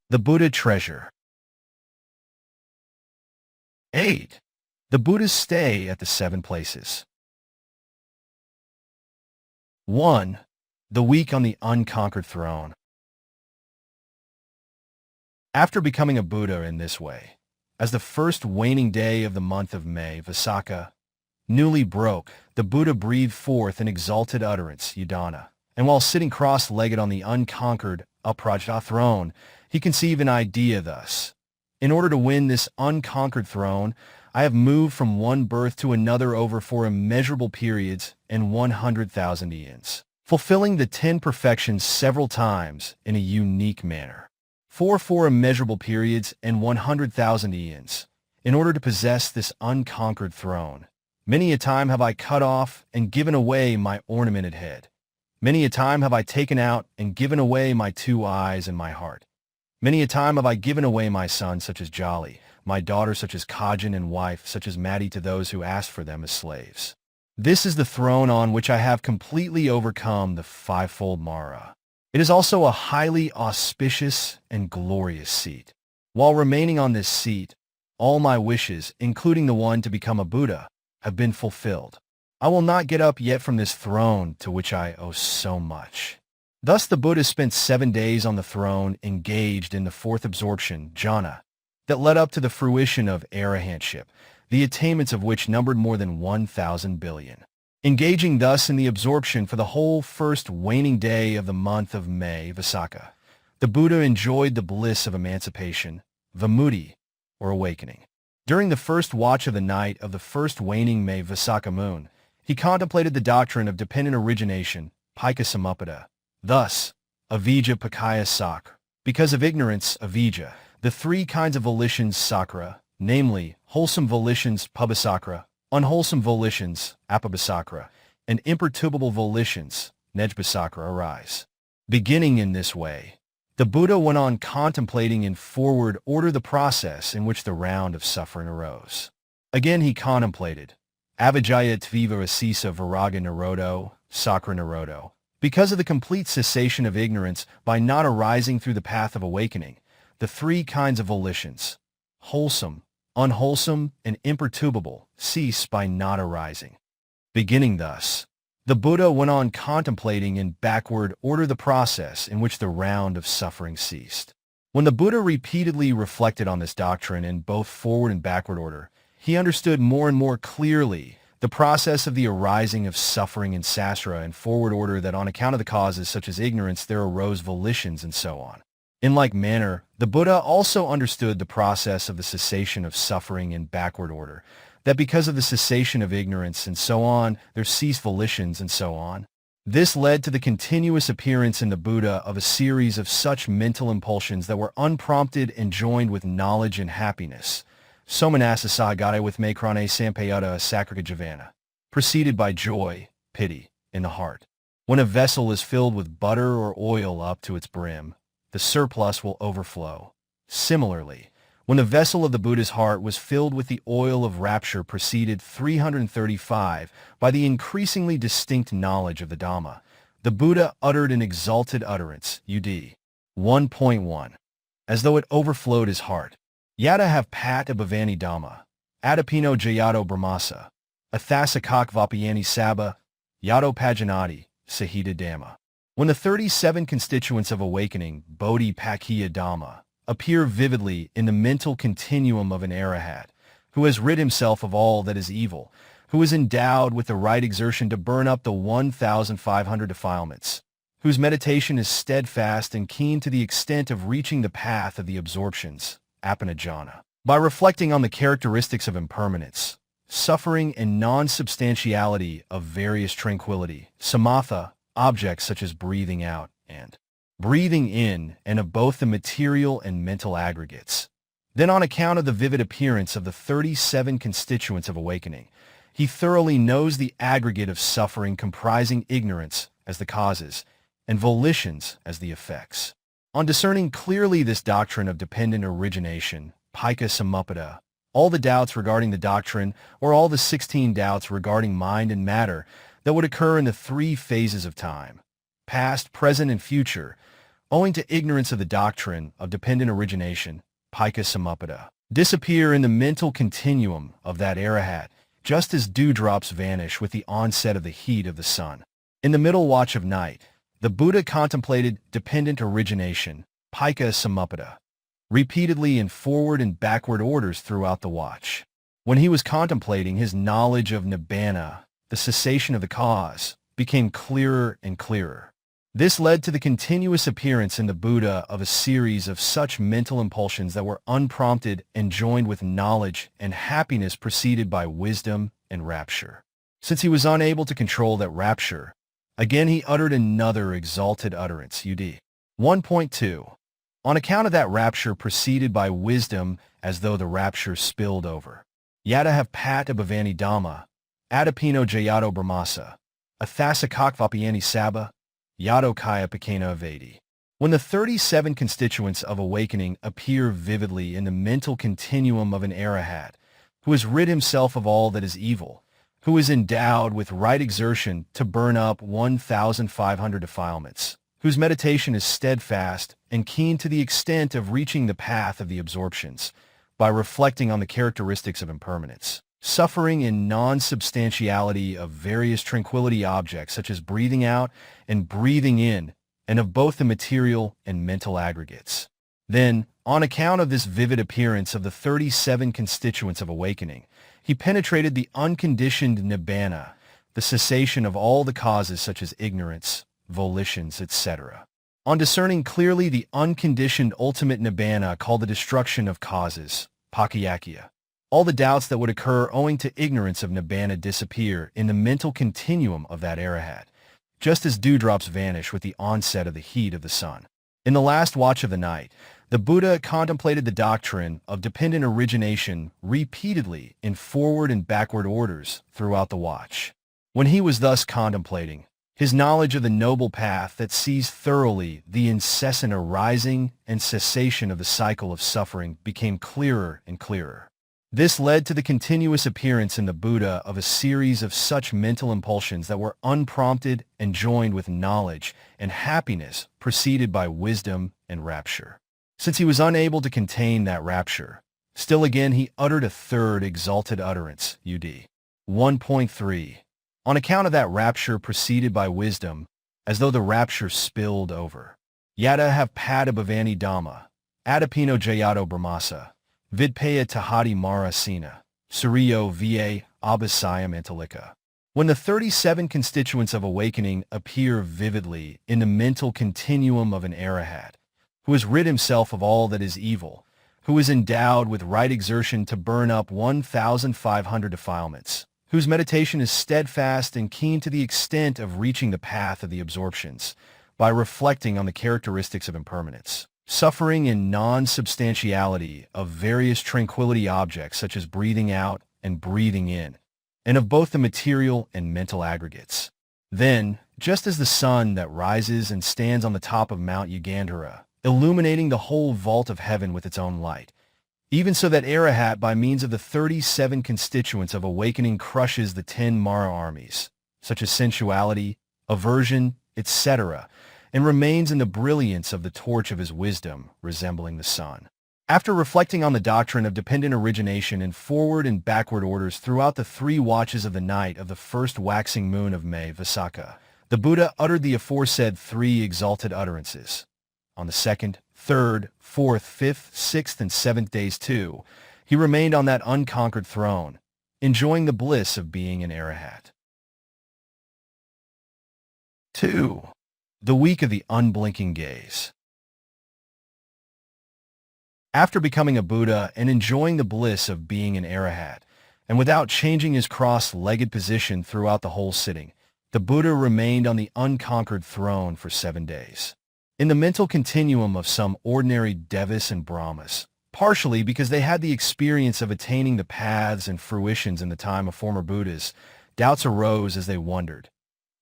The Buddha treasure. 8. The Buddha's stay at the 7 places. 1. The week on the unconquered throne. After becoming a Buddha in this way, as the first waning day of the month of May, Visakha, newly broke, the Buddha breathed forth an exalted utterance, Udana, and while sitting cross-legged on the unconquered Uprajta throne, he conceived an idea thus. In order to win this unconquered throne, I have moved from one birth to another over 4 immeasurable periods and 100,000 eons, fulfilling the 10 perfections several times in a unique manner. 4 immeasurable periods and 100,000 eons, in order to possess this unconquered throne. Many a time have I cut off and given away my ornamented head. Many a time have I taken out and given away my 2 eyes and my heart. Many a time have I given away my son such as Jolly, my daughter such as Kajan, and wife such as Maddie to those who asked for them as slaves. This is the throne on which I have completely overcome the 5-fold Mara. It is also a highly auspicious and glorious seat. While remaining on this seat, all my wishes, including the one to become a Buddha, have been fulfilled. I will not get up yet from this throne to which I owe so much. Thus the Buddha spent 7 days on the throne engaged in the 4th absorption, jhana, that led up to the fruition of arahantship, the attainments of which numbered more than 1,000 billion. Engaging thus in the absorption for the whole first waning day of the month of May, Visakha, the Buddha enjoyed the bliss of emancipation, vimutti, or awakening. During the first watch of the night of the first waning May Visakha moon, he contemplated the doctrine of dependent origination, Pika. Thus, avijja pakaya sakra, because of ignorance, avijja, the 3 kinds of volitions sakra, namely, wholesome volitions pubasakra, unwholesome volitions apabasakra, and imperturbable volitions nejbasakra arise. Beginning in this way, the Buddha went on contemplating in forward order the process in which the round of suffering arose. Again he contemplated, avijjaya tviva asisa viraga nirodho, sakra nirodho, because of the complete cessation of ignorance by not arising through the path of awakening, the 3 kinds of volitions, wholesome, unwholesome, and imperturbable, cease by not arising. Beginning thus, the Buddha went on contemplating in backward order the process in which the round of suffering ceased. When the Buddha repeatedly reflected on this doctrine in both forward and backward order, he understood more and more clearly the process of the arising of suffering in sastra in forward order, that on account of the causes such as ignorance there arose volitions and so on. In like manner, the Buddha also understood the process of the cessation of suffering in backward order, that because of the cessation of ignorance and so on, there ceased volitions and so on. This led to the continuous appearance in the Buddha of a series of such mental impulsions that were unprompted and joined with knowledge and happiness. Somanasa Sātāgiri with Makrane Sampayutta Sakrika Javana, preceded by joy, pity, in the heart. When a vessel is filled with butter or oil up to its brim, the surplus will overflow. Similarly, when the vessel of the Buddha's heart was filled with the oil of rapture preceded 335 by the increasingly distinct knowledge of the Dhamma, the Buddha uttered an exalted utterance, UD 1.1, as though it overflowed his heart. Yada have pat abhavani Dhamma, adapino jayato brahmasa, athasakak vapayani sabha, yato pajanati, sahita Dhamma. When the 37 constituents of awakening, Bodhi Pakhiya Dhamma, appear vividly in the mental continuum of an Arahat, who has rid himself of all that is evil, who is endowed with the right exertion to burn up the 1,500 defilements, whose meditation is steadfast and keen to the extent of reaching the path of the absorptions, apanajana. By reflecting on the characteristics of impermanence, suffering, and non-substantiality of various tranquility, samatha, objects such as breathing out and breathing in, and of both the material and mental aggregates. Then, on account of the vivid appearance of the 37 constituents of awakening, he thoroughly knows the aggregate of suffering comprising ignorance as the causes and volitions as the effects. On discerning clearly this doctrine of dependent origination, Pika, all the doubts regarding the doctrine, or all the 16 doubts regarding mind and matter that would occur in the 3 phases of time, past, present, and future, owing to ignorance of the doctrine of dependent origination, pika samuppada, disappear in the mental continuum of that arahat, just as dewdrops vanish with the onset of the heat of the sun. In the middle watch of night, the Buddha contemplated dependent origination, pika samuppada, repeatedly in forward and backward orders throughout the watch. When he was contemplating, his knowledge of nibbana, the cessation of the cause, became clearer and clearer. This led to the continuous appearance in the Buddha of a series of such mental impulsions that were unprompted and joined with knowledge and happiness preceded by wisdom and rapture. Since he was unable to control that rapture, again he uttered another exalted utterance, UD. 1.2. On account of that rapture preceded by wisdom, as though the rapture spilled over. Yada have pat abhavani Dhamma, adapino jayato brahmasa, athasakakvapayani sabha, yado kaya pequena avadi. When the 37 constituents of awakening appear vividly in the mental continuum of an arahat, who has rid himself of all that is evil, who is endowed with right exertion to burn up 1,500 defilements, whose meditation is steadfast and keen to the extent of reaching the path of the absorptions, by reflecting on the characteristics of impermanence, suffering in non-substantiality of various tranquility objects such as breathing out and breathing in, and of both the material and mental aggregates. Then, on account of this vivid appearance of the 37 constituents of awakening, he penetrated the unconditioned nibbana, the cessation of all the causes such as ignorance, volitions, etc. On discerning clearly the unconditioned ultimate nibbana called the destruction of causes, pakayakya, all the doubts that would occur owing to ignorance of nibbana disappear in the mental continuum of that arahat, just as dewdrops vanish with the onset of the heat of the sun. In the last watch of the night, the Buddha contemplated the doctrine of dependent origination repeatedly in forward and backward orders throughout the watch. When he was thus contemplating, his knowledge of the noble path that sees thoroughly the incessant arising and cessation of the cycle of suffering became clearer and clearer. This led to the continuous appearance in the Buddha of a series of such mental impulsions that were unprompted and joined with knowledge and happiness preceded by wisdom and rapture. Since he was unable to contain that rapture, still again he uttered a third exalted utterance, UD. 1.3. On account of that rapture preceded by wisdom, as though the rapture spilled over. Yada have pat abhavani Dhamma, adapino jayato brahmasa, vidpaya tahati mara sina, suriyo va abhisayam antalika. When the 37 constituents of awakening appear vividly in the mental continuum of an arahat, who has rid himself of all that is evil, who is endowed with right exertion to burn up 1,500 defilements, whose meditation is steadfast and keen to the extent of reaching the path of the absorptions, by reflecting on the characteristics of impermanence, suffering in non-substantiality of various tranquility objects such as breathing out and breathing in, and of both the material and mental aggregates. Then, just as the sun that rises and stands on the top of Mount Yugandhara, illuminating the whole vault of heaven with its own light, even so that Arahat by means of the 37 constituents of awakening crushes the 10 Mara armies, such as sensuality, aversion, etc., and remains in the brilliance of the torch of his wisdom, resembling the sun. After reflecting on the doctrine of dependent origination in forward and backward orders throughout the 3 watches of the night of the first waxing moon of May, Visakha, the Buddha uttered the aforesaid 3 exalted utterances. On the 2nd, 3rd, 4th, 5th, 6th, and 7th days too, he remained on that unconquered throne, enjoying the bliss of being an Arahat. 2. The week of the unblinking gaze. After becoming a Buddha and enjoying the bliss of being an Arahat, and without changing his cross-legged position throughout the whole sitting, the Buddha remained on the unconquered throne for 7 days. In the mental continuum of some ordinary Devis and Brahmas, partially because they had the experience of attaining the paths and fruitions in the time of former Buddhas, doubts arose as they wondered.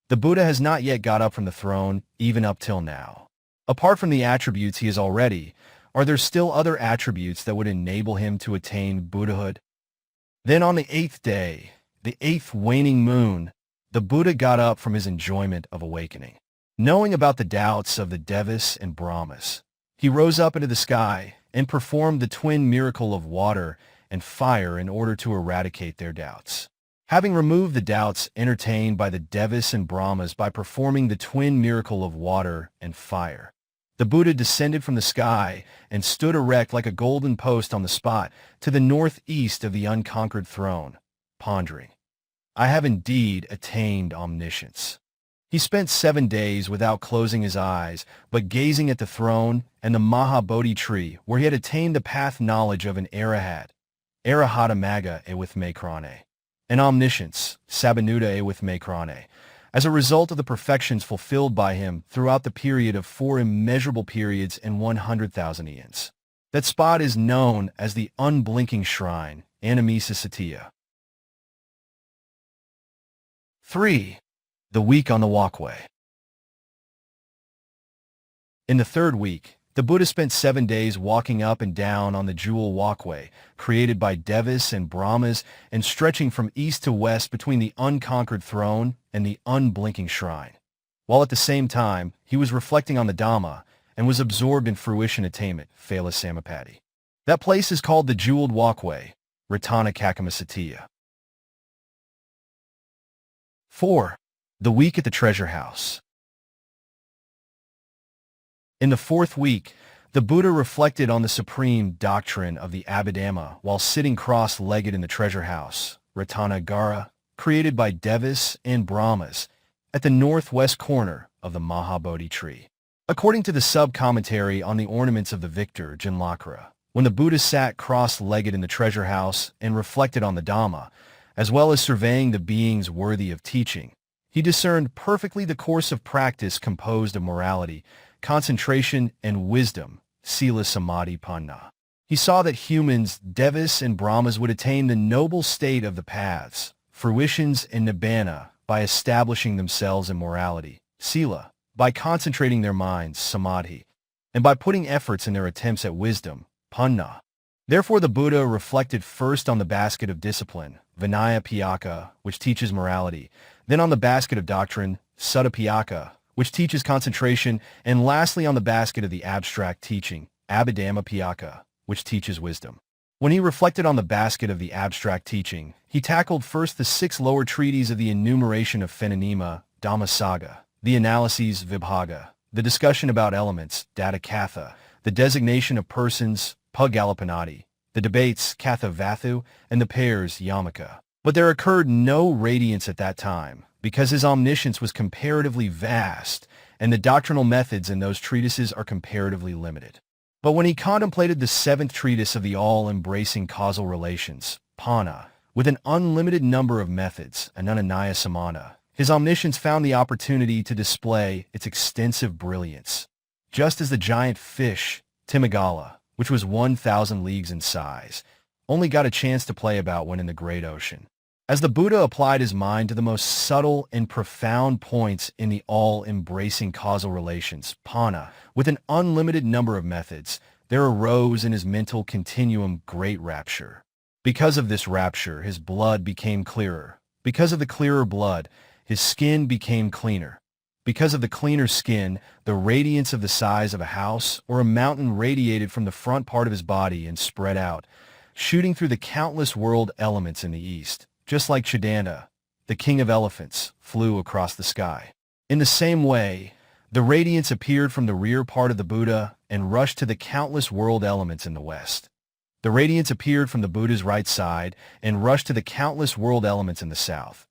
The Buddha has not yet got up from the throne, even up till now. Apart from the attributes he is already, are there still other attributes that would enable him to attain Buddhahood? Then on the 8th day, the 8th waning moon, the Buddha got up from his enjoyment of awakening. Knowing about the doubts of the Devas and Brahmas, he rose up into the sky and performed the twin miracle of water and fire in order to eradicate their doubts. Having removed the doubts entertained by the Devas and Brahmas by performing the twin miracle of water and fire, the Buddha descended from the sky and stood erect like a golden post on the spot to the northeast of the unconquered throne, pondering, "I have indeed attained omniscience." He spent 7 days without closing his eyes, but gazing at the throne and the Mahabodhi tree, where he had attained the path knowledge of an Arahat, Arahata Magga e with Makrane, and omniscience, Sabanuda e with Makrane, as a result of the perfections fulfilled by him throughout the period of 4 immeasurable periods and 100,000 eons. That spot is known as the unblinking shrine, Anamisa Satya. 3. The week on the walkway. In the 3rd week, the Buddha spent 7 days walking up and down on the jewel walkway, created by Devas and Brahmas and stretching from east to west between the unconquered throne and the unblinking shrine. While at the same time, he was reflecting on the Dhamma and was absorbed in fruition attainment, Phala Samapatti. That place is called the jeweled walkway, Ratana Kakama Satya. 4. The week at the treasure house. In the 4th week, the Buddha reflected on the supreme doctrine of the Abhidhamma while sitting cross-legged in the treasure house, Ratnagara, created by Devas and Brahmas, at the northwest corner of the Mahabodhi tree. According to the sub-commentary on the ornaments of the victor, Janlakara, when the Buddha sat cross-legged in the treasure house and reflected on the Dhamma, as well as surveying the beings worthy of teaching, he discerned perfectly the course of practice composed of morality, concentration, and wisdom, Sila Samadhi Panna. He saw that humans, Devas and Brahmas would attain the noble state of the paths, fruitions, and nibbana by establishing themselves in morality, Sila, by concentrating their minds, Samadhi, and by putting efforts in their attempts at wisdom, Panna. Therefore the Buddha reflected first on the basket of discipline, Vinaya Piyaka, which teaches morality, then on the basket of doctrine, Sutta Piyaka, which teaches concentration, and lastly on the basket of the abstract teaching, Abhidhamma Piyaka, which teaches wisdom. When he reflected on the basket of the abstract teaching, he tackled first the 6 lower treatises of the enumeration of phenonema, Dhammasaga, the analyses, Vibhaga, the discussion about elements, Datakatha, the designation of persons, Pugalapanati, the debates, Katha Vathu, and the pairs, Yamaka. But there occurred no radiance at that time, because his omniscience was comparatively vast, and the doctrinal methods in those treatises are comparatively limited. But when he contemplated the 7th treatise of the all-embracing causal relations, Pana, with an unlimited number of methods, Ananaya Samana, his omniscience found the opportunity to display its extensive brilliance. Just as the giant fish, Timagala, which was 1,000 leagues in size, only got a chance to play about when in the great ocean. As the Buddha applied his mind to the most subtle and profound points in the all-embracing causal relations, Pana, with an unlimited number of methods, there arose in his mental continuum great rapture. Because of this rapture, his blood became clearer. Because of the clearer blood, his skin became cleaner. Because of the cleaner skin, the radiance of the size of a house or a mountain radiated from the front part of his body and spread out, shooting through the countless world elements in the east. Just like Chidanda, the king of elephants, flew across the sky. In the same way, the radiance appeared from the rear part of the Buddha and rushed to the countless world elements in the west. The radiance appeared from the Buddha's right side and rushed to the countless world elements in the south.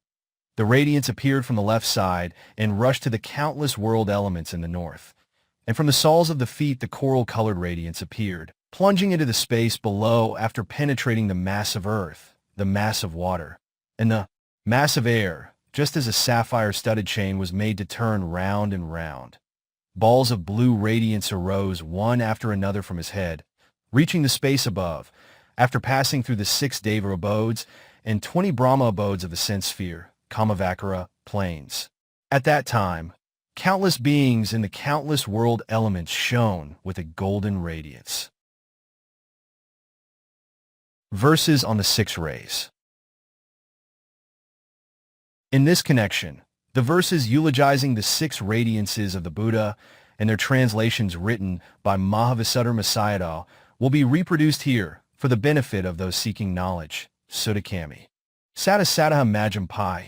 The radiance appeared from the left side and rushed to the countless world elements in the north. And from the soles of the feet the coral-colored radiance appeared, plunging into the space below after penetrating the mass of earth, the mass of water, and the mass of air, just as a sapphire-studded chain was made to turn round and round. Balls of blue radiance arose one after another from his head, reaching the space above, after passing through the 6 Deva abodes and 20 Brahma abodes of the sense sphere, Kamavakara, planes. At that time, countless beings in the countless world elements shone with a golden radiance. Verses on the 6 rays. In this connection, The verses eulogizing the 6 radiances of the Buddha and their translations written by Mahavasadar Sayadaw will be reproduced here for the benefit of those seeking knowledge. Sudakami. Satasataha Majampai,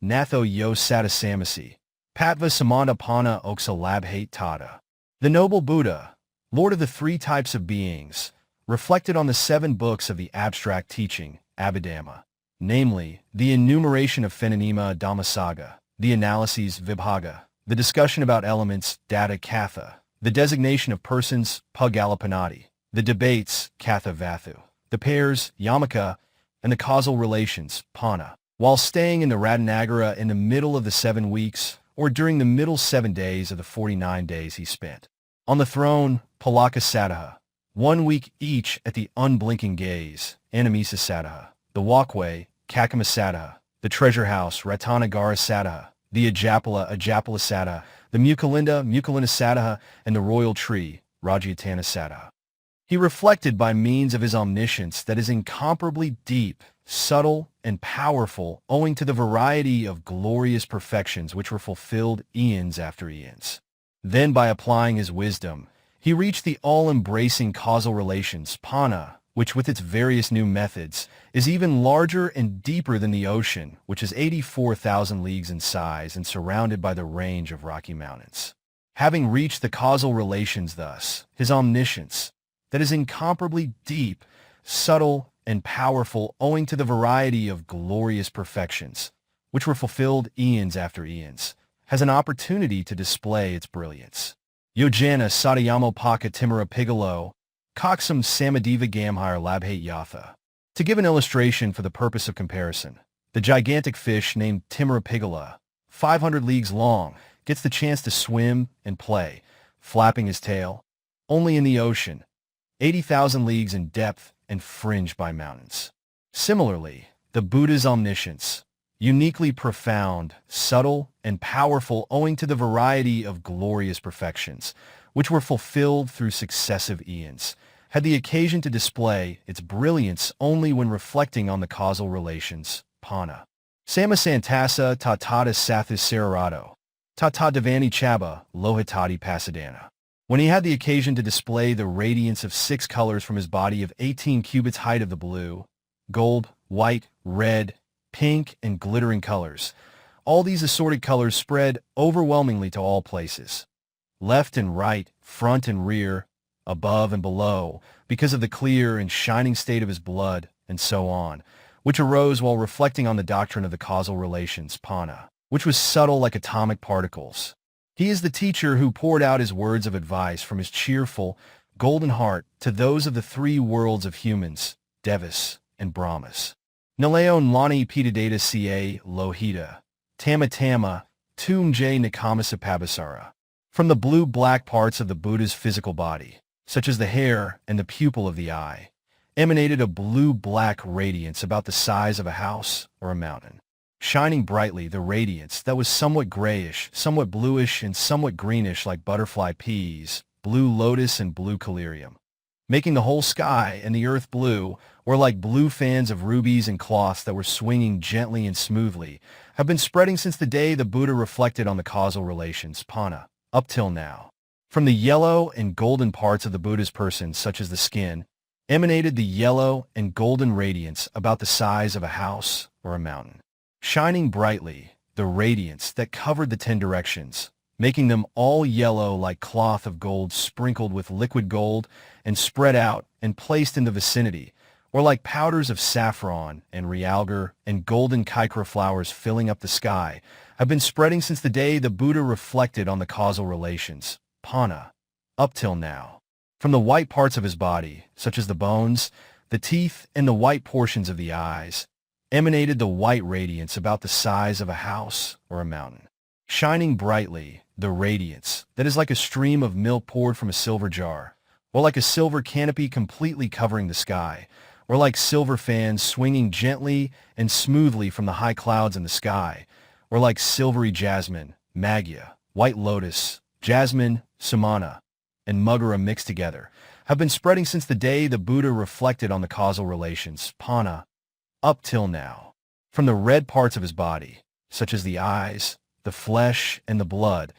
Natho Yo Satasamasi, Patva Samanda Pana Oksa Labhate Tata. The noble Buddha, Lord of the 3 types of beings, reflected on the 7 books of the abstract teaching, Abhidhamma, namely, the enumeration of phenomena Dhammasaga, the analyses Vibhaga, the discussion about elements Data Katha, the designation of persons Pagalapanati, the debates Katha Vathu, the pairs Yamaka, and the causal relations Pana. While staying in the Ratnagara in the middle of the 7 weeks, or during the middle 7 days of the 49 days he spent. On the throne, Palaka Sataha, 1 week each at the unblinking gaze, Animisa Sataha, the walkway, Kakama Sataha, the treasure house, Ratanagara Sataha, the Ajapala Sataha, the Mukalinda Sataha, and the royal tree, Rajyatana Sataha. He reflected by means of his omniscience that is incomparably deep, subtle, and powerful owing to the variety of glorious perfections which were fulfilled eons after eons. Then by applying his wisdom, he reached the all-embracing causal relations, Pana, which with its various new methods, is even larger and deeper than the ocean, which is 84,000 leagues in size and surrounded by the range of Rocky Mountains. Having reached the causal relations thus, his omniscience, that is incomparably deep, subtle, and powerful owing to the variety of glorious perfections, which were fulfilled eons after eons, has an opportunity to display its brilliance. Yojana Satayamo Paka Timura Pigalo, Koksam Samadeva Gamhire Labhate Yatha. To give an illustration for the purpose of comparison, the gigantic fish named Timura Pigala, 500 leagues long, gets the chance to swim and play, flapping his tail, only in the ocean, 80,000 leagues in depth and fringed by mountains. Similarly, the Buddha's omniscience, uniquely profound, subtle, and powerful owing to the variety of glorious perfections, which were fulfilled through successive eons, had the occasion to display its brilliance only when reflecting on the causal relations, Pana. Samasantasa Tatata Sathis Sararato, Tata Devani Chaba, Lohitati Pasadana. When he had the occasion to display the radiance of 6 colors from his body of 18 cubits height of the blue, gold, white, red, pink, and glittering colors, all these assorted colors spread overwhelmingly to all places, left and right, front and rear, above and below, because of the clear and shining state of his blood, and so on, which arose while reflecting on the doctrine of the causal relations, Pana, which was subtle like atomic particles. He is the teacher who poured out his words of advice from his cheerful, golden heart to those of the 3 worlds of humans, Devas and Brahmas. Nalayon Lani Pitadata Ca Lohita, Tama Tama, Tum J Nikamasa Pabasara. From the blue-black parts of the Buddha's physical body, such as the hair and the pupil of the eye, emanated a blue-black radiance about the size of a house or a mountain. Shining brightly, the radiance that was somewhat grayish, somewhat bluish, and somewhat greenish like butterfly peas, blue lotus and blue collyrium, making the whole sky and the earth blue, or like blue fans of rubies and cloths that were swinging gently and smoothly, have been spreading since the day the Buddha reflected on the causal relations, Pana, up till now. From the yellow and golden parts of the Buddha's person, such as the skin, emanated the yellow and golden radiance about the size of a house or a mountain. Shining brightly, the radiance that covered the 10 directions, making them all yellow like cloth of gold sprinkled with liquid gold and spread out and placed in the vicinity, or like powders of saffron and realgar and golden kaikra flowers filling up the sky, have been spreading since the day the Buddha reflected on the causal relations, Pana, up till now. From the white parts of his body, such as the bones, the teeth, and the white portions of the eyes, emanated the white radiance about the size of a house or a mountain. Shining brightly, the radiance that is like a stream of milk poured from a silver jar, or like a silver canopy completely covering the sky, or like silver fans swinging gently and smoothly from the high clouds in the sky, or like silvery jasmine, magya, white lotus, jasmine, samana, and mugara mixed together, have been spreading since the day the Buddha reflected on the causal relations, Pana, up till now. From the red parts of his body, such as the eyes, the flesh, and the blood,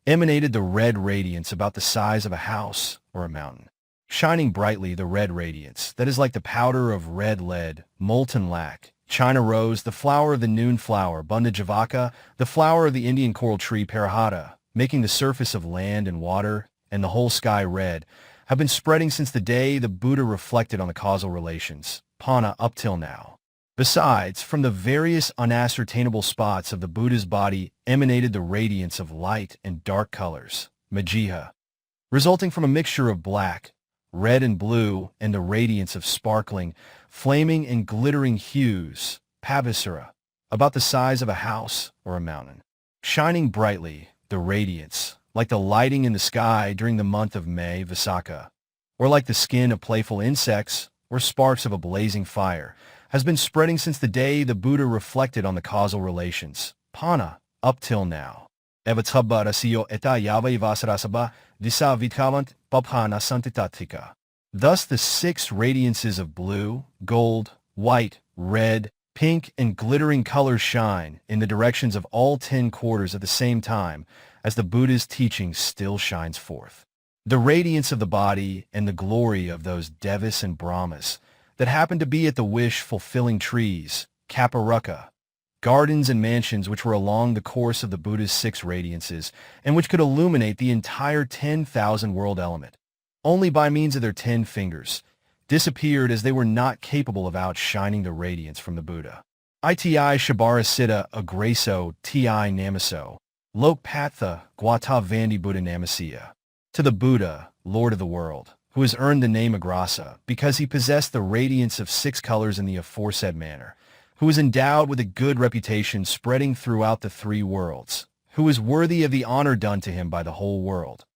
emanated the red radiance about the size of a house or a mountain. Shining brightly, the red radiance, that is like the powder of red lead, molten lac, China rose, the flower of the noon flower, Bunda Javaka, the flower of the Indian coral tree, Parahata, making the surface of land and water, and the whole sky red, have been spreading since the day the Buddha reflected on the causal relations, Pana, up till now. Besides, from the various unascertainable spots of the Buddha's body emanated the radiance of light and dark colors, Majiha, resulting from a mixture of black, red and blue, and the radiance of sparkling, flaming and glittering hues, Pavasara, about the size of a house or a mountain. Shining brightly, the radiance, like the lighting in the sky during the month of May, Visakha, or like the skin of playful insects or sparks of a blazing fire, has been spreading since the day the Buddha reflected on the causal relations, Pana, up till now. Evatsabba rasiyo eta yava vasarasabha disa vitkavant papana santitatika. Thus the 6 radiances of blue, gold, white, red, pink, and glittering colors shine in the directions of all 10 quarters at the same time as the Buddha's teaching still shines forth. The radiance of the body and the glory of those Devas and Brahmas that happened to be at the wish-fulfilling trees, Kaparukka, gardens and mansions which were along the course of the Buddha's 6 radiances and which could illuminate the entire 10,000 world element, only by means of their 10 fingers, disappeared as they were not capable of outshining the radiance from the Buddha. Iti Shabara Siddha Agraso Ti Namaso, Lokpatha Gwata Vandi Buddha Namasiya. To the Buddha, Lord of the world, who has earned the name Agrasa because he possessed the radiance of 6 colors in the aforesaid manner, who is endowed with a good reputation spreading throughout the 3 worlds, who is worthy of the honor done to him by the whole world,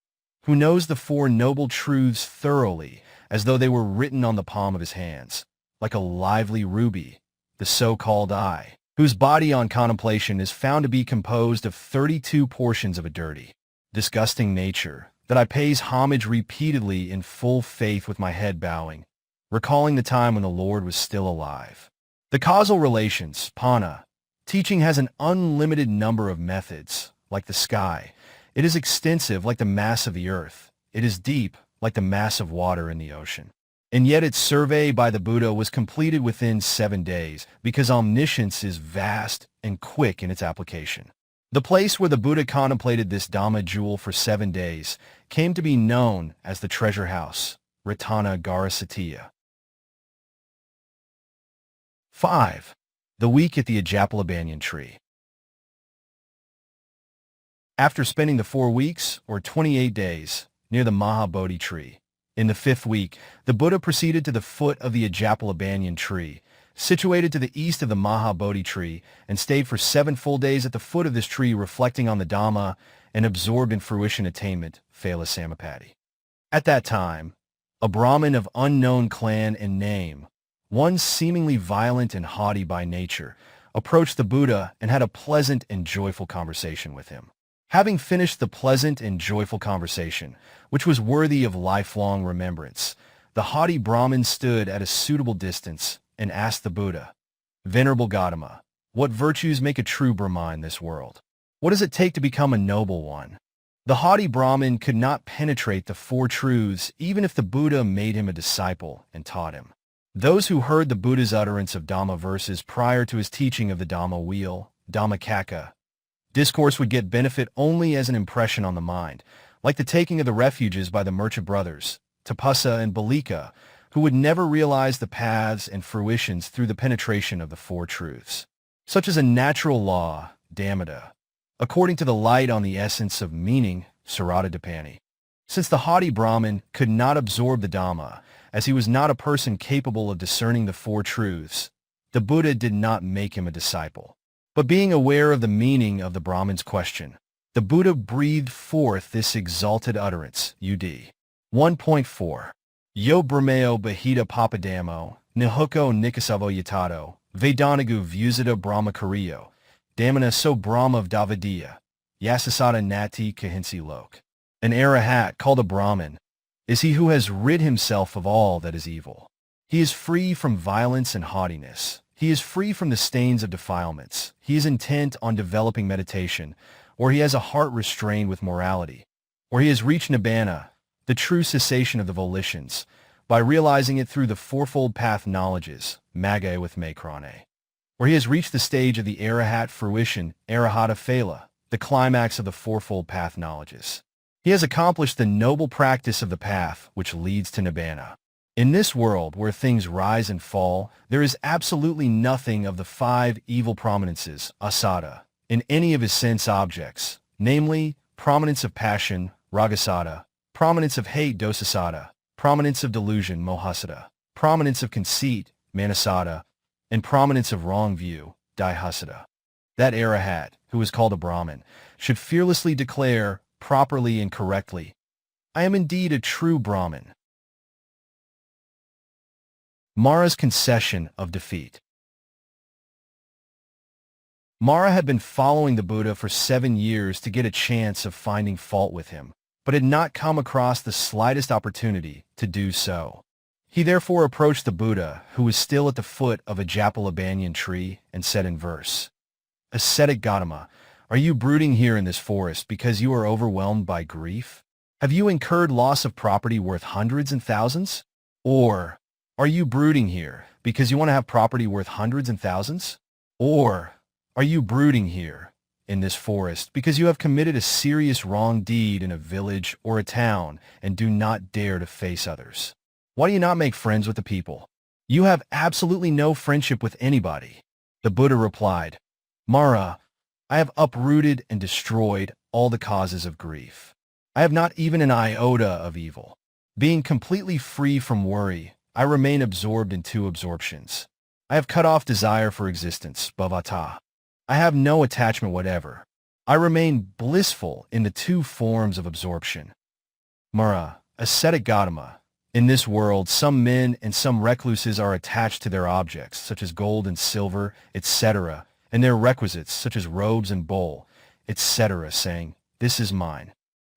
who knows the 4 noble truths thoroughly as though they were written on the palm of his hands, like a lively ruby, the so-called I, whose body on contemplation is found to be composed of 32 portions of a dirty, disgusting nature, that I pays homage repeatedly in full faith with my head bowing, recalling the time when the Lord was still alive. The causal relations, Pana, teaching has an unlimited number of methods, like the sky. It is extensive like the mass of the earth. It is deep like the mass of water in the ocean. And yet its survey by the Buddha was completed within 7 days, because omniscience is vast and quick in its application. The place where the Buddha contemplated this Dhamma jewel for 7 days came to be known as the treasure house, Ratana Garasatiya. 5. The week at the Ajapala banyan tree. After spending the 4 weeks, or 28 days, near the Mahabodhi tree, in the 5th week, the Buddha proceeded to the foot of the Ajapala banyan tree, situated to the east of the Mahabodhi tree, and stayed for 7 full days at the foot of this tree reflecting on the Dhamma and absorbed in fruition attainment, Phala Samapatti. At that time, a Brahmin of unknown clan and name, one seemingly violent and haughty by nature, approached the Buddha and had a pleasant and joyful conversation with him. Having finished the pleasant and joyful conversation, which was worthy of lifelong remembrance, the haughty Brahmin stood at a suitable distance and asked the Buddha, "Venerable Gautama, what virtues make a true Brahma in this world? What does it take to become a noble one?" The haughty Brahmin could not penetrate the 4 truths even if the Buddha made him a disciple and taught him. Those who heard the Buddha's utterance of Dhamma verses prior to his teaching of the Dhamma wheel, Dhammacakka, discourse would get benefit only as an impression on the mind, like the taking of the refuges by the merchant brothers, Tapassa and Balika, who would never realize the paths and fruitions through the penetration of the 4 truths, such as a natural law, Dhammata, according to the light on the essence of meaning, Sāratadipani. Since the haughty Brahmin could not absorb the Dhamma, as he was not a person capable of discerning the 4 truths, the Buddha did not make him a disciple. But being aware of the meaning of the Brahmin's question, the Buddha breathed forth this exalted utterance, UD 1.4. Yo Brahmeo Bahita Papadamo, Nihuko Nikasavo Yatato, Vedanagu Vusita Brahmakariyo, Damana So Brahma of Davadiya, Yasasada Nati Kahinsi Lok. An Arahat, called a Brahmin, is he who has rid himself of all that is evil. He is free from violence and haughtiness. He is free from the stains of defilements. He is intent on developing meditation, or he has a heart restrained with morality, or he has reached Nibbana, the true cessation of the volitions, by realizing it through the fourfold path knowledges, Magga with Makrane, or he has reached the stage of the Arahat fruition, Arahata Phala, the climax of the fourfold path knowledges. He has accomplished the noble practice of the path which leads to Nibbana. In this world where things rise and fall, there is absolutely nothing of the 5 evil prominences, asada, in any of his sense objects, namely, prominence of passion, ragasada, prominence of hate, dosasada, prominence of delusion, mohasada, prominence of conceit, manasada, and prominence of wrong view, dhyasada. That Arahat, who is called a Brahmin, should fearlessly declare, properly and correctly, I am indeed a true Brahmin. Mara's concession of defeat. Mara had been following the Buddha for 7 years to get a chance of finding fault with him, but had not come across the slightest opportunity to do so. He therefore approached the Buddha, who was still at the foot of a Japala banyan tree, and said in verse, Ascetic Gautama, are you brooding here in this forest because you are overwhelmed by grief? Have you incurred loss of property worth hundreds and thousands? Or are you brooding here because you want to have property worth hundreds and thousands? Or are you brooding here in this forest because you have committed a serious wrong deed in a village or a town and do not dare to face others? Why do you not make friends with the people? You have absolutely no friendship with anybody. The Buddha replied, Mara, I have uprooted and destroyed all the causes of grief. I have not even an iota of evil. Being completely free from worry, I remain absorbed in 2 absorptions. I have cut off desire for existence, bhavata. I have no attachment whatever. I remain blissful in the 2 forms of absorption. Mara, ascetic Gautama, in this world some men and some recluses are attached to their objects, such as gold and silver, etc., and their requisites, such as robes and bowl, etc., saying, This is mine.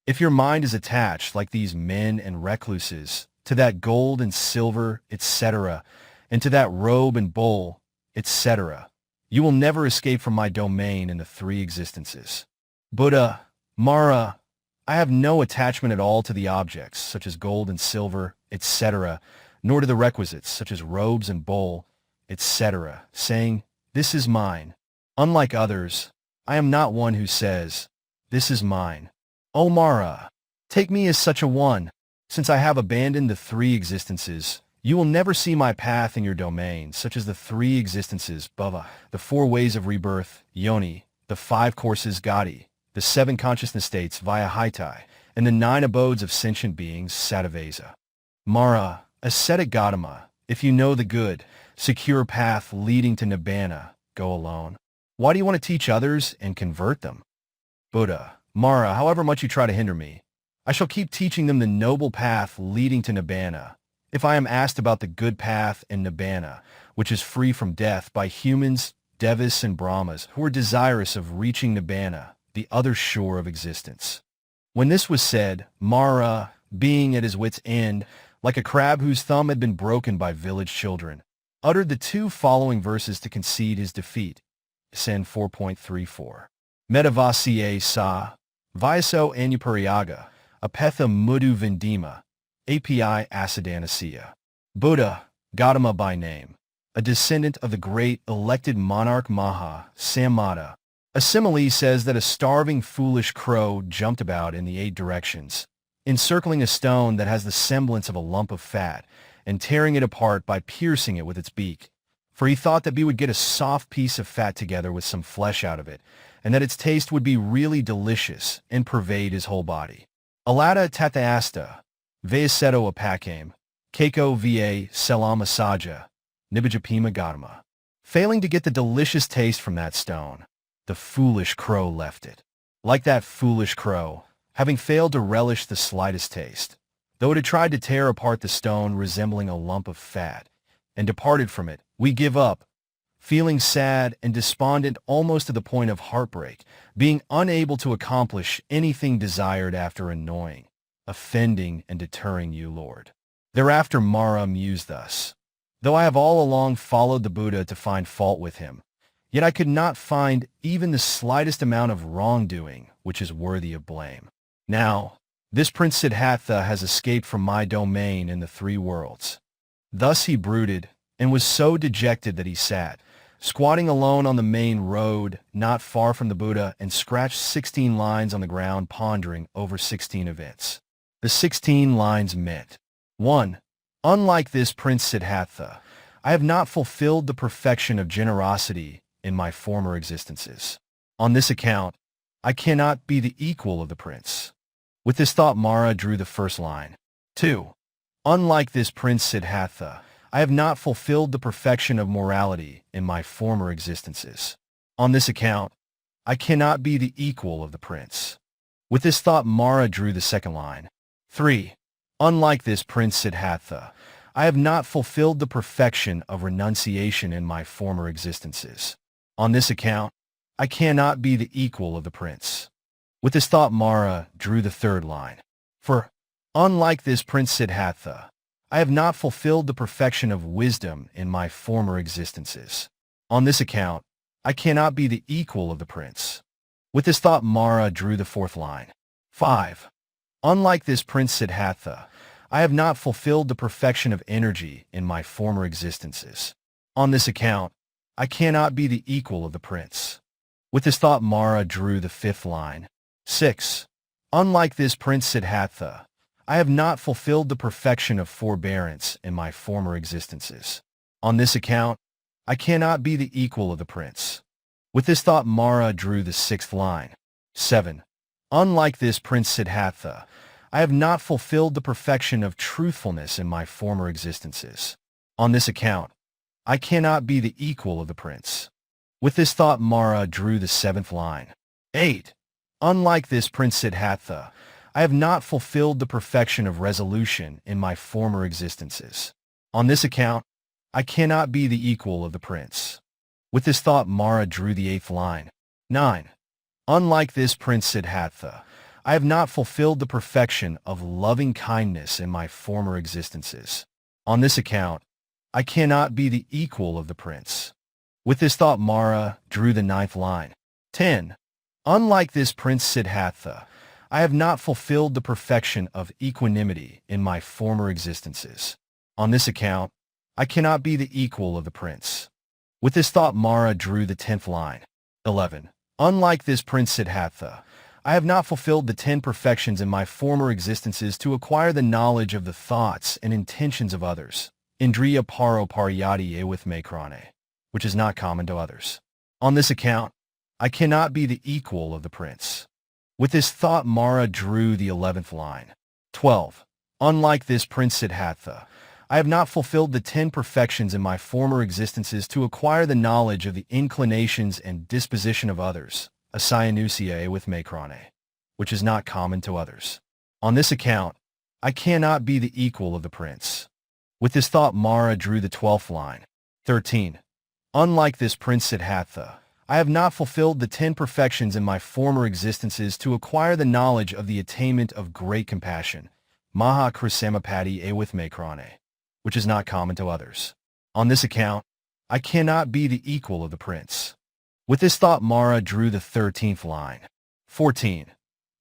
If your mind is attached, like these men and recluses, to that gold and silver, etc., and to that robe and bowl, etc., you will never escape from my domain in the 3 existences. Buddha, Mara, I have no attachment at all to the objects, such as gold and silver, etc., nor to the requisites, such as robes and bowl, etc., saying, This is mine. Unlike others, I am not one who says, This is mine. O Mara, take me as such a one. Since I have abandoned the 3 existences, you will never see my path in your domain, such as the 3 existences, bhava, the 4 ways of rebirth, yoni, the 5 courses, gati, the 7 consciousness states, vaya-haitai, and the 9 abodes of sentient beings, sattavesa. Mara, ascetic Gautama, if you know the good, secure path leading to Nibbana, go alone. Why do you want to teach others and convert them? Buddha, Mara, however much you try to hinder me, I shall keep teaching them the noble path leading to Nibbana. If I am asked about the good path in Nibbana, which is free from death, by humans, devas, and brahmas who are desirous of reaching Nibbana, the other shore of existence. When this was said, Mara, being at his wit's end, like a crab whose thumb had been broken by village children, uttered the 2 following verses to concede his defeat. Sen 4.34. Medavasiye sa, Vyaso Anupariyaga, Apetha Mudu Vindima, API Asadanasiya. Buddha, Gautama by name, a descendant of the great elected monarch Maha, Sammata. A simile says that a starving foolish crow jumped about in the 8 directions, encircling a stone that has the semblance of a lump of fat, and tearing it apart by piercing it with its beak. For he thought that he would get a soft piece of fat together with some flesh out of it, and that its taste would be really delicious and pervade his whole body. Alata Tathaasta, Vayaseto Apakame, Keiko Va Selama Saja, Nibajapima Gautama. Failing to get the delicious taste from that stone, the foolish crow left it. Like that foolish crow, having failed to relish the slightest taste, though it had tried to tear apart the stone resembling a lump of fat, and departed from it, we give up, feeling sad and despondent almost to the point of heartbreak, being unable to accomplish anything desired after annoying, offending, and deterring you, Lord. Thereafter Mara mused thus. Though I have all along followed the Buddha to find fault with him, yet I could not find even the slightest amount of wrongdoing which is worthy of blame. Now, this Prince Siddhartha has escaped from my domain in the three worlds. Thus he brooded, and was so dejected that he sat, squatting alone on the main road, not far from the Buddha, and scratched 16 lines on the ground, pondering over 16 events. The 16 lines meant: 1. Unlike this Prince Siddhartha, I have not fulfilled the perfection of generosity in my former existences. On this account, I cannot be the equal of the prince. With this thought, Mara drew the first line. 2. Unlike this Prince Siddhartha, I have not fulfilled the perfection of morality in my former existences. On this account, I cannot be the equal of the prince. With this thought, Mara drew the second line. 3. Unlike this Prince Siddhartha, I have not fulfilled the perfection of renunciation in my former existences. On this account, I cannot be the equal of the prince. With this thought, Mara drew the third line. For, unlike this Prince Siddhartha, I have not fulfilled the perfection of wisdom in my former existences. On this account, I cannot be the equal of the prince. With this thought, Mara drew the fourth line. 5. Unlike this Prince Siddhartha, I have not fulfilled the perfection of energy in my former existences. On this account, I cannot be the equal of the prince. With this thought, Mara drew the fifth line. 6. Unlike this Prince Siddhartha, I have not fulfilled the perfection of forbearance in my former existences. On this account, I cannot be the equal of the prince. With this thought, Mara drew the sixth line. 7. Unlike this Prince Siddhartha, I have not fulfilled the perfection of truthfulness in my former existences. On this account, I cannot be the equal of the prince. With this thought, Mara drew the seventh line. 8. Unlike this Prince Siddhartha, I have not fulfilled the perfection of resolution in my former existences. On this account, I cannot be the equal of the prince. With this thought, Mara drew the eighth line. 9. Unlike this Prince Siddhartha, I have not fulfilled the perfection of loving kindness in my former existences. On this account, I cannot be the equal of the prince. With this thought, Mara drew the ninth line. 10. Unlike this Prince Siddhartha, I have not fulfilled the perfection of equanimity in my former existences. On this account, I cannot be the equal of the prince. With this thought, Mara drew the 10th line. 11. Unlike this Prince Siddhartha, I have not fulfilled the 10 perfections in my former existences to acquire the knowledge of the thoughts and intentions of others, Indriya paro pariyati with mekrane, which is not common to others. On this account, I cannot be the equal of the prince. With this thought, Mara drew the 11th line. 12. Unlike this Prince Siddhartha, I have not fulfilled the 10 perfections in my former existences to acquire the knowledge of the inclinations and disposition of others, asayanusia with mekrane, which is not common to others. On this account, I cannot be the equal of the prince. With this thought, Mara drew the 12th line. 13. Unlike this Prince Siddhartha, I have not fulfilled the 10 perfections in my former existences to acquire the knowledge of the attainment of great compassion, maha krisamapati with mekrane, which is not common to others. On this account, I cannot be the equal of the prince. With this thought, Mara drew the 13th line. 14.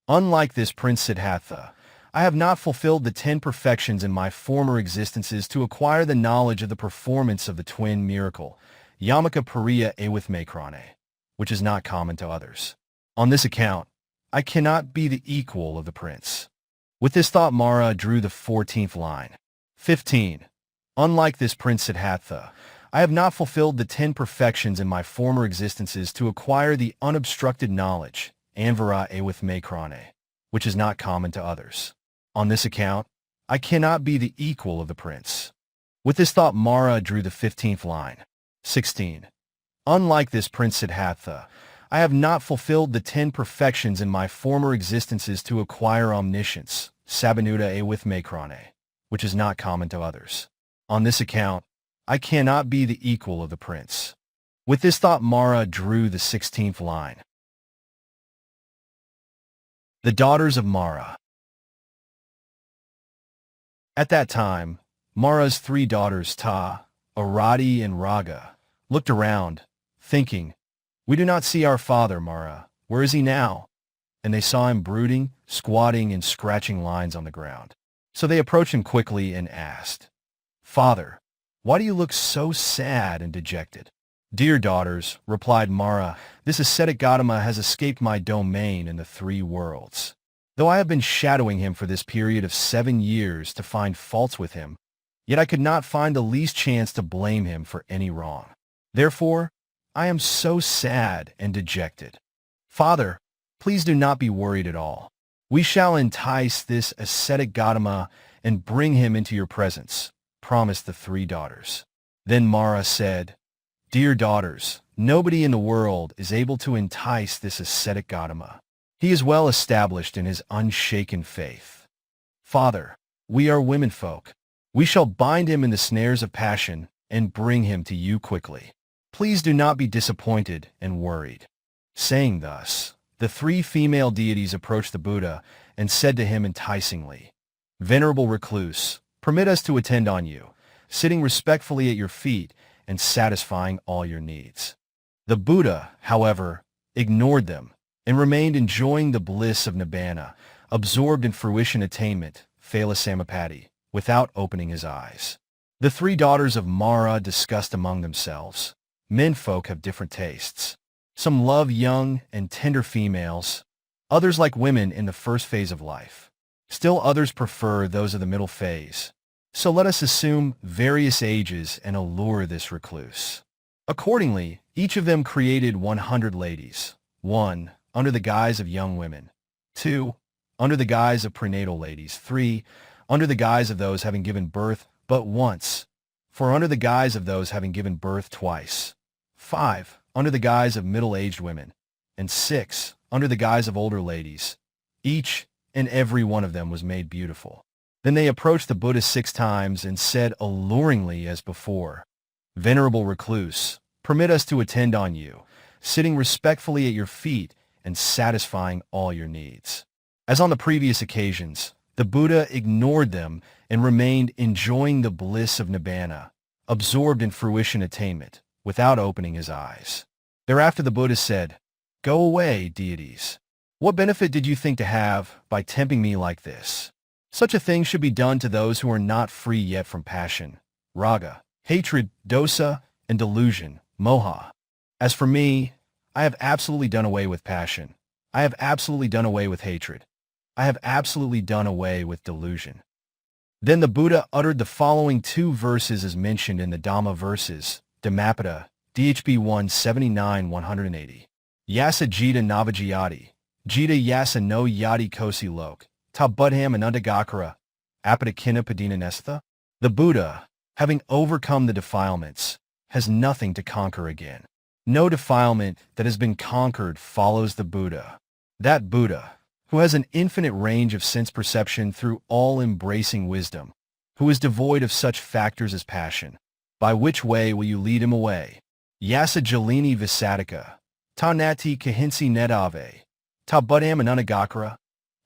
Unlike this Prince Siddhartha, I have not fulfilled the 10 perfections in my former existences to acquire the knowledge of the performance of the twin miracle, Yamaka Pariya with mekrane, which is not common to others. On this account, I cannot be the equal of the prince. With this thought, Mara drew the 14th line. 15. Unlike this Prince Siddhartha, I have not fulfilled the 10 perfections in my former existences to acquire the unobstructed knowledge, Anvara with mekrane, which is not common to others. On this account, I cannot be the equal of the prince. With this thought, Mara drew the 15th line. 16. Unlike this Prince Siddhartha, I have not fulfilled the 10 perfections in my former existences to acquire omniscience, Sabanuta with mekrane, which is not common to others. On this account, I cannot be the equal of the prince. With this thought, Mara drew the 16th line. The daughters of Mara. At that time, Mara's 3 daughters, Ta, Arati, and Raga, looked around, thinking, "We do not see our father, Mara. Where is he now?" and they saw him brooding, squatting, and scratching lines on the ground. So they approached him quickly and asked, "Father, why do you look so sad and dejected?" "Dear daughters," replied Mara, "this ascetic Gautama has escaped my domain in the three worlds. Though I have been shadowing him for this period of 7 years to find faults with him, yet I could not find the least chance to blame him for any wrong. Therefore, I am so sad and dejected. Father, please do not be worried at all. We shall entice this ascetic Gautama and bring him into your presence," promised the three daughters. Then Mara said, "Dear daughters, nobody in the world is able to entice this ascetic Gautama. He is well established in his unshaken faith. Father, we are womenfolk. We shall bind him in the snares of passion and bring him to you quickly. Please do not be disappointed and worried." Saying thus, the three female deities approached the Buddha and said to him enticingly, "Venerable recluse, permit us to attend on you, sitting respectfully at your feet and satisfying all your needs." The Buddha, however, ignored them and remained enjoying the bliss of nibbana, absorbed in fruition attainment, phala samapatti, without opening his eyes. The three daughters of Mara discussed among themselves. Menfolk have different tastes. Some love young and tender females, others like women in the first phase of life. Still others prefer those of the middle phase. So let us assume various ages and allure this recluse. Accordingly, each of them created 100 ladies. 1. Under the guise of young women. 2. Under the guise of prenatal ladies. 3. Under the guise of those having given birth but once. 4. Under the guise of those having given birth twice. 5. Under the guise of middle-aged women. And 6. Under the guise of older ladies. Each and every one of them was made beautiful. Then they approached the Buddha 6 times and said alluringly as before, "Venerable recluse, permit us to attend on you, sitting respectfully at your feet and satisfying all your needs." As on the previous occasions, the Buddha ignored them and remained enjoying the bliss of nibbana, absorbed in fruition attainment, without opening his eyes. Thereafter the Buddha said, "Go away, deities. What benefit did you think to have by tempting me like this? Such a thing should be done to those who are not free yet from passion, raga, hatred, dosa, and delusion, moha. As for me, I have absolutely done away with passion. I have absolutely done away with hatred. I have absolutely done away with delusion." Then the Buddha uttered the following 2 verses as mentioned in the Dhamma verses, Dhammapada, DHB 179-180. Yasa jita navajayati, jita yasa no yati kosi lok, ta budham anandagakara, apadakina padina nestha. The Buddha, having overcome the defilements, has nothing to conquer again. No defilement that has been conquered follows the Buddha. That Buddha, who has an infinite range of sense perception through all-embracing wisdom, who is devoid of such factors as passion. By which way will you lead him away? Yasa jalini visatika, ta nati kahinsi nedave, ta budam ananagakara,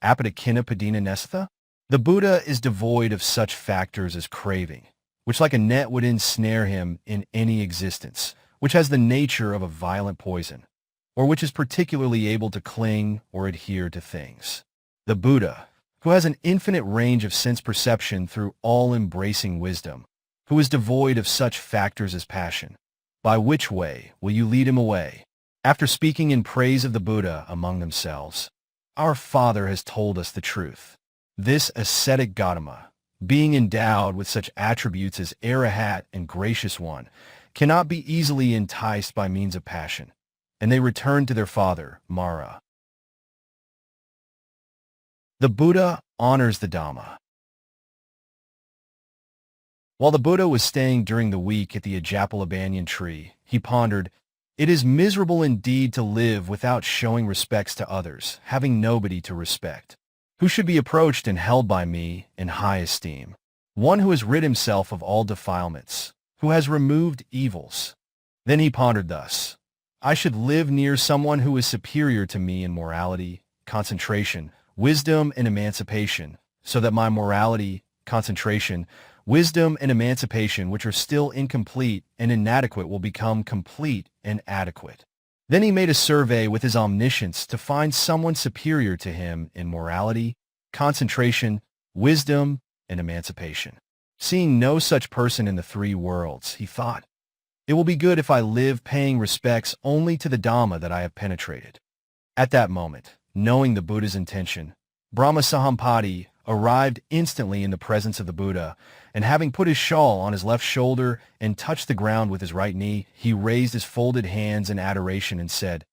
apadakina padina nestha. The Buddha is devoid of such factors as craving, which like a net would ensnare him in any existence, which has the nature of a violent poison, or which is particularly able to cling or adhere to things. The Buddha, who has an infinite range of sense perception through all-embracing wisdom, who is devoid of such factors as passion. By which way will you lead him away? After speaking in praise of the Buddha among themselves, our Father has told us the truth. This ascetic Gautama, being endowed with such attributes as Arahat and Gracious One, cannot be easily enticed by means of passion. And they returned to their father, Mara. The Buddha honors the Dhamma. While the Buddha was staying during the week at the Ajapala banyan tree, he pondered, "It is miserable indeed to live without showing respects to others, having nobody to respect. Who should be approached and held by me in high esteem? One who has rid himself of all defilements, who has removed evils." Then he pondered thus, "I should live near someone who is superior to me in morality, concentration, wisdom, and emancipation, so that my morality, concentration, wisdom, and emancipation, which are still incomplete and inadequate, will become complete and adequate. Then he made a survey with his omniscience to find someone superior to him in morality, concentration, wisdom, and emancipation. Seeing no such person in the three worlds, he thought, "It will be good if I live paying respects only to the Dhamma that I have penetrated." At that moment, knowing the Buddha's intention, Brahma Sahampati arrived instantly in the presence of the Buddha, and having put his shawl on his left shoulder and touched the ground with his right knee, he raised his folded hands in adoration and said,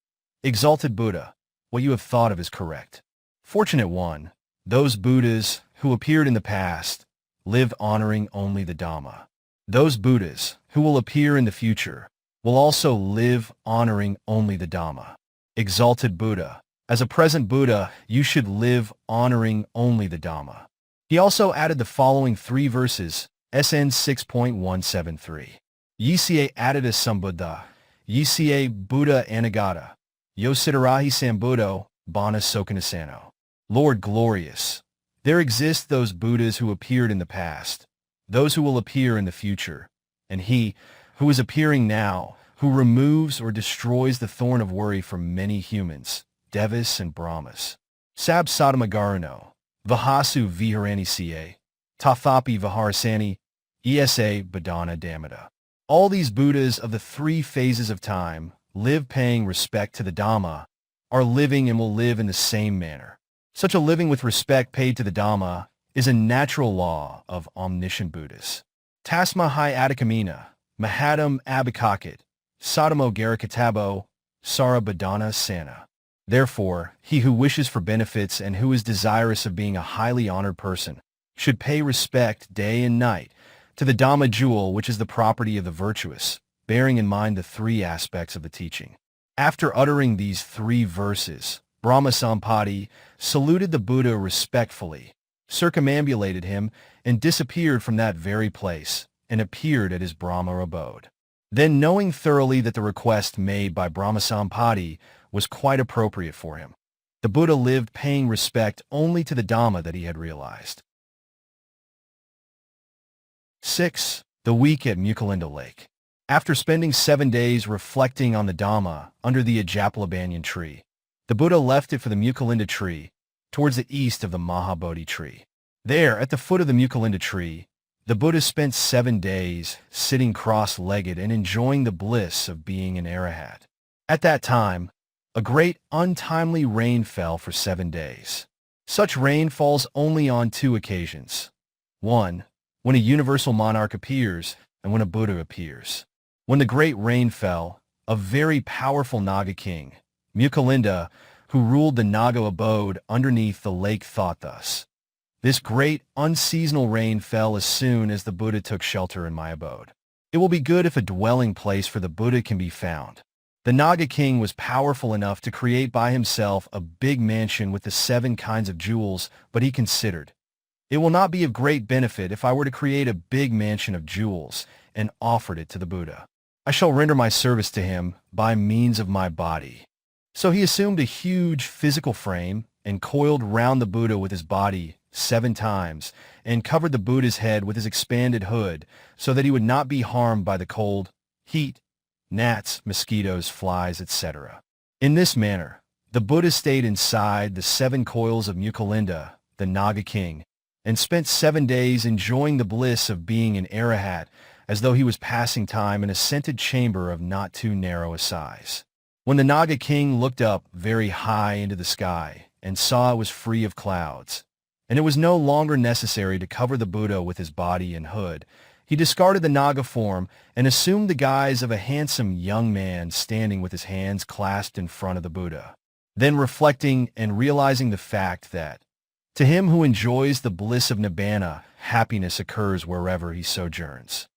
"Exalted Buddha, what you have thought of is correct. Fortunate one, those Buddhas who appeared in the past lived honoring only the Dhamma. Those Buddhas who will appear in the future will also live honoring only the Dhamma. Exalted Buddha, as a present Buddha, you should live honoring only the Dhamma." He also added the following three verses, SN 6.173. Yisa added as Sambuddha, Yisa Buddha Anagata, Yosidarahi Sambuddho, Bana Sokanasano. Lord glorious, there exist those Buddhas who appeared in the past, those who will appear in the future, and he who is appearing now, who removes or destroys the thorn of worry from many humans, Devas and Brahmas. Sab Sadamagarano, Vahasu Viharani Ca, Tathapi Viharasani, Esa Badana Damata. All these Buddhas of the three phases of time live paying respect to the Dhamma, are living and will live in the same manner. Such a living with respect paid to the Dhamma is a natural law of omniscient Buddhas. Tasma Hai Adikamina, Mahadam Abhikakat, Sadamo Garakatabo, Sarabadana Sana. Therefore, he who wishes for benefits and who is desirous of being a highly honored person should pay respect day and night to the Dhamma jewel, which is the property of the virtuous, bearing in mind the three aspects of the teaching. After uttering these three verses, Brahma Sampati saluted the Buddha respectfully, circumambulated him, and disappeared from that very place, and appeared at his Brahma abode. Then, knowing thoroughly that the request made by Brahma Sampati was quite appropriate for him, the Buddha lived paying respect only to the Dhamma that he had realized. 6. The week at Mukalinda Lake. After spending 7 days reflecting on the Dhamma under the Ajapala banyan tree, the Buddha left it for the Mukalinda tree, towards the east of the Mahabodhi tree. There, at the foot of the Mukalinda tree, the Buddha spent 7 days sitting cross-legged and enjoying the bliss of being an Arahat. At that time, a great untimely rain fell for 7 days. Such rain falls only on 2 occasions. 1, when a universal monarch appears, and when a Buddha appears. When the great rain fell, a very powerful Naga king, Mukalinda, who ruled the Naga abode underneath the lake, thought thus: "This great unseasonal rain fell as soon as the Buddha took shelter in my abode. It will be good if a dwelling place for the Buddha can be found." The Naga king was powerful enough to create by himself a big mansion with the 7 kinds of jewels, but he considered, "It will not be of great benefit if I were to create a big mansion of jewels and offered it to the Buddha. I shall render my service to him by means of my body." So he assumed a huge physical frame and coiled round the Buddha with his body 7 times and covered the Buddha's head with his expanded hood so that he would not be harmed by the cold, heat, gnats, mosquitoes, flies, etc. In this manner, the Buddha stayed inside the 7 coils of Mukalinda, the Naga king, and spent 7 days enjoying the bliss of being an Arahat as though he was passing time in a scented chamber of not too narrow a size. When the Naga king looked up very high into the sky and saw it was free of clouds, and it was no longer necessary to cover the Buddha with his body and hood, he discarded the Naga form and assumed the guise of a handsome young man standing with his hands clasped in front of the Buddha. Then reflecting and realizing the fact that, to him who enjoys the bliss of Nibbana, happiness occurs wherever he sojourns,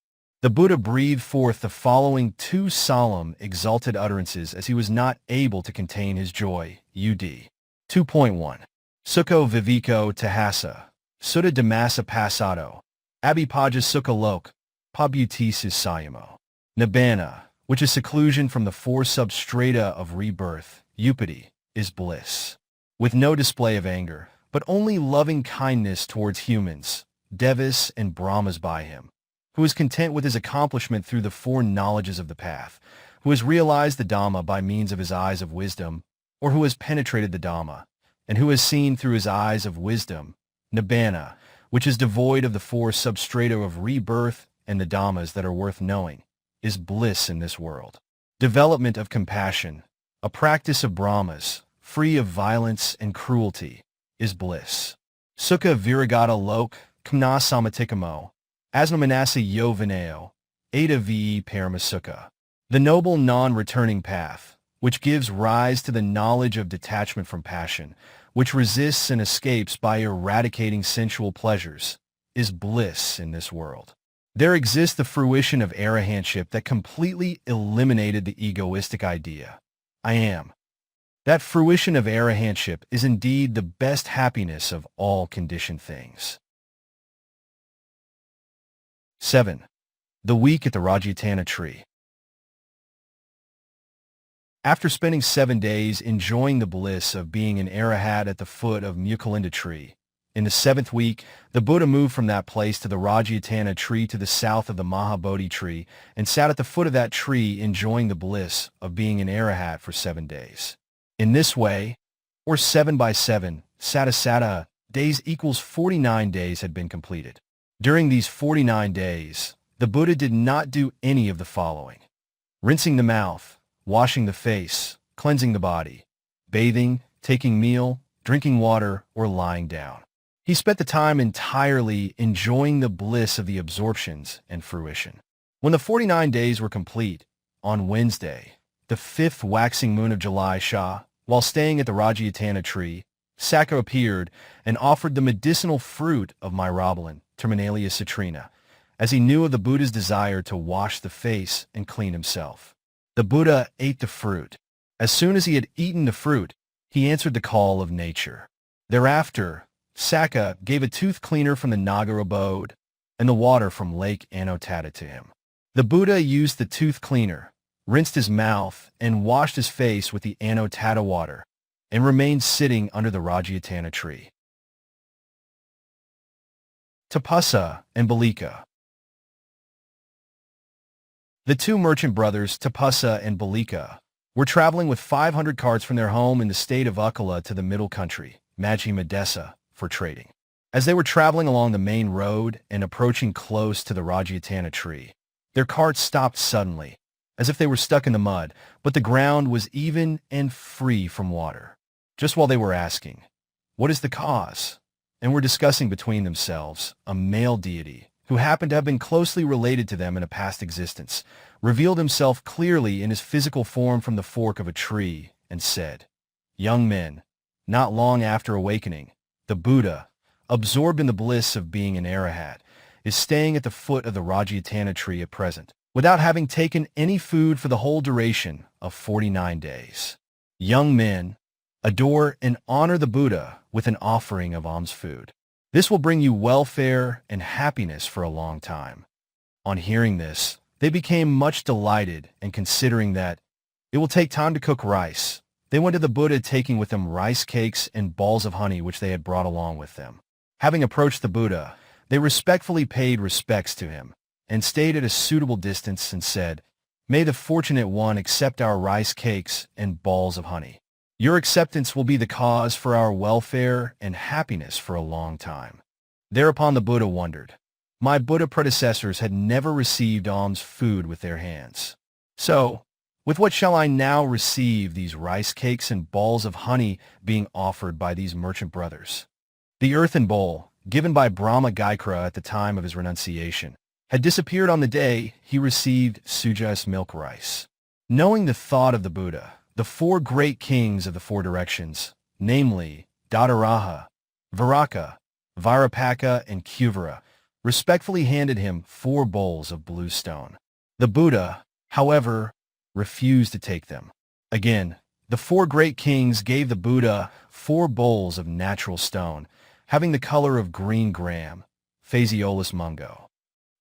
the Buddha breathed forth the following 2 solemn, exalted utterances as he was not able to contain his joy. UD 2.1. Sukho viviko tahasa, sutta dhammasa passato, abhipaja sukha lok, pabutisu sayamo. Nibbana, which is seclusion from the 4 substrata of rebirth, Upatissa, is bliss. With no display of anger, but only loving kindness towards humans, Devas and Brahmas by him, who is content with his accomplishment through the 4 knowledges of the path, who has realized the Dhamma by means of his eyes of wisdom, or who has penetrated the Dhamma, and who has seen through his eyes of wisdom, Nibbana, which is devoid of the four substrata of rebirth and the Dhammas that are worth knowing, is bliss in this world. Development of compassion, a practice of Brahmas, free of violence and cruelty, is bliss. Sukha viragata lok, kamna samatikamo, asnamanasa yo vineo, eta ve paramasukha. The noble non-returning path, which gives rise to the knowledge of detachment from passion, which resists and escapes by eradicating sensual pleasures, is bliss in this world. There exists the fruition of arahantship that completely eliminated the egoistic idea, I am. That fruition of arahantship is indeed the best happiness of all conditioned things. 7. The week at the Rājagaha tree. After spending 7 days enjoying the bliss of being an arahat at the foot of Mukalinda tree, in the 7th week, the Buddha moved from that place to the Rājagaha tree to the south of the Mahabodhi tree and sat at the foot of that tree enjoying the bliss of being an arahat for 7 days. In this way, or 7 by 7, Sātāgiri, days equals 49 days had been completed. During these 49 days, the Buddha did not do any of the following: rinsing the mouth, washing the face, cleansing the body, bathing, taking meal, drinking water, or lying down. He spent the time entirely enjoying the bliss of the absorptions and fruition. When the 49 days were complete, on Wednesday, the 5th waxing moon of July Shah, while staying at the Rājagaha tree, Sakya appeared and offered the medicinal fruit of myrobalan, Terminalia citrina, as he knew of the Buddha's desire to wash the face and clean himself. The Buddha ate the fruit. As soon as he had eaten the fruit, he answered the call of nature. Thereafter, Sakya gave a tooth cleaner from the Naga abode and the water from Lake Anotada to him. The Buddha used the tooth cleaner, rinsed his mouth, and washed his face with the Anotada water, and remained sitting under the Rājagaha tree. Upatissa and Kolita. The two merchant brothers, Upatissa and Kolita, were traveling with 500 carts from their home in the state of Ukala to the middle country, Majjhima Desa, for trading. As they were traveling along the main road and approaching close to the Rājagaha tree, their carts stopped suddenly, as if they were stuck in the mud, but the ground was even and free from water. Just while they were asking, "What is the cause?" and were discussing between themselves, a male deity, who happened to have been closely related to them in a past existence, revealed himself clearly in his physical form from the fork of a tree and said, "Young men, not long after awakening, the Buddha, absorbed in the bliss of being an arahat, is staying at the foot of the Rājagaha tree at present, without having taken any food for the whole duration of 49 days. Young men, adore and honor the Buddha with an offering of alms food. This will bring you welfare and happiness for a long time." On hearing this, they became much delighted, and considering that it will take time to cook rice, they went to the Buddha taking with them rice cakes and balls of honey which they had brought along with them. Having approached the Buddha, they respectfully paid respects to him, and stayed at a suitable distance and said, "May the Fortunate One accept our rice cakes and balls of honey. Your acceptance will be the cause for our welfare and happiness for a long time." Thereupon the Buddha wondered, "My Buddha predecessors had never received alms food with their hands. So, with what shall I now receive these rice cakes and balls of honey being offered by these merchant brothers?" The earthen bowl, given by Brahma Gaikra at the time of his renunciation, had disappeared on the day he received sujas milk rice. Knowing the thought of the Buddha, the 4 great kings of the 4 directions, namely Dādaraha, Viraka, Virapaka, and Kuvara, respectfully handed him 4 bowls of blue stone. The Buddha, however, refused to take them. Again, the 4 great kings gave the Buddha 4 bowls of natural stone, having the color of green gram, Phaseolus mungo.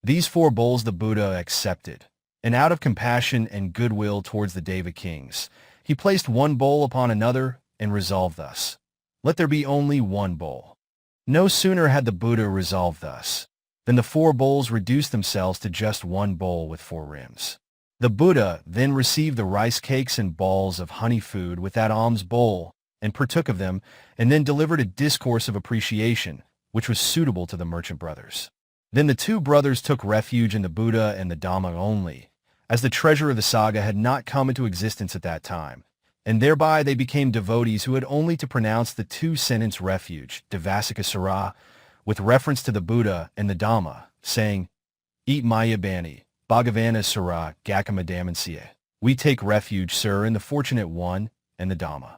These 4 bowls the Buddha accepted, and out of compassion and goodwill towards the Deva kings, he placed one bowl upon another and resolved thus, "Let there be only one bowl." No sooner had the Buddha resolved thus, than the 4 bowls reduced themselves to just one bowl with 4 rims. The Buddha then received the rice cakes and balls of honey food with that alms bowl, and partook of them, and then delivered a discourse of appreciation, which was suitable to the merchant brothers. Then the two brothers took refuge in the Buddha and the Dhamma only, as the treasure of the saga had not come into existence at that time, and thereby they became devotees who had only to pronounce the two-sentence refuge, Devasika Sara, with reference to the Buddha and the Dhamma, saying, Eat Maya Bani, Bhagavana Sara, Gakamadamansya. We take refuge, sir, in the Fortunate One and the Dhamma.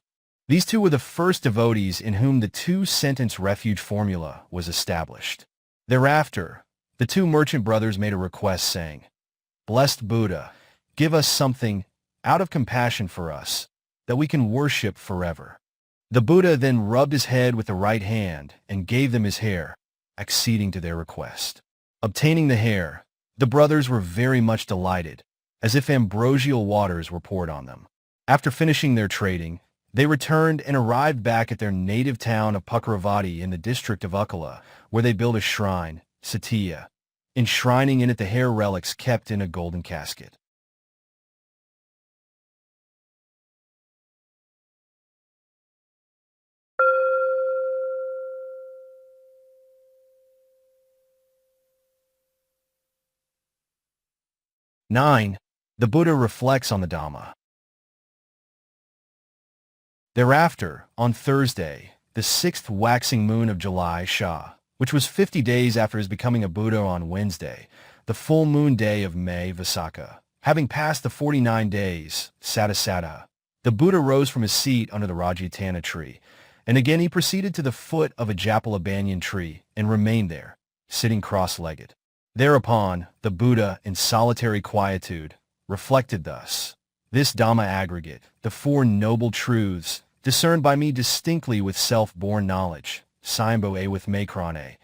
These two were the first devotees in whom the two-sentence refuge formula was established. Thereafter, the two merchant brothers made a request saying, Blessed Buddha, give us something out of compassion for us, that we can worship forever. The Buddha then rubbed his head with the right hand and gave them his hair, acceding to their request. Obtaining the hair, the brothers were very much delighted, as if ambrosial waters were poured on them. After finishing their trading, they returned and arrived back at their native town of Puckeravati in the district of Ukala, where they built a shrine, Satya, enshrining in it the hair relics kept in a golden casket. Nine. The Buddha reflects on the Dhamma. Thereafter, on Thursday, the 6th waxing moon of July Shah, which was 50 days after his becoming a Buddha on Wednesday, the full moon day of May Vasaka, having passed the 49 days, Sātāgiri, the Buddha rose from his seat under the Rājagaha tree, and again he proceeded to the foot of a Japala banyan tree and remained there, sitting cross-legged. Thereupon, the Buddha, in solitary quietude, reflected thus, This Dhamma aggregate, the four noble truths, discerned by me distinctly with self-born knowledge, Saimbo a with Makrane,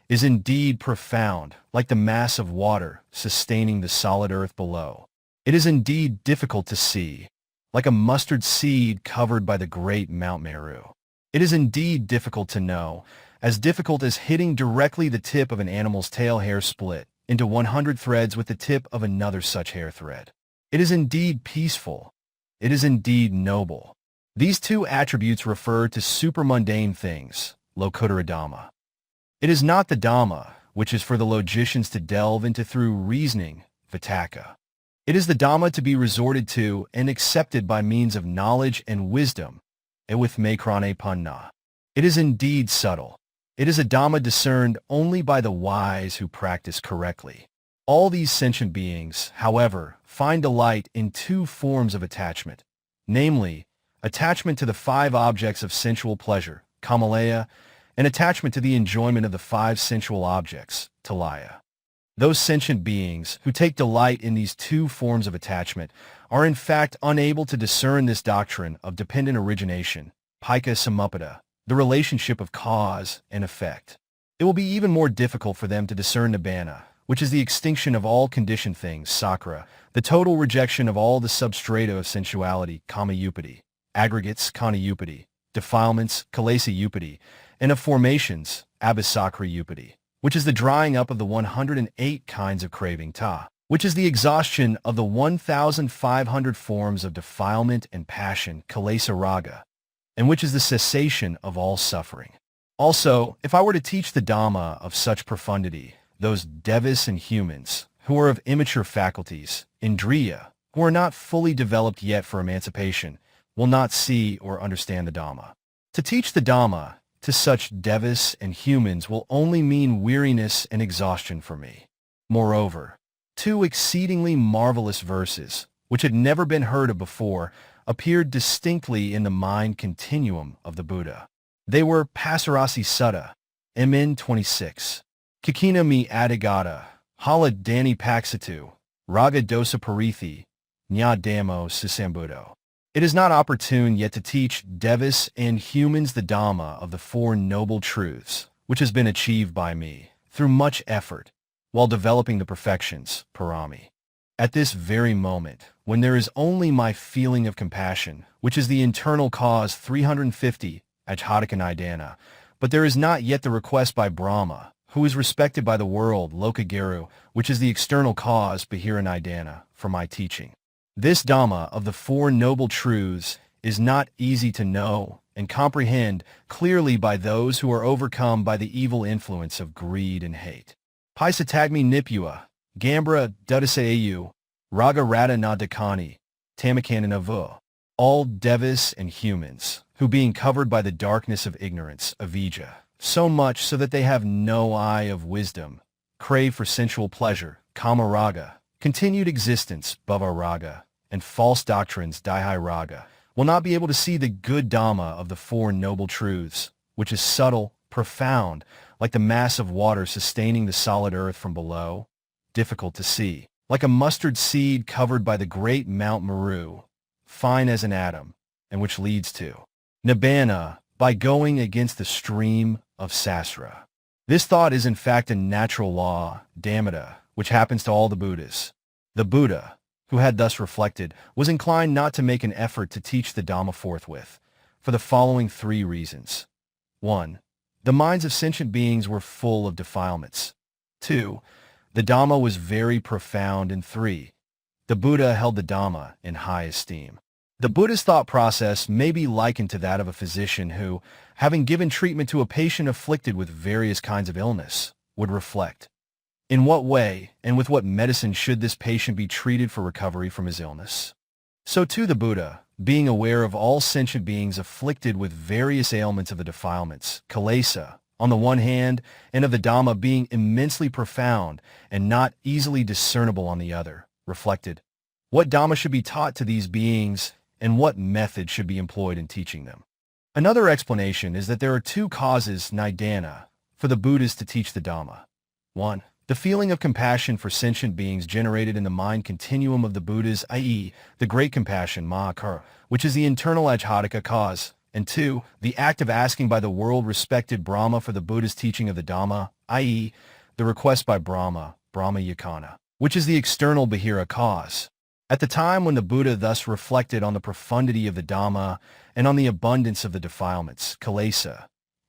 is indeed profound, like the mass of water sustaining the solid earth below. It is indeed difficult to see, like a mustard seed covered by the great Mount Meru. It is indeed difficult to know, as difficult as hitting directly the tip of an animal's tail hair split into 100 threads with the tip of another such hair thread. It is indeed peaceful. It is indeed noble. These two attributes refer to supermundane things, Lokuttara Dhamma. It is not the Dhamma, which is for the logicians to delve into through reasoning, Vitakka. It is the Dhamma to be resorted to and accepted by means of knowledge and wisdom, and with Makrane Panna. It is indeed subtle. It is a Dhamma discerned only by the wise who practice correctly. All these sentient beings, however, find delight in two forms of attachment, namely, attachment to the 5 objects of sensual pleasure, Kamalaya, and attachment to the enjoyment of the 5 sensual objects, Talaya. Those sentient beings who take delight in these two forms of attachment are in fact unable to discern this doctrine of dependent origination, Pika Samuppada, the relationship of cause and effect. It will be even more difficult for them to discern Nibbana, which is the extinction of all conditioned things, Sakra, the total rejection of all the substrata of sensuality, Kamayupati, aggregates, Kanayupati, defilements, Kalesayupati, and of formations, Abhisakrayupati, which is the drying up of the 108 kinds of craving, Ta, which is the exhaustion of the 1,500 forms of defilement and passion, Kalesa Raga, and which is the cessation of all suffering. Also, if I were to teach the Dhamma of such profundity, those devas and humans, who are of immature faculties, Indriya, who are not fully developed yet for emancipation, will not see or understand the Dhamma. To teach the Dhamma to such devas and humans will only mean weariness and exhaustion for me. Moreover, 2 exceedingly marvelous verses, which had never been heard of before, appeared distinctly in the mind continuum of the Buddha. They were Pasarasi Sutta, Mn 26, Kikina mi Adhigata, Hala Dani Paksatu, Raga Dosa Parithi, Nya Damo Sisambuddho. It is not opportune yet to teach devas and humans the Dhamma of the 4 noble truths, which has been achieved by me, through much effort, while developing the perfections, Parami. At this very moment, when there is only my feeling of compassion, which is the internal cause 350, Ajhataka Nidana, but there is not yet the request by Brahma, who is respected by the world, Lokagaru, which is the external cause, Bahira Nidana, for my teaching. This Dhamma of the Four Noble Truths is not easy to know and comprehend clearly by those who are overcome by the evil influence of greed and hate. Paisatagmi Nipua, Gambra Dudasayu, Raga Rata na Dakani, Tamakananavu, all devas and humans, who being covered by the darkness of ignorance, avijja, so much so that they have no eye of wisdom, crave for sensual pleasure, kama raga, continued existence, bhava raga, and false doctrines, daihi raga, will not be able to see the good Dhamma of the Four Noble Truths, which is subtle, profound, like the mass of water sustaining the solid earth from below, difficult to see, like a mustard seed covered by the great Mount Meru, fine as an atom, and which leads to nibbana by going against the stream of sasra. This thought is in fact a natural law, Dhamma, which happens to all the Buddhas. The Buddha, who had thus reflected, was inclined not to make an effort to teach the Dhamma forthwith, for the following three reasons. 1. The minds of sentient beings were full of defilements. 2. The Dhamma was very profound. And 3. The Buddha held the Dhamma in high esteem. The Buddha's thought process may be likened to that of a physician who, having given treatment to a patient afflicted with various kinds of illness, would reflect, in what way and with what medicine should this patient be treated for recovery from his illness? So too the Buddha, being aware of all sentient beings afflicted with various ailments of the defilements, kilesa, on the one hand, and of the Dhamma being immensely profound and not easily discernible on the other, reflected, what Dhamma should be taught to these beings and what method should be employed in teaching them. Another explanation is that there are two causes, nidana, for the Buddhas to teach the Dhamma. 1. The feeling of compassion for sentient beings generated in the mind continuum of the Buddhas, i.e., the great compassion, mahakara, which is the internal ajhataka cause. And 2. The act of asking by the world-respected Brahma for the Buddha's teaching of the Dhamma, i.e., the request by Brahma, Brahma yakana, which is the external bahira cause. At the time when the Buddha thus reflected on the profundity of the Dhamma and on the abundance of the defilements, kilesa,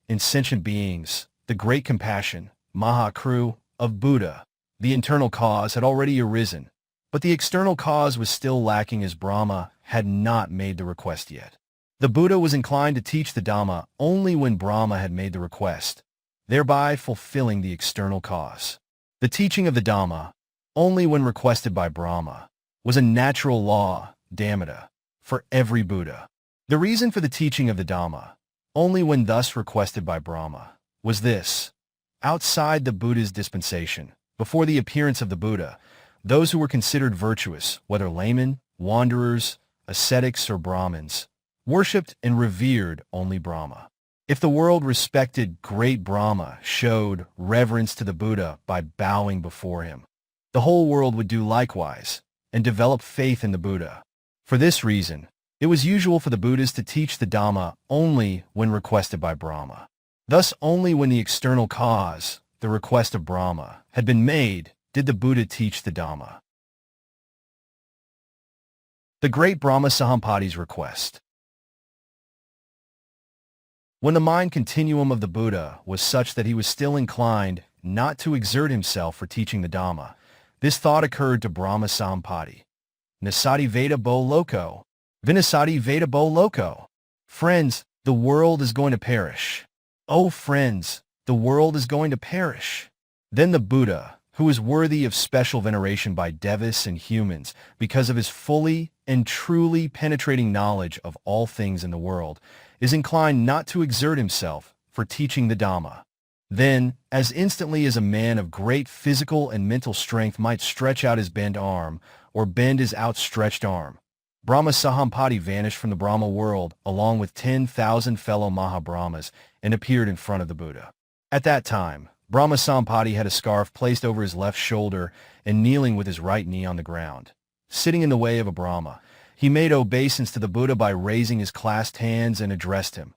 in sentient beings, the great compassion, mahakru, of Buddha, the internal cause had already arisen, but the external cause was still lacking as Brahma had not made the request yet. The Buddha was inclined to teach the Dhamma only when Brahma had made the request, thereby fulfilling the external cause. The teaching of the Dhamma, only when requested by Brahma, was a natural law, Dhamma, for every Buddha. The reason for the teaching of the Dhamma, only when thus requested by Brahma, was this. Outside the Buddha's dispensation, before the appearance of the Buddha, those who were considered virtuous, whether laymen, wanderers, ascetics, or Brahmins, worshipped and revered only Brahma. If the world respected great Brahma, showed reverence to the Buddha by bowing before him, the whole world would do likewise and develop faith in the Buddha. For this reason, it was usual for the Buddhas to teach the Dhamma only when requested by Brahma. Thus, only when the external cause, the request of Brahma, had been made, did the Buddha teach the Dhamma. The great Brahma Sahampati's request. When the mind continuum of the Buddha was such that he was still inclined not to exert himself for teaching the Dhamma, this thought occurred to Brahma Sahampati. Nasati Veda Bo Loko. Vinasati Veda Bo Loko. Friends, the world is going to perish. Oh friends, the world is going to perish. Then the Buddha, who is worthy of special veneration by devas and humans because of his fully and truly penetrating knowledge of all things in the world, is inclined not to exert himself for teaching the Dhamma. Then, as instantly as a man of great physical and mental strength might stretch out his bent arm or bend his outstretched arm, Brahma Sahampati vanished from the Brahma world along with 10,000 fellow Mahabrahmas and appeared in front of the Buddha. At that time, Brahma Sahampati had a scarf placed over his left shoulder and kneeling with his right knee on the ground. Sitting in the way of a Brahma, he made obeisance to the Buddha by raising his clasped hands and addressed him.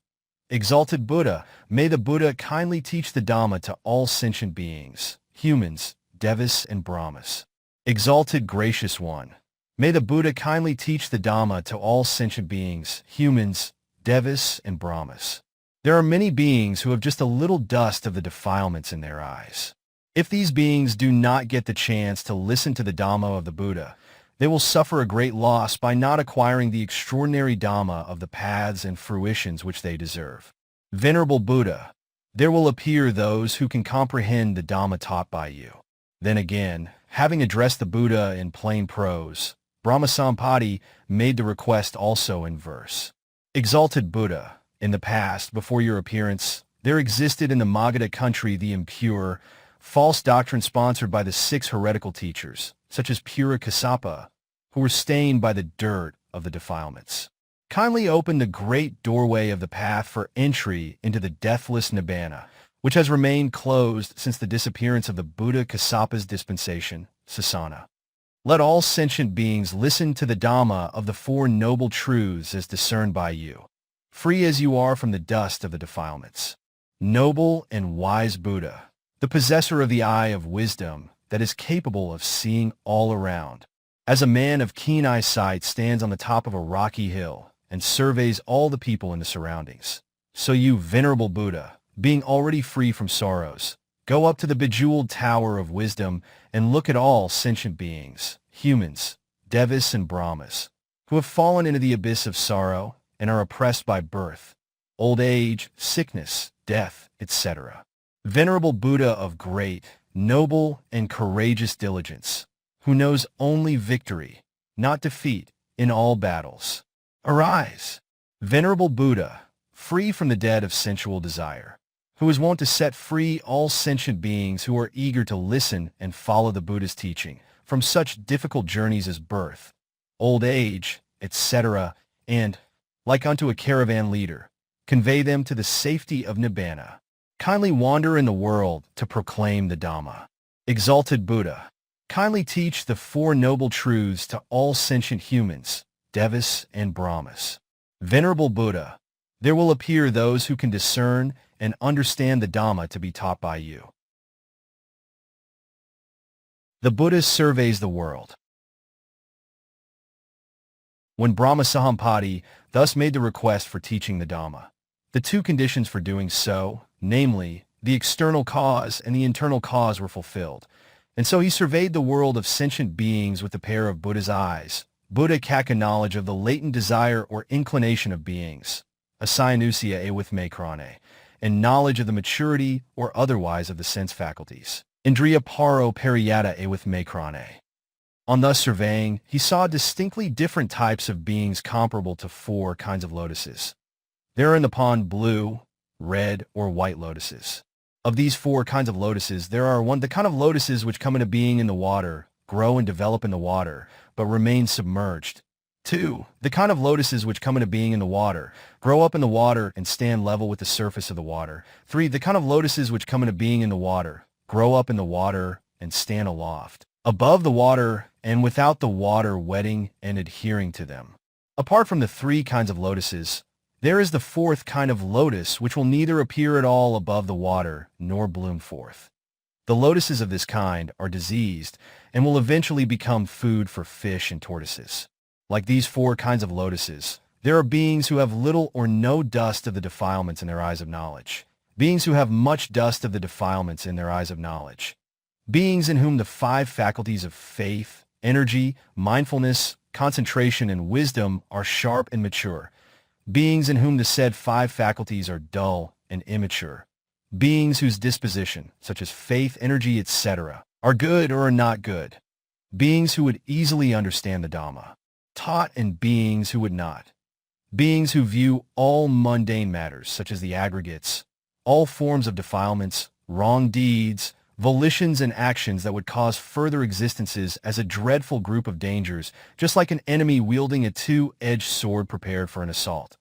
Exalted Buddha, may the Buddha kindly teach the Dhamma to all sentient beings, humans, devas, and Brahmas. Exalted Gracious One, may the Buddha kindly teach the Dhamma to all sentient beings, humans, devas, and Brahmas. There are many beings who have just a little dust of the defilements in their eyes. If these beings do not get the chance to listen to the Dhamma of the Buddha, They will suffer a great loss by not acquiring the extraordinary Dhamma of the paths and fruitions which they deserve. Venerable Buddha, there will appear those who can comprehend the Dhamma taught by you. Then again, having addressed the Buddha in plain prose, Brahmasampati made the request also in verse. Exalted Buddha, in the past, before your appearance, there existed in the Magadha country the impure, false doctrine sponsored by the 6 heretical teachers, such as pure Kassapa, who were stained by the dirt of the defilements. Kindly open the great doorway of the path for entry into the deathless Nibbana, which has remained closed since the disappearance of the Buddha Kassapa's dispensation, Sasana. Let all sentient beings listen to the Dhamma of the 4 noble truths as discerned by you, free as you are from the dust of the defilements. Noble and wise Buddha, the possessor of the eye of wisdom that is capable of seeing all around, as a man of keen eyesight stands on the top of a rocky hill and surveys all the people in the surroundings, so you, Venerable Buddha, being already free from sorrows, go up to the bejeweled tower of wisdom and look at all sentient beings, humans, devas and brahmas, who have fallen into the abyss of sorrow and are oppressed by birth, old age, sickness, death, etc. Venerable Buddha of great, noble, and courageous diligence, who knows only victory, not defeat, in all battles. Arise! Venerable Buddha, free from the debt of sensual desire, who is wont to set free all sentient beings who are eager to listen and follow the Buddha's teaching from such difficult journeys as birth, old age, etc., and, like unto a caravan leader, convey them to the safety of Nibbana. Kindly wander in the world to proclaim the Dhamma. Exalted Buddha, kindly teach the 4 noble truths to all sentient humans, devas and brahmas. Venerable Buddha, there will appear those who can discern and understand the Dhamma to be taught by you. The Buddha surveys the world. When Brahmasampati thus made the request for teaching the Dhamma, the 2 conditions for doing so, namely, the external cause and the internal cause, were fulfilled, and so he surveyed the world of sentient beings with the pair of Buddha's eyes, Buddha Kaka knowledge of the latent desire or inclination of beings, Asayanusia with Mekrane, and knowledge of the maturity or otherwise of the sense faculties, Indriya Paro Pariyata with Mekrane. On thus surveying, he saw distinctly different types of beings comparable to 4 kinds of lotuses. There are in the pond blue, red, or white lotuses. Of these 4 kinds of lotuses, there are the kind of lotuses which come into being in the water, grow and develop in the water, but remain submerged. 2. The kind of lotuses which come into being in the water, grow up in the water and stand level with the surface of the water. 3. The kind of lotuses which come into being in the water, grow up in the water and stand aloft, above the water and without the water wetting and adhering to them. Apart from the 3 kinds of lotuses, there is the 4th kind of lotus which will neither appear at all above the water nor bloom forth. The lotuses of this kind are diseased and will eventually become food for fish and tortoises. Like these 4 kinds of lotuses, there are beings who have little or no dust of the defilements in their eyes of knowledge, beings who have much dust of the defilements in their eyes of knowledge, beings in whom the 5 faculties of faith, energy, mindfulness, concentration, and wisdom are sharp and mature, beings in whom the said 5 faculties are dull and immature, beings whose disposition, such as faith, energy, etc., are good or are not good, beings who would easily understand the Dhamma, taught, and beings who would not, beings who view all mundane matters, such as the aggregates, all forms of defilements, wrong deeds, volitions, and actions that would cause further existences as a dreadful group of dangers, just like an enemy wielding a 2-edged sword prepared for an assault,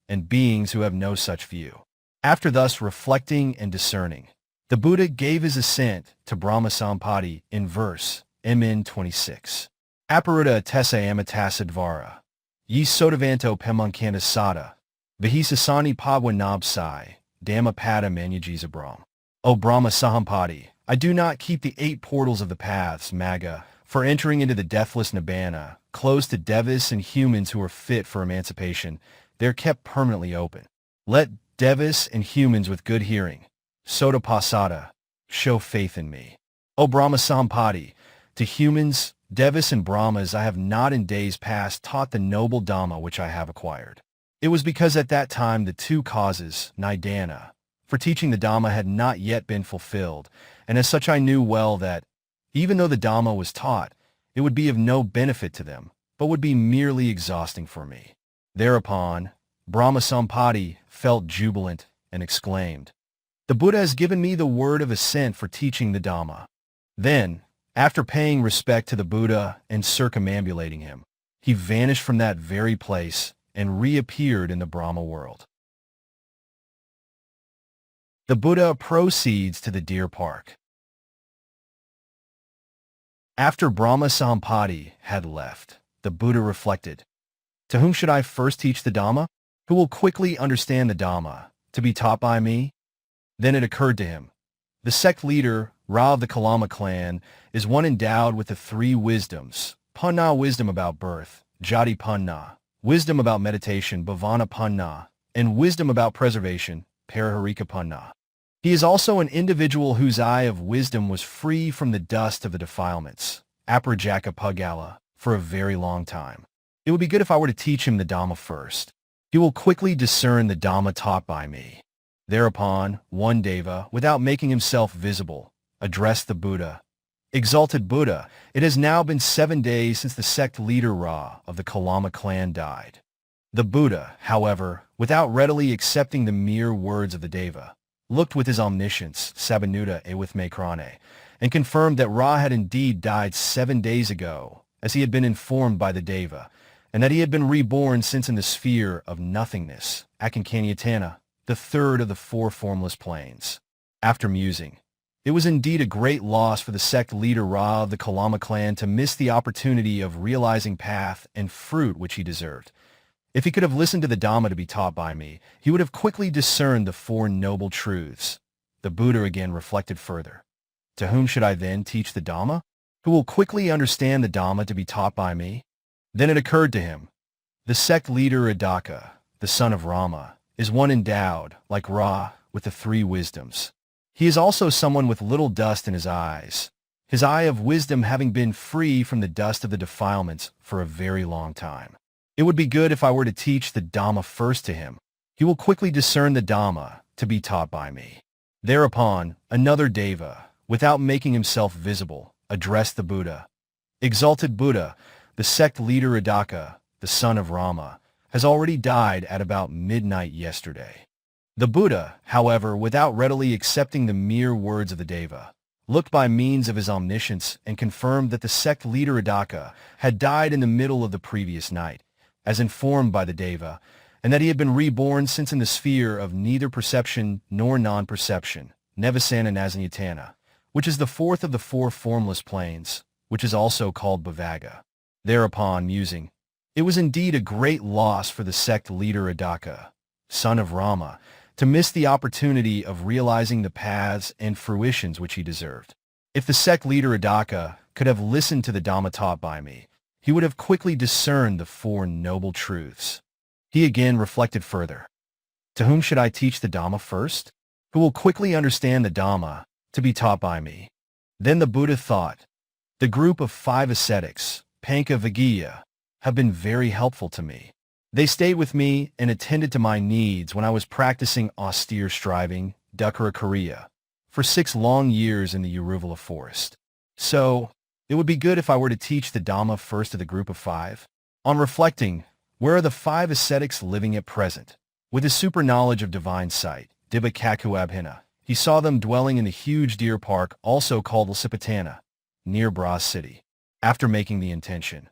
and beings who have no such view. After thus reflecting and discerning, the Buddha gave his assent to Brahmasampati in verse MN 26. Aparuta tessa amatasadvara, ye sodavanto pemankanda sada, vihisasani padwa nabsai, dhammapada manyajizabram. O Brahma Sahampati, I do not keep the 8 portals of the paths, Magga, for entering into the deathless Nibbana, closed to devas and humans who are fit for emancipation. They are kept permanently open. Let devas and humans with good hearing, Sotapasada, show faith in me. O Brahma Sahampati, to humans, Devas and Brahmas I have not in days past taught the noble Dhamma which I have acquired. It was because at that time the two causes, Nidana, for teaching the Dhamma had not yet been fulfilled, and as such I knew well that, even though the Dhamma was taught, it would be of no benefit to them, but would be merely exhausting for me. Thereupon, Brahma Sampati felt jubilant and exclaimed, "The Buddha has given me the word of assent for teaching the Dhamma." Then, after paying respect to the Buddha and circumambulating him, he vanished from that very place and reappeared in the Brahma world. The Buddha proceeds to the deer park. After Brahma Sampati had left, the Buddha reflected, "To whom should I first teach the Dhamma? Who will quickly understand the Dhamma, to be taught by me?" Then it occurred to him, the sect leader, Ra of the Kalama clan, is one endowed with the three wisdoms, Panna wisdom about birth, Jati Panna, wisdom about meditation, Bhavana Panna, and wisdom about preservation, Paraharika Panna. He is also an individual whose eye of wisdom was free from the dust of the defilements, Aprajaka Pagala, for a very long time. It would be good if I were to teach him the Dhamma first. He will quickly discern the Dhamma taught by me. Thereupon, one Deva, without making himself visible, addressed the Buddha. "Exalted Buddha, it has now been 7 days since the sect leader Ra of the Kalama clan died." The Buddha, however, without readily accepting the mere words of the Deva, looked with his omniscience, Sabanuta e with Mekrane, and confirmed that Ra had indeed died 7 days ago, as he had been informed by the Deva, and that he had been reborn since in the sphere of nothingness, Akankanyatana, the third of the four formless planes. After musing, it was indeed a great loss for the sect leader Ra of the Kalama clan to miss the opportunity of realizing path and fruit which he deserved. If he could have listened to the Dhamma to be taught by me, he would have quickly discerned the four noble truths. The Buddha again reflected further. To whom should I then teach the Dhamma? Who will quickly understand the Dhamma to be taught by me? Then it occurred to him, the sect leader Rājagaha, the son of Rama, is one endowed, like Ra, with the three wisdoms. He is also someone with little dust in his eyes, his eye of wisdom having been free from the dust of the defilements for a very long time. It would be good if I were to teach the Dhamma first to him. He will quickly discern the Dhamma to be taught by me. Thereupon, another Deva, without making himself visible, addressed the Buddha. "Exalted Buddha, the sect leader Rājagaha, the son of Rama, has already died at about midnight yesterday." The Buddha, however, without readily accepting the mere words of the Deva, looked by means of his omniscience and confirmed that the sect leader Rājagaha had died in the middle of the previous night, as informed by the Deva, and that he had been reborn since in the sphere of neither perception nor non-perception, Nevasana Nasanyatana, which is the fourth of the four formless planes, which is also called Bhavaga. Thereupon, musing, it was indeed a great loss for the sect leader Rājagaha, son of Rama, to miss the opportunity of realizing the paths and fruitions which he deserved. If the sect leader Rājagaha could have listened to the Dhamma taught by me, he would have quickly discerned the four noble truths. He again reflected further. To whom should I teach the Dhamma first? Who will quickly understand the Dhamma to be taught by me? Then the Buddha thought, the group of 5 ascetics, Panka Vigiya, have been very helpful to me. They stayed with me and attended to my needs when I was practicing austere striving, Dukkara Kriya, for 6 long years in the Arrival forest. So, it would be good if I were to teach the Dhamma first to the group of 5. On reflecting, where are the 5 ascetics living at present? With his super knowledge of divine sight, Dibakaku Abhina, he saw them dwelling in the huge deer park also called Sipatana, near Bras city. After making the intention,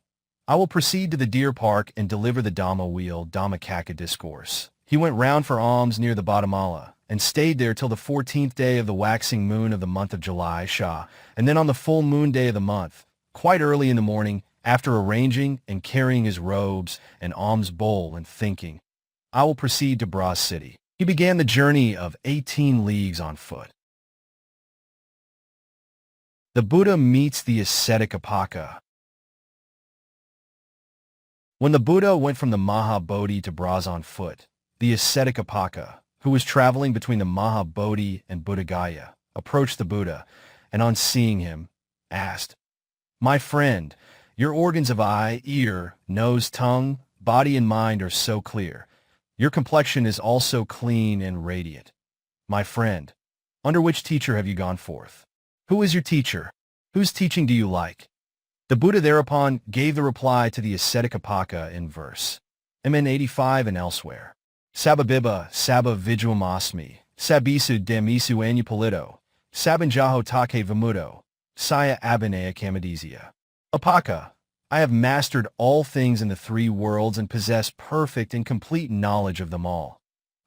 I will proceed to the deer park and deliver the Dhamma wheel Dhammakaka Discourse. He went round for alms near the Badamala, and stayed there till the 14th day of the waxing moon of the month of July, Shah, and then on the full moon day of the month, quite early in the morning, after arranging and carrying his robes and alms bowl and thinking, I will proceed to Bras city. He began the journey of 18 leagues on foot. The Buddha meets the ascetic Apaka. When the Buddha went from the Mahabodhi to Bras on foot, the ascetic Apaka, who was traveling between the Mahabodhi and Buddhagaya, approached the Buddha, and on seeing him, asked, My friend, your organs of eye, ear, nose, tongue, body, and mind are so clear. Your complexion is also clean and radiant. My friend, under which teacher have you gone forth? Who is your teacher? Whose teaching do you like? The Buddha thereupon gave the reply to the ascetic Upaka in verse MN 85 and elsewhere. Sababiba, Saba Vijuamasmi, Sabisu Demisu Anupalito, Sabanjaho Take Vimudo, Saya Abhinaya Kamadizia. Upaka, I have mastered all things in the three worlds and possess perfect and complete knowledge of them all.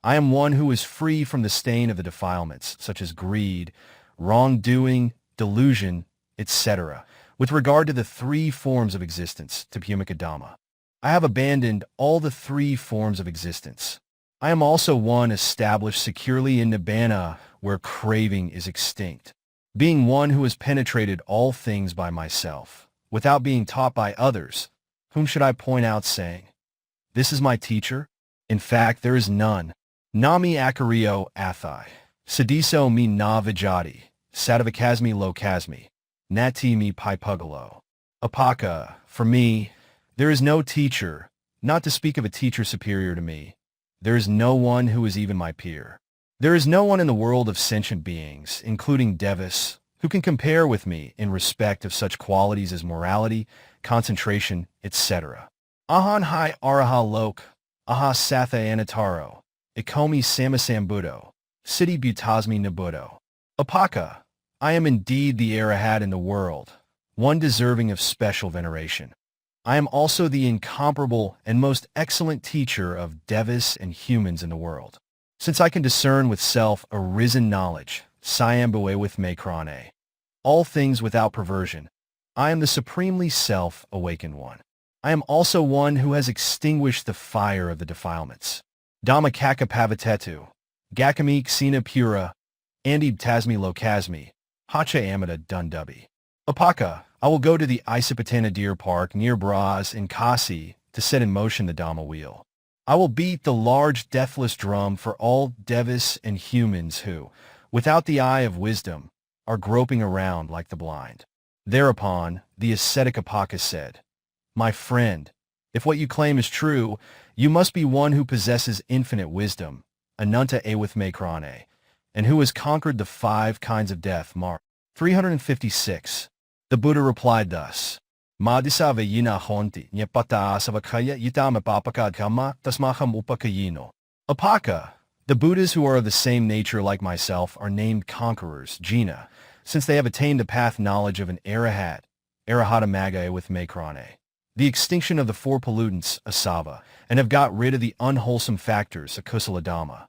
I am one who is free from the stain of the defilements, such as greed, wrongdoing, delusion, etc., with regard to the three forms of existence, Tapumika Dhamma. I have abandoned all the three forms of existence. I am also one established securely in Nibbana, where craving is extinct, being one who has penetrated all things by myself, without being taught by others. Whom should I point out saying, "This is my teacher"? In fact, there is none. Nami akario athai, sadiso mi na vijati, sadavakasmi lo kasmi, nati mi paipugalo. Upaka, for me, there is no teacher, not to speak of a teacher superior to me. There is no one who is even my peer. There is no one in the world of sentient beings, including devas, who can compare with me in respect of such qualities as morality, concentration, etc. Ahan hai araha lok, aha satha anataro, ikomi samasambudo, siddhi butasmi nabudo. Upaka, I am indeed the Arahat in the world, one deserving of special veneration. I am also the incomparable and most excellent teacher of devas and humans in the world. Since I can discern with self arisen knowledge, Sayambue with Mekrane, all things without perversion, I am the supremely self-awakened one. I am also one who has extinguished the fire of the defilements. Dhamma kaka pavatetu, gakami ksina pura, andib tasmi lokasmi, hacha amata dundubi. Upaka, I will go to the Isipatana Deer Park near Bras in Kasi to set in motion the Dhamma wheel. I will beat the large deathless drum for all devas and humans who, without the eye of wisdom, are groping around like the blind. Thereupon, the ascetic Upaka said, My friend, if what you claim is true, you must be one who possesses infinite wisdom, Ananta Awith Mekrane, and who has conquered the 5 kinds of death. Mark 356. The Buddha replied thus, Madisava yina honti nyapata asavakaya yitama papakadkama tasmaham upakayino. Upaka, the Buddhas who are of the same nature like myself are named conquerors, Jina, since they have attained the path knowledge of an Arahat, Arahata Magaye with Mekrane, the extinction of the 4 pollutants, Asava, and have got rid of the unwholesome factors, Akusala Dhamma.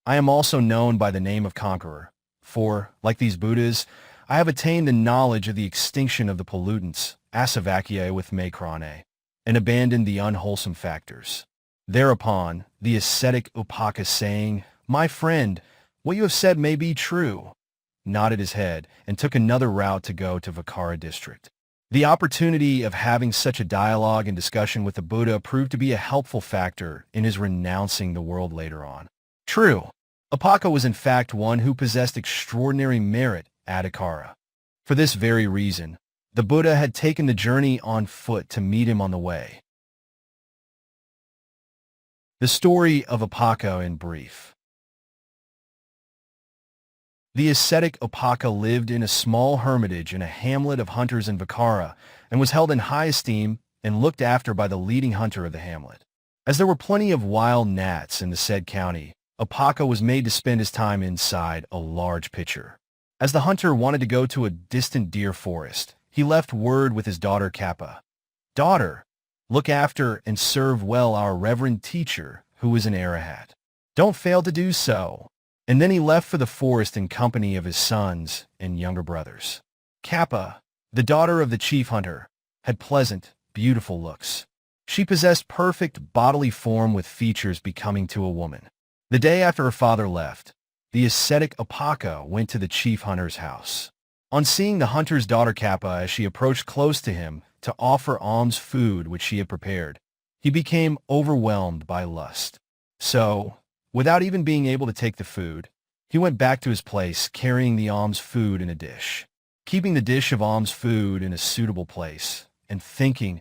I am also known by the name of Conqueror, for, like these Buddhas, I have attained the knowledge of the extinction of the pollutants, Asavakya with Mekrane, and abandoned the unwholesome factors. Thereupon, the ascetic Upaka saying, My friend, what you have said may be true, nodded his head and took another route to go to Vakara district. The opportunity of having such a dialogue and discussion with the Buddha proved to be a helpful factor in his renouncing the world later on. True, Upaka was in fact one who possessed extraordinary merit at Akara. For this very reason, the Buddha had taken the journey on foot to meet him on the way. The story of Upaka in brief. The ascetic Upaka lived in a small hermitage in a hamlet of hunters in Vakara and was held in high esteem and looked after by the leading hunter of the hamlet. As there were plenty of wild gnats in the said county, Upaka was made to spend his time inside a large pitcher. As the hunter wanted to go to a distant deer forest, he left word with his daughter Kappa. Daughter, look after and serve well our reverend teacher, who is an Arahat. Don't fail to do so. And then he left for the forest in company of his sons and younger brothers. Kappa, the daughter of the chief hunter, had pleasant, beautiful looks. She possessed perfect bodily form with features becoming to a woman. The day after her father left, the ascetic Upaka went to the chief hunter's house. On seeing the hunter's daughter Kappa as she approached close to him to offer alms food which she had prepared, he became overwhelmed by lust. So, without even being able to take the food, he went back to his place carrying the alms food in a dish. keeping the dish of alms food in a suitable place, and thinking,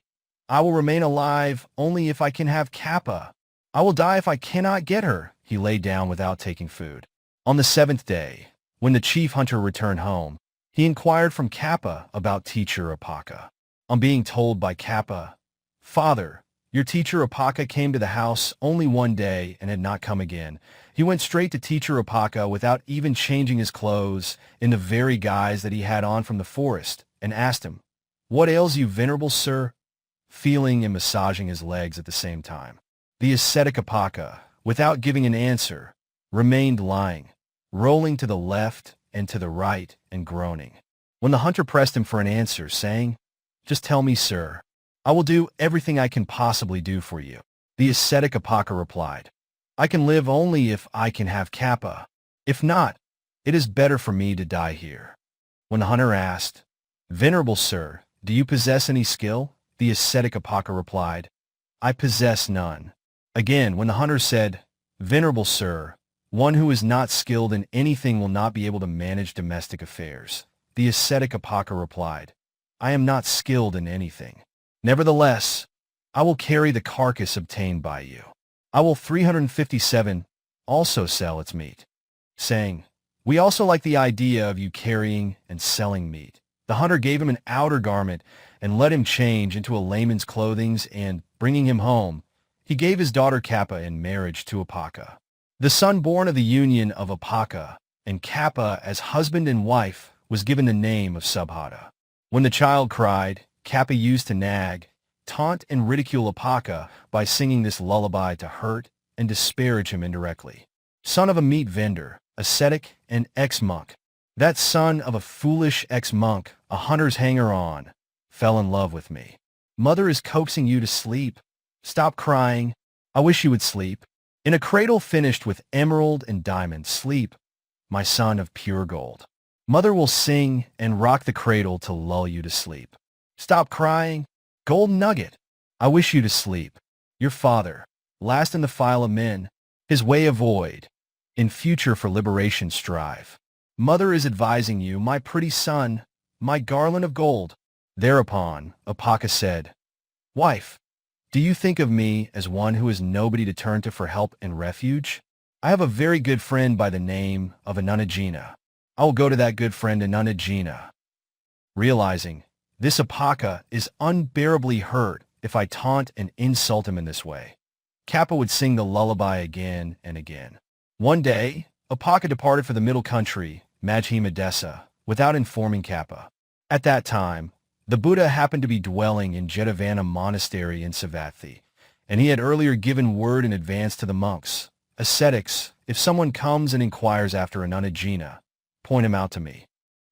I will remain alive only if I can have Kappa. I will die if I cannot get her. He lay down without taking food. On the 7th day, when the chief hunter returned home, he inquired from Kappa about teacher Upatissa. On being told by Kappa, Father, your teacher Upatissa came to the house only one day and had not come again. He went straight to teacher Upatissa without even changing his clothes in the very guise that he had on from the forest, and asked him, What ails you, venerable sir? Feeling and massaging his legs at the same time. The ascetic Upatissa, without giving an answer, remained lying, rolling to the left and to the right and groaning. When the hunter pressed him for an answer, saying, Just tell me, sir, I will do everything I can possibly do for you, the ascetic Upatissa replied, I can live only if I can have Kappa. If not, it is better for me to die here. When the hunter asked, Venerable sir, do you possess any skill? The ascetic Upatissa replied, I possess none. Again, when the hunter said, Venerable sir, one who is not skilled in anything will not be able to manage domestic affairs. The ascetic Upatissa replied, I am not skilled in anything. Nevertheless, I will carry the carcass obtained by you. I will 357 also sell its meat. Saying, We also like the idea of you carrying and selling meat. The hunter gave him an outer garment and let him change into a layman's clothing, and, bringing him home, he gave his daughter Kappa in marriage to Upatissa. The son born of the union of Upatissa and Kappa as husband and wife was given the name of Subhata. When the child cried, Kappa used to nag, taunt, and ridicule Upatissa by singing this lullaby to hurt and disparage him indirectly. Son of a meat vendor, ascetic, and ex-monk, that son of a foolish ex-monk, a hunter's hanger-on, fell in love with me. Mother is coaxing you to sleep. Stop crying. I wish you would sleep. In a cradle finished with emerald and diamond, sleep, my son of pure gold. Mother will sing and rock the cradle to lull you to sleep. Stop crying. Gold nugget. I wish you to sleep. Your father, last in the file of men, his way avoid. In future for liberation strive. Mother is advising you, my pretty son, my garland of gold. Thereupon, Upatissa said, Wife, do you think of me as one who has nobody to turn to for help and refuge? I have a very good friend by the name of Anandajina. I will go to that good friend Anandajina. Realizing, this Upatissa is unbearably hurt if I taunt and insult him in this way. Kappa would sing the lullaby again and again. One day, Upatissa departed for the middle country, Hemavata, without informing Kappa. At that time, the Buddha happened to be dwelling in Jetavana Monastery in Savatthi, and he had earlier given word in advance to the monks, ascetics, if someone comes and inquires after Anandajina, point him out to me.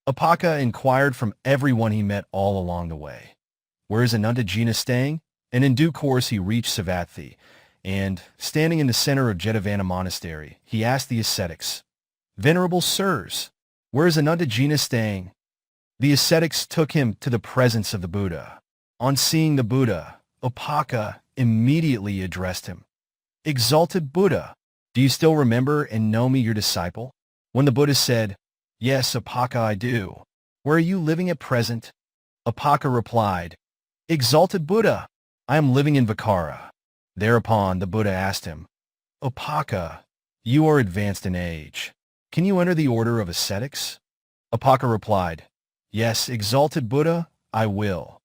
Upatissa inquired from everyone he met all along the way, Where is Anandajina staying? And in due course he reached Savatthi, and, standing in the center of Jetavana Monastery, he asked the ascetics, Venerable sirs, where is Anandajina staying? The ascetics took him to the presence of the Buddha. On seeing the Buddha, Upatissa immediately addressed him. Exalted Buddha, do you still remember and know me, your disciple? When the Buddha said, Yes, Upatissa, I do. Where are you living at present? Upatissa replied, Exalted Buddha, I am living in Vikara. Thereupon the Buddha asked him, Upatissa, you are advanced in age. Can you enter the order of ascetics? Upatissa replied, Yes, exalted Buddha, I will.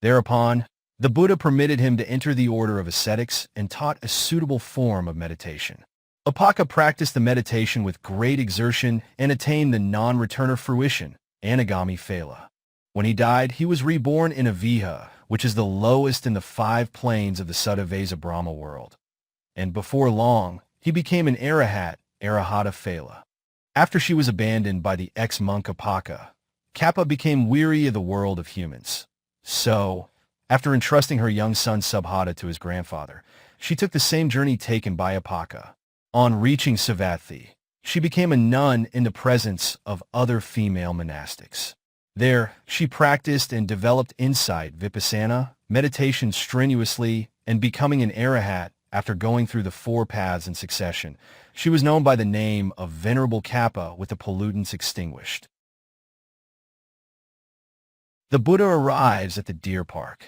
Thereupon, the Buddha permitted him to enter the order of ascetics and taught a suitable form of meditation. Upatissa practiced the meditation with great exertion and attained the non-returner fruition, Anagami Phala. When he died, he was reborn in Aviha, which is the lowest in the 5 planes of the Sutta Brahma world. And before long, he became an Arahat, Arahata Phala. After she was abandoned by the ex-monk Upatissa, Kappa became weary of the world of humans. So, after entrusting her young son Subhata to his grandfather, she took the same journey taken by Upatissa. On reaching Savatthi, she became a nun in the presence of other female monastics. There, she practiced and developed insight, vipassana, meditation strenuously, and becoming an arahat after going through the 4 paths in succession. She was known by the name of Venerable Kappa with the pollutants extinguished. The Buddha arrives at the deer park.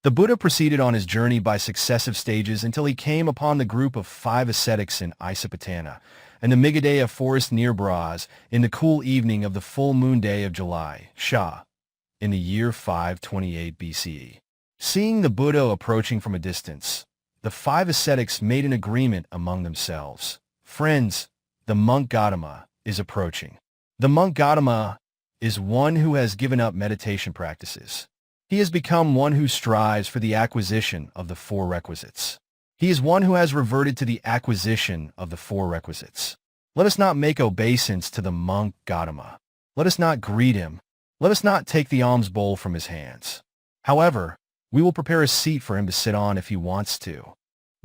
The Buddha proceeded on his journey by successive stages until he came upon the group of 5 ascetics in Isapatana and the Migadea forest near Braz in the cool evening of the full moon day of July, Shah, in the year 528 BCE. Seeing the Buddha approaching from a distance, the 5 ascetics made an agreement among themselves. Friends, the monk Gautama is approaching. The monk Gautama is one who has given up meditation practices. He has become one who strives for the acquisition of the 4 requisites. He is one who has reverted to the acquisition of the 4 requisites. Let us not make obeisance to the monk Gautama. Let us not greet him. Let us not take the alms bowl from his hands. However, we will prepare a seat for him to sit on if he wants to.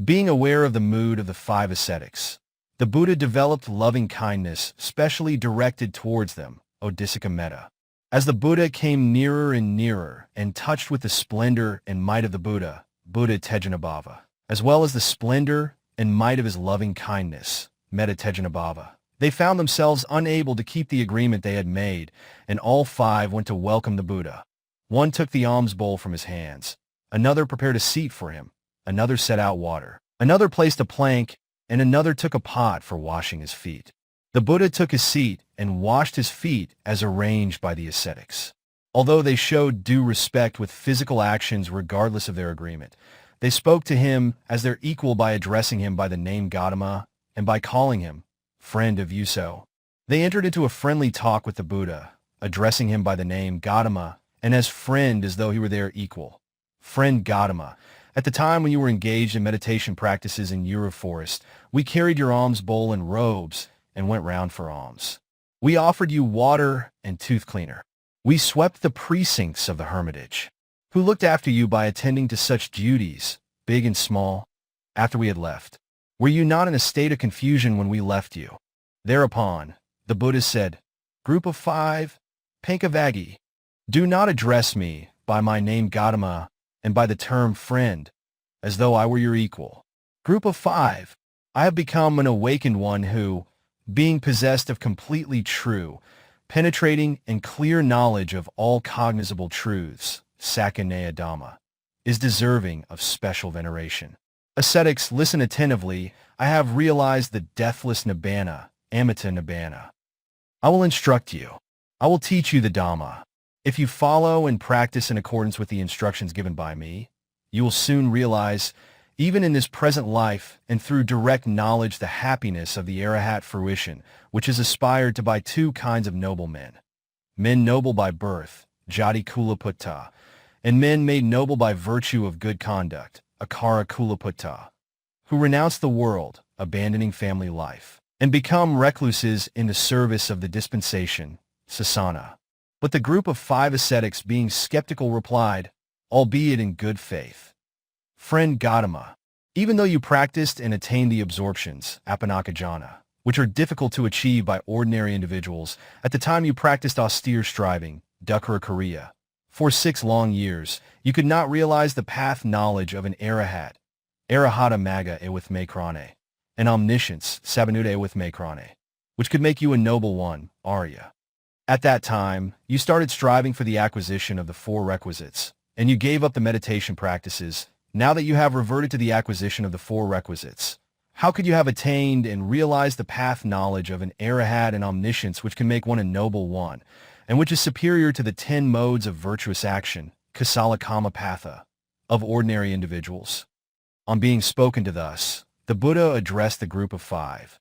Being aware of the mood of the 5 ascetics, the Buddha developed loving kindness specially directed towards them, Odissika Metta. As the Buddha came nearer and nearer and touched with the splendor and might of the Buddha, Buddha Tejanabhava, as well as the splendor and might of his loving kindness, Metta Tejanabhava, they found themselves unable to keep the agreement they had made, and all 5 went to welcome the Buddha. One took the alms bowl from his hands, another prepared a seat for him, another set out water, another placed a plank, and another took a pot for washing his feet. The Buddha took his seat and washed his feet as arranged by the ascetics. Although they showed due respect with physical actions regardless of their agreement, they spoke to him as their equal by addressing him by the name Gautama and by calling him friend of Yasa. They entered into a friendly talk with the Buddha, addressing him by the name Gautama and as friend as though he were their equal. Friend Gautama, at the time when you were engaged in meditation practices in Ura Forest, we carried your alms bowl and robes and went round for alms. We offered you water and tooth cleaner. We swept the precincts of the hermitage. Who looked after you by attending to such duties, big and small, after we had left? Were you not in a state of confusion when we left you? Thereupon, the Buddha said, Group of 5, Pankavagi, do not address me by my name Gautama and by the term friend, as though I were your equal. Group of 5, I have become an awakened one who, being possessed of completely true, penetrating and clear knowledge of all cognizable truths, Sakyan Dhamma, is deserving of special veneration. Ascetics, listen attentively. I have realized the deathless Nibbana, Amita Nibbana. I will instruct you. I will teach you the Dhamma. If you follow and practice in accordance with the instructions given by me, you will soon realize, even in this present life and through direct knowledge, the happiness of the Arahat fruition, which is aspired to by 2 kinds of noble men. Men noble by birth, Jati Kulaputta, and men made noble by virtue of good conduct, Akara Kulaputta, who renounce the world, abandoning family life, and become recluses in the service of the dispensation, Sasana. But the group of 5 ascetics, being skeptical, replied, albeit in good faith, Friend Gautama, even though you practiced and attained the absorptions, apanakajana, which are difficult to achieve by ordinary individuals, at the time you practiced austere striving, dukkara kriya, for 6 long years, you could not realize the path knowledge of an arahat, arahata maga with mekrane, and omniscience, sabanude with mekrane, which could make you a noble one, arya. At that time, you started striving for the acquisition of the 4 requisites, and you gave up the meditation practices. Now that you have reverted to the acquisition of the 4 requisites, how could you have attained and realized the path knowledge of an arahat and omniscience which can make one a noble one, and which is superior to the 10 modes of virtuous action, kasala kama patha, of ordinary individuals? On being spoken to thus, the Buddha addressed the group of 5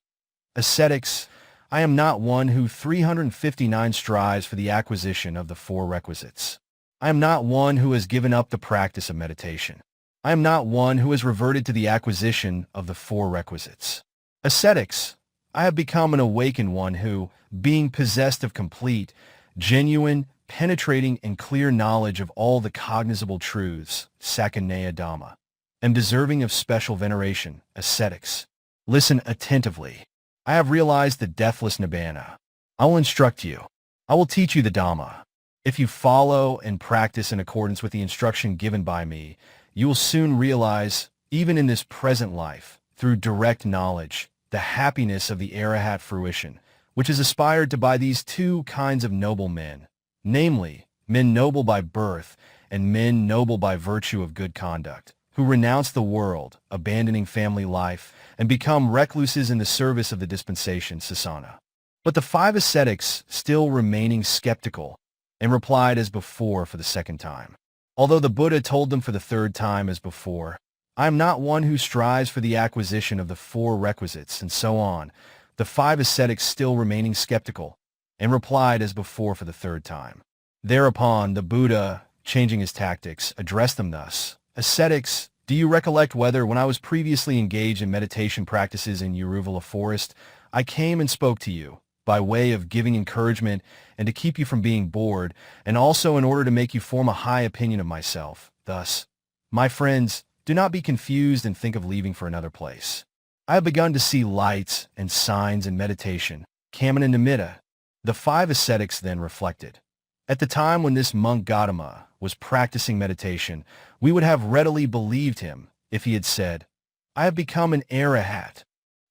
ascetics. I am not one who 359 strives for the acquisition of the 4 requisites. I am not one who has given up the practice of meditation. I am not one who has reverted to the acquisition of the 4 requisites. Ascetics, I have become an awakened one who, being possessed of complete, genuine, penetrating, and clear knowledge of all the cognizable truths, Sakyan Dhamma, am deserving of special veneration. Ascetics, listen attentively. I have realized the deathless Nibbana. I will instruct you. I will teach you the Dhamma. If you follow and practice in accordance with the instruction given by me, you will soon realize, even in this present life, through direct knowledge, the happiness of the Arahat fruition, which is aspired to by these two kinds of noble men, namely, men noble by birth and men noble by virtue of good conduct, who renounce the world, abandoning family life, and become recluses in the service of the dispensation, Sasana. But the five ascetics, still remaining skeptical, and replied as before for the second time. Although the Buddha told them for the third time as before, I am not one who strives for the acquisition of the four requisites, and so on, the five ascetics still remaining skeptical, and replied as before for the third time. Thereupon the Buddha, changing his tactics, addressed them thus, Ascetics, do you recollect whether, when I was previously engaged in meditation practices in Arrival Forest, I came and spoke to you, by way of giving encouragement and to keep you from being bored, and also in order to make you form a high opinion of myself. Thus, my friends, do not be confused and think of leaving for another place. I have begun to see lights and signs in meditation, Kaman and Nimitta. The five ascetics then reflected. At the time when this monk Gautama was practicing meditation, we would have readily believed him if he had said, I have become an Arahat.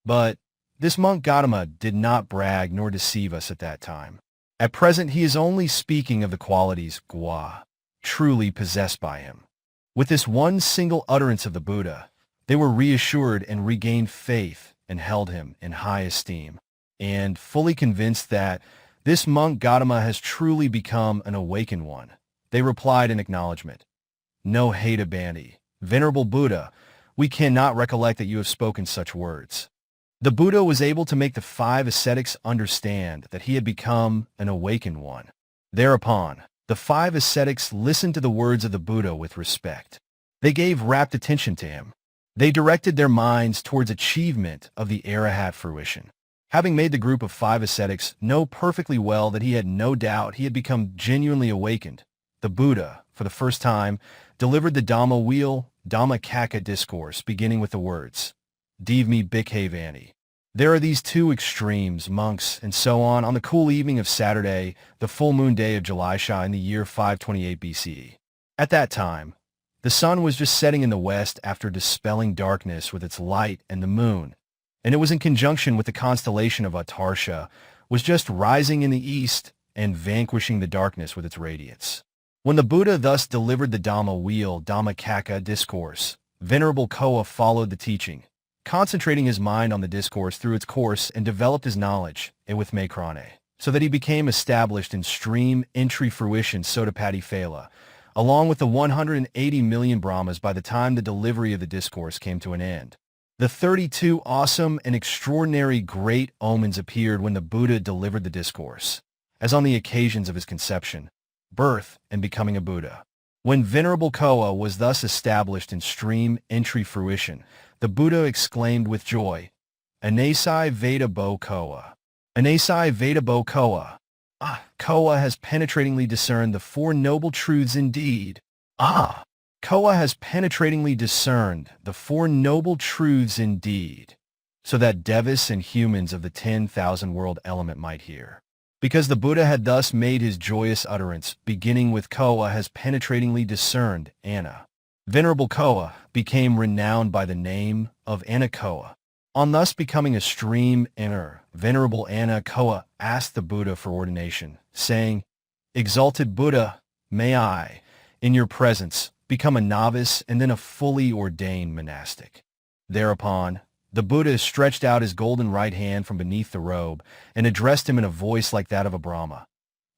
But this monk Gautama did not brag nor deceive us at that time. At present he is only speaking of the qualities Gua, truly possessed by him. With this one single utterance of the Buddha, they were reassured and regained faith and held him in high esteem, and fully convinced that this monk Gautama has truly become an awakened one. They replied in acknowledgement, No Heta Bandi, Venerable Buddha, we cannot recollect that you have spoken such words. The Buddha was able to make the five ascetics understand that he had become an awakened one. Thereupon, the five ascetics listened to the words of the Buddha with respect. They gave rapt attention to him. They directed their minds towards achievement of the Arahat fruition. Having made the group of five ascetics know perfectly well that he had no doubt he had become genuinely awakened, the Buddha, for the first time, delivered the Dhamma wheel, Dhamma Kaka discourse, beginning with the words, Divmi Bhikkhevani. There are these two extremes, monks, and so on the cool evening of Saturday, the full moon day of July in the year 528 BCE. At that time, the sun was just setting in the west after dispelling darkness with its light, and the moon, and it was in conjunction with the constellation of Utarsha, was just rising in the east and vanquishing the darkness with its radiance. When the Buddha thus delivered the Dhamma wheel, Dhamma Kaka discourse, Venerable Koa followed the teaching, concentrating his mind on the discourse through its course, and developed his knowledge, and with Makrane, so that he became established in stream entry fruition Sotapati Phala, along with the 180 million Brahmas by the time the delivery of the discourse came to an end. The 32 awesome and extraordinary great omens appeared when the Buddha delivered the discourse, as on the occasions of his conception, birth, and becoming a Buddha. When Venerable Koa was thus established in stream entry fruition, the Buddha exclaimed with joy, Anasai Veda Bo Koa. Anasai Veda Bo Koa. Koa has penetratingly discerned the Four Noble Truths indeed. Koa has penetratingly discerned the Four Noble Truths indeed, so that devas and humans of the 10,000 world element might hear. Because the Buddha had thus made his joyous utterance, beginning with Koa has penetratingly discerned Anna. Venerable Koa became renowned by the name of Anna Koa. On thus becoming a stream enter, Venerable Anna Koa asked the Buddha for ordination, saying, Exalted Buddha, may I, in your presence, become a novice and then a fully ordained monastic. Thereupon, the Buddha stretched out his golden right hand from beneath the robe and addressed him in a voice like that of a Brahma.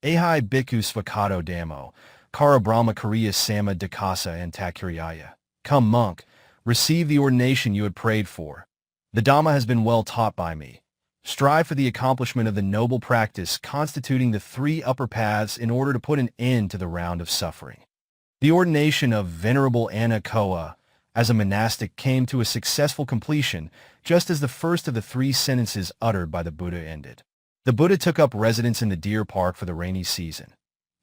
Ahai bhikkhu svakato dhammo, kara Brahma kariya sama dakasa and takiriyaya. Come, monk, receive the ordination you had prayed for. The Dhamma has been well taught by me. Strive for the accomplishment of the noble practice constituting the three upper paths in order to put an end to the round of suffering. The ordination of Venerable Anna Koa as a monastic came to a successful completion just as the first of the three sentences uttered by the Buddha ended. The Buddha took up residence in the deer park for the rainy season,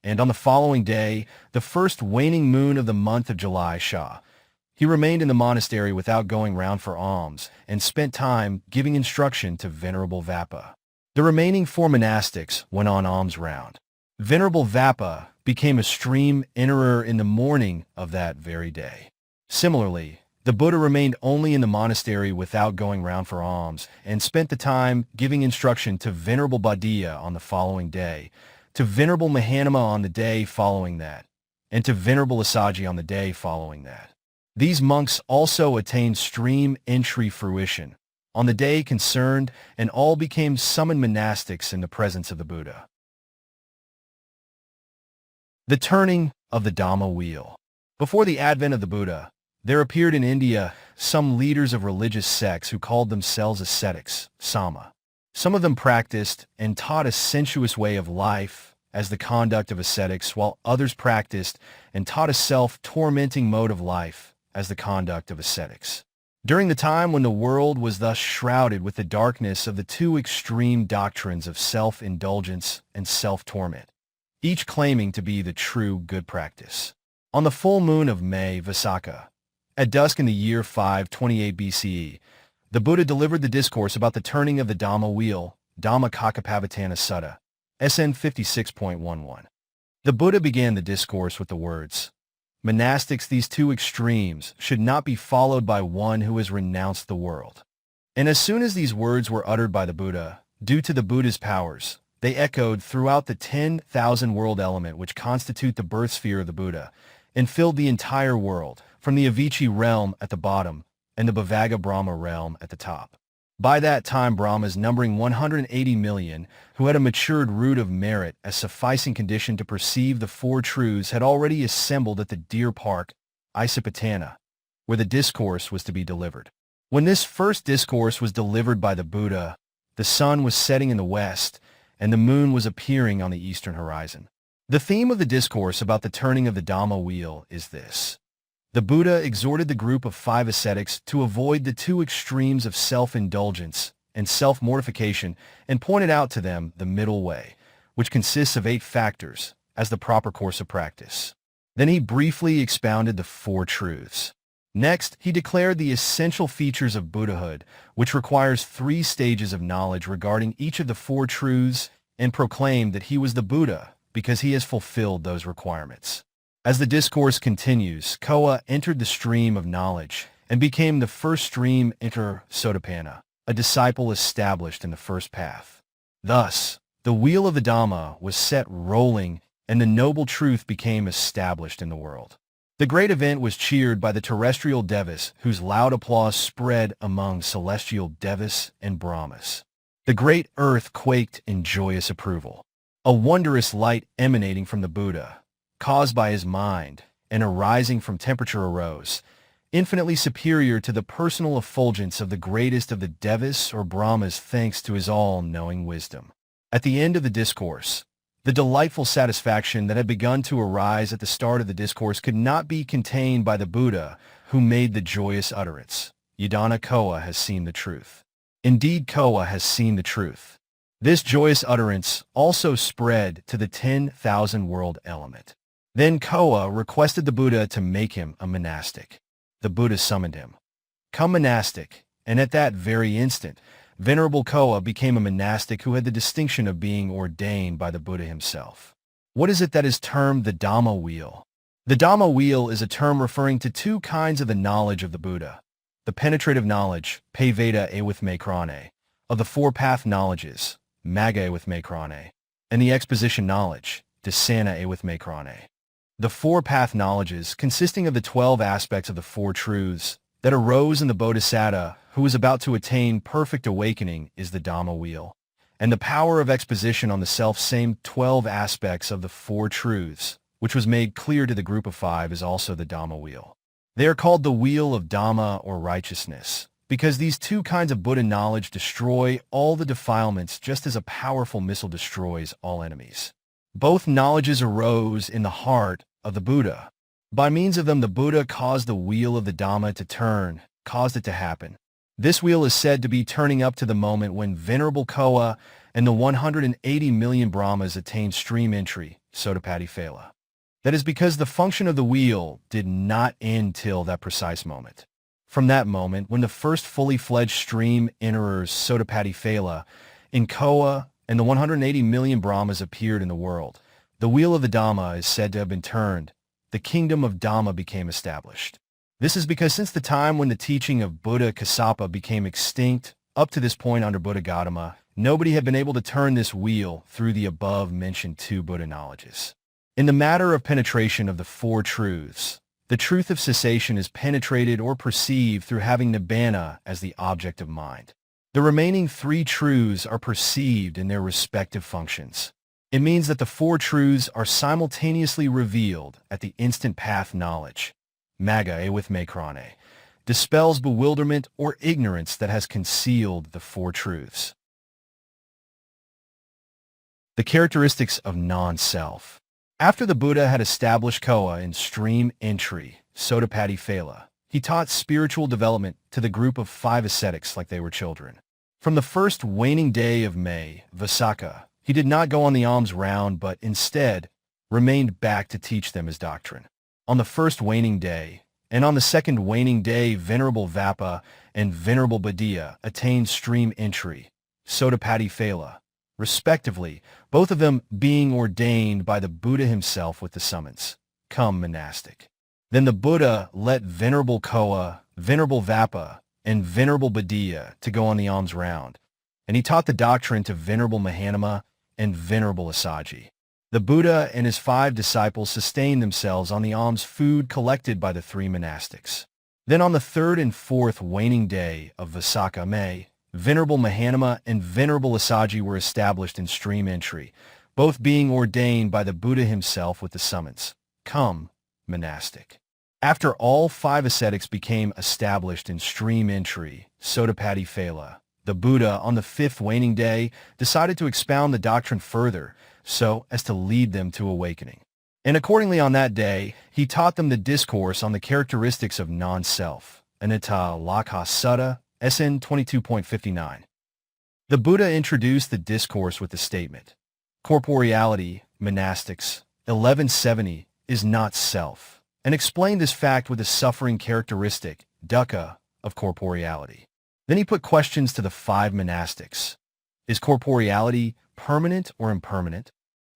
and on the following day, the first waning moon of the month of July he remained in the monastery without going round for alms, and spent time giving instruction to Venerable Vappa. The remaining four monastics went on alms round. Venerable Vappa became a stream enterer in the morning of that very day. Similarly, The Buddha remained only in the monastery without going round for alms, and spent the time giving instruction to Venerable Bodhiya on the following day, to Venerable Mahanama on the day following that, and to Venerable Assaji on the day following that. These monks also attained stream entry fruition on the day concerned, and all became summoned monastics in the presence of the Buddha. The turning of the Dhamma wheel. Before the advent of the Buddha, there appeared in India some leaders of religious sects who called themselves ascetics, Sama. Some of them practiced and taught a sensuous way of life as the conduct of ascetics, while others practiced and taught a self-tormenting mode of life as the conduct of ascetics. During the time when the world was thus shrouded with the darkness of the two extreme doctrines of self-indulgence and self-torment, each claiming to be the true good practice. On the full moon of May Visakha, at dusk in the year 528 BCE, the Buddha delivered the discourse about the turning of the Dhamma wheel, Dhamma Kakappavatana Sutta, SN 56.11. The Buddha began the discourse with the words, "Monastics, these two extremes should not be followed by one who has renounced the world." And as soon as these words were uttered by the Buddha, due to the Buddha's powers, they echoed throughout the 10,000 world element which constitute the birth sphere of the Buddha, and filled the entire world, from the Avicii realm at the bottom and the Bhavaga Brahma realm at the top. By that time, Brahmas numbering 180 million, who had a matured root of merit as sufficing condition to perceive the four truths, had already assembled at the deer park, Isipatana, where the discourse was to be delivered. When this first discourse was delivered by the Buddha, the sun was setting in the west, and the moon was appearing on the eastern horizon. The theme of the discourse about the turning of the Dhamma wheel is this. The Buddha exhorted the group of 5 ascetics to avoid the two extremes of self-indulgence and self-mortification, and pointed out to them the middle way, which consists of 8 factors, as the proper course of practice. Then he briefly expounded the 4 truths. Next, he declared the essential features of Buddhahood, which requires 3 stages of knowledge regarding each of the 4 truths, and proclaimed that he was the Buddha because he has fulfilled those requirements. As the discourse continues, Koa entered the stream of knowledge and became the first stream enter Sotapanna, a disciple established in the first path. Thus, the wheel of the Dhamma was set rolling, and the noble truth became established in the world. The great event was cheered by the terrestrial devas, whose loud applause spread among celestial devas and Brahmas. The great earth quaked in joyous approval. A wondrous light emanating from the Buddha, caused by his mind, and arising from temperature arose, infinitely superior to the personal effulgence of the greatest of the devas or Brahmas, thanks to his all-knowing wisdom. At the end of the discourse, the delightful satisfaction that had begun to arise at the start of the discourse could not be contained by the Buddha, who made the joyous utterance, "Yadana Koa has seen the truth." Indeed, Koa has seen the truth. This joyous utterance also spread to the 10,000 world element. Then Koa requested the Buddha to make him a monastic. The Buddha summoned him. "Come, monastic," and at that very instant, Venerable Koa became a monastic who had the distinction of being ordained by the Buddha himself. What is it that is termed the Dhamma wheel? The Dhamma wheel is a term referring to 2 kinds of the knowledge of the Buddha: the penetrative knowledge, Paveda Awithmekrane, of the 4 path knowledges, Magga Awithmekrane, and the exposition knowledge, Dasana Awithmekrane. The 4 path knowledges, consisting of the 12 aspects of the 4 truths that arose in the Bodhisattva who was about to attain perfect awakening, is the Dhamma wheel, and the power of exposition on the self-same 12 aspects of the 4 truths, which was made clear to the group of 5, is also the Dhamma wheel. They are called the wheel of Dhamma or righteousness, because these 2 kinds of Buddha knowledge destroy all the defilements just as a powerful missile destroys all enemies. Both knowledges arose in the heart of the Buddha. By means of them, the Buddha caused the wheel of the Dhamma to turn, caused it to happen. This wheel is said to be turning up to the moment when Venerable Koa and the 180 million Brahmas attained stream entry, Sotapanna Phala. That is because the function of the wheel did not end till that precise moment. From that moment, when the first fully fledged stream enterers, Sotapanna Phala, in Koa and the 180 million Brahmas appeared in the world, the wheel of the Dhamma is said to have been turned. The kingdom of Dhamma became established. This is because since the time when the teaching of Buddha Kassapa became extinct, up to this point under Buddha Gautama, nobody had been able to turn this wheel through the above-mentioned two Buddha knowledges. In the matter of penetration of the four truths, the truth of cessation is penetrated or perceived through having nibbana as the object of mind. The remaining three truths are perceived in their respective functions. It means that the four truths are simultaneously revealed at the instant path knowledge. Magga with Mekrane dispels bewilderment or ignorance that has concealed the four truths. The characteristics of non-self. After the Buddha had established Koa in stream entry, Sātāgiri, he taught spiritual development to the group of 5 ascetics like they were children. From the first waning day of May, Vasaka, he did not go on the alms round but instead remained back to teach them his doctrine. On the first waning day, and on the second waning day, Venerable Vappa and Venerable Bhaddiya attained stream entry, Sātāgiri, respectively, both of them being ordained by the Buddha himself with the summons, "Come, monastic." Then the Buddha let Venerable Koa, Venerable Vappa, and Venerable Bhaddiya to go on the alms round, and he taught the doctrine to Venerable Mahanama and Venerable Assaji. The Buddha and his 5 disciples sustained themselves on the alms food collected by the 3 monastics. Then on the third and fourth waning day of Vasaka May, Venerable Mahanama and Venerable Assaji were established in stream entry, both being ordained by the Buddha himself with the summons, "Come, monastic." After all 5 ascetics became established in stream entry, Sātāgiri, the Buddha on the 5th waning day decided to expound the doctrine further so as to lead them to awakening. And accordingly on that day, he taught them the discourse on the characteristics of non-self, Anatta Lakha Sutta, SN 22.59. The Buddha introduced the discourse with the statement, "Corporeality, monastics, 1170, is not self," and explained this fact with the suffering characteristic, dukkha, of corporeality. Then he put questions to the 5 monastics. Is corporeality permanent or impermanent?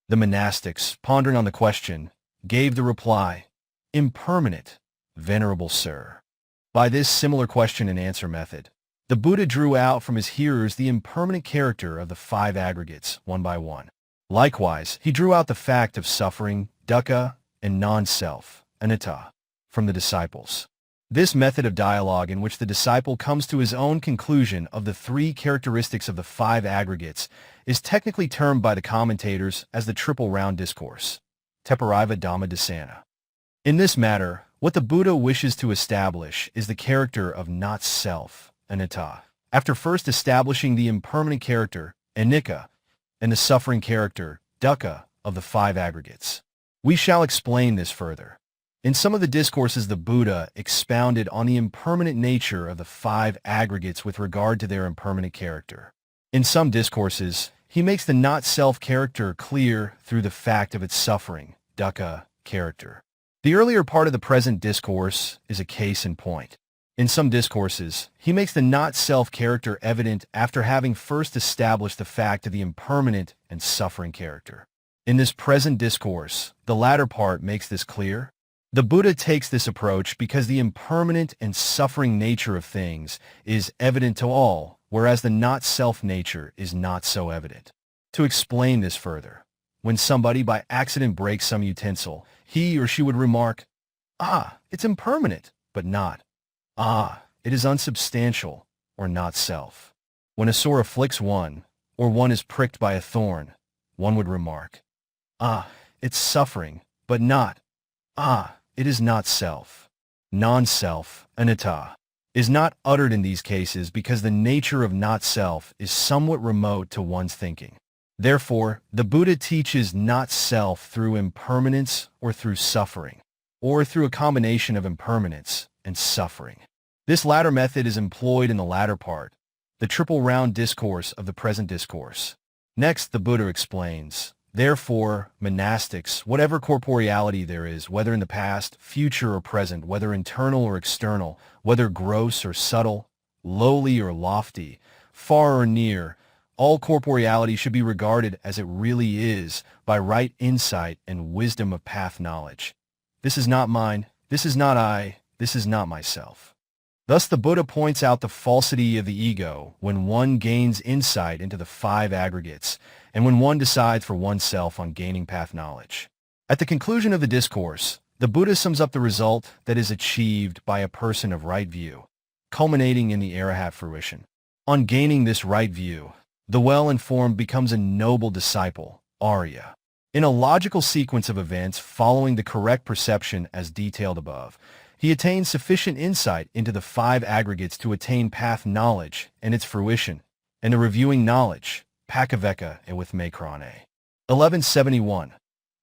The monastics, pondering on the question, gave the reply, "Impermanent, venerable sir." By this similar question and answer method, the Buddha drew out from his hearers the impermanent character of the 5 aggregates, one by one. Likewise, he drew out the fact of suffering, dukkha, and non-self, anatta, from the disciples. This method of dialogue in which the disciple comes to his own conclusion of the 3 characteristics of the 5 aggregates is technically termed by the commentators as the Triple Round Discourse, Tepariva Dhamma Dasana. In this matter, what the Buddha wishes to establish is the character of not-self, anatta, after first establishing the impermanent character, anicca, and the suffering character, dukkha, of the 5 aggregates. We shall explain this further. In some of the discourses, the Buddha expounded on the impermanent nature of the 5 aggregates with regard to their impermanent character. In some discourses, he makes the not-self character clear through the fact of its suffering, dukkha, character. The earlier part of the present discourse is a case in point. In some discourses, he makes the not-self character evident after having first established the fact of the impermanent and suffering character. In this present discourse, the latter part makes this clear. The Buddha takes this approach because the impermanent and suffering nature of things is evident to all, whereas the not-self nature is not so evident. To explain this further, when somebody by accident breaks some utensil, he or she would remark, "Ah, it's impermanent," but not, "Ah, it is unsubstantial," or not self. When a sore afflicts one, or one is pricked by a thorn, one would remark, "Ah, it's suffering," but not, "Ah, it is not self." Non-self, anatta, is not uttered in these cases because the nature of not-self is somewhat remote to one's thinking. Therefore, the Buddha teaches not-self through impermanence or through suffering, or through a combination of impermanence and suffering. This latter method is employed in the latter part, the Triple Round Discourse of the present discourse. Next, the Buddha explains, "Therefore, monastics, whatever corporeality there is, whether in the past, future, or present, whether internal or external, whether gross or subtle, lowly or lofty, far or near, all corporeality should be regarded as it really is by right insight and wisdom of path knowledge. This is not mine, this is not I, this is not myself. Thus the Buddha points out the falsity of the ego when one gains insight into the five aggregates and when one decides for oneself on gaining path knowledge. At the conclusion of the discourse, the Buddha sums up the result that is achieved by a person of right view, culminating in the Arahat fruition. On gaining this right view, the well-informed becomes a noble disciple, Arya. In a logical sequence of events following the correct perception as detailed above, he attains sufficient insight into the five aggregates to attain path knowledge and its fruition, and the reviewing knowledge, Pakaveka and with Makrane. 1171.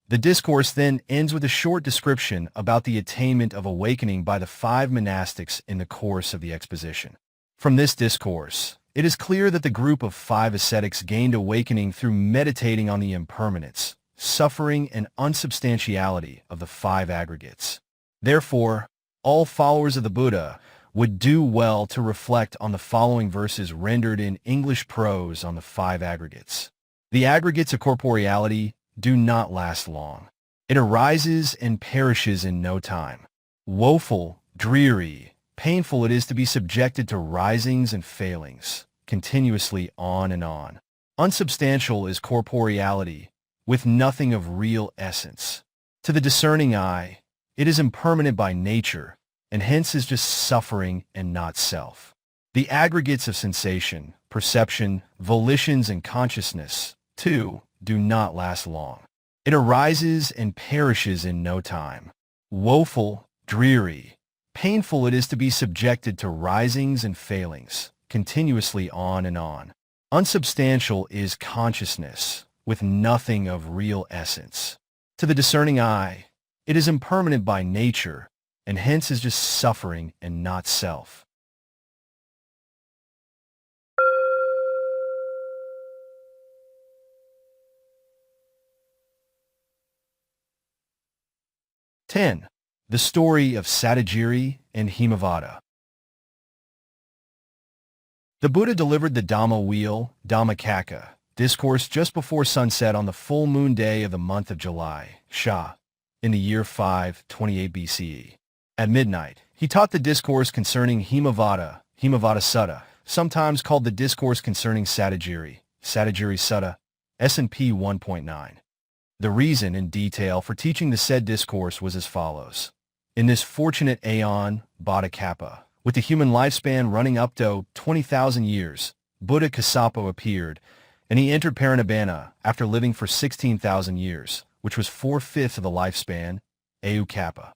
The discourse then ends with a short description about the attainment of awakening by the five monastics in the course of the exposition. From this discourse, it is clear that the group of five ascetics gained awakening through meditating on the impermanence, suffering, and unsubstantiality of the five aggregates. Therefore, all followers of the Buddha would do well to reflect on the following verses rendered in English prose on the five aggregates. The aggregates of corporeality do not last long. It arises and perishes in no time. Woeful, dreary, painful it is to be subjected to risings and failings, continuously on and on. Unsubstantial is corporeality, with nothing of real essence. To the discerning eye, it is impermanent by nature, and hence is just suffering and not self. The aggregates of sensation, perception, volitions, and consciousness, too, do not last long. It arises and perishes in no time. Woeful, dreary, painful it is to be subjected to risings and failings, continuously on and on. Unsubstantial is consciousness, with nothing of real essence. To the discerning eye, it is impermanent by nature, and hence is just suffering and not self. (10) The story of Sātāgiri and Hemavata. The Buddha delivered the Dhamma wheel, Dhammacakka, discourse just before sunset on the full moon day of the month of July, Shah, in the year 528 BCE. At midnight, he taught the discourse concerning Hemavata, Hemavata Sutta, sometimes called the discourse concerning Sātāgiri, Sātāgiri Sutta, S&P 1.9. The reason in detail for teaching the said discourse was as follows. In this fortunate aeon, Bada Kappa, with the human lifespan running up to 20,000 years, Buddha Kassapa appeared, and he entered Parinibbana after living for 16,000 years, which was 4/5 of the lifespan, Au Kappa.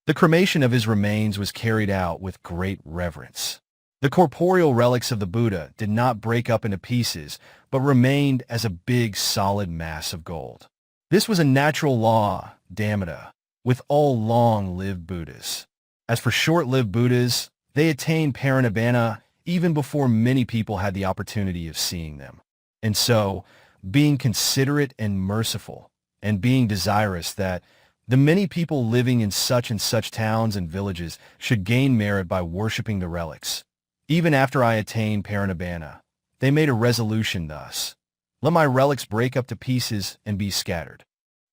The cremation of his remains was carried out with great reverence. The corporeal relics of the Buddha did not break up into pieces, but remained as a big solid mass of gold. This was a natural law, Dhamma, with all long-lived Buddhas. As for short-lived Buddhas, they attained Parinibbana even before many people had the opportunity of seeing them. And so, being considerate and merciful, and being desirous that the many people living in such and such towns and villages should gain merit by worshipping the relics, even after I attained Parinibbana, they made a resolution thus: let my relics break up to pieces and be scattered.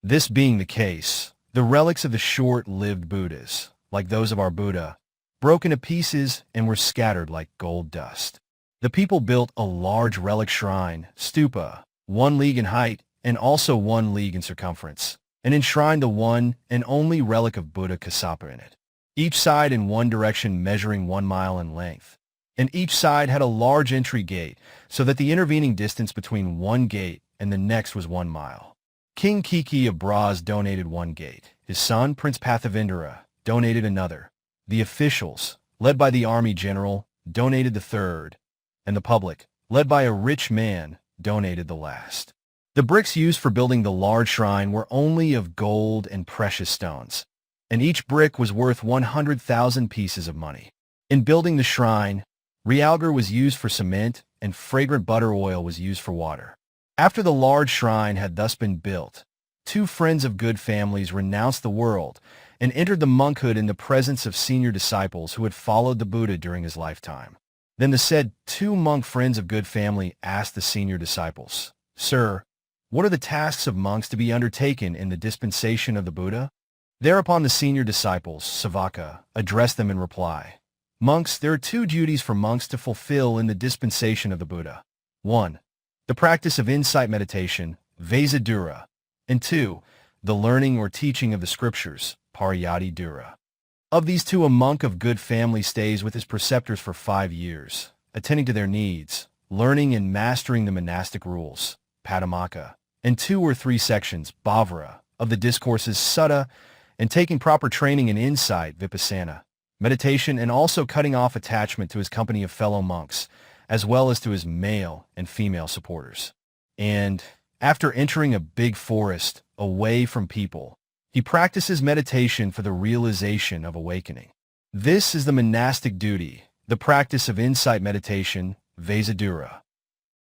This being the case, the relics of the short-lived Buddhas, like those of our Buddha, broke into pieces and were scattered like gold dust. The people built a large relic shrine, stupa, 1 league in height and also 1 league in circumference, and enshrined the one and only relic of Buddha Kassapa in it, each side in one direction measuring 1 mile in length. And each side had a large entry gate, so that the intervening distance between one gate and the next was 1 mile. King Kiki of Braz donated 1 gate. His son, Prince Pathavindra, donated another. The officials, led by the army general, donated the third, and the public, led by a rich man, donated the last. The bricks used for building the large shrine were only of gold and precious stones, and each brick was worth 100,000 pieces of money. In building the shrine, realgar was used for cement, and fragrant butter oil was used for water. After the large shrine had thus been built, 2 friends of good families renounced the world and entered the monkhood in the presence of senior disciples who had followed the Buddha during his lifetime. Then the said 2 monk friends of good family asked the senior disciples, "Sir, what are the tasks of monks to be undertaken in the dispensation of the Buddha?" Thereupon the senior disciples, Savaka, addressed them in reply. Monks, there are two duties for monks to fulfill in the dispensation of the Buddha. 1. The practice of insight meditation, Vesadura, and 2. The learning or teaching of the scriptures, Pariyati Dura. Of these two, a monk of good family stays with his preceptors for 5 years, attending to their needs, learning and mastering the monastic rules, Padamaka, and 2 or 3 sections, Bhavara, of the discourses, Sutta, and taking proper training in insight, Vipassana, meditation, and also cutting off attachment to his company of fellow monks, as well as to his male and female supporters. And, after entering a big forest, away from people, he practices meditation for the realization of awakening. This is the monastic duty, the practice of insight meditation, Vesadura.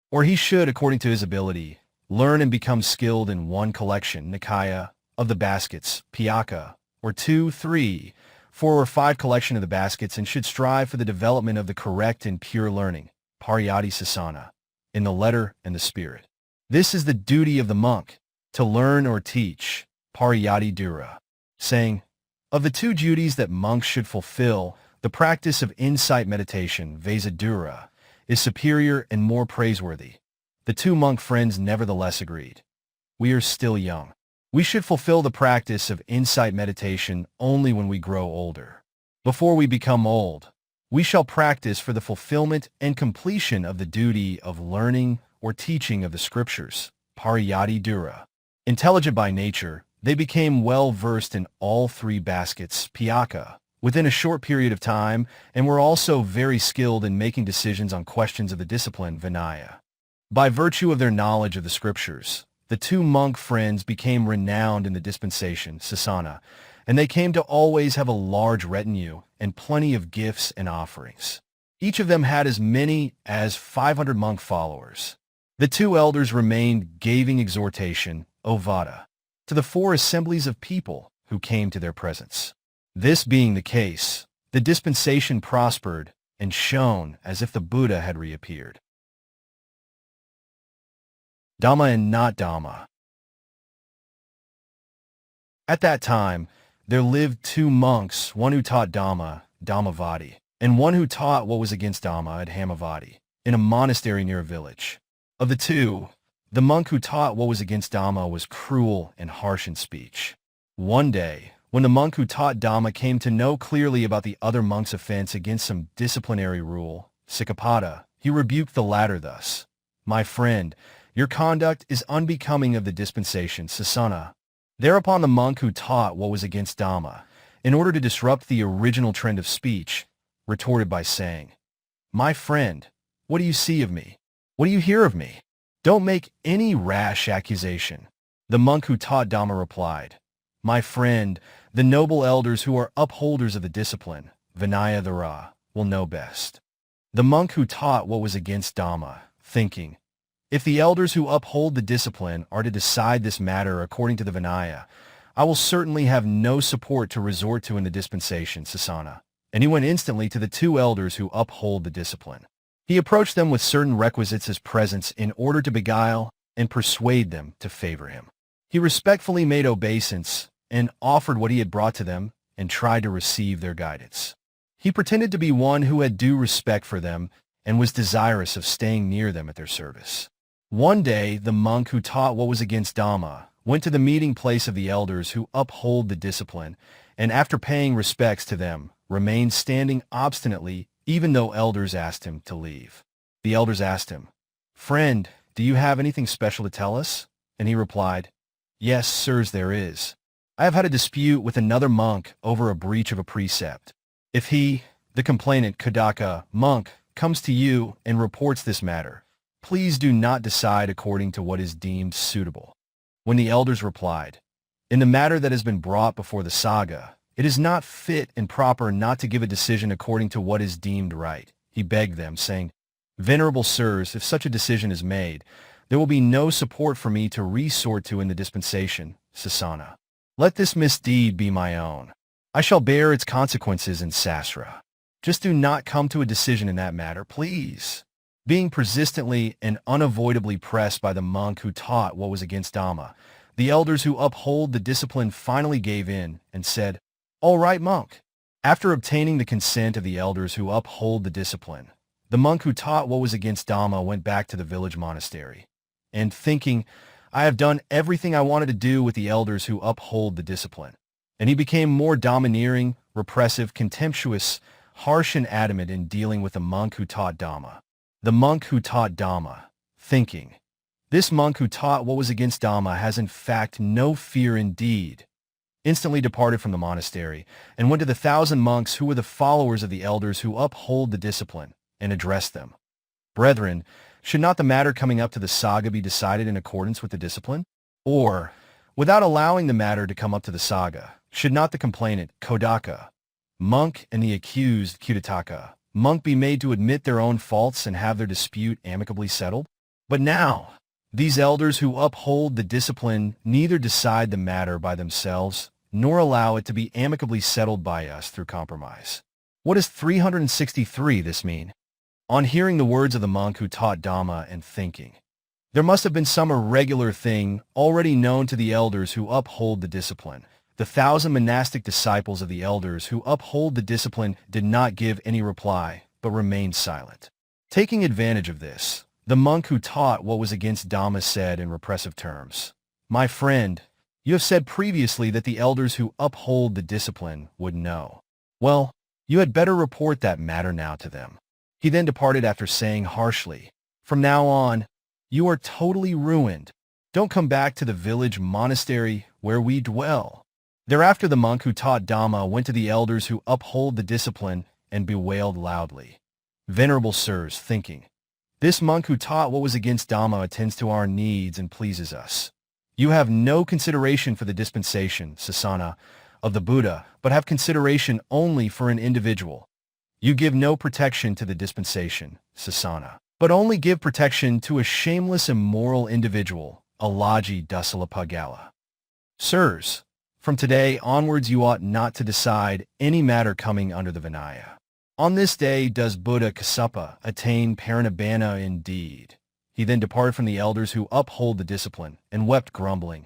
Or he should, according to his ability, learn and become skilled in one collection, Nikaya, of the baskets, Piyaka, or 2, 3, 4 or 5 collection of the baskets, and should strive for the development of the correct and pure learning, Pariyati Sasana, in the letter and the spirit. This is the duty of the monk, to learn or teach, Pariyati Dura, saying, of the 2 duties that monks should fulfill, the practice of insight meditation, Vesadura, is superior and more praiseworthy. The 2 monk friends nevertheless agreed. We are still young. We should fulfill the practice of insight meditation only when we grow older. Before we become old, we shall practice for the fulfillment and completion of the duty of learning or teaching of the scriptures, Pariyati Dura. Intelligent by nature, they became well versed in all 3 baskets, Piyaka, within a short period of time, and were also very skilled in making decisions on questions of the discipline, Vinaya. By virtue of their knowledge of the scriptures, the 2 monk friends became renowned in the dispensation, Sasana, and they came to always have a large retinue and plenty of gifts and offerings. Each of them had as many as 500 monk followers. The 2 elders remained giving exhortation, Ovada, to the 4 assemblies of people who came to their presence. This being the case, the dispensation prospered and shone as if the Buddha had reappeared. Dhamma and not Dhamma. At that time, there lived 2 monks, one who taught Dhamma, Dhammavadi, and one who taught what was against Dhamma at Hemavata, in a monastery near a village. Of the 2, the monk who taught what was against Dhamma was cruel and harsh in speech. One day, when the monk who taught Dhamma came to know clearly about the other monk's offense against some disciplinary rule, Sikkhapada, he rebuked the latter thus, "My friend, your conduct is unbecoming of the dispensation, Sasana." Thereupon the monk who taught what was against Dhamma, in order to disrupt the original trend of speech, retorted by saying, "My friend, what do you see of me? What do you hear of me? Don't make any rash accusation." The monk who taught Dhamma replied, "My friend, the noble elders who are upholders of the discipline, Vinayadhara, will know best." The monk who taught what was against Dhamma, thinking, "If the elders who uphold the discipline are to decide this matter according to the Vinaya, I will certainly have no support to resort to in the dispensation, Sasana." And he went instantly to the 2 elders who uphold the discipline. He approached them with certain requisites as presents in order to beguile and persuade them to favor him. He respectfully made obeisance and offered what he had brought to them and tried to receive their guidance. He pretended to be one who had due respect for them and was desirous of staying near them at their service. One day, the monk who taught what was against Dhamma went to the meeting place of the elders who uphold the discipline, and after paying respects to them, remained standing obstinately even though elders asked him to leave. The elders asked him, "Friend, do you have anything special to tell us?" And he replied, "Yes, sirs, there is. I have had a dispute with another monk over a breach of a precept. If he, the complainant Kadaka monk, comes to you and reports this matter, please do not decide according to what is deemed suitable." When the elders replied, "In the matter that has been brought before the Sāga, it is not fit and proper not to give a decision according to what is deemed right," he begged them, saying, "Venerable sirs, if such a decision is made, there will be no support for me to resort to in the dispensation, Sasana. Let this misdeed be my own. I shall bear its consequences in Sasra. Just do not come to a decision in that matter, please." Being persistently and unavoidably pressed by the monk who taught what was against Dhamma, The elders who uphold the discipline finally gave in and said, "All right, monk." After obtaining the consent of the elders who uphold the discipline, the monk who taught what was against Dhamma went back to the village monastery, and thinking, "I have done everything I wanted to do with the elders who uphold the discipline." And he became more domineering, repressive, contemptuous, harsh and adamant in dealing with the monk who taught Dhamma. The monk who taught Dhamma, thinking, "This monk who taught what was against Dhamma has in fact no fear indeed," instantly departed from the monastery and went to the 1,000 monks who were the followers of the elders who uphold the discipline and addressed them. "Brethren, should not the matter coming up to the saga be decided in accordance with the discipline? Or, without allowing the matter to come up to the saga, should not the complainant, Kodaka, monk, and the accused, Kudataka, monk, be made to admit their own faults and have their dispute amicably settled? But now, these elders who uphold the discipline neither decide the matter by themselves, nor allow it to be amicably settled by us through compromise." What does 363 this mean? On hearing the words of the monk who taught Dhamma and thinking, there must have been some irregular thing already known to the elders who uphold the discipline. The 1,000 monastic disciples of the elders who uphold the discipline did not give any reply, but remained silent. Taking advantage of this, the monk who taught what was against Dhamma said in repressive terms, "My friend, you have said previously that the elders who uphold the discipline would know. Well, you had better report that matter now to them." He then departed after saying harshly, "From now on, you are totally ruined. Don't come back to the village monastery where we dwell." Thereafter the monk who taught Dhamma went to the elders who uphold the discipline and bewailed loudly, "Venerable sirs, thinking, this monk who taught what was against Dhamma attends to our needs and pleases us. You have no consideration for the dispensation, Sasana, of the Buddha, but have consideration only for an individual. You give no protection to the dispensation, Sasana, but only give protection to a shameless immoral individual, Alaji Dasalapagala. Sirs, from today onwards you ought not to decide any matter coming under the Vinaya. On this day does Buddha Kassapa attain parinibbana indeed." He then departed from the elders who uphold the discipline and wept grumbling,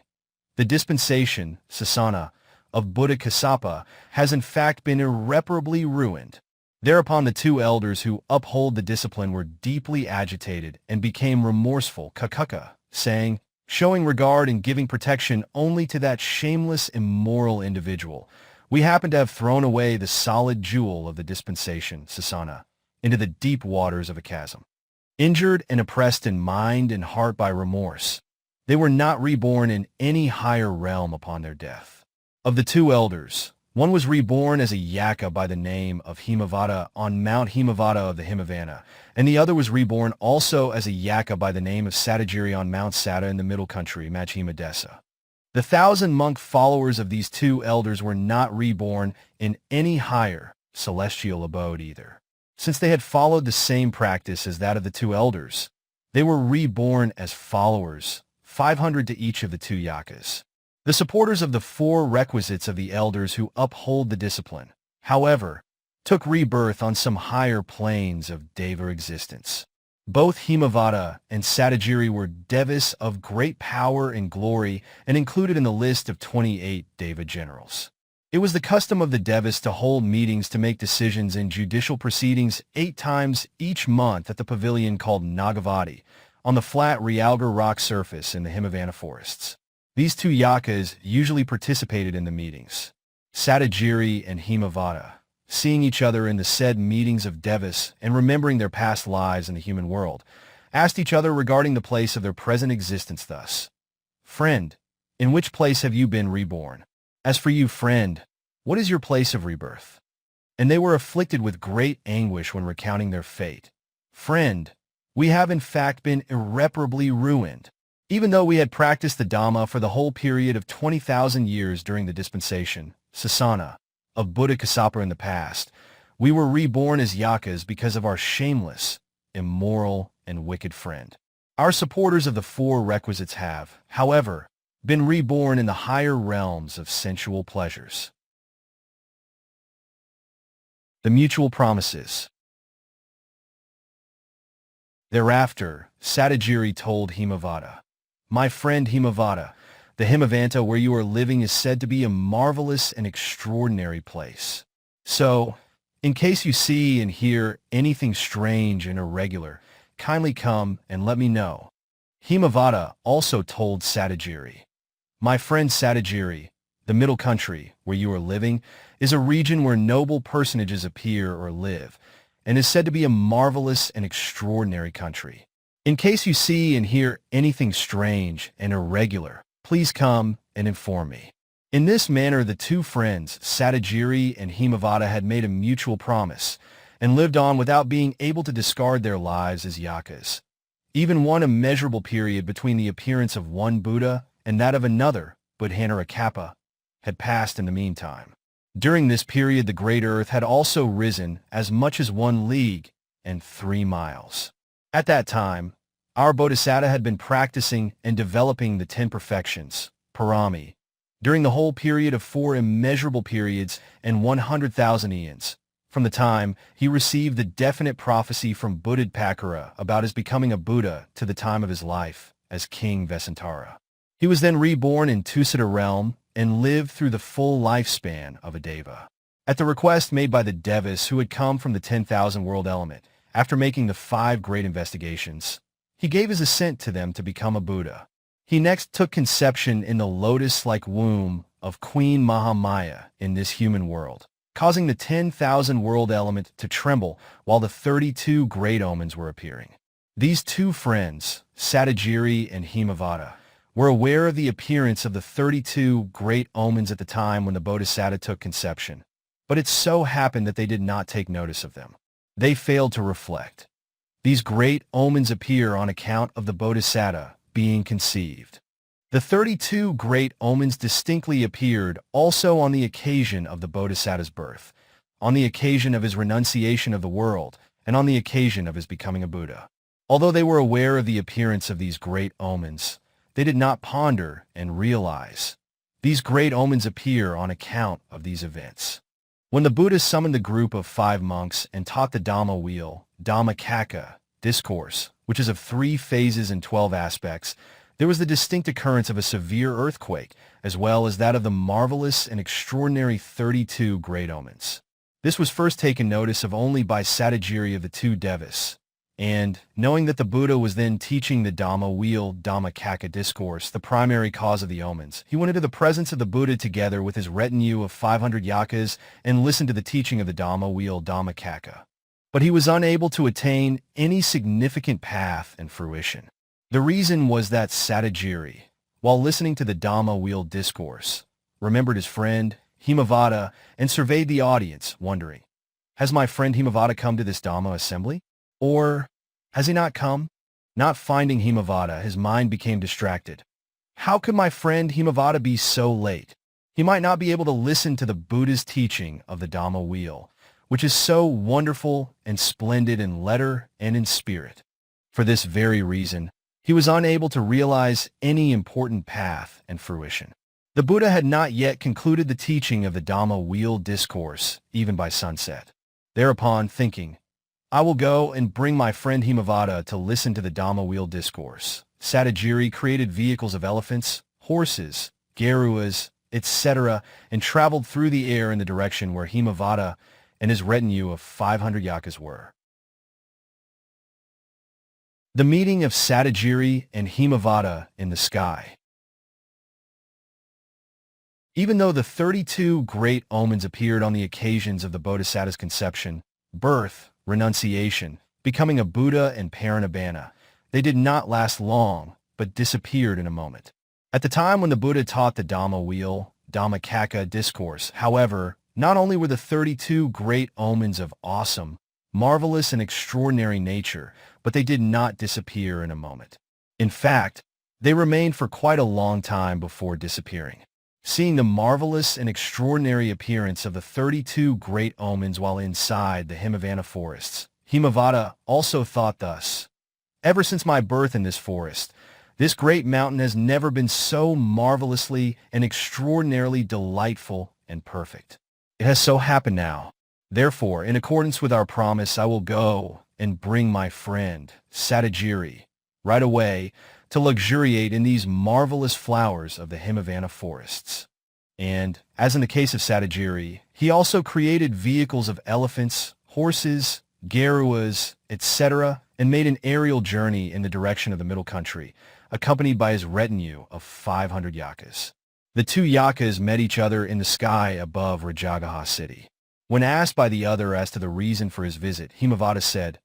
"The dispensation, Sasana, of Buddha Kassapa has in fact been irreparably ruined." Thereupon the 2 elders who uphold the discipline were deeply agitated and became remorseful, Kakuka, saying, "Showing regard and giving protection only to that shameless, immoral individual, we happen to have thrown away the solid jewel of the dispensation, Sasana, into the deep waters of a chasm." Injured and oppressed in mind and heart by remorse, they were not reborn in any higher realm upon their death. Of the 2 elders, one was reborn as a Yaka by the name of Hemavata on Mount Hemavata of the Hemavana, and the other was reborn also as a Yaka by the name of Sātāgiri on Mount Sata in the middle country, Majjhima Desa. The 1,000 monk followers of these 2 elders were not reborn in any higher celestial abode either. Since they had followed the same practice as that of the 2 elders, they were reborn as followers, 500 to each of the 2 Yakas. The supporters of the 4 requisites of the elders who uphold the discipline, however, took rebirth on some higher planes of Deva existence. Both Hemavata and Sātāgiri were devas of great power and glory and included in the list of 28 Deva generals. It was the custom of the devas to hold meetings to make decisions in judicial proceedings 8 times each month at the pavilion called Nagavati on the flat Rājagaha rock surface in the Hemavana forests. These 2 Yakas usually participated in the meetings. Sātāgiri and Hemavata, seeing each other in the said meetings of devas and remembering their past lives in the human world, asked each other regarding the place of their present existence thus, "Friend, in which place have you been reborn? As for you, friend, what is your place of rebirth?" And they were afflicted with great anguish when recounting their fate. "Friend, we have in fact been irreparably ruined. Even though we had practiced the Dhamma for the whole period of 20,000 years during the dispensation, Sasana, of Buddha Kassapa in the past, we were reborn as Yakas because of our shameless, immoral, and wicked friend. Our supporters of the 4 requisites have, however, been reborn in the higher realms of sensual pleasures." The mutual promises. Thereafter, Sātāgiri told Hemavata, "My friend Hemavata, The Hemavata where you are living is said to be a marvelous and extraordinary place. So, in case you see and hear anything strange and irregular, kindly come and let me know. Hemavata also told Sātāgiri, "My friend Sātāgiri, the middle country where you are living is a region where noble personages appear or live, and is said to be a marvelous and extraordinary country. In case you see and hear anything strange and irregular, please come and inform me." In this manner, the two friends, Sātāgiri and Hemavata, had made a mutual promise and lived on without being able to discard their lives as yakas. Even one immeasurable period between the appearance of one Buddha and that of another, Buddhanara Kappa, had passed in the meantime. During this period, the great earth had also risen as much as 1 league and 3 miles. At that time, our Bodhisattva had been practicing and developing the 10 perfections, parami, during the whole period of 4 immeasurable periods and 100,000 eons, from the time he received the definite prophecy from Buddhadpakara about his becoming a Buddha to the time of his life as King Vesantara. He was then reborn in Tusita realm and lived through the full lifespan of a Deva. At the request made by the Devas who had come from the 10,000 world element, after making the 5 great investigations, he gave his assent to them to become a Buddha. He next took conception in the lotus-like womb of Queen Mahamaya in this human world, causing the 10,000 world element to tremble while the 32 great omens were appearing. These two friends, Sātāgiri and Hemavata, were aware of the appearance of the 32 great omens at the time when the Bodhisattva took conception, but it so happened that they did not take notice of them. They failed to reflect. These great omens appear on account of the Bodhisattva being conceived. The 32 great omens distinctly appeared also on the occasion of the Bodhisattva's birth, on the occasion of his renunciation of the world, and on the occasion of his becoming a Buddha. Although they were aware of the appearance of these great omens, they did not ponder and realize. These great omens appear on account of these events. When the Buddha summoned the group of 5 monks and taught the Dhamma wheel, Dhamma Discourse, which is of 3 phases and 12 aspects, there was the distinct occurrence of a severe earthquake, as well as that of the marvelous and extraordinary 32 great omens. This was first taken notice of only by Sātāgiri of the 2 Devas, and, knowing that the Buddha was then teaching the Dhamma wheel Dhamma Discourse, the primary cause of the omens, he went into the presence of the Buddha together with his retinue of 500 yakas and listened to the teaching of the Dhamma wheel Dhamma. But he was unable to attain any significant path and fruition. The reason was that Sātāgiri, while listening to the Dhamma wheel discourse, remembered his friend Hemavata and surveyed the audience, wondering, "Has my friend Hemavata come to this Dhamma assembly? Or has he not come?" Not finding Hemavata, his mind became distracted. How could my friend Hemavata be so late? He might not be able to listen to the Buddha's teaching of the Dhamma wheel, which is so wonderful and splendid in letter and in spirit. For this very reason, he was unable to realize any important path and fruition. The Buddha had not yet concluded the teaching of the Dhamma wheel discourse, even by sunset. Thereupon, thinking, "I will go and bring my friend Hemavata to listen to the Dhamma wheel discourse," Sātāgiri created vehicles of elephants, horses, garuas, etc., and traveled through the air in the direction where Hemavata and his retinue of 500 yakas were. The meeting of Sātāgiri and Hemavata in the sky. Even though the 32 great omens appeared on the occasions of the Bodhisattva's conception, birth, renunciation, becoming a Buddha and parinibbana, they did not last long, but disappeared in a moment. At the time when the Buddha taught the Dhamma wheel, Dhamma discourse, however, not only were the 32 great omens of awesome, marvelous, and extraordinary nature, but they did not disappear in a moment. In fact, they remained for quite a long time before disappearing. Seeing the marvelous and extraordinary appearance of the 32 great omens while inside the Hemavata forests, Hemavata also thought thus, "Ever since my birth in this forest, this great mountain has never been so marvelously and extraordinarily delightful and perfect. It has so happened now. Therefore, in accordance with our promise, I will go and bring my friend, Sātāgiri, right away to luxuriate in these marvelous flowers of the Hemavata forests. And, as in the case of Sātāgiri, he also created vehicles of elephants, horses, garuas, etc., and made an aerial journey in the direction of the middle country, accompanied by his retinue of 500 yakas. The two yakas met each other in the sky above Rājagaha city. When asked by the other as to the reason for his visit, Hemavata said,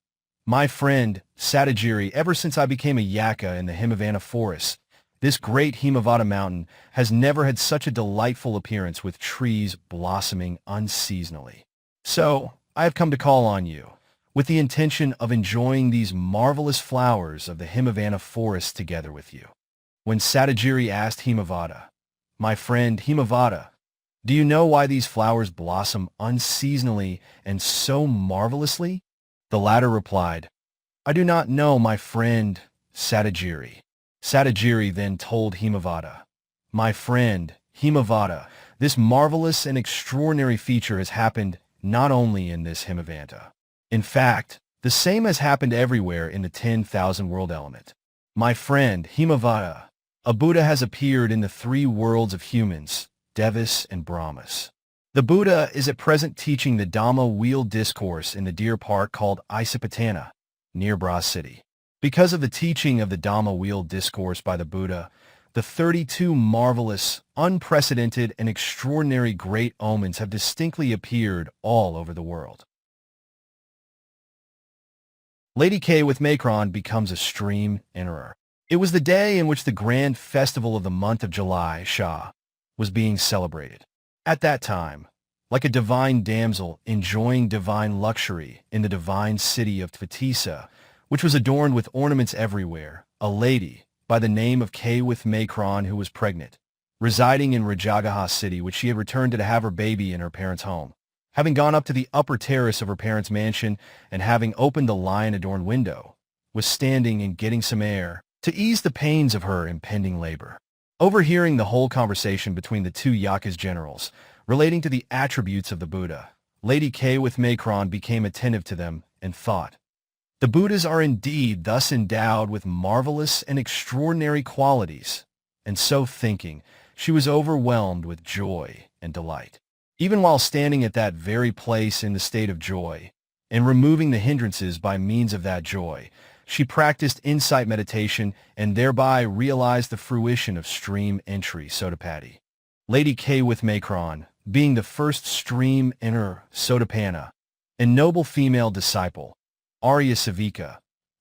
"My friend, Sātāgiri, ever since I became a yaka in the Hemavata forests, this great Hemavata mountain has never had such a delightful appearance with trees blossoming unseasonally. So, I have come to call on you, with the intention of enjoying these marvelous flowers of the Hemavata forest together with you." When Sātāgiri asked Hemavata, "My friend Hemavata, do you know why these flowers blossom unseasonally and so marvelously?" The latter replied, "I do not know, my friend Sātāgiri." Sātāgiri then told Hemavata, "My friend Hemavata, this marvelous and extraordinary feature has happened not only in this Hemavata. In fact, the same has happened everywhere in the 10,000 world element. My friend Hemavata, a Buddha has appeared in the three worlds of humans, Devas and Brahmas. The Buddha is at present teaching the Dhamma wheel discourse in the deer park called Upatissa, near Bra City. Because of the teaching of the Dhamma wheel discourse by the Buddha, the 32 marvelous, unprecedented, and extraordinary great omens have distinctly appeared all over the world. Lady K with Macron becomes a stream enterer. It was the day in which the grand festival of the month of July, Shah, was being celebrated. At that time, like a divine damsel enjoying divine luxury in the divine city of Upatissa, which was adorned with ornaments everywhere, a lady, by the name of K with Macron, who was pregnant, residing in Rājagaha city, which she had returned to have her baby in her parents' home. Having gone up to the upper terrace of her parents' mansion and having opened the lion-adorned window, was standing and getting some air to ease the pains of her impending labor. Overhearing the whole conversation between the two yakas generals relating to the attributes of the Buddha, Lady K with Macron became attentive to them and thought, "The Buddhas are indeed thus endowed with marvelous and extraordinary qualities," and so thinking, she was overwhelmed with joy and delight. Even while standing at that very place in the state of joy, and removing the hindrances by means of that joy, she practiced insight meditation and thereby realized the fruition of stream entry Sotapatti. Lady K with Macron, being the first stream enter Sotapanna, and noble female disciple, Arya Savika,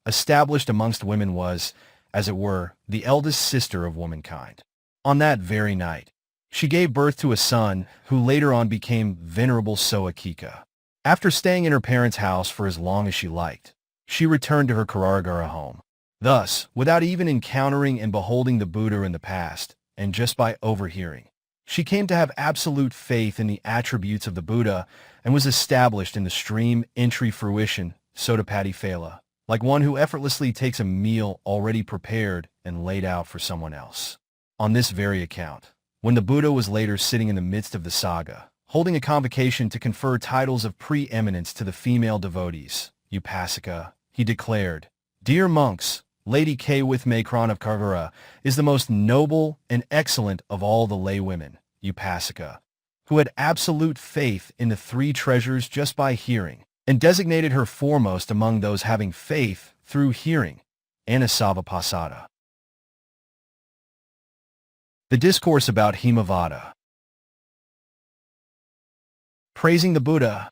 established amongst women, was, as it were, the eldest sister of womankind. On that very night, she gave birth to a son who later on became Venerable Soakika. After staying in her parents' house for as long as she liked, she returned to her Kararagara home. Thus, without even encountering and beholding the Buddha in the past, and just by overhearing, she came to have absolute faith in the attributes of the Buddha and was established in the stream entry fruition Sotapatti Phala, like one who effortlessly takes a meal already prepared and laid out for someone else. On this very account, when the Buddha was later sitting in the midst of the saga, holding a convocation to confer titles of preeminence to the female devotees, Upasika, he declared, "Dear monks, Lady K with Macron of Kargara is the most noble and excellent of all the lay women, Upasika, who had absolute faith in the three treasures just by hearing, and designated her foremost among those having faith through hearing, Anasavapasada." The discourse about Hemavata. Praising the Buddha.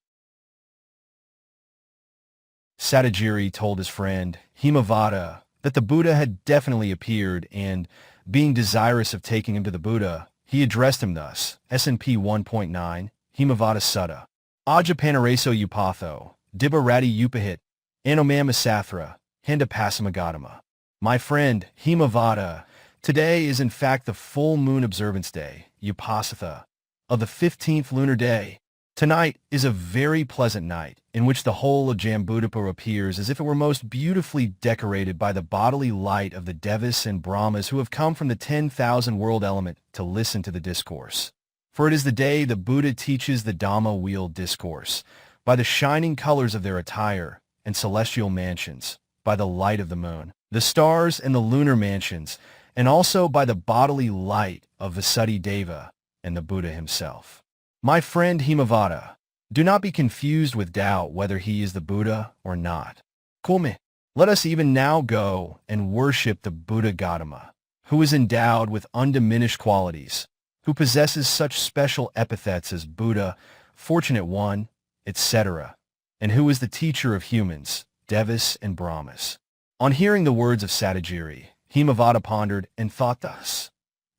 Sātāgiri told his friend, Hemavata, that the Buddha had definitely appeared and, being desirous of taking him to the Buddha, he addressed him thus, SNP 1.9, Hemavata Sutta. Ajapanareso Upatho, Dibbarati Upahit, Anomama Sathra, Handapasamagadama. My friend, Hemavata, today is in fact the full moon observance day, Upasitha, of the 15th lunar day. Tonight is a very pleasant night, in which the whole of Jambudapur appears as if it were most beautifully decorated by the bodily light of the Devas and Brahmas who have come from the 10,000 world element to listen to the discourse. For it is the day the Buddha teaches the Dhamma wheel discourse, by the shining colors of their attire and celestial mansions, by the light of the moon. the stars and the lunar mansions, and also by the bodily light of Vasudeva and the Buddha himself. My friend Hemavata, do not be confused with doubt whether he is the Buddha or not. Kulme, let us even now go and worship the Buddha Gautama, who is endowed with undiminished qualities, who possesses such special epithets as Buddha, Fortunate One, etc., and who is the teacher of humans, Devas and Brahmas. On hearing the words of Sātāgiri, Hemavata pondered and thought thus.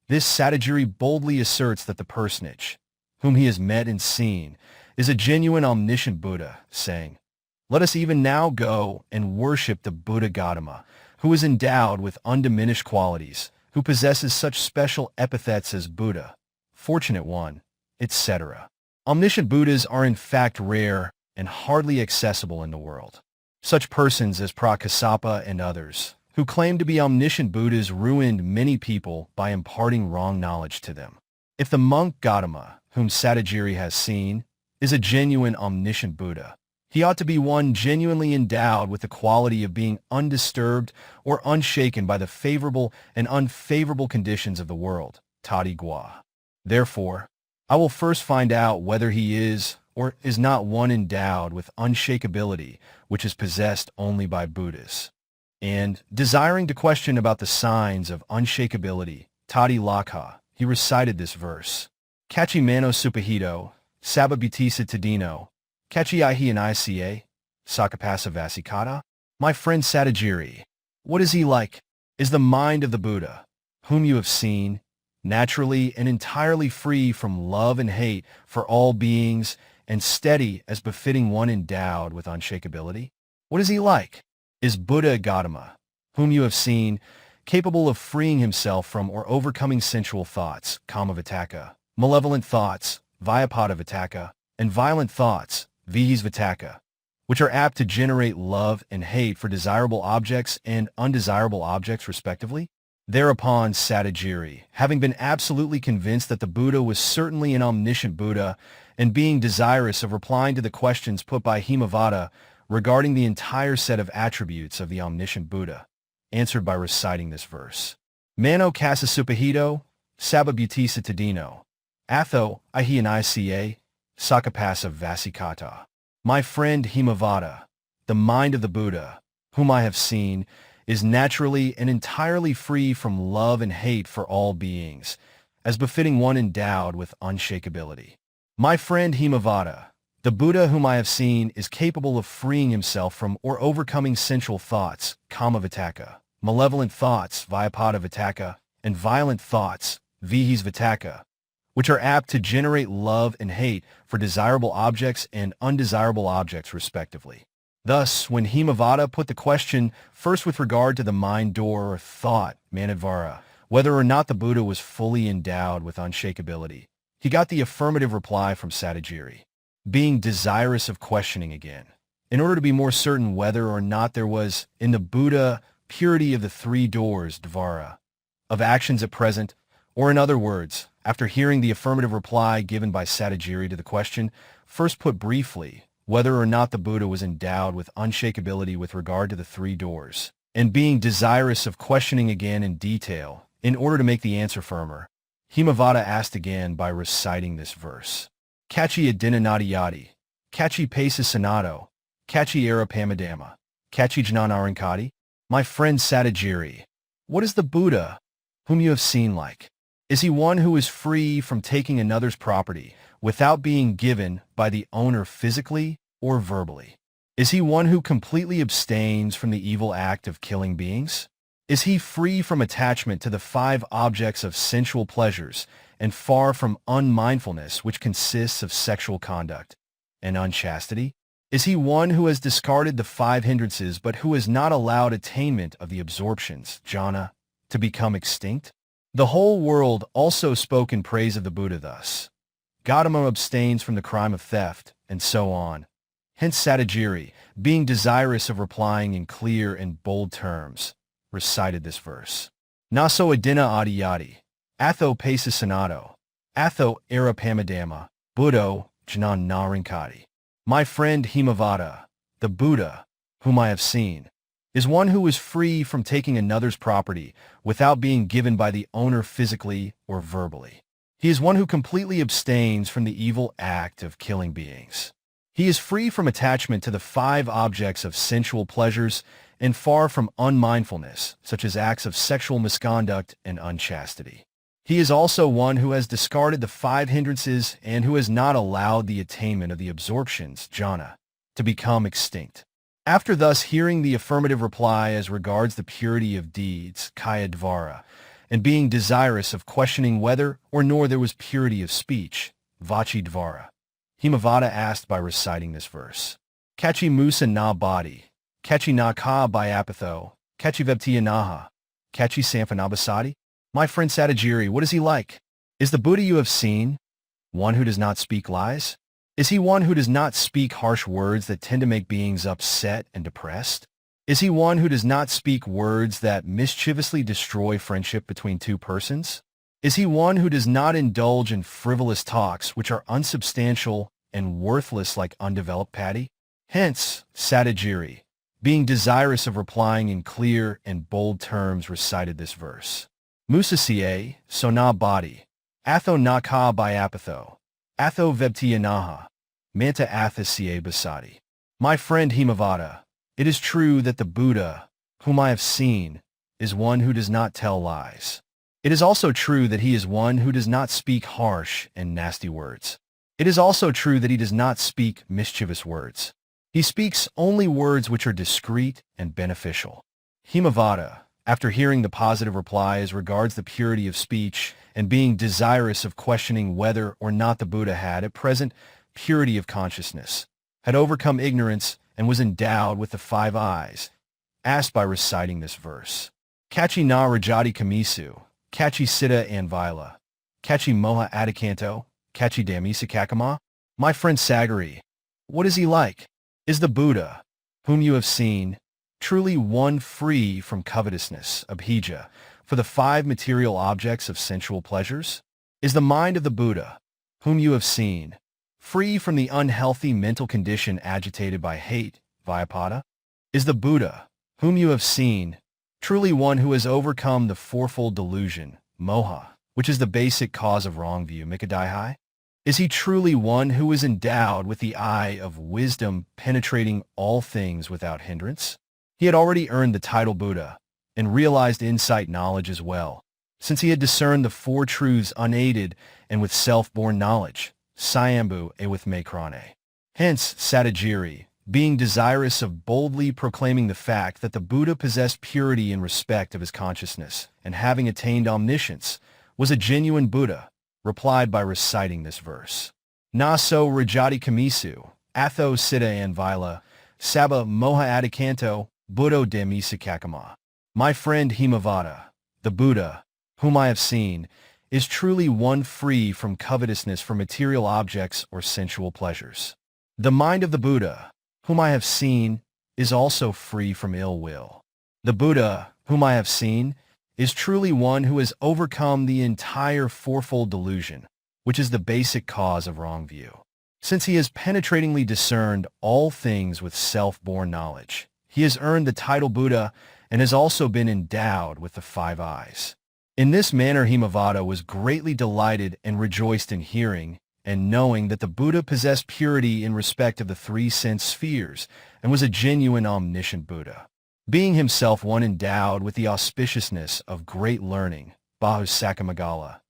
This Sātāgiri boldly asserts that the personage, whom he has met and seen, is a genuine omniscient Buddha, saying, let us even now go and worship the Buddha Gautama, who is endowed with undiminished qualities, who possesses such special epithets as Buddha, Fortunate One, etc. Omniscient Buddhas are in fact rare and hardly accessible in the world. Such persons as Kassapa and others, who claim to be omniscient Buddhas, ruined many people by imparting wrong knowledge to them. If the monk Gautama, whom Sātāgiri has seen, is a genuine omniscient Buddha, he ought to be one genuinely endowed with the quality of being undisturbed or unshaken by the favorable and unfavorable conditions of the world, Tadi Gua. Therefore, I will first find out whether he is or is not one endowed with unshakability, which is possessed only by Buddhas. And, desiring to question about the signs of unshakability, Tadi Lakha, he recited this verse. Kachi mano supahito, Upatissa tadino, Kachi ihi and Ica, Sakapasa vasikata. My friend Sātāgiri, what is he like? Is the mind of the Buddha, whom you have seen, naturally and entirely free from love and hate for all beings, and steady as befitting one endowed with unshakability? What is he like? Is Buddha Gautama, whom you have seen, capable of freeing himself from or overcoming sensual thoughts, Kamavataka, malevolent thoughts, Vyapada-vataka, and violent thoughts, Vihisvataka, which are apt to generate love and hate for desirable objects and undesirable objects respectively? Thereupon Sātāgiri, having been absolutely convinced that the Buddha was certainly an omniscient Buddha, and being desirous of replying to the questions put by Hemavata regarding the entire set of attributes of the omniscient Buddha, answered by reciting this verse. Mano casa supahito, Upatissa tadino, Atho ihi and Ica, Sakapasa vasikata. My friend Hemavata, the mind of the Buddha, whom I have seen, is naturally and entirely free from love and hate for all beings, as befitting one endowed with unshakability. My friend Hemavata, the Buddha whom I have seen, is capable of freeing himself from or overcoming sensual thoughts, Kamavataka, malevolent thoughts, Vyapada-vataka, and violent thoughts, Vihisvataka, which are apt to generate love and hate for desirable objects and undesirable objects respectively. Thus, when Hemavata put the question first with regard to the mind door or thought, Manadvara, whether or not the Buddha was fully endowed with unshakability, he got the affirmative reply from Sātāgiri, being desirous of questioning again, in order to be more certain whether or not there was in the Buddha purity of the three doors, Dvara, of actions at present, or in other words, after hearing the affirmative reply given by Sātāgiri to the question, first put briefly, whether or not the Buddha was endowed with unshakability with regard to the three doors, and being desirous of questioning again in detail, in order to make the answer firmer, Hemavata asked again by reciting this verse. Kachi adina nadiyati, Kachi pesa sanato, Kachi era pamadama, Kachi jnan arankati. My friend Sātāgiri, what is the Buddha, whom you have seen like? Is he one who is free from taking another's property without being given by the owner physically or verbally? Is he one who completely abstains from the evil act of killing beings? Is he free from attachment to the five objects of sensual pleasures and far from unmindfulness, which consists of sexual conduct and unchastity? Is he one who has discarded the five hindrances but who has not allowed attainment of the absorptions, jhana, to become extinct? The whole world also spoke in praise of the Buddha thus. Gautama abstains from the crime of theft, and so on. Hence Sātāgiri, being desirous of replying in clear and bold terms, recited this verse. Naso adina adiyati, atho pesa sanato, atho era pamadama, Buddho jnan narankati. My friend Hemavata, the Buddha, whom I have seen, is one who is free from taking another's property without being given by the owner physically or verbally. He is one who completely abstains from the evil act of killing beings. He is free from attachment to the 5 objects of sensual pleasures and far from unmindfulness, such as acts of sexual misconduct and unchastity. He is also one who has discarded the 5 hindrances and who has not allowed the attainment of the absorptions, jhana, to become extinct. After thus hearing the affirmative reply as regards the purity of deeds, kaya dvara, and being desirous of questioning whether or nor there was purity of speech, vachi dvara, Hemavata asked by reciting this verse. Kachi musa na body, kachi na ka by apatho, kachi veptiya naha, kachi sampanabasadi? My friend Sātāgiri, what is he like? Is the Buddha you have seen one who does not speak lies? Is he one who does not speak harsh words that tend to make beings upset and depressed? Is he one who does not speak words that mischievously destroy friendship between 2 persons? Is he one who does not indulge in frivolous talks which are unsubstantial and worthless like undeveloped paddy? Hence, Sātāgiri, being desirous of replying in clear and bold terms, recited this verse. Musa siye, so na body, atho na ka by apatho, atho vebtiya naha, manta atha siye basadi. My friend Hemavata, it is true that the Buddha, whom I have seen, is one who does not tell lies. It is also true that he is one who does not speak harsh and nasty words. It is also true that he does not speak mischievous words. He speaks only words which are discreet and beneficial. Hemavata, after hearing the positive reply as regards the purity of speech and being desirous of questioning whether or not the Buddha had at present purity of consciousness, had overcome ignorance and was endowed with the 5 eyes, asked by reciting this verse. Kachi na rajati kamisu, kachi siddha anvila, kachi moha adikanto, kachi dhammisa kakama? My friend Sātāgiri, what is he like? Is the Buddha, whom you have seen, truly one free from covetousness, abhija, for the 5 material objects of sensual pleasures? Is the mind of the Buddha, whom you have seen, free from the unhealthy mental condition agitated by hate, vyapada? Is the Buddha, whom you have seen, truly one who has overcome the 4-fold delusion, moha, which is the basic cause of wrong view, mikadaihi? Is he truly one who is endowed with the eye of wisdom penetrating all things without hindrance? He had already earned the title Buddha and realized insight knowledge as well, since he had discerned the 4 truths unaided and with self-born knowledge, Sayambhu e with Mekrane. Hence, Sātāgiri, being desirous of boldly proclaiming the fact that the Buddha possessed purity in respect of his consciousness and having attained omniscience, was a genuine Buddha, replied by reciting this verse. Na so rajati kamisu, atho siddha anvila, sabba moha adikanto, buddho dhammisa kakama. My friend Hemavata, the Buddha, whom I have seen, is truly one free from covetousness for material objects or sensual pleasures. The mind of the Buddha, whom I have seen, is also free from ill will. The Buddha, whom I have seen, is truly one who has overcome the entire 4-fold delusion, which is the basic cause of wrong view. Since he has penetratingly discerned all things with self-born knowledge, he has earned the title Buddha and has also been endowed with the 5 eyes. In this manner, Hemavata was greatly delighted and rejoiced in hearing and knowing that the Buddha possessed purity in respect of the 3 sense spheres and was a genuine omniscient Buddha. Being himself one endowed with the auspiciousness of great learning, Bahusakamagala,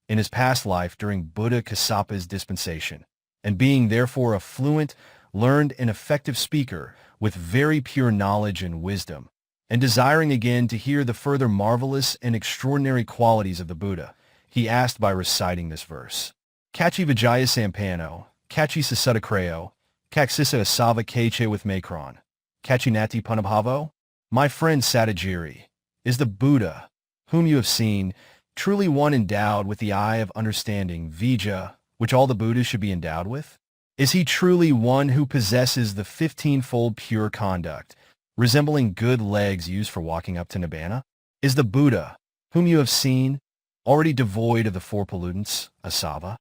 in his past life during Buddha Kassapa's dispensation, and being therefore a fluent, learned, and effective speaker with very pure knowledge and wisdom, and desiring again to hear the further marvelous and extraordinary qualities of the Buddha, he asked by reciting this verse. Kachi Vijaya Sampano, Kachi Sasudacreo, Kaksisa Asava Keche with Makron, Kachi Nati Punabhavo? My friend Sātāgiri, is the Buddha, whom you have seen, truly one endowed with the eye of understanding, vijja, which all the Buddhas should be endowed with? Is he truly one who possesses the 15-fold pure conduct, resembling good legs used for walking up to Nibbana? Is the Buddha, whom you have seen, already devoid of the 4 pollutants, asava?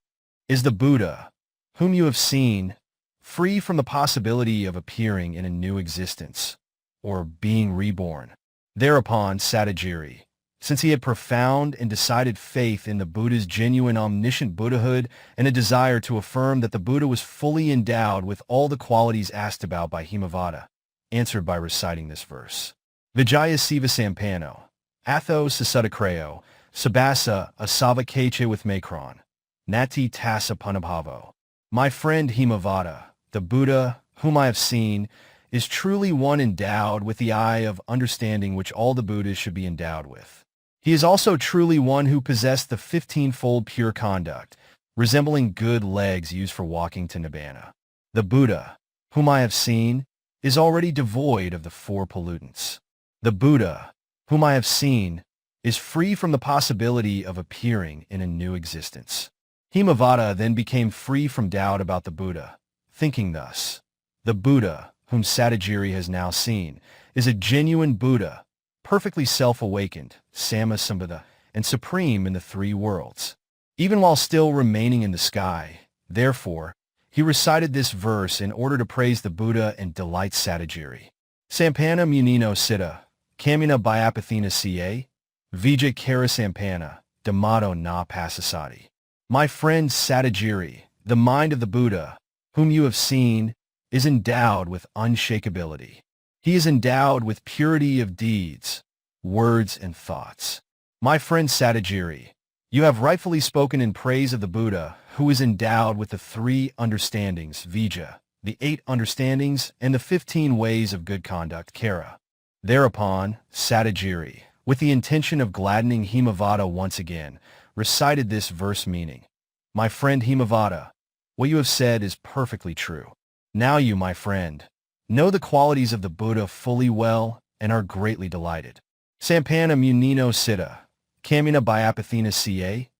Is the Buddha, whom you have seen, free from the possibility of appearing in a new existence, or being reborn. Thereupon, Sātāgiri, since he had profound and decided faith in the Buddha's genuine omniscient Buddhahood and a desire to affirm that the Buddha was fully endowed with all the qualities asked about by Hemavata, answered by reciting this verse. Vijaya Siva Sampano, Atho Sasudacreo, Sabasa Asava Keche with Macron, Nati Tassa Punabhavo. My friend Hemavata, the Buddha, whom I have seen, is truly one endowed with the eye of understanding which all the Buddhas should be endowed with. He is also truly one who possessed the 15-fold pure conduct, resembling good legs used for walking to Nibbana. The Buddha, whom I have seen, is already devoid of the 4 pollutants. The Buddha, whom I have seen, is free from the possibility of appearing in a new existence. Hemavata then became free from doubt about the Buddha, thinking thus, the Buddha, whom Sātāgiri has now seen, is a genuine Buddha, perfectly self-awakened, Sammasambhada, and supreme in the 3 worlds. Even while still remaining in the sky, therefore, he recited this verse in order to praise the Buddha and delight Sātāgiri. Sampana Munino Siddha, Kamina Byapathina Ca, Vija Kara Sampana, Dhammato Na Passasati. My friend Sātāgiri, the mind of the Buddha, whom you have seen, is endowed with unshakability. He is endowed with purity of deeds, words, and thoughts. My friend Sātāgiri, you have rightfully spoken in praise of the Buddha, who is endowed with the 3 understandings, Vija, the 8 understandings, and the 15 ways of good conduct, Kara. Thereupon, Sātāgiri, with the intention of gladdening Hemavata once again, recited this verse meaning, my friend Hemavata, what you have said is perfectly true. Now you, my friend, know the qualities of the Buddha fully well and are greatly delighted. Sampana Munino Siddha, Kamina Byapathina Ca,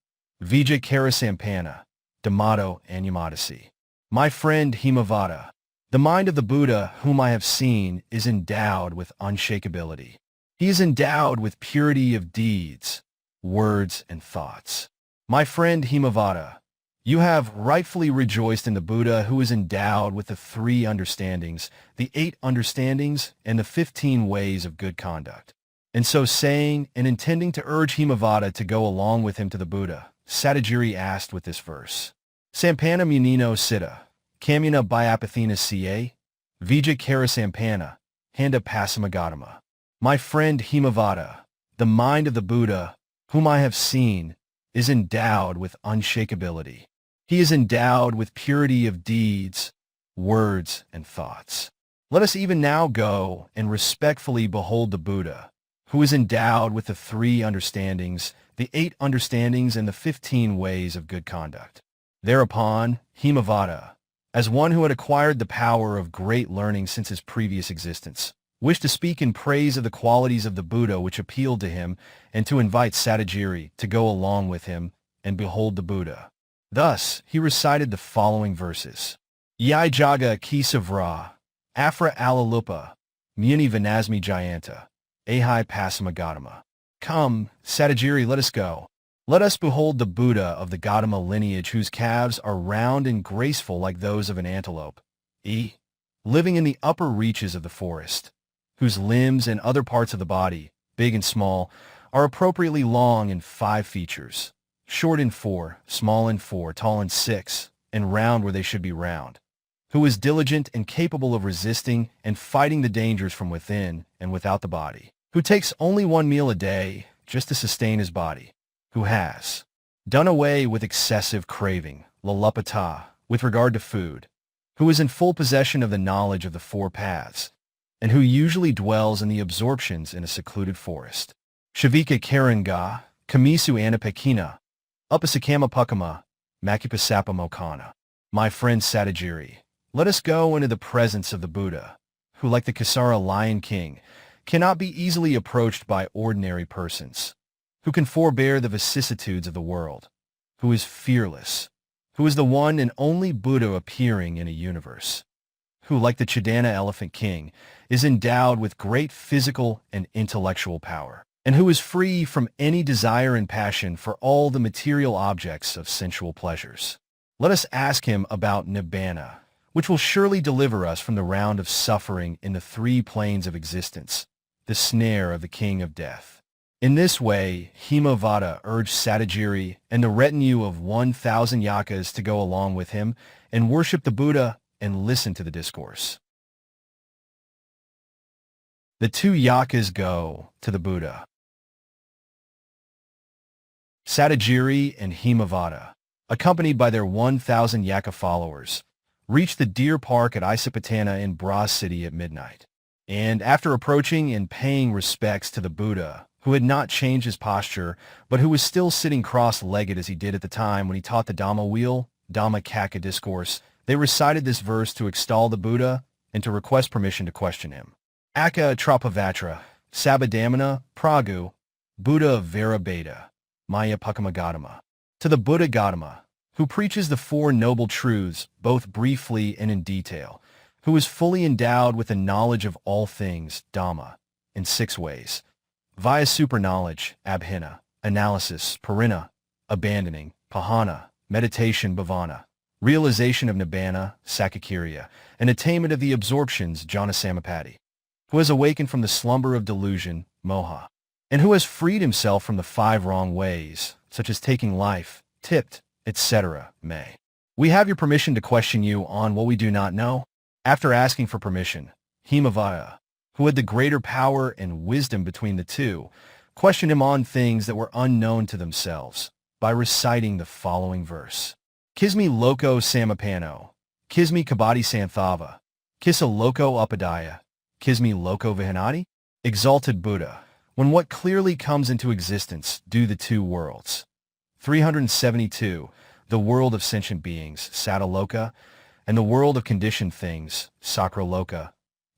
Vija Kara Sampana, Dhammato Anyamādasi. My friend Hemavata, the mind of the Buddha whom I have seen is endowed with unshakability. He is endowed with purity of deeds, words, and thoughts. My friend Hemavata, you have rightfully rejoiced in the Buddha who is endowed with the 3 understandings, the 8 understandings, and the 15 ways of good conduct. And so saying and intending to urge Hemavata to go along with him to the Buddha, Sātāgiri asked with this verse, Sampana Munino Siddha, Kamina Byapathina Ca, Vija Kara Sampana, Handa Passamagadama. My friend Hemavata, the mind of the Buddha, whom I have seen, is endowed with unshakability. He is endowed with purity of deeds, words, and thoughts. Let us even now go and respectfully behold the Buddha, who is endowed with the 3 understandings, the 8 understandings, and the 15 ways of good conduct. Thereupon, Hemavata, as one who had acquired the power of great learning since his previous existence, wished to speak in praise of the qualities of the Buddha which appealed to him and to invite Sātāgiri to go along with him and behold the Buddha. Thus, he recited the following verses. Rājagaha ki savra, Afra alalupa, Muni Vanasmi Jayanta, Ahai Passamagadama. Come, Sātāgiri, let us go. Let us behold the Buddha of the Gautama lineage whose calves are round and graceful like those of an antelope, living in the upper reaches of the forest, whose limbs and other parts of the body, big and small, are appropriately long in 5 features, short in 4, small in 4, tall in 6, and round where they should be round, who is diligent and capable of resisting and fighting the dangers from within and without the body, who takes only 1 meal a day just to sustain his body, who has done away with excessive craving, lalupata, with regard to food, who is in full possession of the knowledge of the 4 paths, and who usually dwells in the absorptions in a secluded forest. Shavika Karanga, Kamisu Anapekina, Upasakama Pukama, Makipasapa Mokana. My friend Sātāgiri, let us go into the presence of the Buddha, who, like the Kassapa Lion King, cannot be easily approached by ordinary persons, who can forbear the vicissitudes of the world, who is fearless, who is the one and only Buddha appearing in a universe, who, like the Chidana Elephant King, is endowed with great physical and intellectual power, and who is free from any desire and passion for all the material objects of sensual pleasures. Let us ask him about Nibbana, which will surely deliver us from the round of suffering in the three planes of existence, the snare of the king of death. In this way, Hemavata urged Sātāgiri and the retinue of 1,000 yakas to go along with him and worship the Buddha and listen to the discourse. The two yakas go to the Buddha. Sātāgiri and Hemavata, accompanied by their 1,000 yaka followers, reached the deer park at Isipatana in Bras City at midnight. And after approaching and paying respects to the Buddha, who had not changed his posture, but who was still sitting cross-legged as he did at the time when he taught the Dhamma wheel, Dhamma Kaka Discourse, they recited this verse to extol the Buddha and to request permission to question him. Aka Trapavatra, Sabadamana, Pragu, Buddha Vera Beta, Maya Pakamagadama. To the Buddha Gautama, who preaches the Four Noble Truths both briefly and in detail, who is fully endowed with the knowledge of all things, Dhamma, in 6 ways, via super-knowledge, abhina, analysis, parina, abandoning, pahana, meditation, bhavana, realization of nibbana, sakakirya, and attainment of the absorptions, jhana samapatti, who has awakened from the slumber of delusion, moha, and who has freed himself from the 5 wrong ways, such as taking life, tipped, etc. May we have your permission to question you on what we do not know? After asking for permission, Hemavata, who had the greater power and wisdom between the two, questioned him on things that were unknown to themselves by reciting the following verse. Kismi loko samapano, kismi kabadi santhava, kisa loko upadaya, kismi loko vihanati? Exalted Buddha, when what clearly comes into existence do the two worlds. 372, the world of sentient beings, Sataloka, and the world of conditioned things, Sakraloka,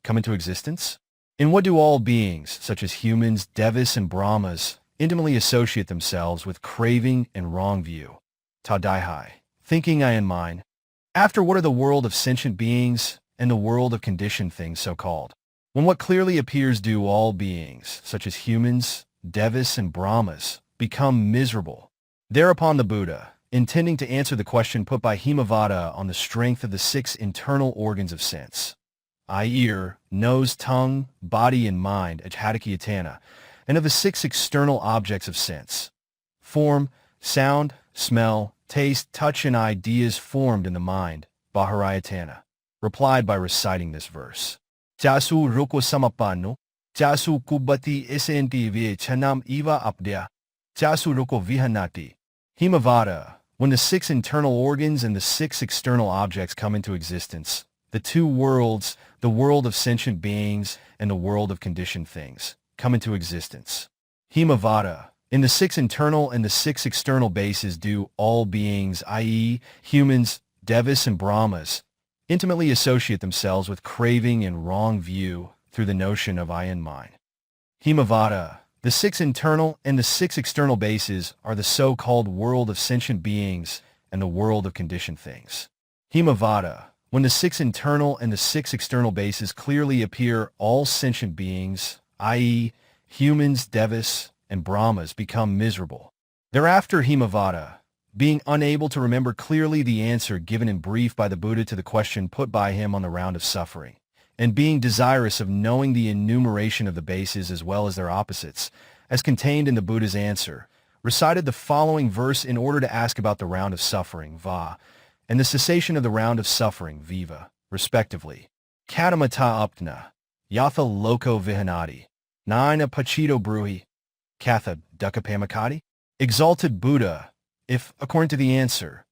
come into existence? In what do all beings, such as humans, devas, and brahmas, intimately associate themselves with craving and wrong view? Tadaihai, thinking I and mine. After what are the world of sentient beings and the world of conditioned things so-called? When what clearly appears do all beings, such as humans, devas, and brahmas, become miserable? Thereupon the Buddha, intending to answer the question put by Hemavata on the strength of the 6 internal organs of sense, eye, ear, nose, tongue, body, and mind, ajhatakiyatana, and of the 6 external objects of sense, form, sound, smell, taste, touch, and ideas formed in the mind, baharayatana, replied by reciting this verse. Jasu ruko samapano, jasu kubati isenti vie chanam eva apdya, jasu ruko vihanati. Hemavata, when the 6 internal organs and the 6 external objects come into existence, the two worlds, the world of sentient beings and the world of conditioned things, come into existence. Hemavata, in the 6 internal and the 6 external bases do all beings, i.e., humans, devas, and brahmas, intimately associate themselves with craving and wrong view through the notion of I and mine. Hemavata, the 6 internal and the 6 external bases are the so-called world of sentient beings and the world of conditioned things. Hemavata, when the 6 internal and the 6 external bases clearly appear, all sentient beings, i.e., humans, devas, and brahmas, become miserable. Thereafter Hemavata, being unable to remember clearly the answer given in brief by the Buddha to the question put by him on the round of suffering, and being desirous of knowing the enumeration of the bases as well as their opposites, as contained in the Buddha's answer, recited the following verse in order to ask about the round of suffering, va, and the cessation of the round of suffering, viva, respectively. Katamata uptna, yatha loko vihanati, naina pachito bruhi, katha dukkhapamakati? Exalted Buddha, if, according to the answer,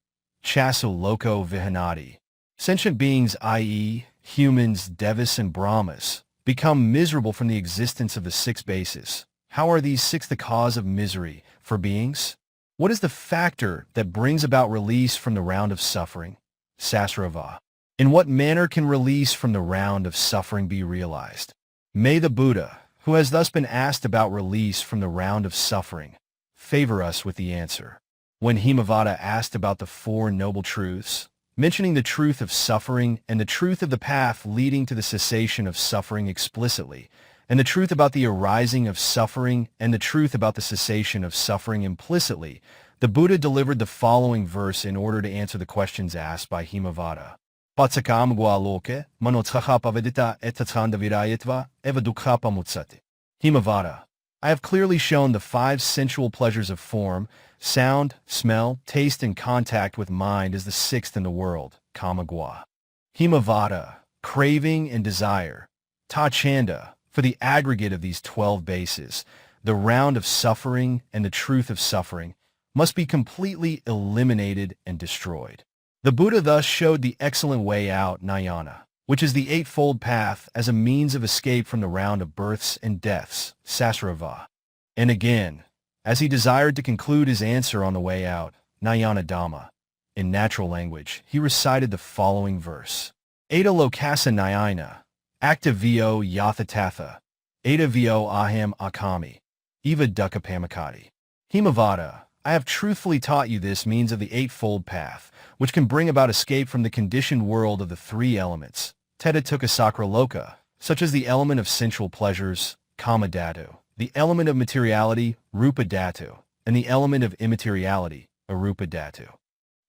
chasu loko vihanati, sentient beings, i.e., humans, devas, and brahmas, become miserable from the existence of the 6 bases, how are these 6 the cause of misery for beings? What is the factor that brings about release from the round of suffering? Sasrava. In what manner can release from the round of suffering be realized? May the Buddha, who has thus been asked about release from the round of suffering, favor us with the answer. When Hemavata asked about the 4 Noble Truths, mentioning the truth of suffering and the truth of the path leading to the cessation of suffering explicitly, and the truth about the arising of suffering and the truth about the cessation of suffering implicitly, the Buddha delivered the following verse in order to answer the questions asked by Hemavata. Patsakamgwa loke, manotsachapa vedita etatsandavirayatva, eva dukhapa mutsati. Hemavata. I have clearly shown the 5 sensual pleasures of form, sound, smell, taste, and contact with mind as the 6th in the world, kamagwa. Hemavata, craving and desire. Ta chanda, for the aggregate of these 12 bases, the round of suffering and the truth of suffering must be completely eliminated and destroyed. The Buddha thus showed the excellent way out, Jnana, which is the eightfold path as a means of escape from the round of births and deaths, Sasrava. And again, as he desired to conclude his answer on the way out, Jnana Dhamma, in natural language, he recited the following verse. Eta lokasa nyayana, acta vo yathatatha, eta vo aham akami, eva dukkha pamakati. Hemavata, I have truthfully taught you this means of the eightfold path, which can bring about escape from the conditioned world of the 3 elements, teta tukka sakra loka, such as the element of sensual pleasures, kama dhatu, the element of materiality, rupa dhatu, and the element of immateriality, arupa dhatu.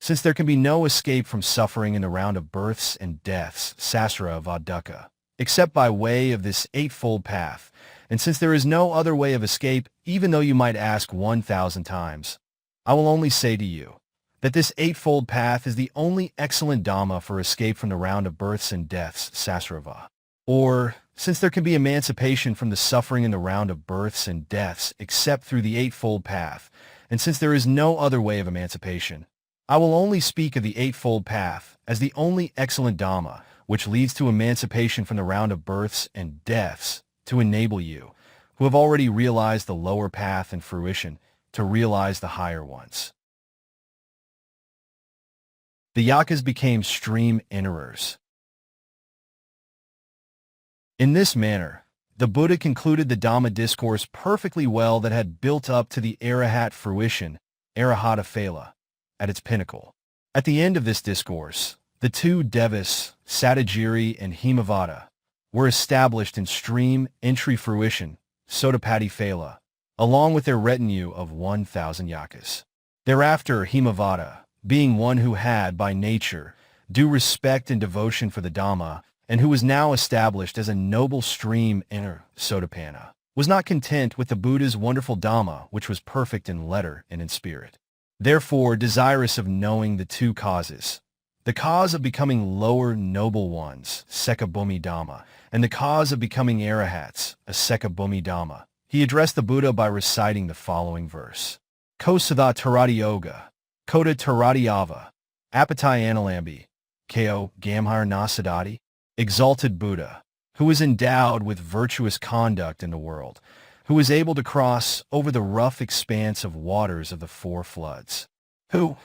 Since there can be no escape from suffering in the round of births and deaths, sasra dukkha, except by way of this eightfold path, and since there is no other way of escape, even though you might ask 1,000 times, I will only say to you that this eightfold path is the only excellent Dhamma for escape from the round of births and deaths, Sasrava. Or, since there can be emancipation from the suffering in the round of births and deaths except through the eightfold path, and since there is no other way of emancipation, I will only speak of the eightfold path as the only excellent Dhamma which leads to emancipation from the round of births and deaths to enable you, who have already realized the lower path and fruition, to realize the higher ones. The yakas became stream enterers. In this manner, the Buddha concluded the Dhamma discourse perfectly well that had built up to the Arahat fruition, Arahata Phala, at its pinnacle. At the end of this discourse, the 2 devas, Sātāgiri and Hemavata, were established in stream entry fruition, Sotapati Phala, along with their retinue of 1,000 yakas. Thereafter, Hemavata, being one who had, by nature, due respect and devotion for the Dhamma, and who was now established as a noble stream enter, Sotapanna, was not content with the Buddha's wonderful Dhamma, which was perfect in letter and in spirit. Therefore, desirous of knowing the 2 causes, the cause of becoming lower noble ones, Sekabhumi Dhamma, and the cause of becoming Arahats, Asekabhumi Dhamma, he addressed the Buddha by reciting the following verse. Ko Saddha Tarati Yoga, Kota Tarati Ava, Apatai Analambi, Ko Gamhar Nasadati, exalted Buddha, who is endowed with virtuous conduct in the world, who is able to cross over the rough expanse of waters of the 4 floods, who,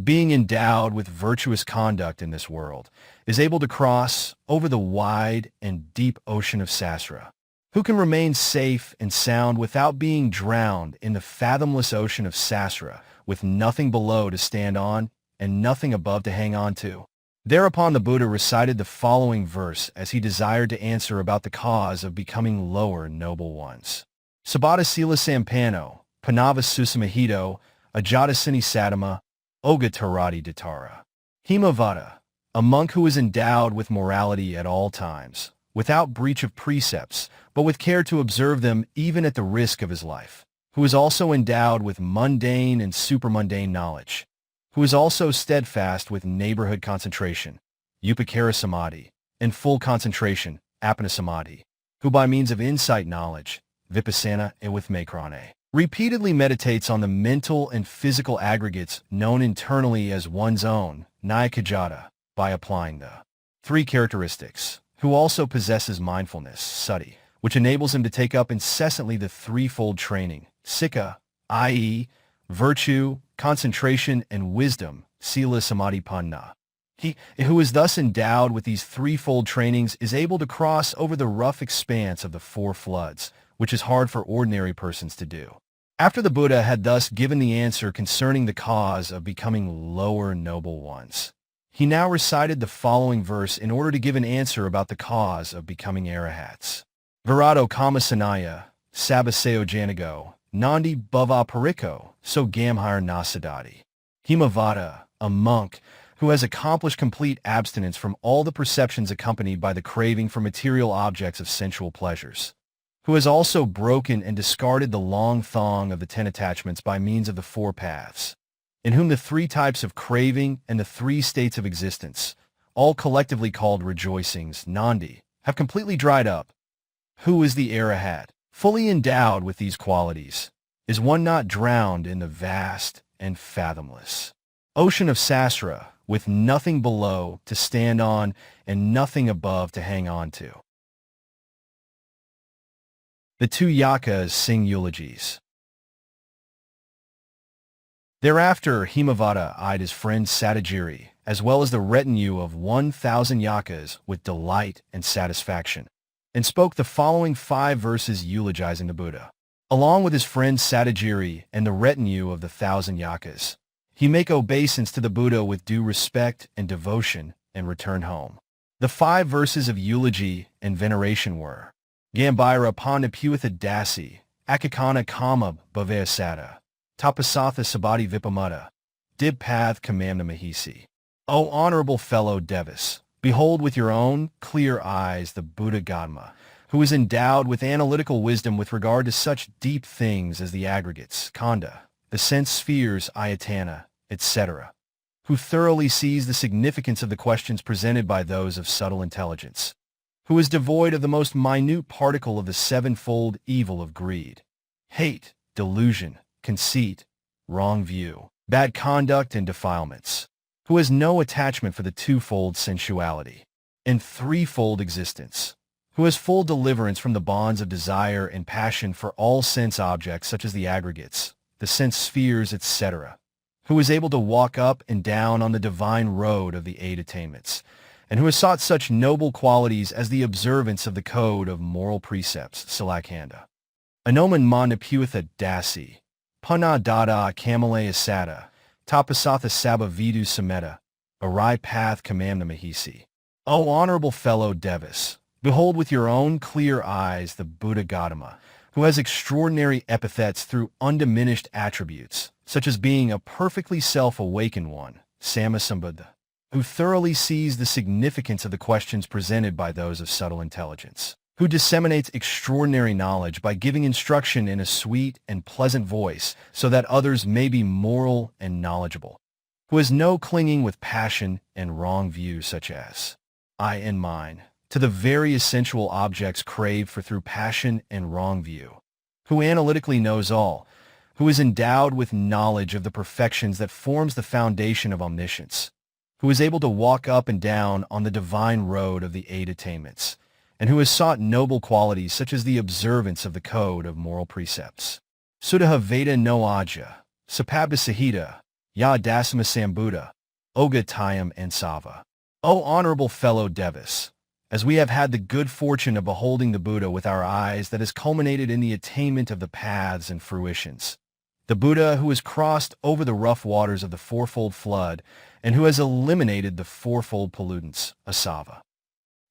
being endowed with virtuous conduct in this world, is able to cross over the wide and deep ocean of Sasra, who can remain safe and sound without being drowned in the fathomless ocean of Sasra, with nothing below to stand on and nothing above to hang on to. Thereupon the Buddha recited the following verse as he desired to answer about the cause of becoming lower noble ones. Sabata Sila Sampano, Panava Susamahito, Ajatasini Sattama, Oga Tarati Datara. Hemavata, a monk who is endowed with morality at all times, without breach of precepts, but with care to observe them even at the risk of his life, who is also endowed with mundane and supermundane knowledge, who is also steadfast with neighborhood concentration, upakara samadhi, and full concentration, apana samadhi, who by means of insight knowledge, vipassana and with makrane, repeatedly meditates on the mental and physical aggregates known internally as one's own, nyakajata, by applying the 3 characteristics, who also possesses mindfulness, sati, which enables him to take up incessantly the 3-fold training, sikha, i.e., virtue, concentration, and wisdom, sila samadhi panna. He who is thus endowed with these 3-fold trainings is able to cross over the rough expanse of the 4 floods, which is hard for ordinary persons to do. After the Buddha had thus given the answer concerning the cause of becoming lower noble ones, he now recited the following verse in order to give an answer about the cause of becoming Arahats. Virato Kamasanaya, Sabaseo Janago, Nandi Bhava Pariko, So Gamhar Nasadati. Hemavata, a monk, who has accomplished complete abstinence from all the perceptions accompanied by the craving for material objects of sensual pleasures, who has also broken and discarded the long thong of the 10 attachments by means of the 4 paths, in whom the 3 types of craving and the 3 states of existence, all collectively called rejoicings, Nandi, have completely dried up. Who is the Arahat? Fully endowed with these qualities, is one not drowned in the vast and fathomless ocean of Sasra, with nothing below to stand on and nothing above to hang on to. The 2 Yakas sing eulogies. Thereafter Hemavata eyed his friend Sātāgiri, as well as the retinue of 1,000 Yakas, with delight and satisfaction, and spoke the following 5 verses eulogizing the Buddha. Along with his friend Sātāgiri and the retinue of the 1,000 Yakas, he make obeisance to the Buddha with due respect and devotion and return home. The 5 verses of eulogy and veneration were: Gambira Pandapuitha Dasi, Akakana Kama Bhavayasata, Tapasatha Sabati Vipamutta, Dibpath Kamamna Mahisi. O honorable fellow Devis, behold with your own clear eyes the Buddha Dhamma, who is endowed with analytical wisdom with regard to such deep things as the aggregates, Khanda, the sense spheres, Ayatana, etc., who thoroughly sees the significance of the questions presented by those of subtle intelligence, who is devoid of the most minute particle of the 7-fold evil of greed, hate, delusion, conceit, wrong view, bad conduct, and defilements, who has no attachment for the 2-fold sensuality and 3-fold existence, who has full deliverance from the bonds of desire and passion for all sense objects such as the aggregates, the sense spheres, etc., who is able to walk up and down on the divine road of the 8 attainments, and who has sought such noble qualities as the observance of the code of moral precepts, Salakanda. Anoman Mandapuitha Dasi, Pana Dada Kamalaya Sata, Tapasatha Sabha Vidu Sameta, Arai Path Kamamna Mahisi. O honorable fellow Devis, behold with your own clear eyes the Buddha Gautama, who has extraordinary epithets through undiminished attributes, such as being a perfectly self-awakened one, Samasambhuddha, who thoroughly sees the significance of the questions presented by those of subtle intelligence, who disseminates extraordinary knowledge by giving instruction in a sweet and pleasant voice so that others may be moral and knowledgeable, who has no clinging with passion and wrong views such as I and mine, to the various sensual objects craved for through passion and wrong view, who analytically knows all, who is endowed with knowledge of the perfections that forms the foundation of omniscience, who is able to walk up and down on the divine road of the 8 attainments, and who has sought noble qualities such as the observance of the code of moral precepts. Sudaha Veda no Aja, Sapabda Sahita, Ya Dasama Sambuddha, Oga Tayam and Sava. O honorable fellow Devis, as we have had the good fortune of beholding the Buddha with our eyes that has culminated in the attainment of the paths and fruitions, the Buddha who has crossed over the rough waters of the 4-fold flood and who has eliminated the 4-fold pollutants, Asava.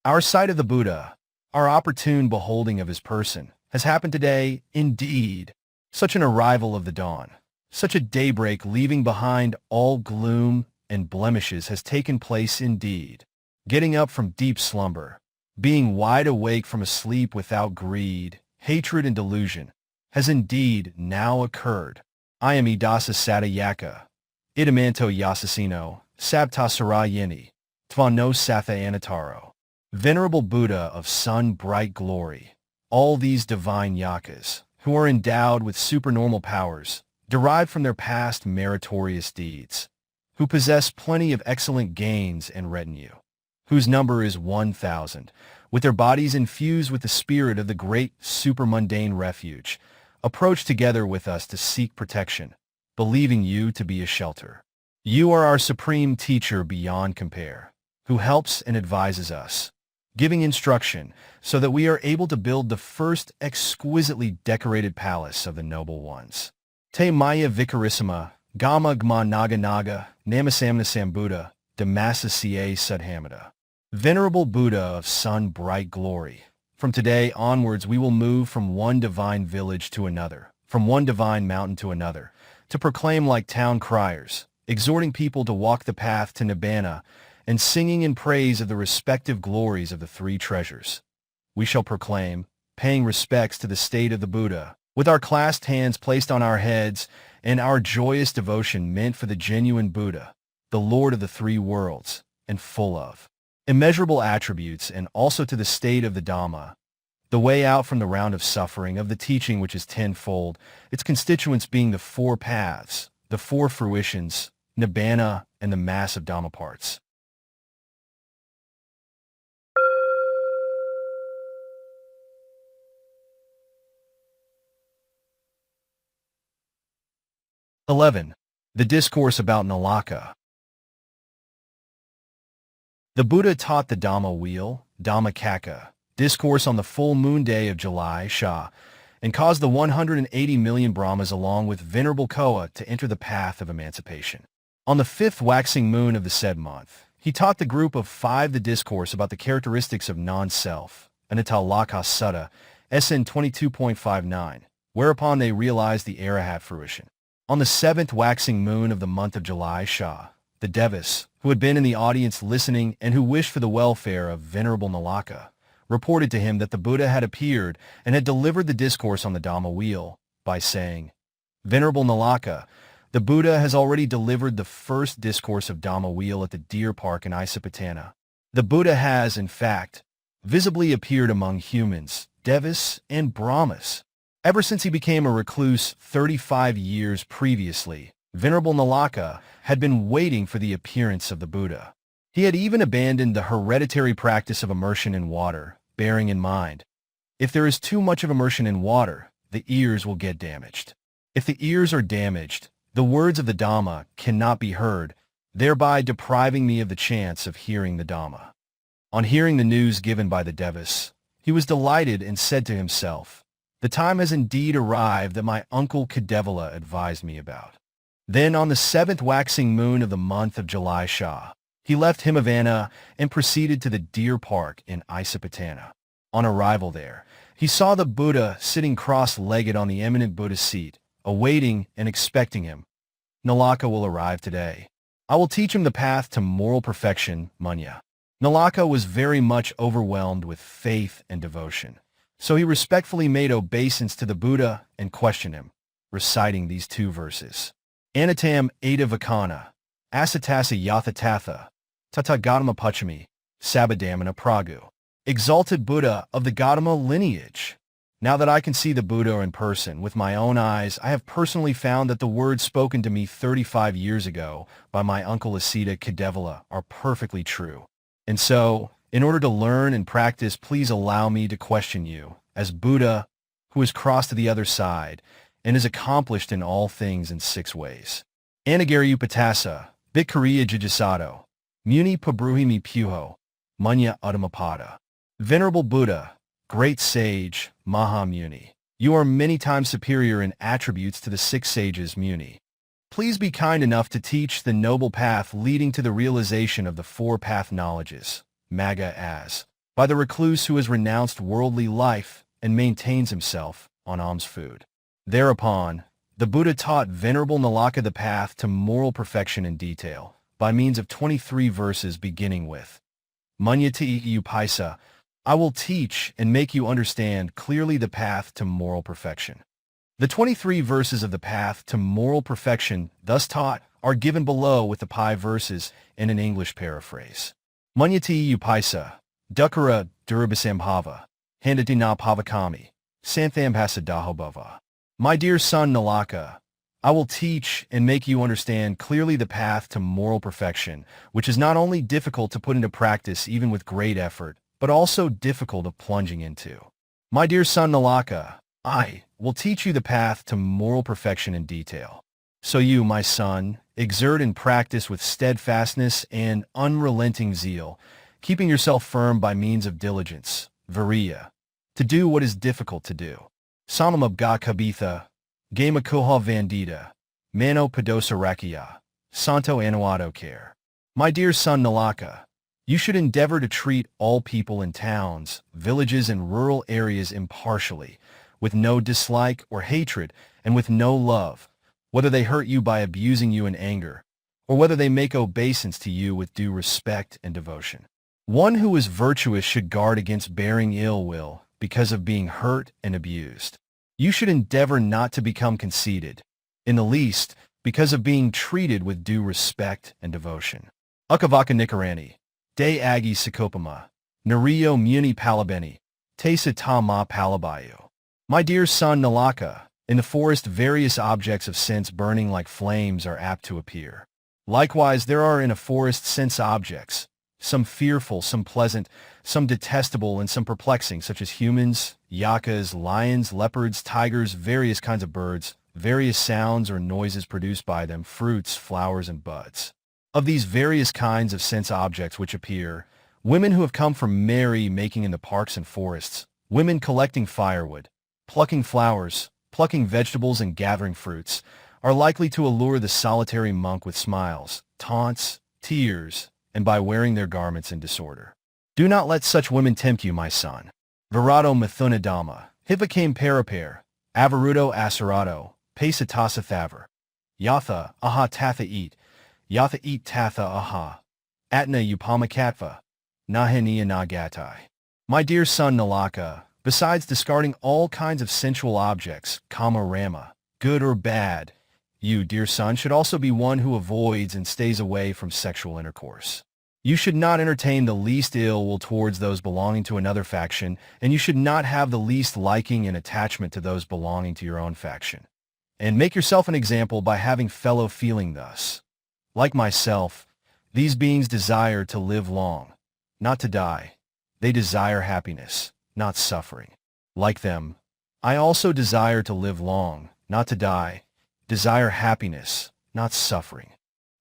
Our sight of the Buddha, our opportune beholding of his person, has happened today, indeed. Such an arrival of the dawn, such a daybreak leaving behind all gloom and blemishes has taken place indeed. Getting up from deep slumber, being wide awake from a sleep without greed, hatred, and delusion, has indeed now occurred. I am Idasa Sata Yaka, Idamanto Yasasino, Sabtasara Yeni, Tvano Satha Anataro. Venerable Buddha of sun-bright glory, all these divine yakas, who are endowed with supernormal powers, derived from their past meritorious deeds, who possess plenty of excellent gains and retinue, whose number is 1,000, with their bodies infused with the spirit of the great supermundane refuge, approach together with us to seek protection, believing you to be a shelter. You are our supreme teacher beyond compare, who helps and advises us, giving instruction so that we are able to build the first exquisitely decorated palace of the noble ones. Te Maya Vikarissima, Gama Gma Naga Naga, Namasamna Sambuddha, Damasa Ca Sudhamata. Venerable Buddha of sun-bright glory, from today onwards we will move from one divine village to another, from one divine mountain to another, to proclaim like town criers, exhorting people to walk the path to Nibbana, and singing in praise of the respective glories of the three treasures. We shall proclaim, paying respects to the state of the Buddha, with our clasped hands placed on our heads, and our joyous devotion meant for the genuine Buddha, the Lord of the three worlds, and full of immeasurable attributes, and also to the state of the Dhamma, the way out from the round of suffering, of the teaching which is tenfold, its constituents being the four paths, the four fruitions, Nibbana, and the mass of Dhamma parts. (11) The Discourse about Nālaka. The Buddha taught the Dhamma wheel, Dhammacakka, discourse on the full moon day of July, Shah, and caused the 180 million Brahmas along with Venerable Koa to enter the path of emancipation. On the fifth waxing moon of the said month, he taught the group of 5 the discourse about the characteristics of non-self, Anatalaka Sutta, SN 22.59, whereupon they realized the Arahat fruition. On the 7th waxing moon of the month of July, Shah, the Devas, who had been in the audience listening and who wished for the welfare of Venerable Nālaka, reported to him that the Buddha had appeared and had delivered the discourse on the Dhamma wheel by saying, "Venerable Nālaka, the Buddha has already delivered the first discourse of Dhamma wheel at the deer park in Isipatana. The Buddha has, in fact, visibly appeared among humans, Devas, and Brahmas. Ever since he became a recluse 35 years previously, Venerable Nālaka had been waiting for the appearance of the Buddha. He had even abandoned the hereditary practice of immersion in water, bearing in mind, if there is too much of immersion in water, the ears will get damaged. If the ears are damaged, the words of the Dhamma cannot be heard, thereby depriving me of the chance of hearing the Dhamma." On hearing the news given by the Devas, he was delighted and said to himself, "The time has indeed arrived that my uncle Kedevala advised me about." Then on the 7th waxing moon of the month of July, Shah, he left Hemavata and proceeded to the deer park in Isipatana. On arrival there, he saw the Buddha sitting cross-legged on the eminent Buddha seat, awaiting and expecting him. "Nālaka will arrive today. I will teach him the path to moral perfection, Munya." Nālaka was very much overwhelmed with faith and devotion, so he respectfully made obeisance to the Buddha and questioned him, reciting these 2 verses. "Anatam Ada Vakana, Asatasa Yathatatha, Tatagatama Pachami, Sabadamana Pragu." Exalted Buddha of the Gautama lineage. Now that I can see the Buddha in person with my own eyes, I have personally found that the words spoken to me 35 years ago by my uncle Asita Kedevala are perfectly true. And so, in order to learn and practice, please allow me to question you, as Buddha, who has crossed to the other side, and is accomplished in all things in 6 ways. Anagari Upatissa, Bhikkariya Jijasado, Muni Pabruhimi Puho, Munya Uttamapada. Venerable Buddha, great sage, Mahamuni, you are many times superior in attributes to the 6 sages Muni. Please be kind enough to teach the noble path leading to the realization of the 4 path knowledges, Magga as, by the recluse who has renounced worldly life and maintains himself on alms food. Thereupon, the Buddha taught Venerable Nālaka the path to moral perfection in detail, by means of 23 verses beginning with, Munyati Upatissa, I will teach and make you understand clearly the path to moral perfection. The 23 verses of the path to moral perfection thus taught are given below with the pi verses in an English paraphrase. Munyati Upatissa, Dukkara Durabhisambhava, Handati na Pavakami, Santhambhasadahobhava. My dear son Nālaka, I will teach and make you understand clearly the path to moral perfection, which is not only difficult to put into practice even with great effort, but also difficult of plunging into. My dear son Nālaka, I will teach you the path to moral perfection in detail. So you, my son, exert and practice with steadfastness and unrelenting zeal, keeping yourself firm by means of diligence, viriya, to do what is difficult to do. Samamabga kabitha, Gama Koha Vandita, Mano Padosa Rakiya, Santo Anuado Care. My dear son Nālaka, you should endeavor to treat all people in towns, villages, and rural areas impartially, with no dislike or hatred, and with no love, whether they hurt you by abusing you in anger, or whether they make obeisance to you with due respect and devotion. One who is virtuous should guard against bearing ill will because of being hurt and abused. You should endeavor not to become conceited, in the least, because of being treated with due respect and devotion. Ukavaka Nikarani, De Agi Sakopama, Nariyo Muni Palabeni, Te Sata Ma Palabayo. My dear son Nālaka, in the forest various objects of sense burning like flames are apt to appear. Likewise, there are in a forest sense objects, some fearful, some pleasant, some detestable, and some perplexing, such as humans, yakas, lions, leopards, tigers, various kinds of birds, various sounds or noises produced by them, fruits, flowers, and buds. Of these various kinds of sense objects which appear, women who have come from merry-making in the parks and forests, women collecting firewood, plucking flowers, plucking vegetables, and gathering fruits, are likely to allure the solitary monk with smiles, taunts, tears, and by wearing their garments in disorder. Do not let such women tempt you, my son. Virato Mithuna Dhamma, Hivakame Parapare, Avarudo Asarato, Pesatasa Thavar. Yatha, aha tatha eat, Yatha eat tatha aha. Atna upama katva, Nahaniya nagatai. My dear son Nālaka, besides discarding all kinds of sensual objects, kama rama, good or bad, you, dear son, should also be one who avoids and stays away from sexual intercourse. You should not entertain the least ill will towards those belonging to another faction, and you should not have the least liking and attachment to those belonging to your own faction. And make yourself an example by having fellow feeling thus. Like myself, these beings desire to live long, not to die. They desire happiness, not suffering. Like them, I also desire to live long, not to die, desire happiness, not suffering.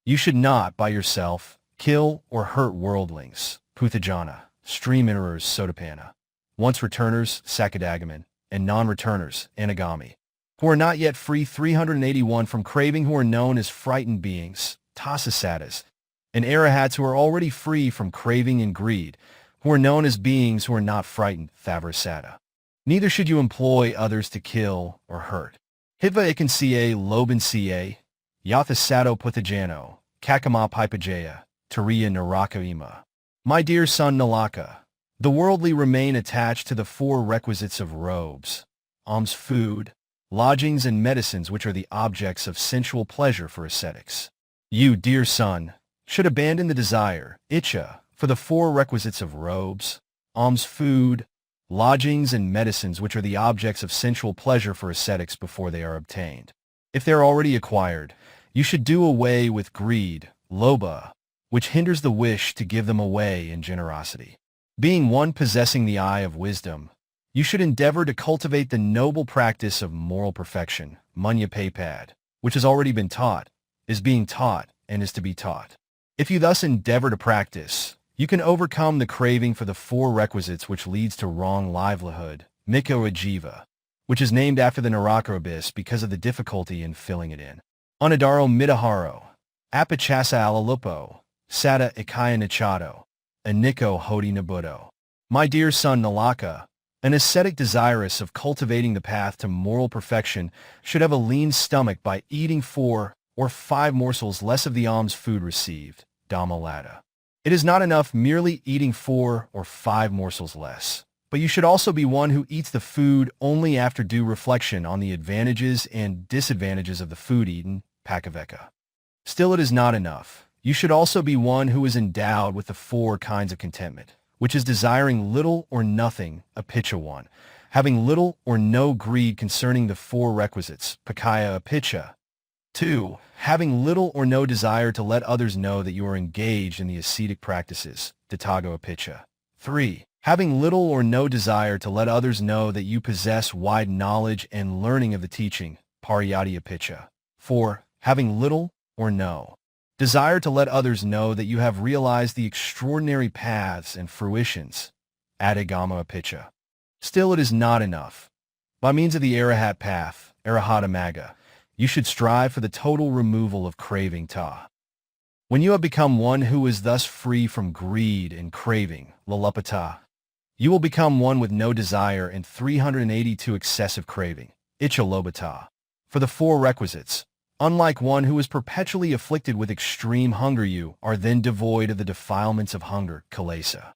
You should not, by yourself, kill or hurt worldlings, Puthajana, stream enterers, Sotapanna, once returners, Sakadagaman, and non-returners, Anagami, who are not yet free 381 from craving, who are known as frightened beings, Tasasatas, and Arahats, who are already free from craving and greed, who are known as beings who are not frightened, Thavrasata. Neither should you employ others to kill or hurt. Hiva ikansiye lobansiye, Yathasato puthajano, Kakama pipajaya, Tariya narakaima. My dear son Nālaka, the worldly remain attached to the four requisites of robes, alms, food, lodgings, and medicines, which are the objects of sensual pleasure for ascetics. You, dear son, should abandon the desire, Icha, for the four requisites of robes, alms, food, lodgings, and medicines, which are the objects of sensual pleasure for ascetics before they are obtained. If they are already acquired, you should do away with greed, lobha, which hinders the wish to give them away in generosity. Being one possessing the eye of wisdom, you should endeavor to cultivate the noble practice of moral perfection, munya paypad, which has already been taught, is being taught, and is to be taught. If you thus endeavor to practice, you can overcome the craving for the four requisites which leads to wrong livelihood, Miko Ajiva, which is named after the Nālaka abyss because of the difficulty in filling it in. Anadaro Midaharo, Apachasa Alalupo, Sata Ikaya Nichado, Aniko Hodi Nabudo. My dear son Nālaka, an ascetic desirous of cultivating the path to moral perfection should have a lean stomach by eating 4 or 5 morsels less of the alms food received, Dhamma Lata. It is not enough merely eating 4 or 5 morsels less, but you should also be one who eats the food only after due reflection on the advantages and disadvantages of the food eaten, Pakaveka. Still, it is not enough. You should also be one who is endowed with the 4 kinds of contentment, which is desiring little or nothing, Apicca 1, having little or no greed concerning the 4 requisites, Pakaya Apicca. 2. Having little or no desire to let others know that you are engaged in the ascetic practices, Datago Apicca. 3. Having little or no desire to let others know that you possess wide knowledge and learning of the teaching, Pariyati Apicca. 4. Having little or no desire to let others know that you have realized the extraordinary paths and fruitions, Adhigama Apicca. Still, it is not enough. By means of the Arahat path, Arahata Magga, you should strive for the total removal of craving ta. When you have become one who is thus free from greed and craving, lalupata, you will become one with no desire and 382 excessive craving, ichalobata. For the 4 requisites, Unlike one who is perpetually afflicted with extreme hunger, you are then devoid of the defilements of hunger, Kilesa.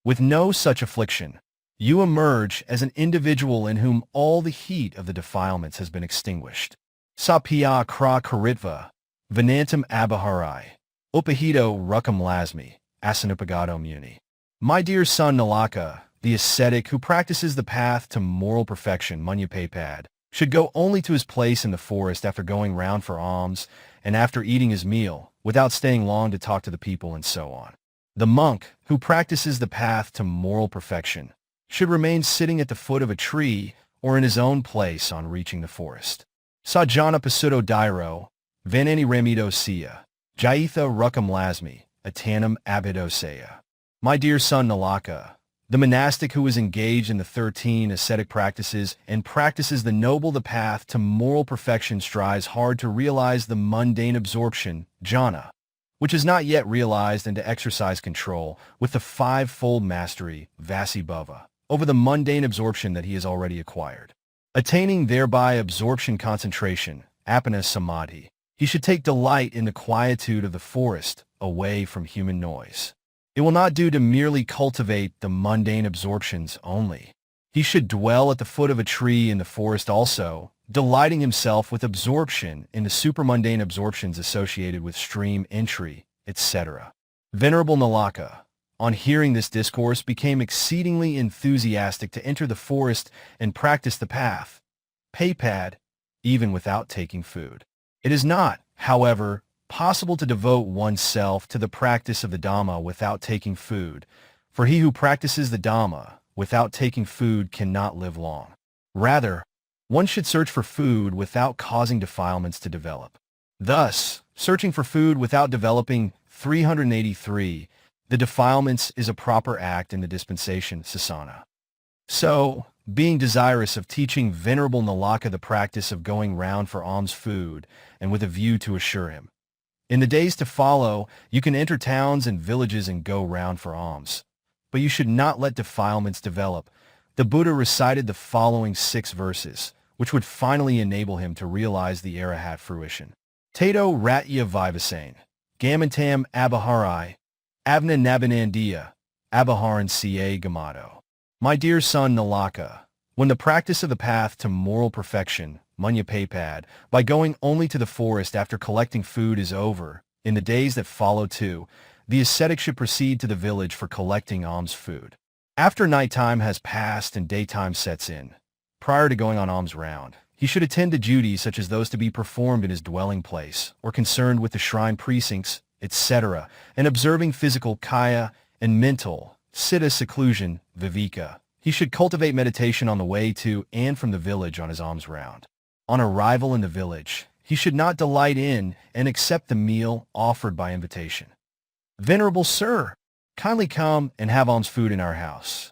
With no such affliction, you emerge as an individual in whom all the heat of the defilements has been extinguished. Sapya kra karitva, venantam abharai, upahito rukam lasmi, asanupagato muni. My dear son Nālaka, the ascetic who practices the path to moral perfection, Munyapapad, should go only to his place in the forest after going round for alms and after eating his meal, without staying long to talk to the people and so on. The monk who practices the path to moral perfection should remain sitting at the foot of a tree or in his own place on reaching the forest. Sajjana pasuto dairo, vanani remido siya, jaitha rukam lasmi, atanam abhidoseya. My dear son Nālaka, the monastic who is engaged in the 13 ascetic practices and practices the noble the path to moral perfection strives hard to realize the mundane absorption, jhana, which is not yet realized, and to exercise control with the five-fold mastery, vasibhava, over the mundane absorption that he has already acquired. Attaining thereby absorption concentration, apana samadhi, he should take delight in the quietude of the forest, away from human noise. It will not do to merely cultivate the mundane absorptions only. He should dwell at the foot of a tree in the forest also, delighting himself with absorption in the supramundane absorptions associated with stream entry, etc. Venerable Nālaka, on hearing this discourse, became exceedingly enthusiastic to enter the forest and practice the path, papad, even without taking food. It is not, however, possible to devote oneself to the practice of the Dhamma without taking food, for he who practices the Dhamma without taking food cannot live long. Rather, one should search for food without causing defilements to develop. Thus, searching for food without developing 383, the defilements is a proper act in the dispensation, Sasana. So, being desirous of teaching Venerable Nālaka the practice of going round for alms food, and with a view to assure him, in the days to follow, you can enter towns and villages and go round for alms, but you should not let defilements develop. The Buddha recited the following 6 verses, which would finally enable him to realize the Arahat fruition. Tato ratya vivasane, gamantam abharai, avna nabanandiya, abharan ca gamato. My dear son Nālaka, when the practice of the path to moral perfection, Munyapapad, by going only to the forest after collecting food is over, in the days that follow too, the ascetic should proceed to the village for collecting alms food. After nighttime has passed and daytime sets in, prior to going on alms round, he should attend to duties such as those to be performed in his dwelling place, or concerned with the shrine precincts, etc., and observing physical kaya and mental citta seclusion, viveka. He should cultivate meditation on the way to and from the village on his alms round. On arrival in the village, he should not delight in and accept the meal offered by invitation. Venerable sir, kindly come and have alms food in our house.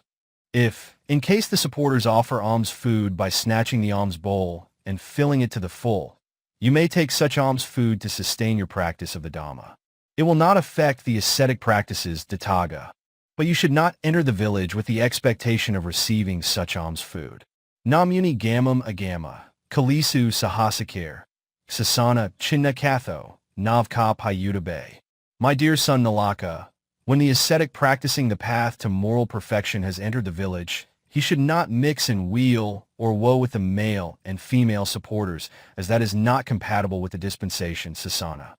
If, in case the supporters offer alms food by snatching the alms bowl and filling it to the full, you may take such alms food to sustain your practice of the Dhamma. It will not affect the ascetic practices, Dataga, but you should not enter the village with the expectation of receiving such alms food. Namuni gamam agama, kalisu sahasakir, sasana chinna katho, navka payutabe. My dear son Nālaka, when the ascetic practicing the path to moral perfection has entered the village, he should not mix and wheel or woe with the male and female supporters, as that is not compatible with the dispensation, Sasana.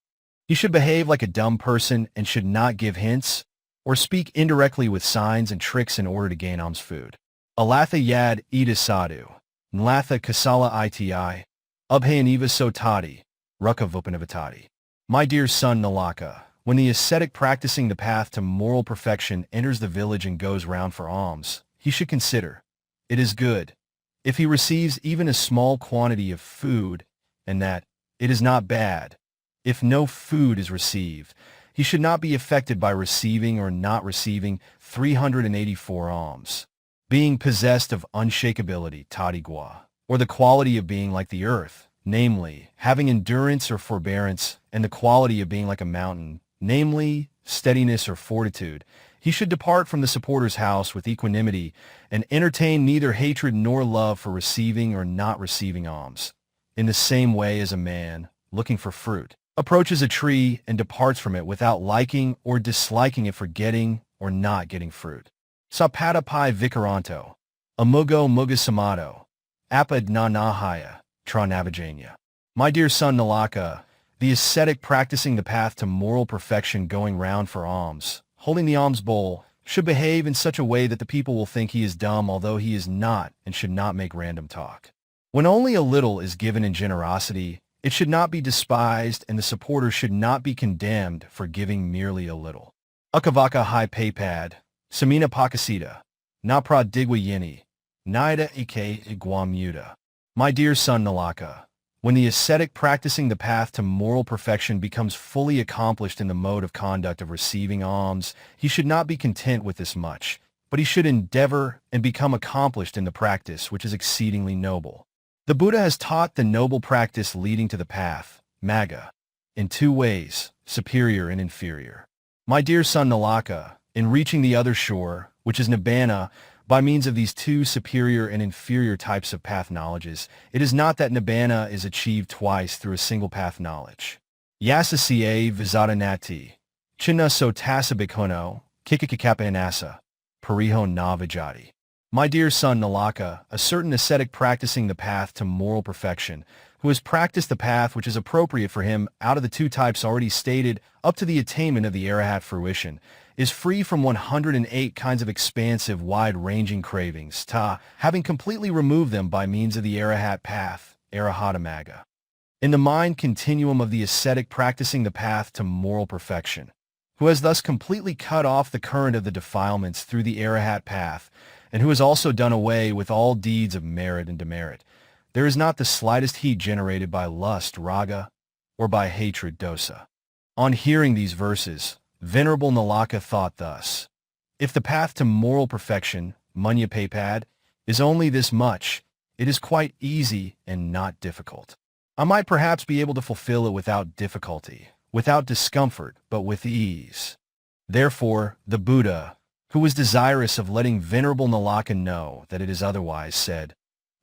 He should behave like a dumb person and should not give hints or speak indirectly with signs and tricks in order to gain alms food. Alatha yad ida sadhu, nlatha kasala iti, ubhayaniva sotati, rukavupanavatati. My dear son Nālaka, when the ascetic practicing the path to moral perfection enters the village and goes round for alms, he should consider, it is good, if he receives even a small quantity of food, and that it is not bad, if no food is received. He should not be affected by receiving or not receiving 384 alms. Being possessed of unshakability, tadigwa, or the quality of being like the earth, namely, having endurance or forbearance, and the quality of being like a mountain, namely, steadiness or fortitude, he should depart from the supporter's house with equanimity and entertain neither hatred nor love for receiving or not receiving alms. In the same way as a man, looking for fruit, approaches a tree and departs from it without liking or disliking it for getting or not getting fruit. Sapata pai vicaranto, amugo mugasamato, apad na nahaya, tra navajanya. My dear son Nālaka, the ascetic practicing the path to moral perfection going round for alms, holding the alms bowl, should behave in such a way that the people will think he is dumb although he is not, and should not make random talk. When only a little is given in generosity, it should not be despised and the supporter should not be condemned for giving merely a little. Ukavaka hai paypad, samina pakasita, napra digwa yini, naida ike iguamuta. My dear son Nālaka, when the ascetic practicing the path to moral perfection becomes fully accomplished in the mode of conduct of receiving alms, he should not be content with this much, but he should endeavor and become accomplished in the practice which is exceedingly noble. The Buddha has taught the noble practice leading to the path, Magga, in two ways, superior and inferior. My dear son Nālaka, in reaching the other shore, which is Nibbana, by means of these two superior and inferior types of path knowledges, it is not that Nibbana is achieved twice through a single path knowledge. Yasa ca vizadanati, chinna so tasabikono, kikikikapanasa, pariho na vijati. My dear son Nālaka, a certain ascetic practicing the path to moral perfection, who has practiced the path which is appropriate for him out of the two types already stated up to the attainment of the Arahat fruition, is free from 108 kinds of expansive, wide-ranging cravings, having completely removed them by means of the Arahat path, Arahata Magga. In the mind continuum of the ascetic practicing the path to moral perfection, who has thus completely cut off the current of the defilements through the Arahat path, and who has also done away with all deeds of merit and demerit, there is not the slightest heat generated by lust, raga, or by hatred, dosa. On hearing these verses, Venerable Nālaka thought thus: if the path to moral perfection, munya paypad, is only this much, it is quite easy and not difficult. I might perhaps be able to fulfill it without difficulty, without discomfort, but with ease. Therefore, the Buddha, who was desirous of letting Venerable Nālaka know that it is otherwise, said,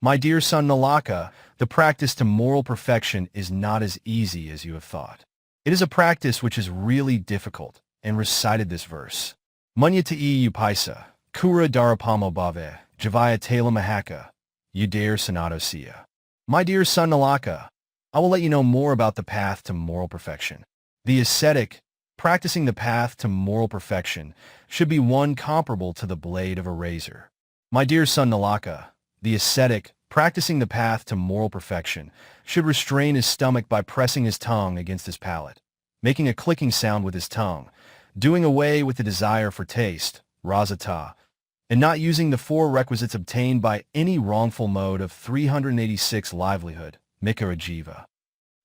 My dear son Nālaka, the practice to moral perfection is not as easy as you have thought. It is a practice which is really difficult, and recited this verse. Munya te Upatissa, kura darapamo bhave, javaya tala mahaka, udare sanato siya. My dear son Nālaka, I will let you know more about the path to moral perfection. The ascetic, practicing the path to moral perfection, should be one comparable to the blade of a razor. My dear son Nālaka, the ascetic, practicing the path to moral perfection, should restrain his stomach by pressing his tongue against his palate, making a clicking sound with his tongue, doing away with the desire for taste, rasata, and not using the four requisites obtained by any wrongful mode of 386 livelihood, mikarajiva.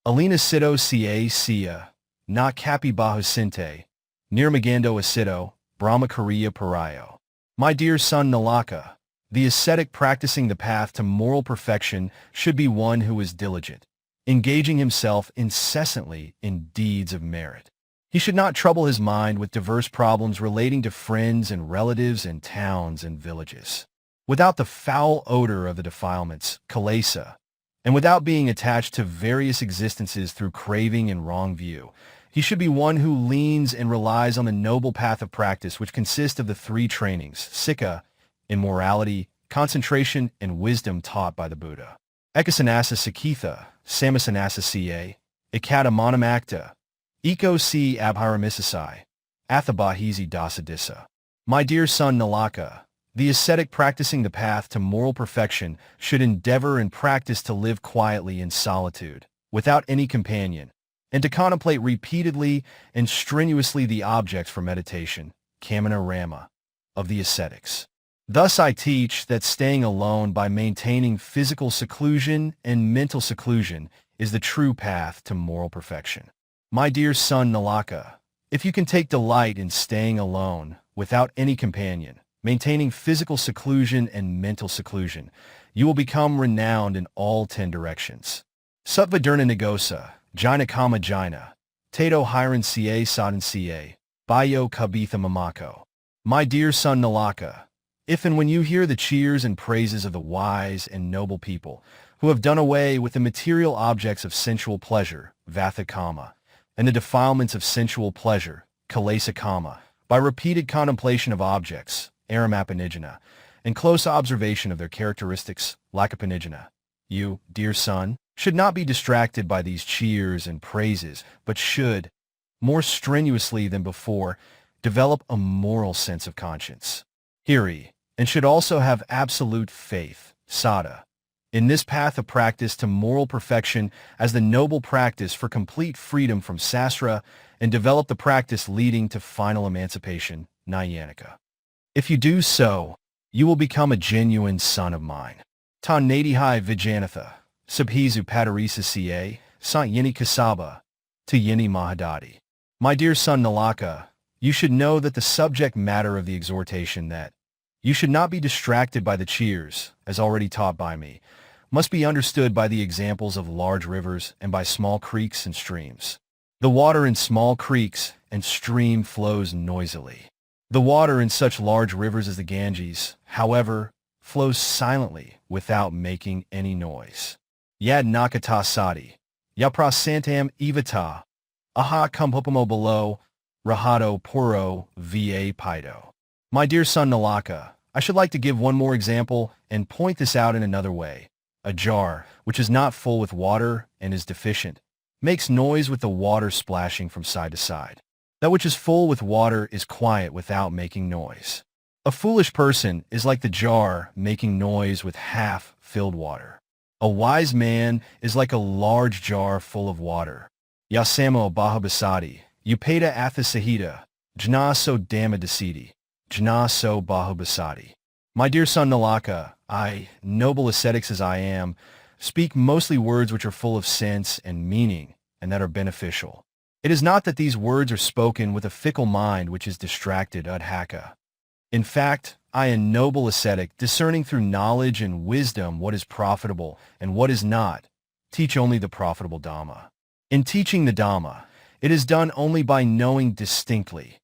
Alina sito ca sia, na kapi bahusinte, nirmagando asito, brahmacharya parayo. My dear son Nālaka, the ascetic practicing the path to moral perfection should be one who is diligent, engaging himself incessantly in deeds of merit. He should not trouble his mind with diverse problems relating to friends and relatives and towns and villages. Without the foul odor of the defilements, Kolita, and without being attached to various existences through craving and wrong view, he should be one who leans and relies on the noble path of practice which consists of the three trainings, sikha, in morality, concentration, and wisdom taught by the Buddha. Ekasanasa Sakitha, Samasanasa ca, Ikadamanam Eko si abhiramisasai, Athabahizi dasadissa. My dear son Nālaka, the ascetic practicing the path to moral perfection should endeavor and practice to live quietly in solitude, without any companion, and to contemplate repeatedly and strenuously the objects for meditation, kamana rama, of the ascetics. Thus I teach that staying alone by maintaining physical seclusion and mental seclusion is the true path to moral perfection. My dear son Nālaka, if you can take delight in staying alone, without any companion, maintaining physical seclusion and mental seclusion, you will become renowned in all 10 directions. Sattva-dharna negosa, Jaina kama Jaina, Tato hiran ca sadhan ca, Bayo kabitha mamako. My dear son Nālaka, if and when you hear the cheers and praises of the wise and noble people, who have done away with the material objects of sensual pleasure, Vatha Kama, and the defilements of sensual pleasure, Kilesa Kama, by repeated contemplation of objects, Aramapanijana, and close observation of their characteristics, Lakapanijana. You, dear son, should not be distracted by these cheers and praises, but should, more strenuously than before, develop a moral sense of conscience, Hiri, and should also have absolute faith, Sada, in this path of practice to moral perfection as the noble practice for complete freedom from sastra, and develop the practice leading to final emancipation, Nyanika. If you do so, you will become a genuine son of mine. Ta Nadihai Vijanatha, Subhizu Padarisa Ca, Sant Yini Kassapa, to Yini Mahadadi. My dear son Nālaka, you should know that the subject matter of the exhortation that you should not be distracted by the cheers, as already taught by me, must be understood by the examples of large rivers and by small creeks and streams. The water in small creeks and stream flows noisily. The water in such large rivers as the Ganges, however, flows silently without making any noise. Yad nakata sati, yaprasantam evata, aha kumpupamo below, rahato puro va pido. My dear son Nālaka, I should like to give one more example and point this out in another way. A jar, which is not full with water and is deficient, makes noise with the water splashing from side to side. That which is full with water is quiet without making noise. A foolish person is like the jar making noise with half-filled water. A wise man is like a large jar full of water. Yasamo bahabasati, upeta athasahita, jna so damadasiti, jna so bahabasati. My dear son Nālaka, I, noble ascetics as I am, speak mostly words which are full of sense and meaning, and that are beneficial. It is not that these words are spoken with a fickle mind which is distracted adhaka. In fact, I, a noble ascetic, discerning through knowledge and wisdom what is profitable and what is not, teach only the profitable Dhamma. In teaching the Dhamma, it is done only by knowing distinctly.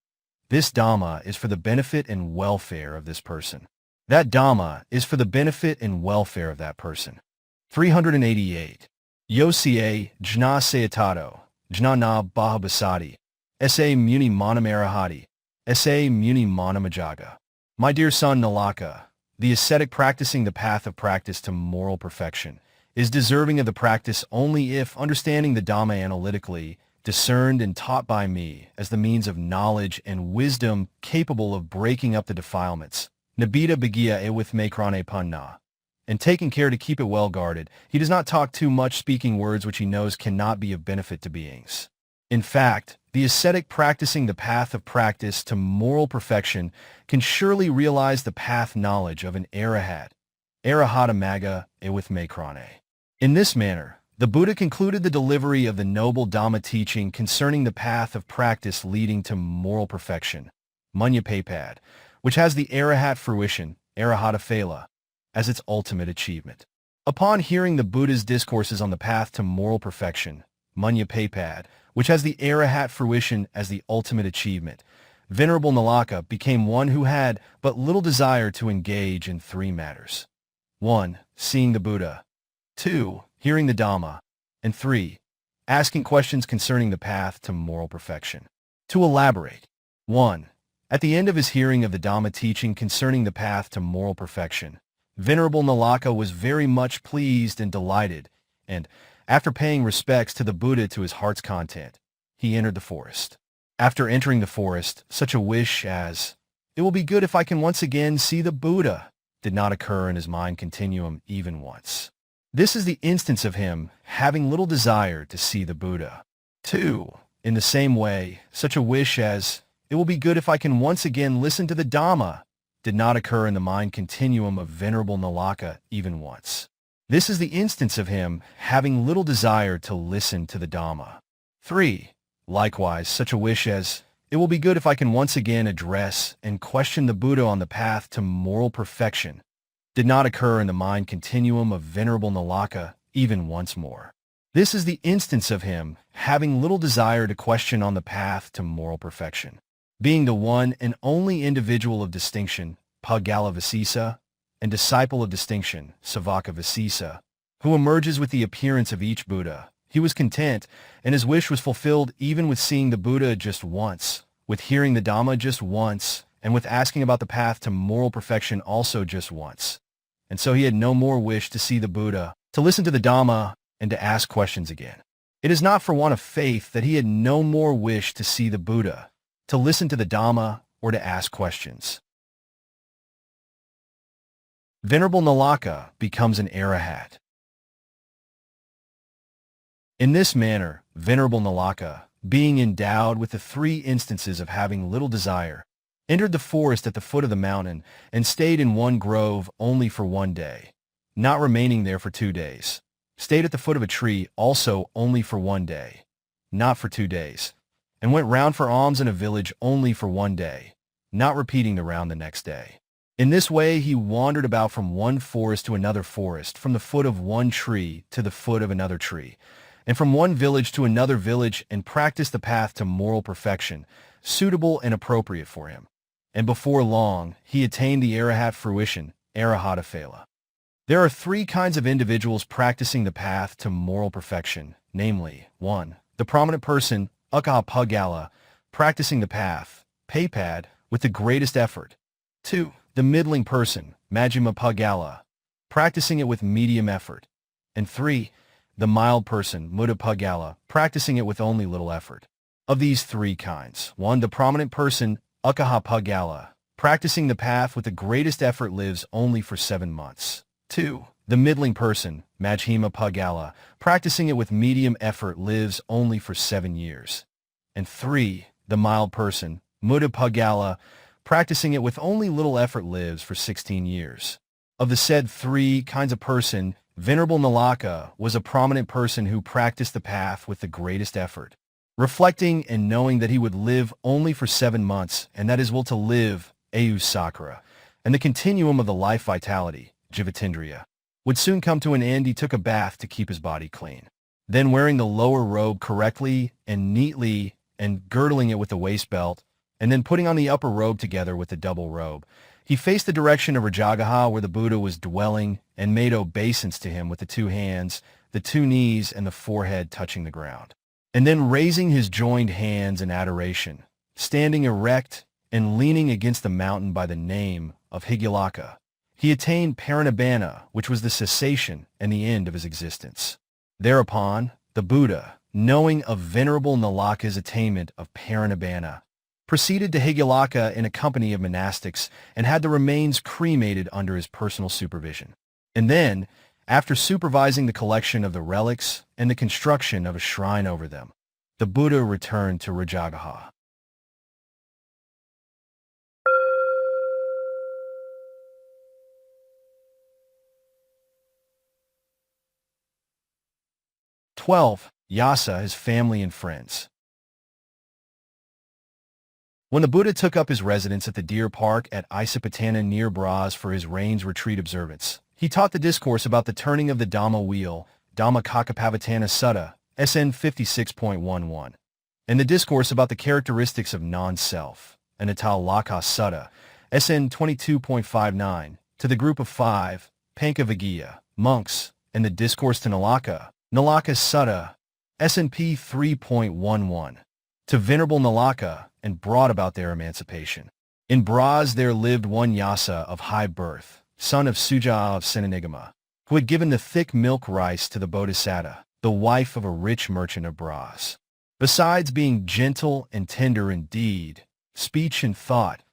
This Dhamma is for the benefit and welfare of this person. That Dhamma is for the benefit and welfare of that person. 388. Yosie jna sayatato, jna na bahabasati, sa muni manam arahati, sa muni manam ajaga. My dear son Nālaka, the ascetic practicing the path of practice to moral perfection is deserving of the practice only if, understanding the Dhamma analytically, discerned and taught by me as the means of knowledge and wisdom capable of breaking up the defilements, Nabita Bagia e with Makrane Punna, and taking care to keep it well guarded, he does not talk too much, speaking words which he knows cannot be of benefit to beings. In fact, the ascetic practicing the path of practice to moral perfection can surely realize the path knowledge of an Arahat, Arahata Maga e with Makrane. In this manner, the Buddha concluded the delivery of the noble Dhamma teaching concerning the path of practice leading to moral perfection, Munyapapad, which has the Arahat fruition, Arahata Phala, as its ultimate achievement. Upon hearing the Buddha's discourses on the path to moral perfection, Munyapapad, which has the Arahat fruition as the ultimate achievement, Venerable Nālaka became one who had but little desire to engage in three matters. 1. Seeing the Buddha. 2. Hearing the Dhamma. And 3. Asking questions concerning the path to moral perfection. To elaborate. 1. At the end of his hearing of the Dhamma teaching concerning the path to moral perfection, Venerable Nālaka was very much pleased and delighted, and, after paying respects to the Buddha to his heart's content, he entered the forest. After entering the forest, such a wish as, "It will be good if I can once again see the Buddha," did not occur in his mind continuum even once. This is the instance of him having little desire to see the Buddha. 2. In the same way, such a wish as, "It will be good if I can once again listen to the Dhamma," did not occur in the mind continuum of Venerable Nālaka even once. This is the instance of him having little desire to listen to the Dhamma. 3. Likewise, such a wish as, "It will be good if I can once again address and question the Buddha on the path to moral perfection," did not occur in the mind continuum of Venerable Nālaka even once more. This is the instance of him having little desire to question on the path to moral perfection. Being the one and only individual of distinction, Pagala Vasisa, and disciple of distinction, Savaka Vasisa, who emerges with the appearance of each Buddha. He was content, and his wish was fulfilled even with seeing the Buddha just once, with hearing the Dhamma just once, and with asking about the path to moral perfection also just once. And so he had no more wish to see the Buddha, to listen to the Dhamma, and to ask questions again. It is not for want of faith that he had no more wish to see the Buddha, to listen to the Dhamma, or to ask questions. Venerable Nālaka becomes an Arahat. In this manner, Venerable Nālaka, being endowed with the three instances of having little desire, entered the forest at the foot of the mountain and stayed in one grove only for 1 day, not remaining there for 2 days. Stayed at the foot of a tree also only for 1 day, not for 2 days, and went round for alms in a village only for 1 day, not repeating the round the next day. In this way he wandered about from one forest to another forest, from the foot of one tree to the foot of another tree, and from one village to another village, and practiced the path to moral perfection, suitable and appropriate for him. And before long, he attained the Arahat fruition, Arahata phala. There are 3 kinds of individuals practicing the path to moral perfection, namely, 1. The prominent person, Ukkaha, practicing the path, Paypad, with the greatest effort. 2. The middling person, Majjhima, practicing it with medium effort. And 3. The mild person, Muddha, practicing it with only little effort. Of these 3 kinds, 1. The prominent person, Ukkaha, practicing the path with the greatest effort lives only for 7 months. 2. The middling person, Majjhima, practicing it with medium effort lives only for 7 years. And 3. The mild person, Muddha, practicing it with only little effort lives for 16 years. Of the said 3 kinds of person, Venerable Nālaka was a prominent person who practiced the path with the greatest effort, reflecting and knowing that he would live only for 7 months, and that his will to live, Ayu Sakara, and the continuum of the life vitality, Jivatindriya, would soon come to an end. He took a bath to keep his body clean. Then wearing the lower robe correctly and neatly and girdling it with the waist belt, and then putting on the upper robe together with the double robe, he faced the direction of Rājagaha where the Buddha was dwelling and made obeisance to him with the 2 hands, the 2 knees, and the forehead touching the ground. And then raising his joined hands in adoration, standing erect and leaning against the mountain by the name of Higulaka, he attained Parinibbana, which was the cessation and the end of his existence. Thereupon, the Buddha, knowing of Venerable Nālaka's attainment of Parinibbana, proceeded to Higulaka in a company of monastics and had the remains cremated under his personal supervision. And then, after supervising the collection of the relics and the construction of a shrine over them, the Buddha returned to Rājagaha. Yasa, his family and friends. When the Buddha took up his residence at the deer park at Isipatana near Bras for his rains retreat observance, he taught the discourse about the turning of the Dhamma wheel, Dhamma Kakkapavatana Sutta, SN 56.11, and the discourse about the characteristics of non-self, Nālaka Sutta, SN 22.59, to the group of 5, Pankavaggiya, monks, and the discourse to Nālaka Sutta, SNP 3.11, to Venerable Nālaka, and brought about their emancipation. In Bras there lived one Yasa of high birth, son of Suja of Senanigama, who had given the thick milk rice to the Bodhisatta, the wife of a rich merchant of Bras. Besides being gentle and tender in deed, speech, and thought,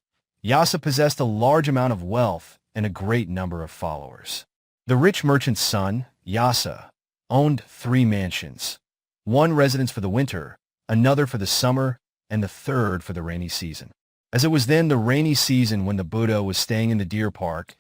Yasa possessed a large amount of wealth and a great number of followers. The rich merchant's son, Yasa, owned 3 mansions, one residence for the winter, another for the summer, and the third for the rainy season. As it was then the rainy season when the Buddha was staying in the deer park,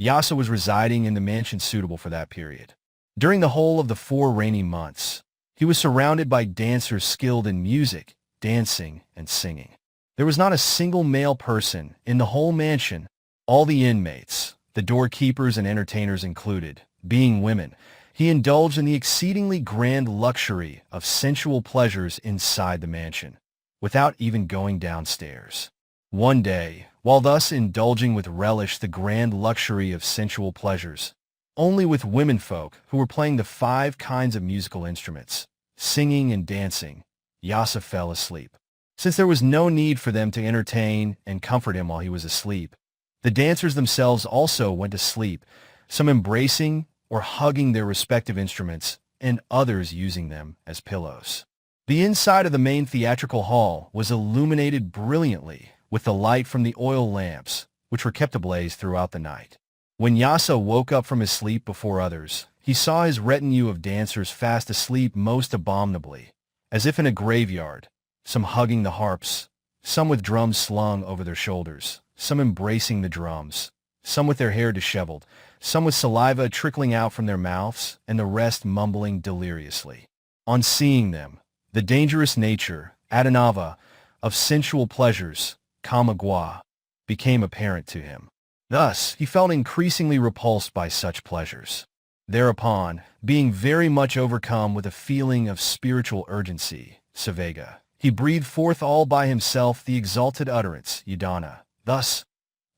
Yasa was residing in the mansion suitable for that period. During the whole of the 4 rainy months, he was surrounded by dancers skilled in music, dancing, and singing. There was not a single male person in the whole mansion, all the inmates, the doorkeepers and entertainers included, being women. He indulged in the exceedingly grand luxury of sensual pleasures inside the mansion, without even going downstairs. One day, while thus indulging with relish the grand luxury of sensual pleasures, only with womenfolk who were playing the 5 kinds of musical instruments, singing and dancing, Yasa fell asleep. Since there was no need for them to entertain and comfort him while he was asleep, the dancers themselves also went to sleep, some embracing or hugging their respective instruments, and others using them as pillows. The inside of the main theatrical hall was illuminated brilliantly with the light from the oil lamps, which were kept ablaze throughout the night. When Yasa woke up from his sleep before others, he saw his retinue of dancers fast asleep most abominably, as if in a graveyard, some hugging the harps, some with drums slung over their shoulders, some embracing the drums, some with their hair disheveled, some with saliva trickling out from their mouths, and the rest mumbling deliriously. On seeing them, the dangerous nature, Adinava, of sensual pleasures, Kamagwa, became apparent to him. Thus, he felt increasingly repulsed by such pleasures. Thereupon, being very much overcome with a feeling of spiritual urgency, Savega, he breathed forth all by himself the exalted utterance, Udana. Thus,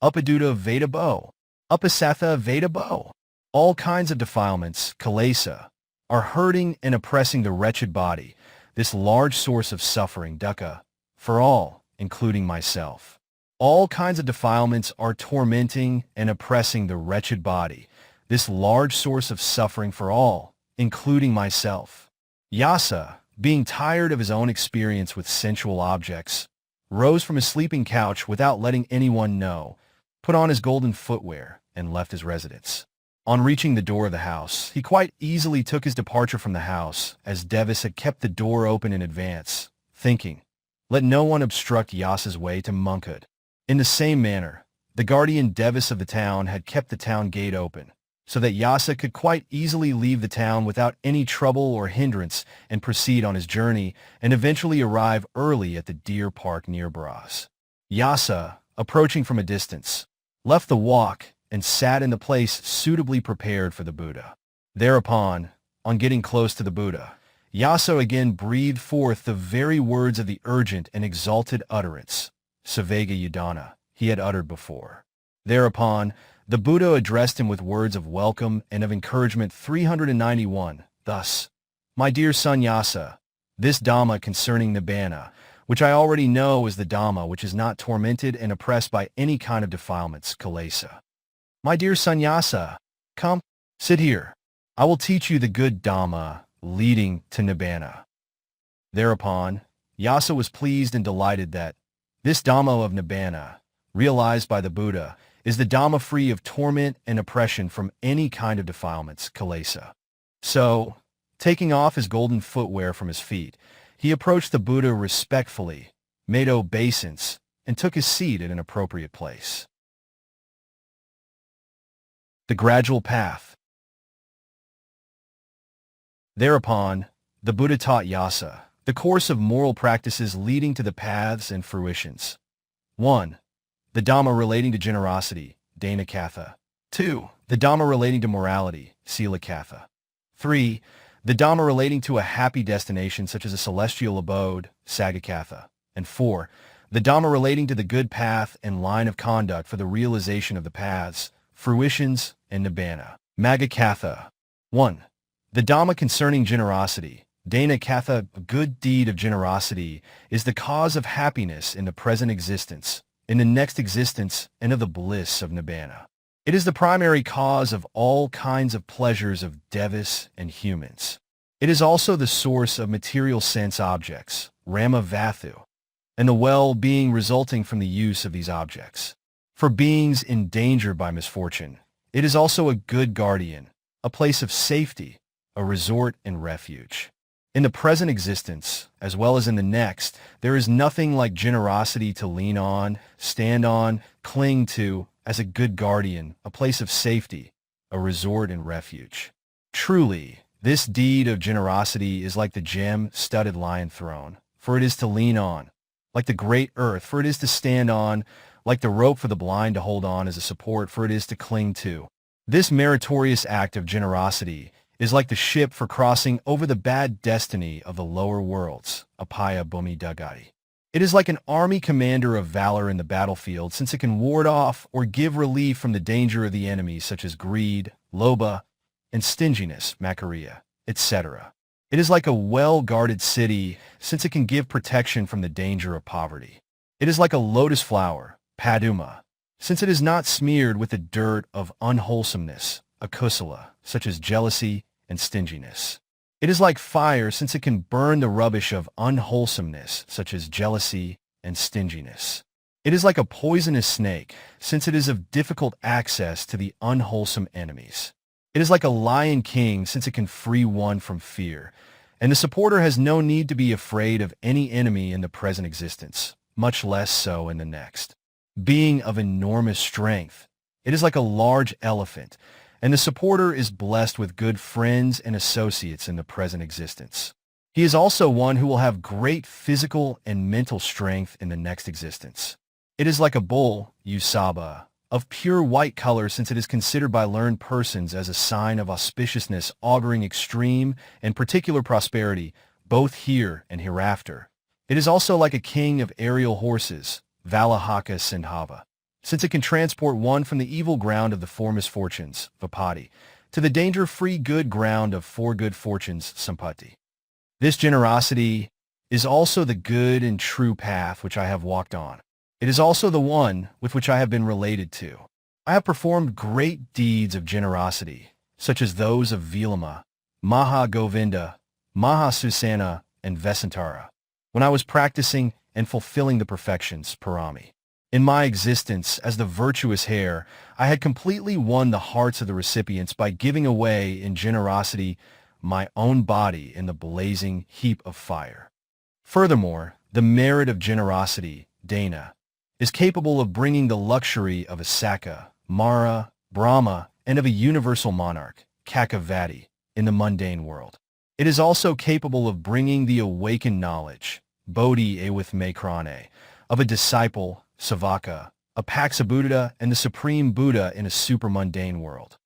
Upaduta Vedabo, Upasatha Vedabo. All kinds of defilements, Kalesa, are hurting and oppressing the wretched body, this large source of suffering, Dukkha, for all, including myself. All kinds of defilements are tormenting and oppressing the wretched body, this large source of suffering for all, including myself. Yasa, being tired of his own experience with sensual objects, rose from his sleeping couch without letting anyone know, put on his golden footwear, and left his residence. On reaching the door of the house, he quite easily took his departure from the house, as Devis had kept the door open in advance, thinking, "Let no one obstruct Yasa's way to monkhood." In the same manner, the guardian Devis of the town had kept the town gate open, so that Yasa could quite easily leave the town without any trouble or hindrance and proceed on his journey and eventually arrive early at the deer park near Bras. Yasa, approaching from a distance, left the walk and sat in the place suitably prepared for the Buddha. Thereupon, on getting close to the Buddha, Yasa again breathed forth the very words of the urgent and exalted utterance, Savega Udana, he had uttered before. Thereupon, the Buddha addressed him with words of welcome and of encouragement 391, thus, "My dear son Yasa, this Dhamma concerning Nibbana, which I already know is the Dhamma which is not tormented and oppressed by any kind of defilements, Kalesa. My dear son Yasa, come, sit here. I will teach you the good Dhamma leading to Nibbana." Thereupon, Yasa was pleased and delighted that this Dhamma of Nibbana, realized by the Buddha, is the Dhamma free of torment and oppression from any kind of defilements, Kalesa. So, taking off his golden footwear from his feet, he approached the Buddha respectfully, made obeisance, and took his seat at an appropriate place. The gradual path. Thereupon, the Buddha taught Yasa the course of moral practices leading to the paths and fruitions. 1. The Dhamma relating to generosity, Dana-katha. 2. The Dhamma relating to morality, Sila-katha. 3. The Dhamma relating to a happy destination such as a celestial abode, Saga-katha. And 4. The Dhamma relating to the good path and line of conduct for the realization of the paths, fruitions, and Nibbana, Magga-katha. 1. The Dhamma concerning generosity, Dana-katha, a good deed of generosity, is the cause of happiness in the present existence, in the next existence, and of the bliss of Nibbana. It is the primary cause of all kinds of pleasures of devas and humans. It is also the source of material sense objects, Rama-vathu, and the well-being resulting from the use of these objects. For beings endangered by misfortune, it is also a good guardian, a place of safety, a resort and refuge. In the present existence, as well as in the next, there is nothing like generosity to lean on, stand on, cling to, as a good guardian, a place of safety, a resort and refuge. Truly, this deed of generosity is like the gem-studded lion throne, for it is to lean on, like the great earth, for it is to stand on, like the rope for the blind to hold on as a support, for it is to cling to. This meritorious act of generosity is like the ship for crossing over the bad destiny of the lower worlds, Apaya Bhumi Dagari. It is like an army commander of valor in the battlefield, since it can ward off or give relief from the danger of the enemy such as greed, lobha, and stinginess, Makarya, etc. It is like a well-guarded city, since it can give protection from the danger of poverty. It is like a lotus flower, Paduma, since it is not smeared with the dirt of unwholesomeness, Akusala, such as jealousy and stinginess. It is like fire, since it can burn the rubbish of unwholesomeness, such as jealousy and stinginess. It is like a poisonous snake, since it is of difficult access to the unwholesome enemies. It is like a lion king, since it can free one from fear, and the supporter has no need to be afraid of any enemy in the present existence, much less so in the next. Being of enormous strength, it is like a large elephant, and the supporter is blessed with good friends and associates in the present existence. He is also one who will have great physical and mental strength in the next existence. It is like a bull, Usaba, of pure white color, since it is considered by learned persons as a sign of auspiciousness auguring extreme and particular prosperity, both here and hereafter. It is also like a king of aerial horses, Valahaka Sindhava, since it can transport one from the evil ground of the four misfortunes, Vipatti, to the danger-free good ground of four good fortunes, Sampatti. This generosity is also the good and true path which I have walked on. It is also the one with which I have been related to. I have performed great deeds of generosity, such as those of Vilama, Maha Govinda, Maha Susana, and Vesantara, when I was practicing and fulfilling the perfections, Parami. In my existence as the virtuous hare, I had completely won the hearts of the recipients by giving away in generosity my own body in the blazing heap of fire. Furthermore, the merit of generosity, Dana, is capable of bringing the luxury of a Saka, Mara, Brahma, and of a universal monarch, Kakavati, in the mundane world. It is also capable of bringing the awakened knowledge, Bodhi with Makrane, of a disciple, Savaka, a Paksabuddha, and the Supreme Buddha in a super-mundane world.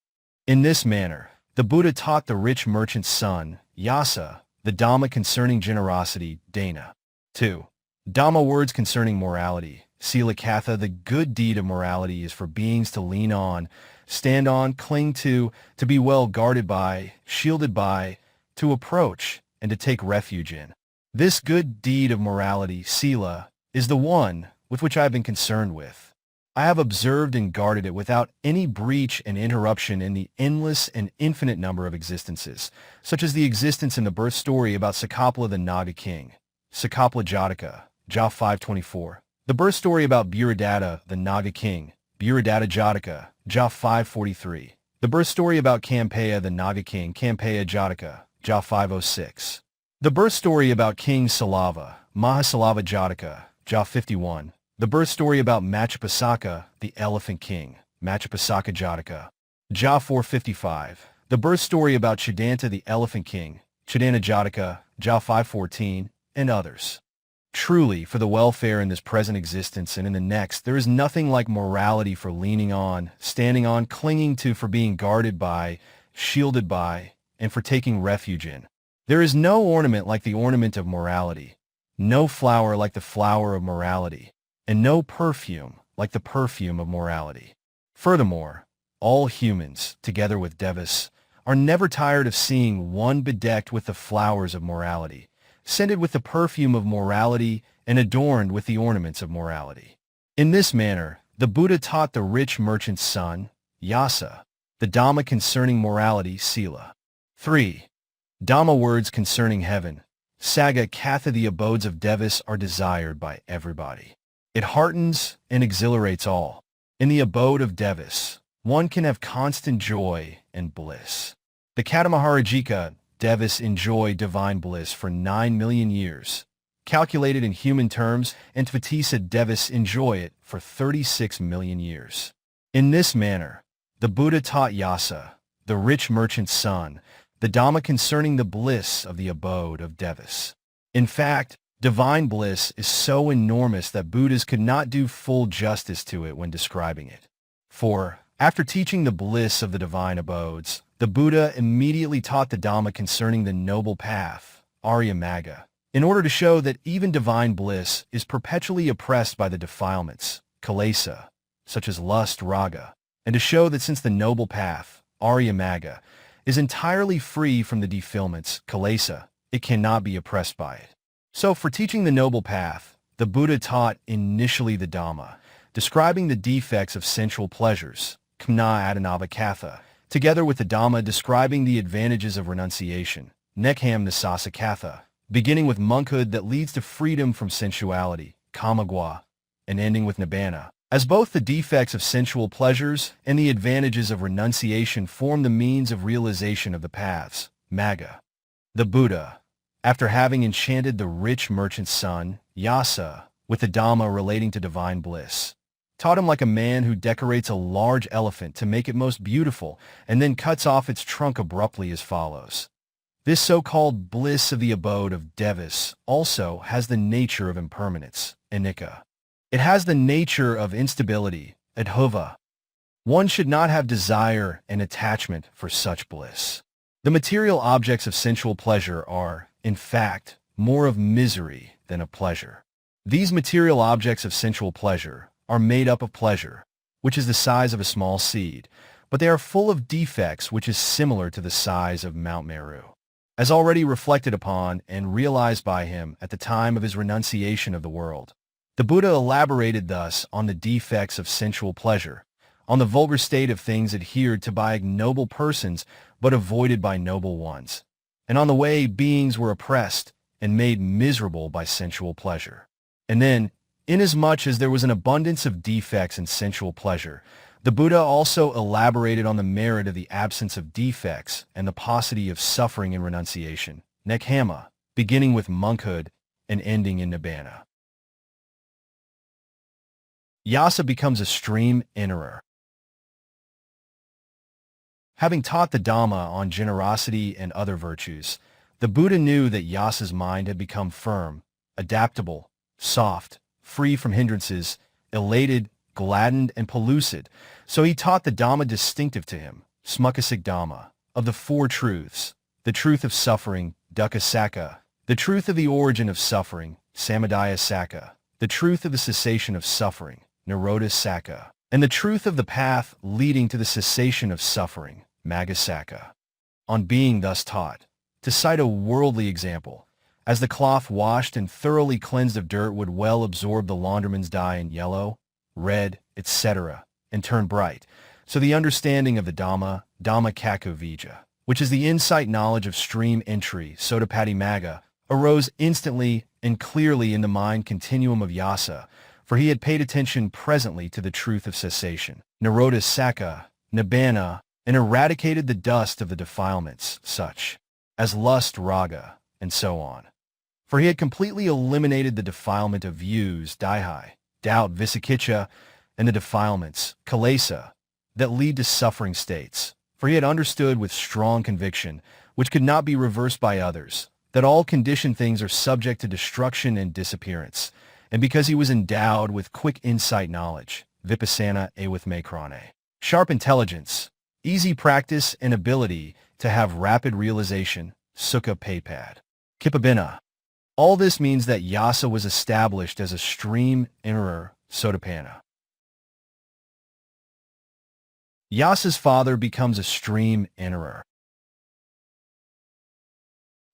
In this manner, the Buddha taught the rich merchant's son, Yasa, the Dhamma concerning generosity, Dana. 2. Dhamma words concerning morality. Silakatha, the good deed of morality is for beings to lean on, stand on, cling to be well guarded by, shielded by, to approach, and to take refuge in. This good deed of morality, Sila, is the one with which I have been concerned with. I have observed and guarded it without any breach and interruption in the endless and infinite number of existences, such as the existence in the birth story about Sakapala the Naga king, Sakapala Jataka, Ja 524. The birth story about Buradatta, the Naga king, Buradatta Jataka, Ja 543. The birth story about Kampeya, the Naga king, Kampeya Jataka, Ja 506. The birth story about King Salava, Mahasalava Jataka, Ja 51. The birth story about Machapasaka, the elephant king, Machapasaka Jataka, Ja 455. The birth story about Chidanta, the elephant king, Chidanta Jataka, Ja 514, and others. Truly, for the welfare in this present existence and in the next, there is nothing like morality for leaning on, standing on, clinging to, for being guarded by, shielded by, and for taking refuge in. There is no ornament like the ornament of morality, no flower like the flower of morality, and no perfume like the perfume of morality. Furthermore, all humans, together with devas, are never tired of seeing one bedecked with the flowers of morality, scented with the perfume of morality, and adorned with the ornaments of morality. In this manner, the Buddha taught the rich merchant's son, Yasa, the Dhamma concerning morality, Sila. 3. Dhamma words concerning heaven. Saga Katha, the abodes of devas are desired by everybody. It heartens and exhilarates all. In the abode of devas, one can have constant joy and bliss. The Katamaharajika devas enjoy divine bliss for 9 million years. Calculated in human terms, and Upatissa devas enjoy it for 36 million years. In this manner, the Buddha taught Yasa, the rich merchant's son, the Dhamma concerning the bliss of the abode of devas. In fact, divine bliss is so enormous that Buddhas could not do full justice to it when describing it. For, after teaching the bliss of the divine abodes, the Buddha immediately taught the Dhamma concerning the noble path, Arya Magga, in order to show that even divine bliss is perpetually oppressed by the defilements, Kilesa, such as lust, Raga, and to show that since the noble path, Arya Magga, is entirely free from the defilements, Kilesa. It cannot be oppressed by it. So for teaching the noble path, the Buddha taught initially the Dhamma, describing the defects of sensual pleasures, Kamna Adinavakatha, together with the Dhamma describing the advantages of renunciation, Nekham Nisasakatha, beginning with monkhood that leads to freedom from sensuality, Kamagwa, and ending with Nibbana. As both the defects of sensual pleasures and the advantages of renunciation form the means of realization of the paths, Magga. The Buddha, after having enchanted the rich merchant's son, Yasa, with the Dhamma relating to divine bliss, taught him like a man who decorates a large elephant to make it most beautiful and then cuts off its trunk abruptly as follows. This so-called bliss of the abode of Devas also has the nature of impermanence, Anicca. It has the nature of instability, Adhova. One should not have desire and attachment for such bliss. The material objects of sensual pleasure are, in fact, more of misery than of pleasure. These material objects of sensual pleasure are made up of pleasure, which is the size of a small seed, but they are full of defects which is similar to the size of Mount Meru. As already reflected upon and realized by him at the time of his renunciation of the world, the Buddha elaborated thus on the defects of sensual pleasure, on the vulgar state of things adhered to by ignoble persons but avoided by noble ones, and on the way beings were oppressed and made miserable by sensual pleasure. And then, inasmuch as there was an abundance of defects in sensual pleasure, the Buddha also elaborated on the merit of the absence of defects and the paucity of suffering in renunciation, Nekhama, beginning with monkhood and ending in Nibbana. Yasa becomes a stream enterer. Having taught the Dhamma on generosity and other virtues, the Buddha knew that Yasa's mind had become firm, adaptable, soft, free from hindrances, elated, gladdened, and pellucid, so he taught the Dhamma distinctive to him, Smukkasik Dhamma, of the four truths, the truth of suffering, Dukkha Sakka, the truth of the origin of suffering, Samadaya Sakka, the truth of the cessation of suffering, Nirodha Sakka, and the truth of the path leading to the cessation of suffering, Magga Sakka. On being thus taught, to cite a worldly example, as the cloth washed and thoroughly cleansed of dirt would well absorb the launderman's dye in yellow, red, etc., and turn bright, so the understanding of the Dhamma, Dhamma Kakku Vija, which is the insight knowledge of stream entry, Sotapatti Magga, arose instantly and clearly in the mind continuum of Yasa, for he had paid attention presently to the truth of cessation, Nirodha Sakka, Nibbana, and eradicated the dust of the defilements, such as lust, raga, and so on. For he had completely eliminated the defilement of views, daihi, doubt, vicikiccha, and the defilements, kilesa, that lead to suffering states. For he had understood with strong conviction, which could not be reversed by others, that all conditioned things are subject to destruction and disappearance, and because he was endowed with quick insight knowledge, vipassana with mekrane, sharp intelligence, easy practice, and ability to have rapid realization, sukha paypad, kipabina. All this means that Yasa was established as a stream enterer, Sotapanna. Yasa's father becomes a stream enterer.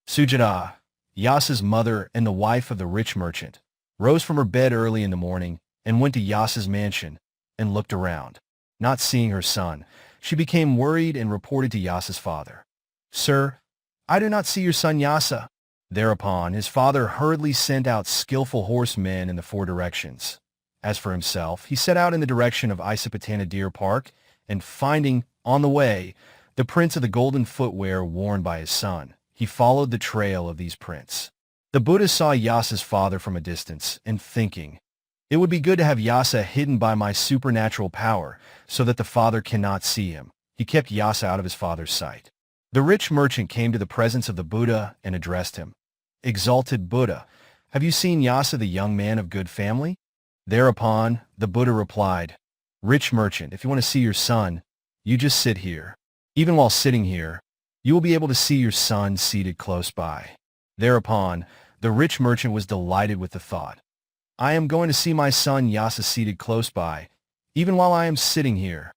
Sujata, Yasa's mother and the wife of the rich merchant, rose from her bed early in the morning and went to Yasa's mansion and looked around. Not seeing her son, she became worried and reported to Yasa's father. "Sir, I do not see your son Yasa." Thereupon, his father hurriedly sent out skillful horsemen in the four directions. As for himself, he set out in the direction of Isipatana Deer Park, and finding, on the way, the prints of the golden footwear worn by his son, he followed the trail of these prints. The Buddha saw Yasa's father from a distance, and thinking, "It would be good to have Yasa hidden by my supernatural power, so that the father cannot see him," he kept Yasa out of his father's sight. The rich merchant came to the presence of the Buddha and addressed him. "Exalted Buddha, have you seen Yasa the young man of good family?" Thereupon, the Buddha replied, "Rich merchant, if you want to see your son, you just sit here. Even while sitting here, you will be able to see your son seated close by." Thereupon, the rich merchant was delighted with the thought, "I am going to see my son Yasa seated close by, even while I am sitting here."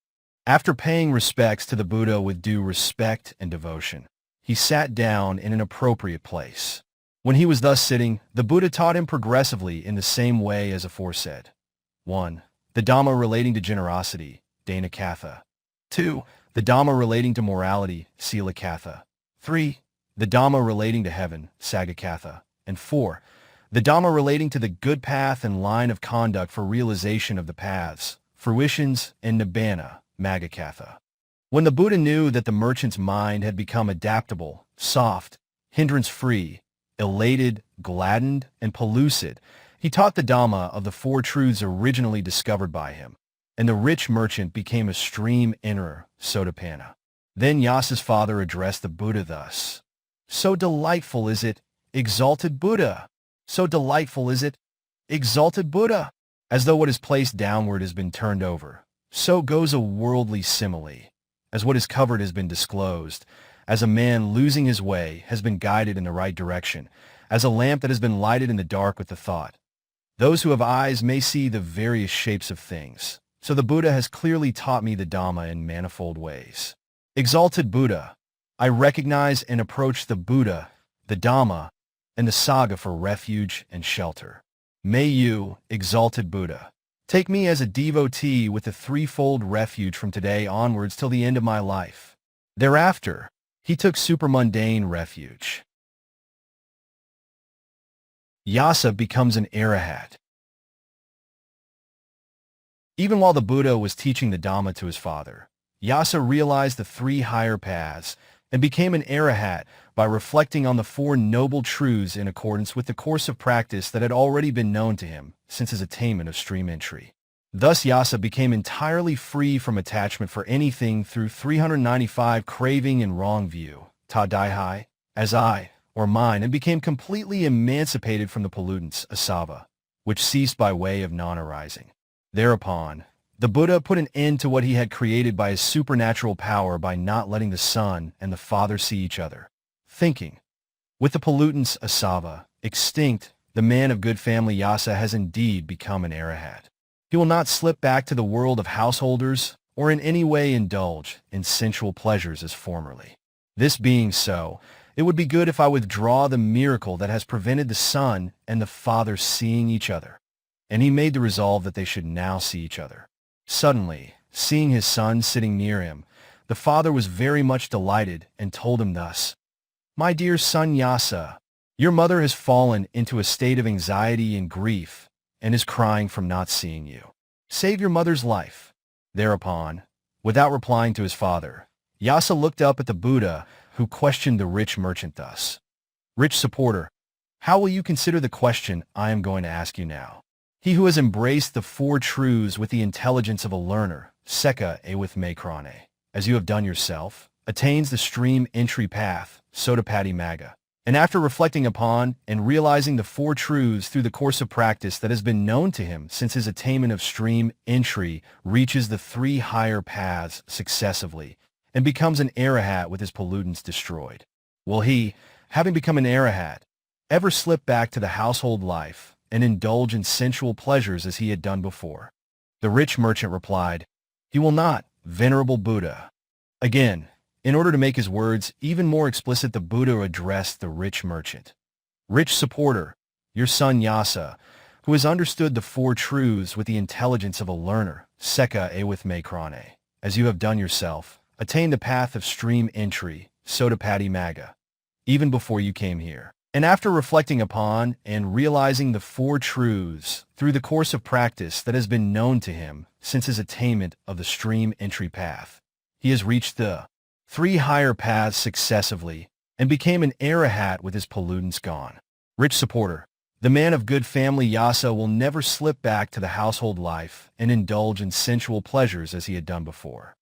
After paying respects to the Buddha with due respect and devotion, he sat down in an appropriate place. When he was thus sitting, the Buddha taught him progressively in the same way as aforesaid. 1. The Dhamma relating to generosity, Dana Katha. 2. The Dhamma relating to morality, Sila Katha. 3. The Dhamma relating to heaven, Saga Katha. And 4. The Dhamma relating to the good path and line of conduct for realization of the paths, fruitions, and nibbana, Magga Katha. When the Buddha knew that the merchant's mind had become adaptable, soft, hindrance-free, elated, gladdened, and pellucid, he taught the Dhamma of the four truths originally discovered by him, and the rich merchant became a stream enterer, Sotapanna. Then Yasa's father addressed the Buddha thus: "So delightful is it, exalted Buddha! So delightful is it, exalted Buddha!" As though what is placed downward has been turned over, so goes a worldly simile. As what is covered has been disclosed, as a man losing his way has been guided in the right direction, as a lamp that has been lighted in the dark with the thought. Those who have eyes may see the various shapes of things. So the Buddha has clearly taught me the Dhamma in manifold ways. Exalted Buddha, I recognize and approach the Buddha, the Dhamma, and the Sangha for refuge and shelter. May you, exalted Buddha, take me as a devotee with a threefold refuge from today onwards till the end of my life. Thereafter, he took supermundane refuge. Yasa becomes an Arahat. Even while the Buddha was teaching the Dhamma to his father, Yasa realized the three higher paths and became an Arahat by reflecting on the four noble truths in accordance with the course of practice that had already been known to him since his attainment of stream entry. Thus Yasa became entirely free from attachment for anything through 395 craving and wrong view, ta daihai, as I, or mine, and became completely emancipated from the pollutants, asava, which ceased by way of non-arising. Thereupon, the Buddha put an end to what he had created by his supernatural power by not letting the Son and the Father see each other. Thinking, with the pollutants, asava, extinct, the man of good family Yasa has indeed become an Arahat. He will not slip back to the world of householders or in any way indulge in sensual pleasures as formerly. This being so, it would be good if I withdraw the miracle that has prevented the Son and the Father seeing each other. And he made the resolve that they should now see each other. Suddenly, seeing his son sitting near him, the father was very much delighted and told him thus: "My dear son Yasa, your mother has fallen into a state of anxiety and grief and is crying from not seeing you. Save your mother's life." Thereupon, without replying to his father, Yasa looked up at the Buddha, who questioned the rich merchant thus: "Rich supporter, how will you consider the question I am going to ask you now? He who has embraced the four truths with the intelligence of a learner, Seka e with Mekrane, as you have done yourself, attains the stream entry path, Sotapati Magga, and after reflecting upon and realizing the four truths through the course of practice that has been known to him since his attainment of stream entry, reaches the three higher paths successively, and becomes an Arahat with his pollutants destroyed. Will he, having become an Arahat, ever slip back to the household life and indulge in sensual pleasures as he had done before?" The rich merchant replied, "He will not, venerable Buddha." Again, in order to make his words even more explicit, the Buddha addressed the rich merchant: "Rich supporter, your son Yasa, who has understood the four truths with the intelligence of a learner, Seka e with Mekrane, as you have done yourself, attained the path of stream entry, Sotapati Magga, even before you came here. And after reflecting upon and realizing the four truths through the course of practice that has been known to him since his attainment of the stream entry path, he has reached the three higher paths successively and became an Arahat with his pollutants gone. Rich supporter, the man of good family Yasa will never slip back to the household life and indulge in sensual pleasures as he had done before."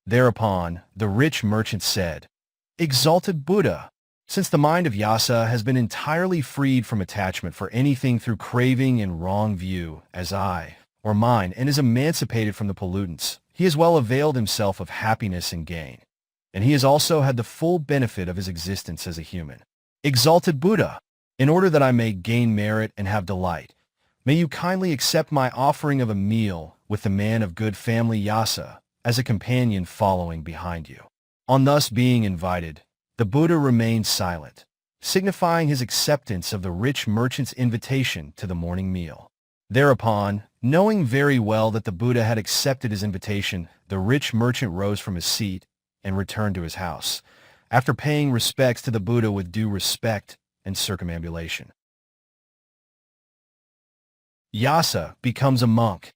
Thereupon, the rich merchant said, "Exalted Buddha, since the mind of Yasa has been entirely freed from attachment for anything through craving and wrong view, as I, or mine, and is emancipated from the pollutants, he has well availed himself of happiness and gain, and he has also had the full benefit of his existence as a human. Exalted Buddha, in order that I may gain merit and have delight, may you kindly accept my offering of a meal with the man of good family Yasa, as a companion following behind you. On thus being invited, the Buddha remained silent, signifying his acceptance of the rich merchant's invitation to the morning meal. Thereupon, knowing very well that the Buddha had accepted his invitation, the rich merchant rose from his seat and returned to his house, after paying respects to the Buddha with due respect and circumambulation. Yasa becomes a monk.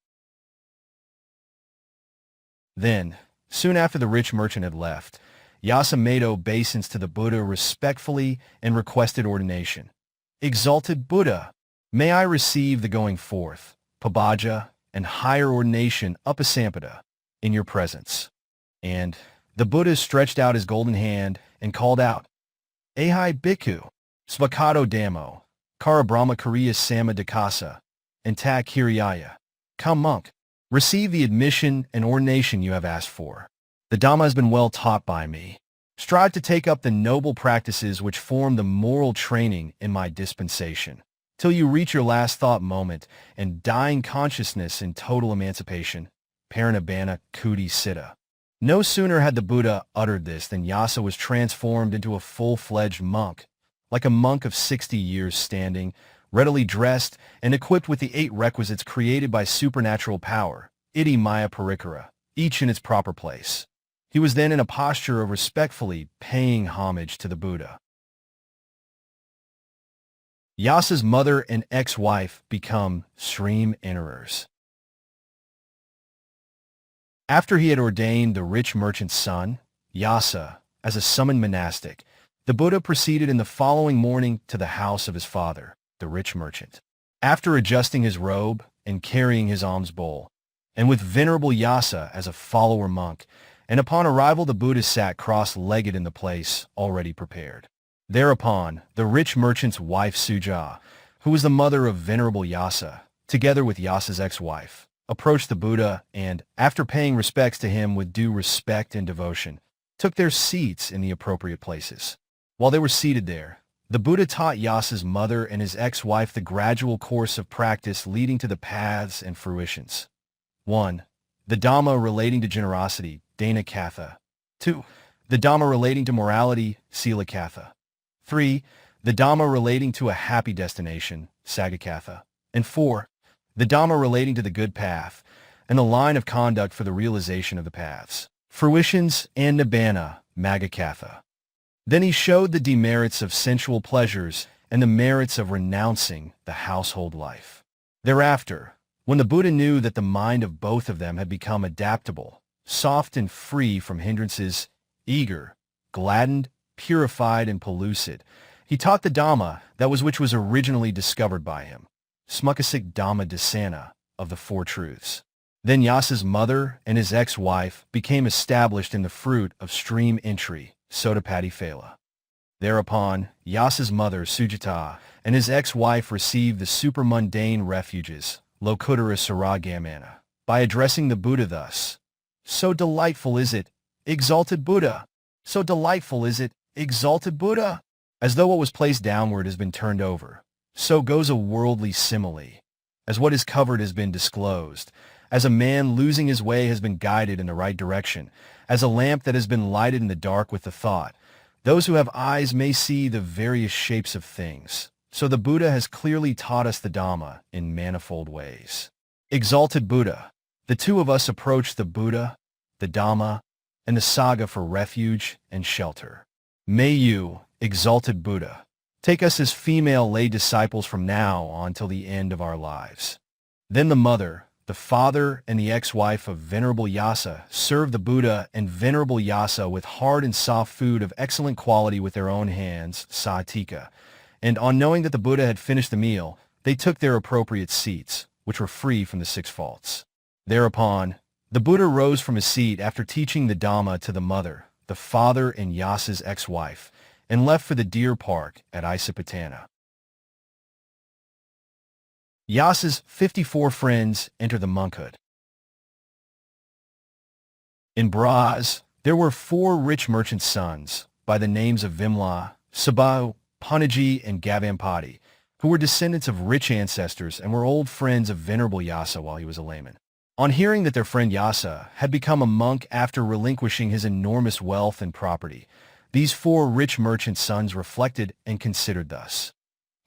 Then, soon after the rich merchant had left, Yasa made obeisance to the Buddha respectfully and requested ordination. Exalted Buddha, may I receive the going forth, Pabaja, and higher ordination Upasampada in your presence. And the Buddha stretched out his golden hand and called out, Ahai Bhikkhu, Svakato Dhammo, Kara Brahma Kariya Sama Dakasa, and Ta Kiriyaya. Come monk, receive the admission and ordination you have asked for. The Dhamma has been well taught by me. Strive to take up the noble practices which form the moral training in my dispensation, till you reach your last thought moment and dying consciousness in total emancipation. Parinibbana Kuti Siddha. No sooner had the Buddha uttered this than Yasa was transformed into a full-fledged monk, like a monk of 60 years standing, readily dressed and equipped with the 8 requisites created by supernatural power, Iti Maya Parikara, each in its proper place. He was then in a posture of respectfully paying homage to the Buddha. Yasa's mother and ex-wife become stream enterers. After he had ordained the rich merchant's son, Yasa, as a summoned monastic, the Buddha proceeded in the following morning to the house of his father, the rich merchant. After adjusting his robe and carrying his alms bowl, and with venerable Yasa as a follower monk, and upon arrival the Buddha sat cross-legged in the place already prepared. Thereupon, the rich merchant's wife Suja, who was the mother of venerable Yasa, together with Yasa's ex-wife, approached the Buddha and, after paying respects to him with due respect and devotion, took their seats in the appropriate places. While they were seated there, the Buddha taught Yasa's mother and his ex-wife the gradual course of practice leading to the paths and fruitions. 1. The Dhamma relating to generosity, Dana Katha. 2. The Dhamma relating to morality, Sila Katha. 3. The Dhamma relating to a happy destination, Sagakatha. And 4. The Dhamma relating to the good path, and the line of conduct for the realization of the paths, fruitions, and nibbana, Magakatha. Then he showed the demerits of sensual pleasures and the merits of renouncing the household life. Thereafter, when the Buddha knew that the mind of both of them had become adaptable, soft and free from hindrances, eager, gladdened, purified, and pellucid, he taught the Dhamma that which was originally discovered by him, Smukasik Dhamma Dasana, of the Four Truths. Then Yasa's mother and his ex-wife became established in the fruit of stream entry, Sotapati Phala. Thereupon, Yasa's mother, Sujata, and his ex-wife received the supermundane refuges, Lokuttara Saragamana, by addressing the Buddha thus, So delightful is it, exalted Buddha! So delightful is it, exalted Buddha! As though what was placed downward has been turned over, so goes a worldly simile. As what is covered has been disclosed, as a man losing his way has been guided in the right direction, as a lamp that has been lighted in the dark with the thought, those who have eyes may see the various shapes of things. So the Buddha has clearly taught us the Dhamma in manifold ways. Exalted Buddha, the two of us approach the Buddha, the Dhamma, and the Sangha for refuge and shelter. May you, exalted Buddha, take us as female lay disciples from now on till the end of our lives. Then the mother, the father, and the ex-wife of Venerable Yasa served the Buddha and Venerable Yasa with hard and soft food of excellent quality with their own hands, Satika, and on knowing that the Buddha had finished the meal, they took their appropriate seats, which were free from the 6 faults. Thereupon, the Buddha rose from his seat after teaching the Dhamma to the mother, the father, and Yasa's ex-wife, and left for the deer park at Isipatana. Yasa's 54 friends enter the monkhood. In Braz, there were 4 rich merchants' sons, by the names of Vimla, Sabau, Panaji, and Gavampati, who were descendants of rich ancestors and were old friends of Venerable Yasa while he was a layman. On hearing that their friend Yasa had become a monk after relinquishing his enormous wealth and property, these 4 rich merchant sons reflected and considered thus.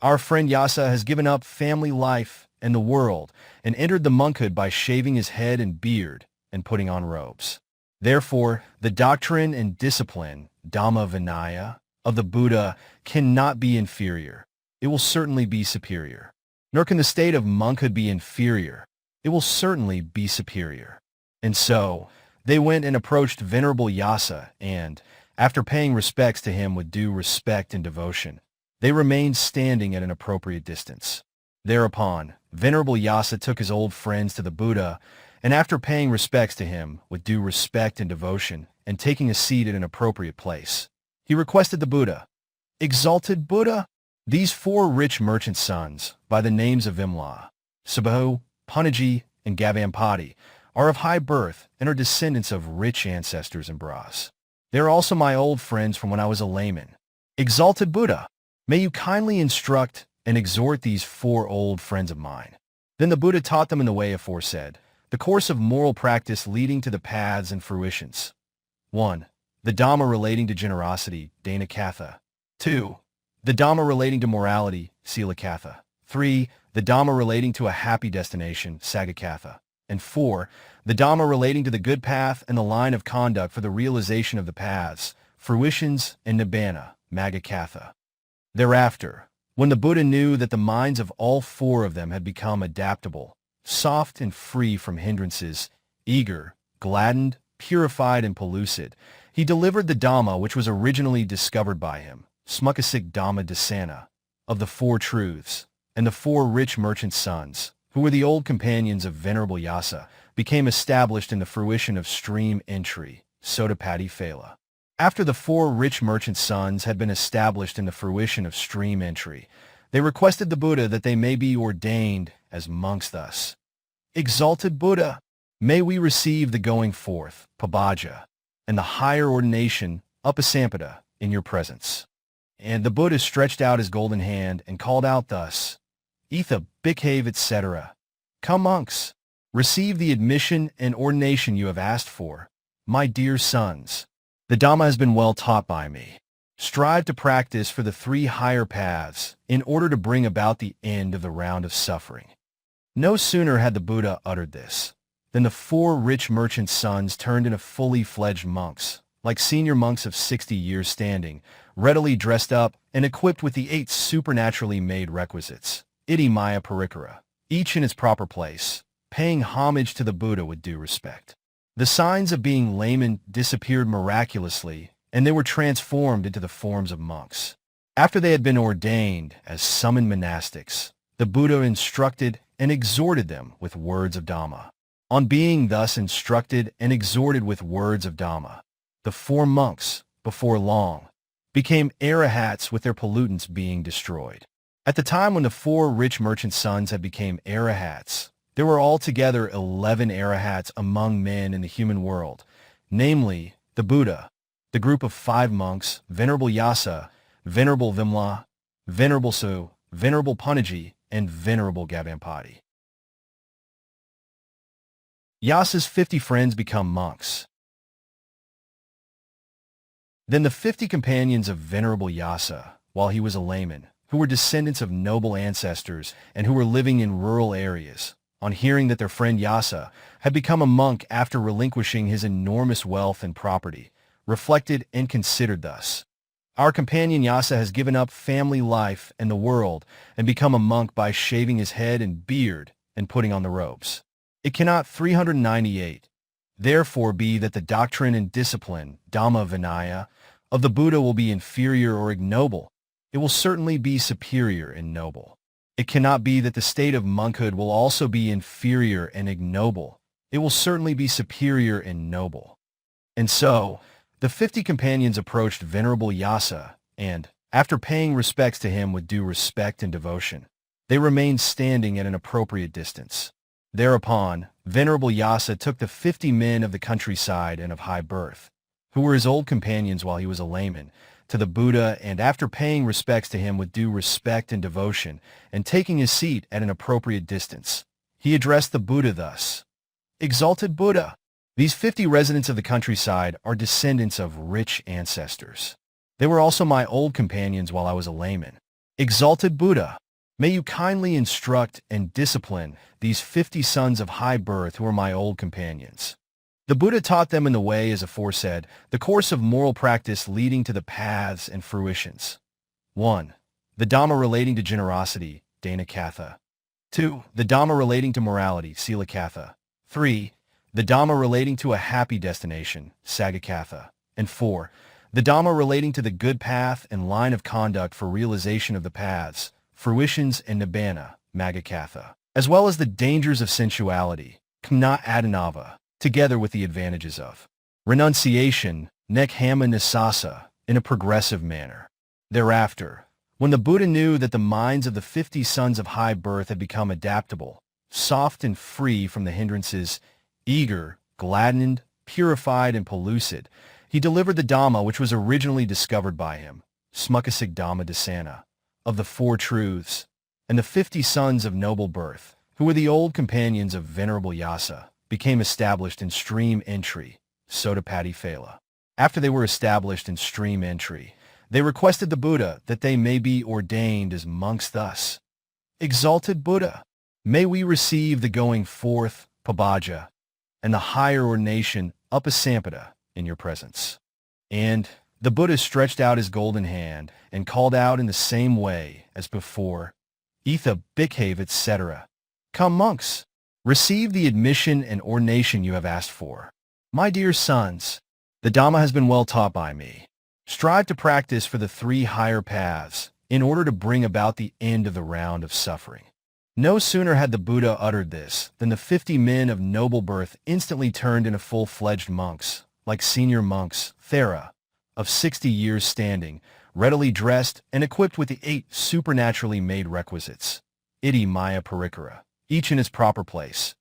Our friend Yasa has given up family life and the world and entered the monkhood by shaving his head and beard and putting on robes. Therefore, the doctrine and discipline, Dhamma Vinaya, of the Buddha cannot be inferior. It will certainly be superior. Nor can the state of monkhood be inferior. It will certainly be superior. And so, they went and approached Venerable Yasa and, after paying respects to him with due respect and devotion, they remained standing at an appropriate distance. Thereupon, Venerable Yasa took his old friends to the Buddha, and after paying respects to him with due respect and devotion and taking a seat at an appropriate place, he requested the Buddha, "Exalted Buddha, these 4 rich merchant sons, by the names of Vimla, Sabahu, Punaji, and Gavampati, are of high birth and are descendants of rich ancestors and Brahs. They are also my old friends from when I was a layman. Exalted Buddha, may you kindly instruct and exhort these 4 old friends of mine." Then the Buddha taught them in the way aforesaid, the course of moral practice leading to the paths and fruitions. 1. The Dhamma relating to generosity, Dhanakatha. 2. The Dhamma relating to morality, Silakatha. 3. The Dhamma relating to a happy destination, Sagakatha. And 4. The Dhamma relating to the good path and the line of conduct for the realization of the paths, fruitions, and nibbana, Magakatha. Thereafter, when the Buddha knew that the minds of all 4 of them had become adaptable, soft and free from hindrances, eager, gladdened, purified, and pellucid, he delivered the Dhamma which was originally discovered by him, Smukasik Dhamma Dasana, of the 4 truths, and the 4 rich merchant sons, who were the old companions of Venerable Yasa, became established in the fruition of stream entry, Sotapati Phala. After the 4 rich merchant sons had been established in the fruition of stream entry, they requested the Buddha that they may be ordained as monks thus. "Exalted Buddha, may we receive the going forth, Pabaja, and the higher ordination, Upasampada, in your presence." And the Buddha stretched out his golden hand and called out thus, "Etha, Bhikkhav, etc. Come monks, receive the admission and ordination you have asked for, my dear sons. The Dhamma has been well taught by me. Strive to practice for the 3 higher paths in order to bring about the end of the round of suffering." No sooner had the Buddha uttered this than the 4 rich merchant sons turned into fully fledged monks, like senior monks of 60 years standing, readily dressed up and equipped with the 8 supernaturally made requisites, Iti Maya Parikara, each in its proper place, paying homage to the Buddha with due respect. The signs of being laymen disappeared miraculously, and they were transformed into the forms of monks. After they had been ordained as summoned monastics, the Buddha instructed and exhorted them with words of Dhamma. On being thus instructed and exhorted with words of Dhamma, the 4 monks, before long, became Arahats with their pollutants being destroyed. At the time when the 4 rich merchant sons had become Arahats, there were altogether 11 Arahats among men in the human world, namely the Buddha, the group of 5 monks, Venerable Yasa, Venerable Vimla, Venerable Su, Venerable Punaji, and Venerable Gavampati. Yasa's 50 friends become monks. Then the 50 companions of Venerable Yasa, while he was a layman, who were descendants of noble ancestors and who were living in rural areas, on hearing that their friend Yasa had become a monk after relinquishing his enormous wealth and property, reflected and considered thus. Our companion Yasa has given up family life and the world and become a monk by shaving his head and beard and putting on the robes. It cannot 398 therefore be that the doctrine and discipline, Dhamma Vinaya, of the Buddha will be inferior or ignoble. It will certainly be superior and noble. It cannot be that the state of monkhood will also be inferior and ignoble. It will certainly be superior and noble. And so, the 50 companions approached Venerable Yasa, and, after paying respects to him with due respect and devotion, they remained standing at an appropriate distance. Thereupon, Venerable Yasa took the 50 men of the countryside and of high birth, who were his old companions while he was a layman, to the Buddha, and after paying respects to him with due respect and devotion, and taking his seat at an appropriate distance, he addressed the Buddha thus, Exalted Buddha. These 50 residents of the countryside are descendants of rich ancestors. They were also my old companions while I was a layman. Exalted Buddha, may you kindly instruct and discipline these 50 sons of high birth who are my old companions. The Buddha taught them in the way, as aforesaid, the course of moral practice leading to the paths and fruitions. 1. The Dhamma relating to generosity, Dana Katha. 2. The Dhamma relating to morality, Sila Katha. 3. The Dhamma relating to a happy destination, Sagga Katha. And 4. The Dhamma relating to the good path and line of conduct for realization of the paths, fruitions, and nibbana, Magga Katha, as well as the dangers of sensuality, Kamna Adanava, together with the advantages of renunciation, Nekhama Nisasa, in a progressive manner. Thereafter, when the Buddha knew that the minds of the 50 sons of high birth had become adaptable, soft and free from the hindrances, eager, gladdened, purified, and pellucid, he delivered the Dhamma which was originally discovered by him, Smukasik Dhamma Dasana, of the Four Truths, and the 50 sons of noble birth, who were the old companions of Venerable Yasa, became established in stream entry, Sotapati Phala. After they were established in stream entry, they requested the Buddha that they may be ordained as monks thus. Exalted Buddha, may we receive the going forth, Pabaja, and the higher ordination, Upasampada, in your presence. And the Buddha stretched out his golden hand and called out in the same way as before, Etha Bhikkhav, etc. Come, monks, receive the admission and ordination you have asked for. My dear sons, the Dhamma has been well taught by me. Strive to practice for the 3 higher paths in order to bring about the end of the round of suffering. No sooner had the Buddha uttered this than the 50 men of noble birth instantly turned into full-fledged monks, like senior monks, Thera, of 60 years standing, readily dressed and equipped with the 8 supernaturally made requisites, Iti Maya Parikara, each in its proper place,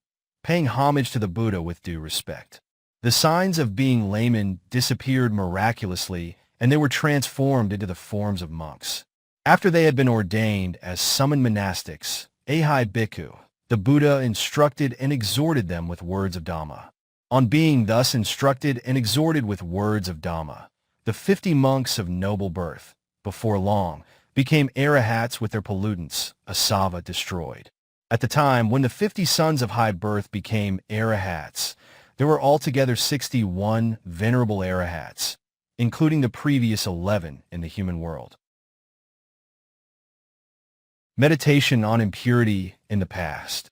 paying homage to the Buddha with due respect. The signs of being laymen disappeared miraculously, and they were transformed into the forms of monks. After they had been ordained as summoned monastics, Ahai Bhikkhu, the Buddha instructed and exhorted them with words of Dhamma. On being thus instructed and exhorted with words of Dhamma, the 50 monks of noble birth, before long, became Arahats with their pollutants, asava, destroyed. At the time when the 50 sons of high birth became Arahats, there were altogether 61 venerable Arahats, including the previous 11 in the human world. Meditation on impurity in the past.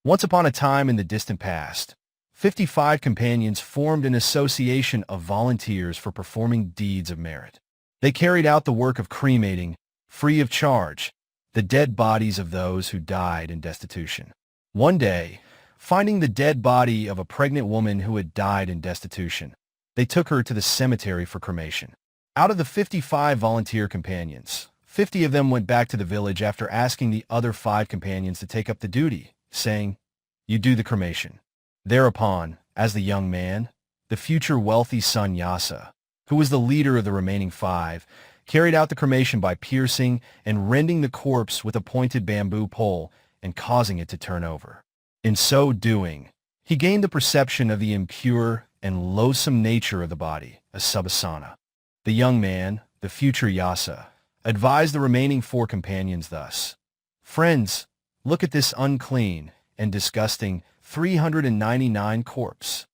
Once upon a time in the distant past, 55 companions formed an association of volunteers for performing deeds of merit. They carried out the work of cremating, free of charge, the dead bodies of those who died in destitution. One day, finding the dead body of a pregnant woman who had died in destitution, they took her to the cemetery for cremation. Out of the 55 volunteer companions, 50 of them went back to the village after asking the other 5 companions to take up the duty, saying, "You do the cremation." Thereupon, as the young man, the future wealthy son Yasa, who was the leader of the remaining 5, carried out the cremation by piercing and rending the corpse with a pointed bamboo pole and causing it to turn over. In so doing, he gained the perception of the impure and loathsome nature of the body, a sabasana. The young man, the future Yasa, advised the remaining 4 companions thus, "Friends, look at this unclean and disgusting 399 corpse."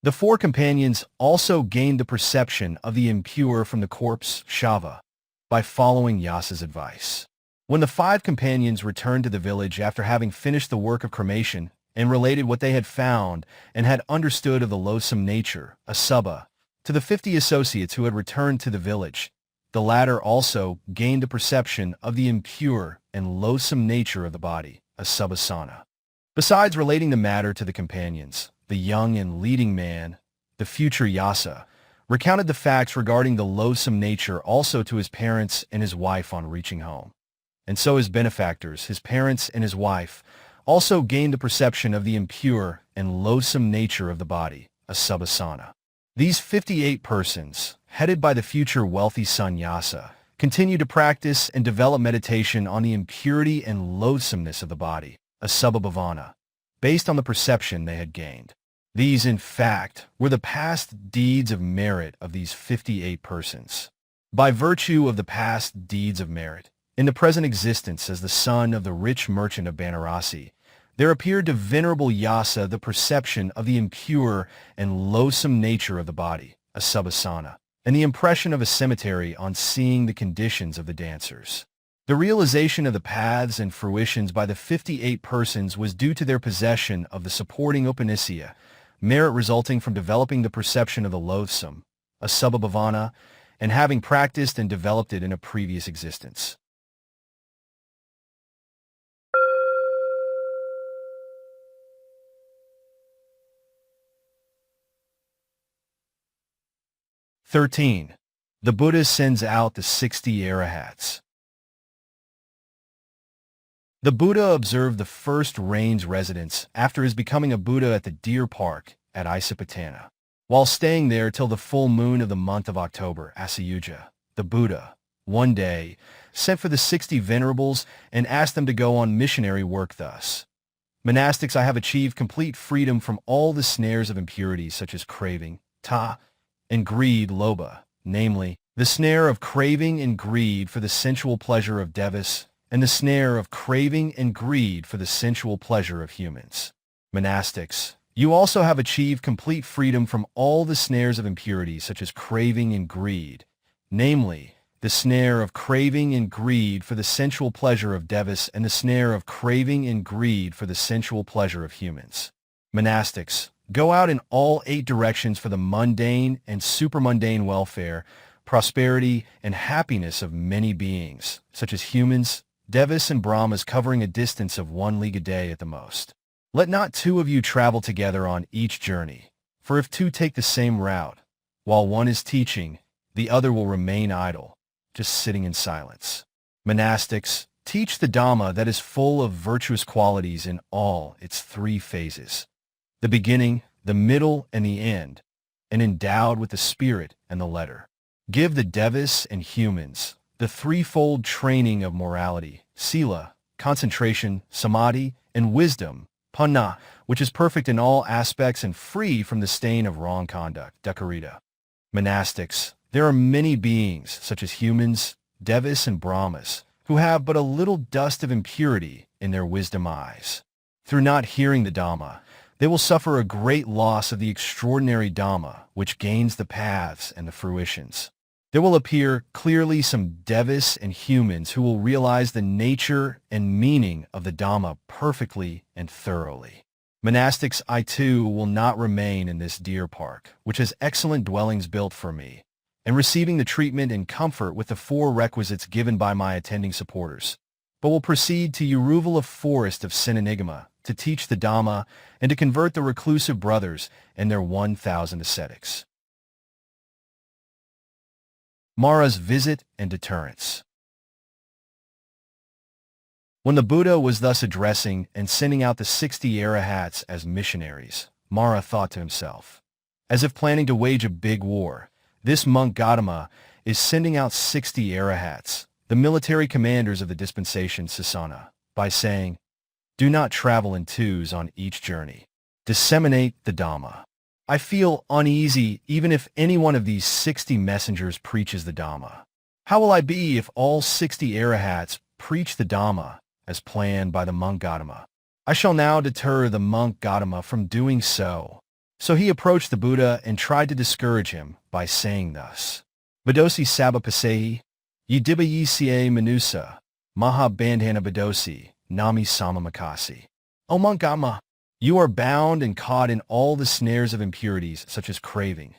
The 4 companions also gained the perception of the impure from the corpse, Shava, by following Yasa's advice. When the 5 companions returned to the village after having finished the work of cremation and related what they had found and had understood of the loathsome nature, asubha, to the 50 associates who had returned to the village, the latter also gained a perception of the impure and loathsome nature of the body, asubhasana. Besides relating the matter to the companions, the young and leading man, the future Yasa, recounted the facts regarding the loathsome nature also to his parents and his wife on reaching home. And so his benefactors, his parents and his wife, also gained the perception of the impure and loathsome nature of the body, asubhasana. These 58 persons, headed by the future wealthy son Yasa, continued to practice and develop meditation on the impurity and loathsomeness of the body, asubhabhavana, based on the perception they had gained. These, in fact, were the past deeds of merit of these 58 persons. By virtue of the past deeds of merit, in the present existence as the son of the rich merchant of Banarasi, there appeared to venerable Yasa the perception of the impure and loathsome nature of the body, a subasana, and the impression of a cemetery on seeing the conditions of the dancers. The realization of the paths and fruitions by the 58 persons was due to their possession of the supporting Upatissa, merit resulting from developing the perception of the loathsome, a subabhavana, and having practiced and developed it in a previous existence. (13) The Buddha sends out the 60 Arahats. The Buddha observed the first rain's residence after his becoming a Buddha at the deer park at Isipatana. While staying there till the full moon of the month of October, Asayuja, the Buddha, one day, sent for the 60 venerables and asked them to go on missionary work thus. Monastics, I have achieved complete freedom from all the snares of impurity such as craving, ta, and greed, lobha, namely, the snare of craving and greed for the sensual pleasure of devas, and the snare of craving and greed for the sensual pleasure of humans. Monastics, you also have achieved complete freedom from all the snares of impurity such as craving and greed, namely, the snare of craving and greed for the sensual pleasure of devas and the snare of craving and greed for the sensual pleasure of humans. Monastics, go out in all 8 directions for the mundane and supermundane welfare, prosperity, and happiness of many beings, such as humans, devas, and brahmas, covering a distance of 1 league a day at the most. Let not 2 of you travel together on each journey, for if 2 take the same route, while one is teaching, the other will remain idle, just sitting in silence. Monastics, teach the Dhamma that is full of virtuous qualities in all its 3 phases, the beginning, the middle, and the end, and endowed with the spirit and the letter. Give the devas and humans the 3-fold training of morality, sila, concentration, samadhi, and wisdom, panna, which is perfect in all aspects and free from the stain of wrong conduct, dakarita. Monastics, there are many beings, such as humans, devas, and brahmas, who have but a little dust of impurity in their wisdom eyes. Through not hearing the Dhamma, they will suffer a great loss of the extraordinary Dhamma, which gains the paths and the fruitions. There will appear clearly some devas and humans who will realize the nature and meaning of the Dhamma perfectly and thoroughly. Monastics, I too will not remain in this deer park, which has excellent dwellings built for me, and receiving the treatment and comfort with the 4 requisites given by my attending supporters, but will proceed to Arrival of Forest of Sinanigama to teach the Dhamma and to convert the reclusive brothers and their 1,000 ascetics. Mara's visit and deterrence. When the Buddha was thus addressing and sending out the 60 Arahats as missionaries, Mara thought to himself, as if planning to wage a big war, this monk Gautama is sending out 60 Arahats, the military commanders of the dispensation Sasana, by saying, do not travel in 2s on each journey. Disseminate the Dhamma. I feel uneasy even if any one of these 60 messengers preaches the Dhamma. How will I be if all 60 Arahats preach the Dhamma as planned by the monk Gautama? I shall now deter the monk Gautama from doing so. So he approached the Buddha and tried to discourage him by saying thus, Badosi Sabapasehi, Yidibayisiye Manusa, Maha Bandhana Badosi, Nami Samamakasi. O monk Gautama, you are bound and caught in all the snares of impurities such as craving,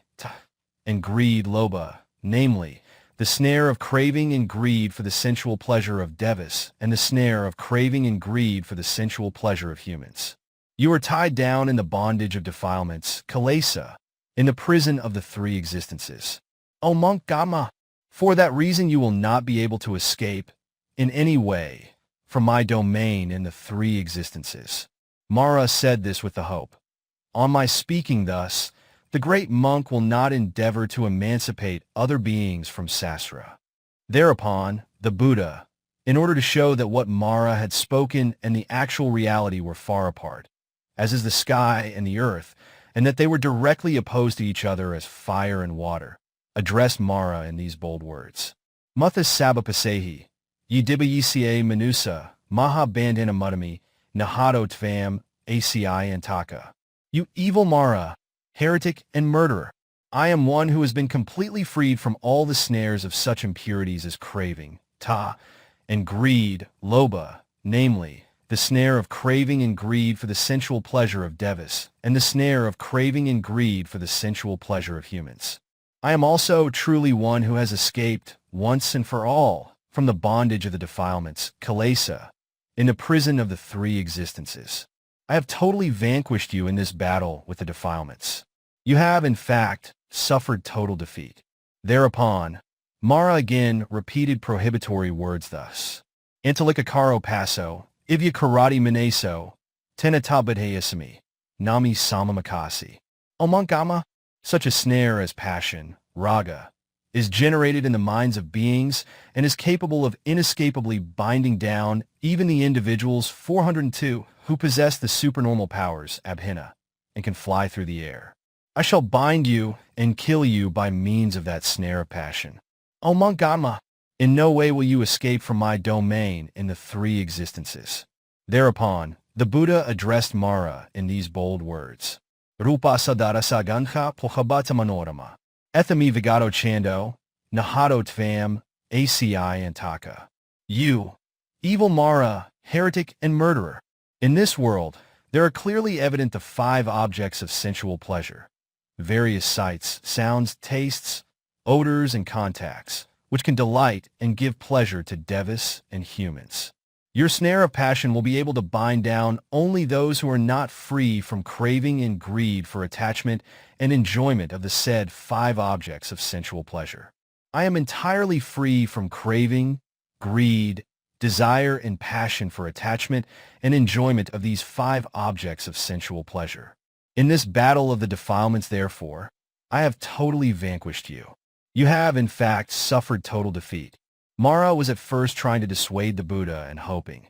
and greed, lobha, namely, the snare of craving and greed for the sensual pleasure of devas, and the snare of craving and greed for the sensual pleasure of humans. You are tied down in the bondage of defilements, kilesa, in the prison of the 3 existences. O monk Gautama, for that reason you will not be able to escape, in any way, from my domain in the 3 existences. Mara said this with the hope. On my speaking thus, the great monk will not endeavor to emancipate other beings from sastra. Thereupon, the Buddha, in order to show that what Mara had spoken and the actual reality were far apart, as is the sky and the earth, and that they were directly opposed to each other as fire and water, addressed Mara in these bold words. Muthas sabapasehi, yidibayisiye manusa, maha bandana mudami, nahado tvam, aci antaka. You evil Mara, heretic and murderer, I am one who has been completely freed from all the snares of such impurities as craving, ta, and greed, loba, namely, the snare of craving and greed for the sensual pleasure of devas, and the snare of craving and greed for the sensual pleasure of humans. I am also truly one who has escaped, once and for all, from the bondage of the defilements, Kolita, in the prison of the three existences. I have totally vanquished you in this battle with the defilements. You have, in fact, suffered total defeat. Thereupon, Mara again repeated prohibitory words thus. Antalika karo paso, ivya karati minaso, tenatabadhayasami, nami samamakasi. Omankama, such a snare as passion, raga, is generated in the minds of beings and is capable of inescapably binding down even the individuals 402 who possess the supernormal powers, abhina, and can fly through the air. I shall bind you and kill you by means of that snare of passion. O Monkama, in no way will you escape from my domain in the three existences. Thereupon, the Buddha addressed Mara in these bold words. Rupa sadara saganha pohabata manorama. Ethami vigato chando, nahado tvam, aci antaka. You, evil Mara, heretic and murderer. In this world, there are clearly evident the five objects of sensual pleasure. Various sights, sounds, tastes, odors, and contacts, which can delight and give pleasure to devas and humans. Your snare of passion will be able to bind down only those who are not free from craving and greed for attachment and enjoyment of the said five objects of sensual pleasure. I am entirely free from craving, greed, desire, and passion for attachment and enjoyment of these five objects of sensual pleasure. In this battle of the defilements, therefore, I have totally vanquished you. You have, in fact, suffered total defeat. Mara was at first trying to dissuade the Buddha and hoping,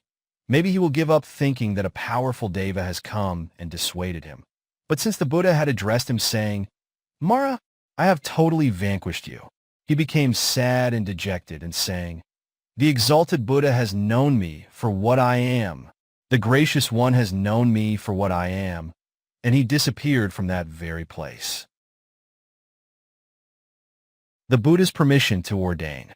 maybe he will give up thinking that a powerful deva has come and dissuaded him. But since the Buddha had addressed him saying, Mara, I have totally vanquished you, he became sad and dejected and saying, the exalted Buddha has known me for what I am. The gracious one has known me for what I am. And he disappeared from that very place. The Buddha's permission to ordain.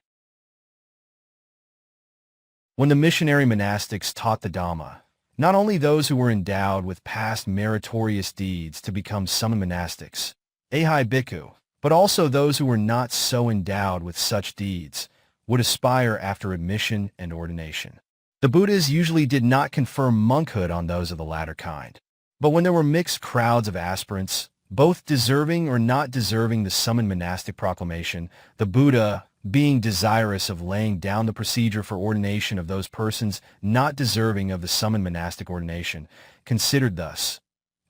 When the missionary monastics taught the Dhamma, not only those who were endowed with past meritorious deeds to become summoned monastics, ahai bhikkhu, but also those who were not so endowed with such deeds, would aspire after admission and ordination. The Buddhas usually did not confer monkhood on those of the latter kind. But when there were mixed crowds of aspirants, both deserving or not deserving the summoned monastic proclamation, the Buddha, being desirous of laying down the procedure for ordination of those persons not deserving of the summoned monastic ordination, considered thus.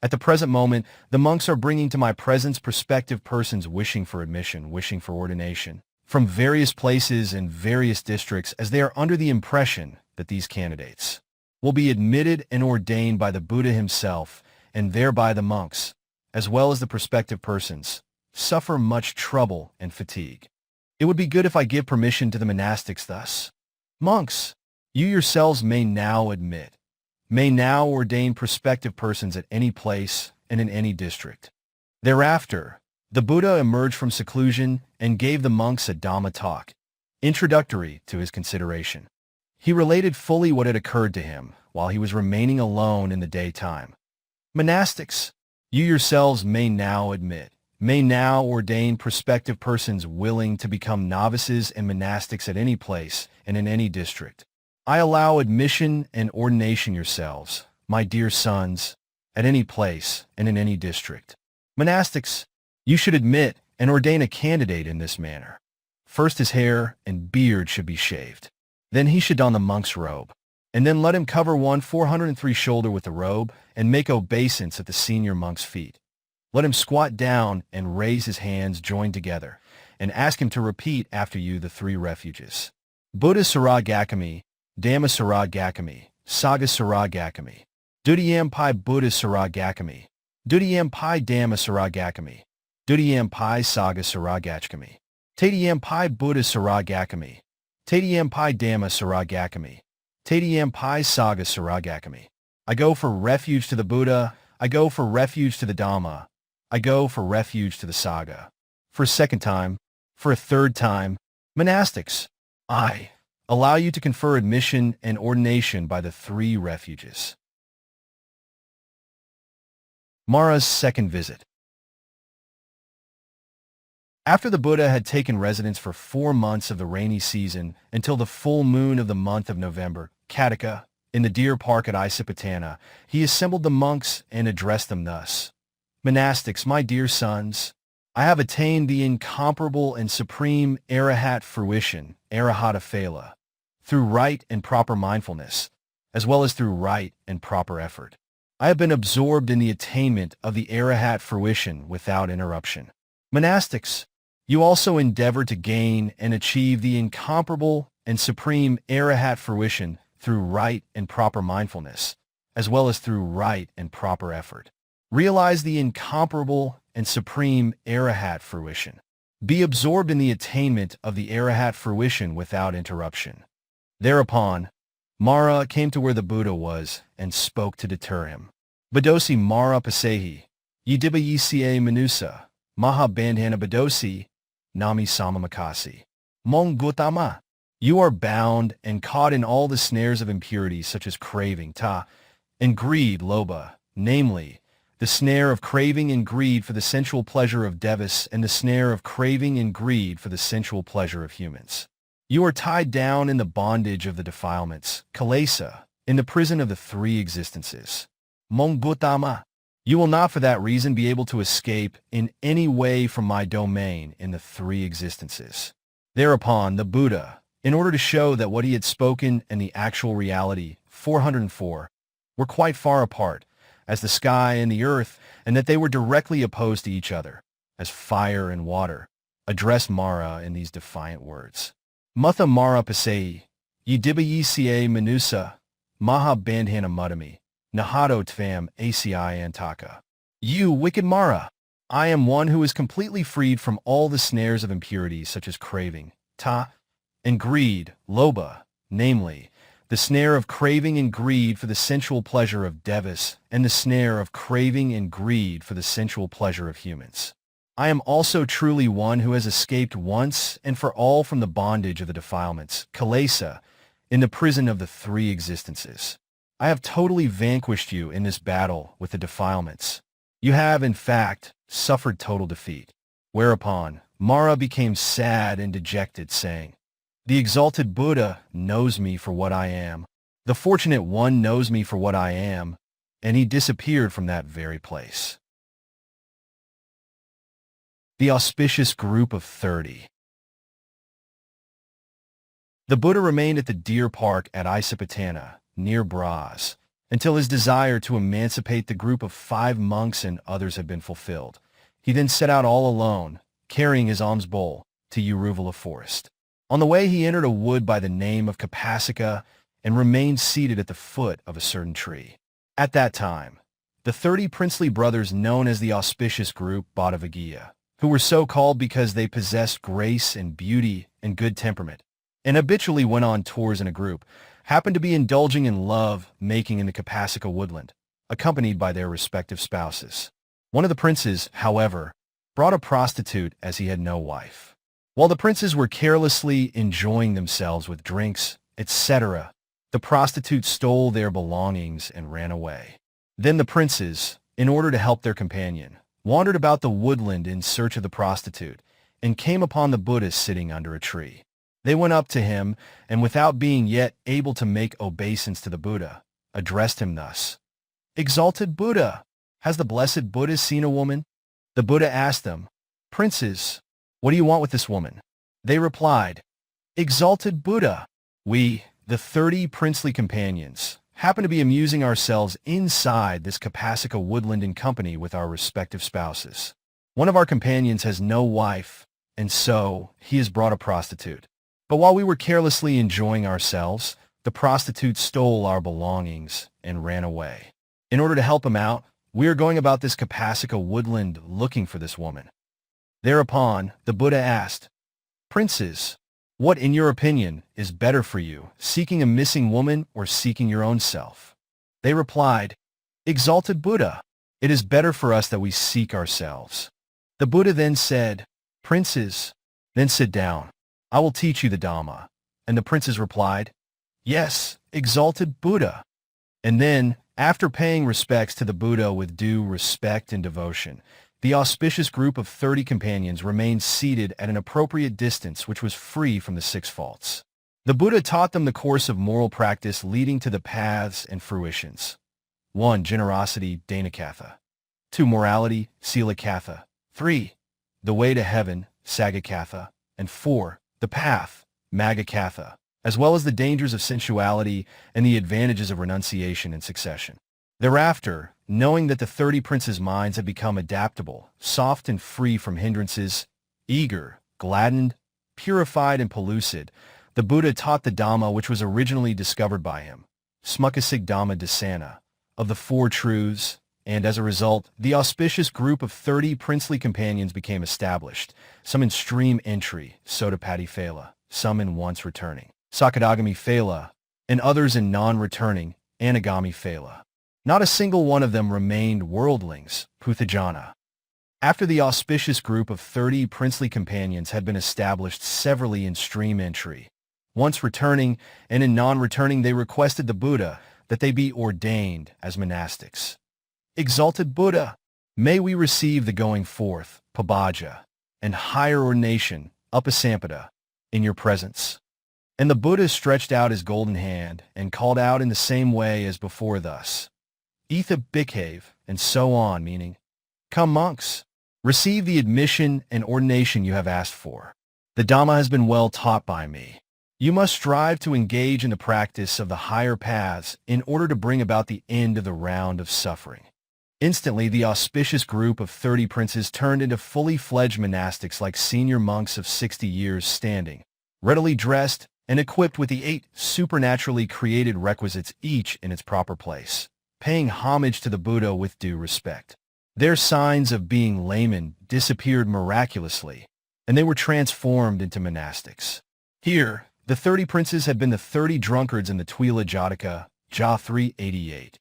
At the present moment, the monks are bringing to my presence prospective persons wishing for admission, wishing for ordination, from various places and various districts, as they are under the impression that these candidates will be admitted and ordained by the Buddha himself, and thereby the monks, as well as the prospective persons, suffer much trouble and fatigue. It would be good if I give permission to the monastics thus. Monks, you yourselves may now admit, may now ordain prospective persons at any place and in any district. Thereafter, the Buddha emerged from seclusion and gave the monks a Dhamma talk, introductory to his consideration. He related fully what had occurred to him while he was remaining alone in the daytime. Monastics, you yourselves may now admit, may now ordain prospective persons willing to become novices and monastics at any place and in any district. I allow admission and ordination yourselves, my dear sons, at any place and in any district. Monastics, you should admit and ordain a candidate in this manner. First his hair and beard should be shaved. Then he should don the monk's robe, and then let him cover 403 shoulder with the robe, and make obeisance at the senior monk's feet. Let him squat down and raise his hands joined together, and ask him to repeat after you the three refuges. Buddha Sara Gakami, Dhamma Sara Gakami, Sangha Sara Gakami. Dudiyampai Buddha Saragakami. Dudiyampai Dhamma Saragakami. Dudiyampai Saga Saragachkami. Tadiyampai Buddha Saragakami. Tadiyampai Dhamma Saragakami. Tadiyampai Saga Saragakami. I go for refuge to the Buddha. I go for refuge to the Dhamma. I go for refuge to the Saga. For a second time, for a third time, monastics, I allow you to confer admission and ordination by the three refuges. Mara's second visit. After the Buddha had taken residence for 4 months of the rainy season until the full moon of the month of November, Kataka, in the deer park at Isipatana, he assembled the monks and addressed them thus. Monastics, my dear sons, I have attained the incomparable and supreme Arahat fruition, Arahata Phala, through right and proper mindfulness, as well as through right and proper effort. I have been absorbed in the attainment of the Arahat fruition without interruption. Monastics, you also endeavor to gain and achieve the incomparable and supreme Arahat fruition through right and proper mindfulness, as well as through right and proper effort. Realize the incomparable and supreme Arahat fruition. Be absorbed in the attainment of the Arahat fruition without interruption. Thereupon, Mara came to where the Buddha was and spoke to deter him. Badosi Mara Pasehi, Yidiba Yisa Manusa, Maha Bandhana Badosi, Nami Samamakasi. Mong Gautama, you are bound and caught in all the snares of impurity such as craving, ta, and greed, loba, namely, the snare of craving and greed for the sensual pleasure of devas and the snare of craving and greed for the sensual pleasure of humans. You are tied down in the bondage of the defilements, Kalesa, in the prison of the three existences. Mong Gautama, you will not for that reason be able to escape in any way from my domain in the three existences. Thereupon, the Buddha, in order to show that what he had spoken and the actual reality, 404, were quite far apart, as the sky and the earth, and that they were directly opposed to each other, as fire and water, addressed Mara in these defiant words. Mutha Mara Pasei, Yidiba Yisa Manusa, Maha Bandhana Mudami, Nahado Tvam ACI Antaka. You, wicked Mara, I am one who is completely freed from all the snares of impurity such as craving, ta, and greed, loba, namely, the snare of craving and greed for the sensual pleasure of devas and the snare of craving and greed for the sensual pleasure of humans. I am also truly one who has escaped once and for all from the bondage of the defilements, Kalesa, in the prison of the three existences. I have totally vanquished you in this battle with the defilements. You have, in fact, suffered total defeat. Whereupon, Mara became sad and dejected, saying, The exalted Buddha knows me for what I am. The fortunate one knows me for what I am, and he disappeared from that very place. The auspicious group of 30. The Buddha remained at the deer park at Isipatana, near Bras, until his desire to emancipate the group of 5 monks and others had been fulfilled. He then set out all alone, carrying his alms bowl, to Rāhula forest. On the way he entered a wood by the name of Kapasika and remained seated at the foot of a certain tree. At that time, the 30 princely brothers known as the auspicious group Bhattavaggiya, who were so called because they possessed grace and beauty and good temperament, and habitually went on tours in a group, happened to be indulging in love-making in the Kapasika woodland, accompanied by their respective spouses. One of the princes, however, brought a prostitute as he had no wife. While the princes were carelessly enjoying themselves with drinks, etc., the prostitute stole their belongings and ran away. Then the princes, in order to help their companion, wandered about the woodland in search of the prostitute, and came upon the Buddha sitting under a tree. They went up to him, and without being yet able to make obeisance to the Buddha, addressed him thus. Exalted Buddha, has the blessed Buddha seen a woman? The Buddha asked them, Princes, what do you want with this woman? They replied, Exalted Buddha, we, the 30 princely companions, happen to be amusing ourselves inside this Kapasika woodland in company with our respective spouses. One of our companions has no wife, and so he has brought a prostitute. But while we were carelessly enjoying ourselves, the prostitute stole our belongings and ran away. In order to help him out, we are going about this Kapasika woodland looking for this woman." Thereupon, the Buddha asked, "Princes, what in your opinion is better for you, seeking a missing woman or seeking your own self?" They replied, "Exalted Buddha, it is better for us that we seek ourselves." The Buddha then said, "Princes, then sit down. I will teach you the Dhamma." And the princes replied, "Yes, exalted Buddha." And then, after paying respects to the Buddha with due respect and devotion, the auspicious group of 30 companions remained seated at an appropriate distance which was free from the six faults. The Buddha taught them the course of moral practice leading to the paths and fruitions. 1. Generosity, Dhanakatha. 2. Morality, Sīlakatha. 3. The way to heaven, Sagakatha. And 4. The path, Maggakatha, as well as the dangers of sensuality and the advantages of renunciation and succession. Thereafter, knowing that the 30 princes' minds had become adaptable, soft and free from hindrances, eager, gladdened, purified and pellucid, the Buddha taught the Dhamma which was originally discovered by him, Smukasig Dhamma Dasana, of the Four Truths, and as a result, the auspicious group of 30 princely companions became established, some in stream entry, Sotapati Phala, some in once returning, Sakadagami Phala, and others in non-returning, Anagami Phala. Not a single one of them remained worldlings, Puthajana. After the auspicious group of 30 princely companions had been established severally in stream entry, once returning and in non-returning, they requested the Buddha that they be ordained as monastics. "Exalted Buddha, may we receive the going forth, Pabhaja, and higher ordination, Upasampada, in your presence." And the Buddha stretched out his golden hand and called out in the same way as before thus, "Etha Bhikkhave," and so on, meaning, "Come monks, receive the admission and ordination you have asked for. The Dhamma has been well taught by me. You must strive to engage in the practice of the higher paths in order to bring about the end of the round of suffering." Instantly, the auspicious group of 30 princes turned into fully fledged monastics like senior monks of 60 years standing, readily dressed and equipped with the 8 supernaturally created requisites each in its proper place, paying homage to the Buddha with due respect. Their signs of being laymen disappeared miraculously, and they were transformed into monastics. Here, the 30 princes had been the 30 drunkards in the Twila Jataka, Ja 388.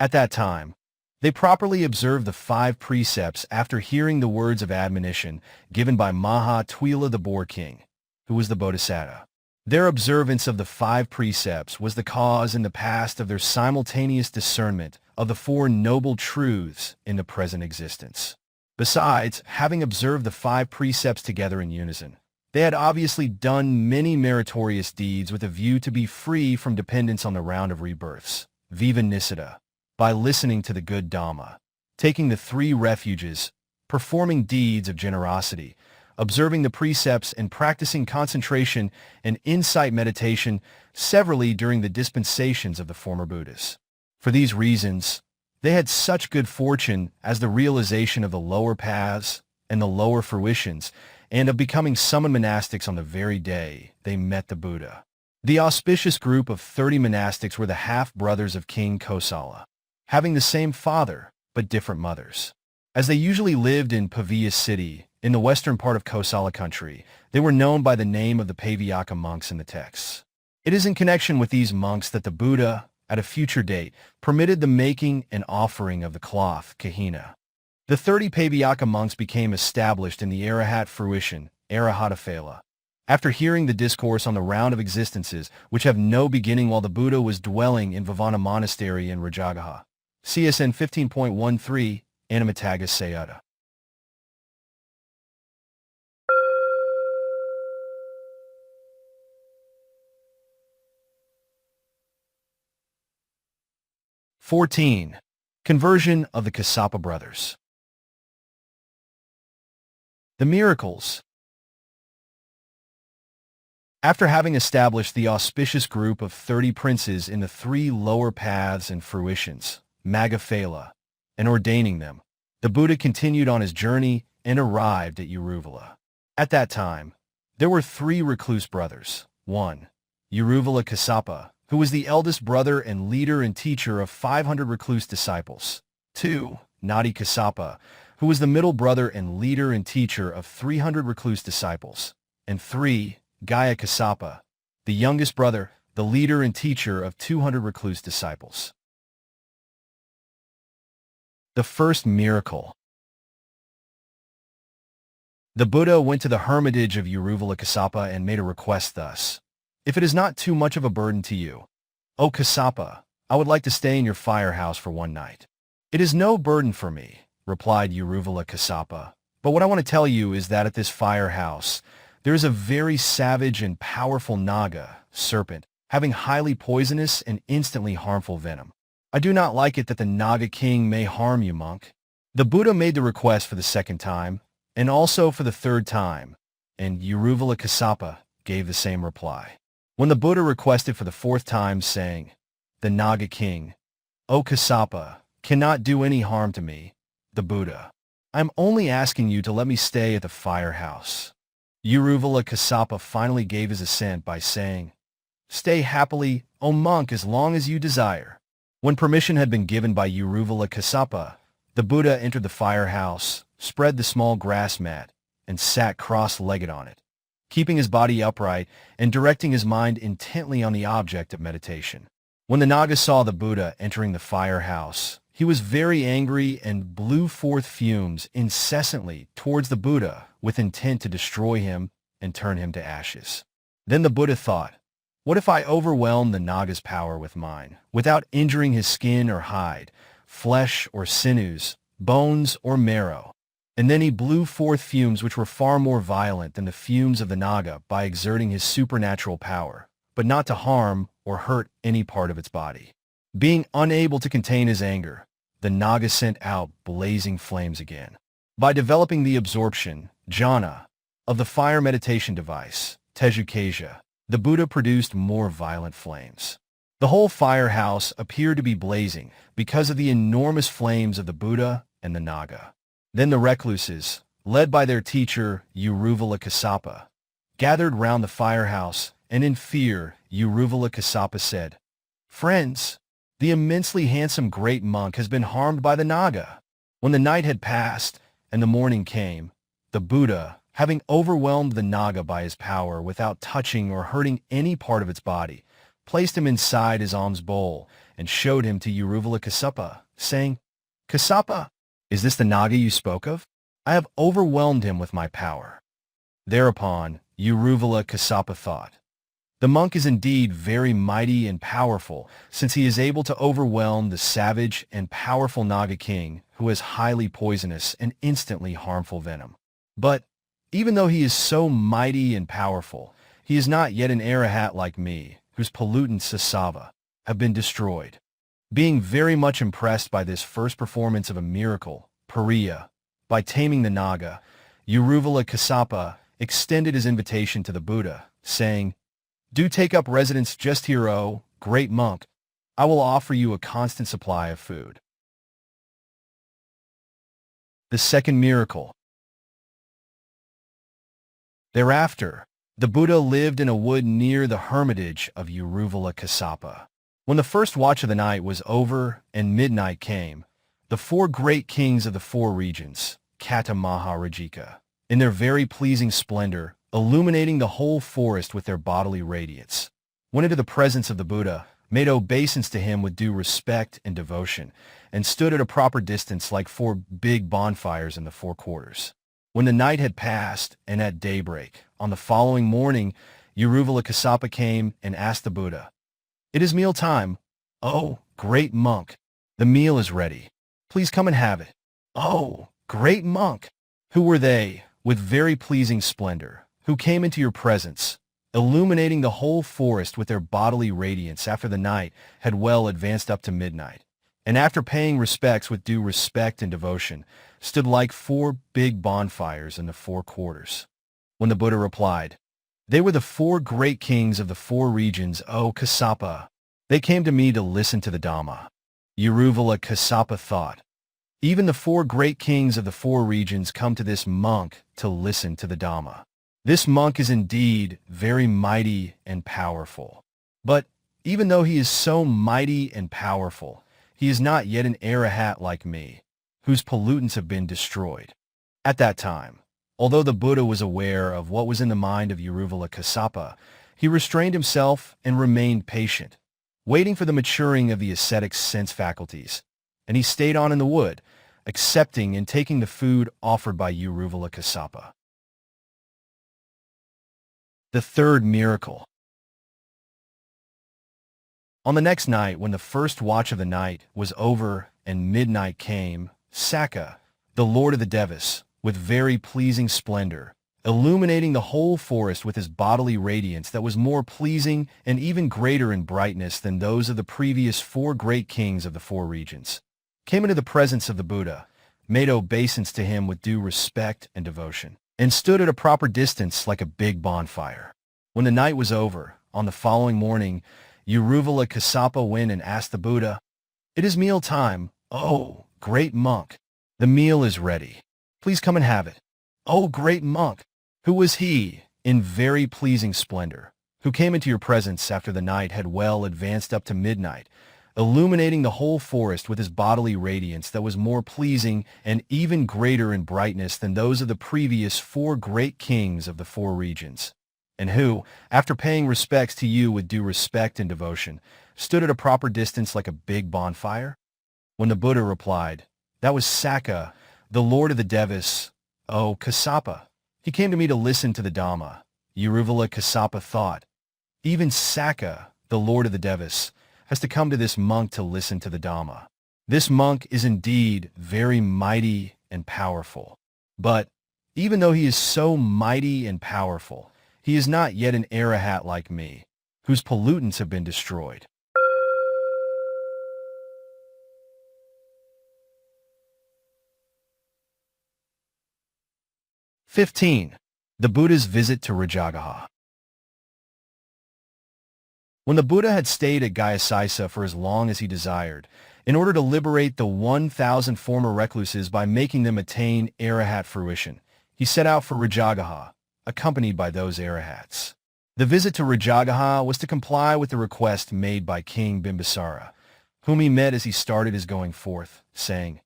At that time, they properly observed the 5 precepts after hearing the words of admonition given by Maha Twila the Boar King, who was the Bodhisattva. Their observance of the 5 precepts was the cause in the past of their simultaneous discernment of the 4 noble truths in the present existence. Besides, having observed the 5 precepts together in unison, they had obviously done many meritorious deeds with a view to be free from dependence on the round of rebirths, Viva Nisada, by listening to the good Dhamma, taking the 3 refuges, performing deeds of generosity, observing the precepts and practicing concentration and insight meditation severally during the dispensations of the former Buddhas. For these reasons, they had such good fortune as the realization of the lower paths and the lower fruitions, and of becoming summoned monastics on the very day they met the Buddha. The auspicious group of 30 monastics were the half-brothers of King Kosala, having the same father but different mothers. As they usually lived in Paviya city, in the western part of Kosala country, they were known by the name of the Paviyaka monks in the texts. It is in connection with these monks that the Buddha, at a future date, permitted the making and offering of the cloth, kahina. The 30 Paviyaka monks became established in the Arahat fruition, Arahata Phala, after hearing the discourse on the round of existences which have no beginning while the Buddha was dwelling in Vivana Monastery in Rājagaha. CSN 15.13, Animataga Sayada. (14) Conversion of the Kassapa brothers. The miracles. After having established the auspicious group of 30 princes in the 3 lower paths and fruitions, Magga Phala, and ordaining them, the Buddha continued on his journey and arrived at Uruvela. At that time, there were 3 recluse brothers. 1. Uruvela Kassapa, who was the eldest brother and leader and teacher of 500 recluse disciples. 2. Nadi Kassapa, who was the middle brother and leader and teacher of 300 recluse disciples. And 3. Gaya Kassapa, the youngest brother, the leader and teacher of 200 recluse disciples. The first miracle. The Buddha went to the hermitage of Arrival of Kassapa and made a request thus. If it is not too much of a burden to you, O Kassapa, I would like to stay in your firehouse for one night. It is no burden for me, replied Arrival of Kassapa, but what I want to tell you is that at this firehouse, there is a very savage and powerful Naga, serpent, having highly poisonous and instantly harmful venom. I do not like it that the Naga king may harm you, monk. The Buddha made the request for the second time, and also for the third time, and Arrival of Kassapa gave the same reply. When the Buddha requested for the fourth time, saying, the Naga king, O Kassapa, cannot do any harm to me, the Buddha, I am only asking you to let me stay at the firehouse. Arrival of Kassapa finally gave his assent by saying, stay happily, O monk, as long as you desire. When permission had been given by Arrival of Kassapa, the Buddha entered the firehouse, spread the small grass mat, and sat cross-legged on it, keeping his body upright and directing his mind intently on the object of meditation. When the Naga saw the Buddha entering the firehouse, he was very angry and blew forth fumes incessantly towards the Buddha with intent to destroy him and turn him to ashes. Then the Buddha thought, what if I overwhelm the Naga's power with mine, without injuring his skin or hide, flesh or sinews, bones or marrow? And then he blew forth fumes which were far more violent than the fumes of the Naga by exerting his supernatural power, but not to harm or hurt any part of its body. Being unable to contain his anger, the Naga sent out blazing flames again. By developing the absorption, jhana, of the fire meditation device, Tejukasya, the Buddha produced more violent flames. The whole firehouse appeared to be blazing because of the enormous flames of the Buddha and the Naga. Then the recluses, led by their teacher, Arrival of Kassapa, gathered round the firehouse, and in fear, Arrival of Kassapa said, friends, the immensely handsome great monk has been harmed by the Naga. When the night had passed and the morning came, the Buddha, having overwhelmed the Naga by his power without touching or hurting any part of its body, placed him inside his alms bowl and showed him to Arrival of Kassapa, saying, Kassapa, is this the Naga you spoke of? I have overwhelmed him with my power. Thereupon, Arrival of Kassapa thought, the monk is indeed very mighty and powerful, since he is able to overwhelm the savage and powerful Naga king, who has highly poisonous and instantly harmful venom. But, even though he is so mighty and powerful, he is not yet an Arahat like me, whose pollutants sasava have been destroyed. Being very much impressed by this first performance of a miracle, Pariya, by taming the Naga, Arrival of Kassapa extended his invitation to the Buddha, saying, do take up residence just here, O great monk. I will offer you a constant supply of food. The second miracle. Thereafter, the Buddha lived in a wood near the hermitage of Arrival of Kassapa. When the first watch of the night was over and midnight came, the four great kings of the four regions, Kata Maharajika, in their very pleasing splendor, illuminating the whole forest with their bodily radiance, went into the presence of the Buddha, made obeisance to him with due respect and devotion, and stood at a proper distance like four big bonfires in the four quarters. When the night had passed, and at daybreak, on the following morning, Arrival of Kassapa came and asked the Buddha, it is meal time. Oh, great monk, the meal is ready. Please come and have it. Oh, great monk. Who were they, with very pleasing splendor, who came into your presence, illuminating the whole forest with their bodily radiance after the night had well advanced up to midnight, and after paying respects with due respect and devotion, stood like four big bonfires in the four quarters? When the Buddha replied, they were the four great kings of the four regions, O Kassapa. They came to me to listen to the Dhamma. Arrival of Kassapa thought, even the four great kings of the four regions come to this monk to listen to the Dhamma. This monk is indeed very mighty and powerful. But even though he is so mighty and powerful, he is not yet an Arahat like me, whose pollutants have been destroyed. At that time, although the Buddha was aware of what was in the mind of Rāhula Kassapa, he restrained himself and remained patient, waiting for the maturing of the ascetic's sense faculties, and he stayed on in the wood, accepting and taking the food offered by Rāhula Kassapa. The third miracle. On the next night, when the first watch of the night was over and midnight came, Sakya, the lord of the Devas, with very pleasing splendor, illuminating the whole forest with his bodily radiance that was more pleasing and even greater in brightness than those of the previous four great kings of the four regions, came into the presence of the Buddha, made obeisance to him with due respect and devotion, and stood at a proper distance like a big bonfire. When the night was over, on the following morning, Rāhula Kassapa went and asked the Buddha, "It is meal time, oh, great monk. The meal is ready. Please come and have it." "Oh, great monk, who was he, in very pleasing splendor, who came into your presence after the night had well advanced up to midnight, illuminating the whole forest with his bodily radiance that was more pleasing and even greater in brightness than those of the previous four great kings of the four regions, and who, after paying respects to you with due respect and devotion, stood at a proper distance like a big bonfire?" When the Buddha replied, "That was Sakya, the lord of the Devas, O Kassapa. He came to me to listen to the Dhamma." Rāhula Kassapa thought, "Even Sakya, the lord of the Devas, has to come to this monk to listen to the Dhamma. This monk is indeed very mighty and powerful. But even though he is so mighty and powerful, he is not yet an Arahat like me, whose pollutants have been destroyed." (15) The Buddha's visit to Rājagaha. When the Buddha had stayed at Yasa for as long as he desired, in order to liberate the 1,000 former recluses by making them attain Arahat fruition, he set out for Rājagaha, accompanied by those Arahats. The visit to Rājagaha was to comply with the request made by King Bimbisara, whom he met as he started his going forth, saying,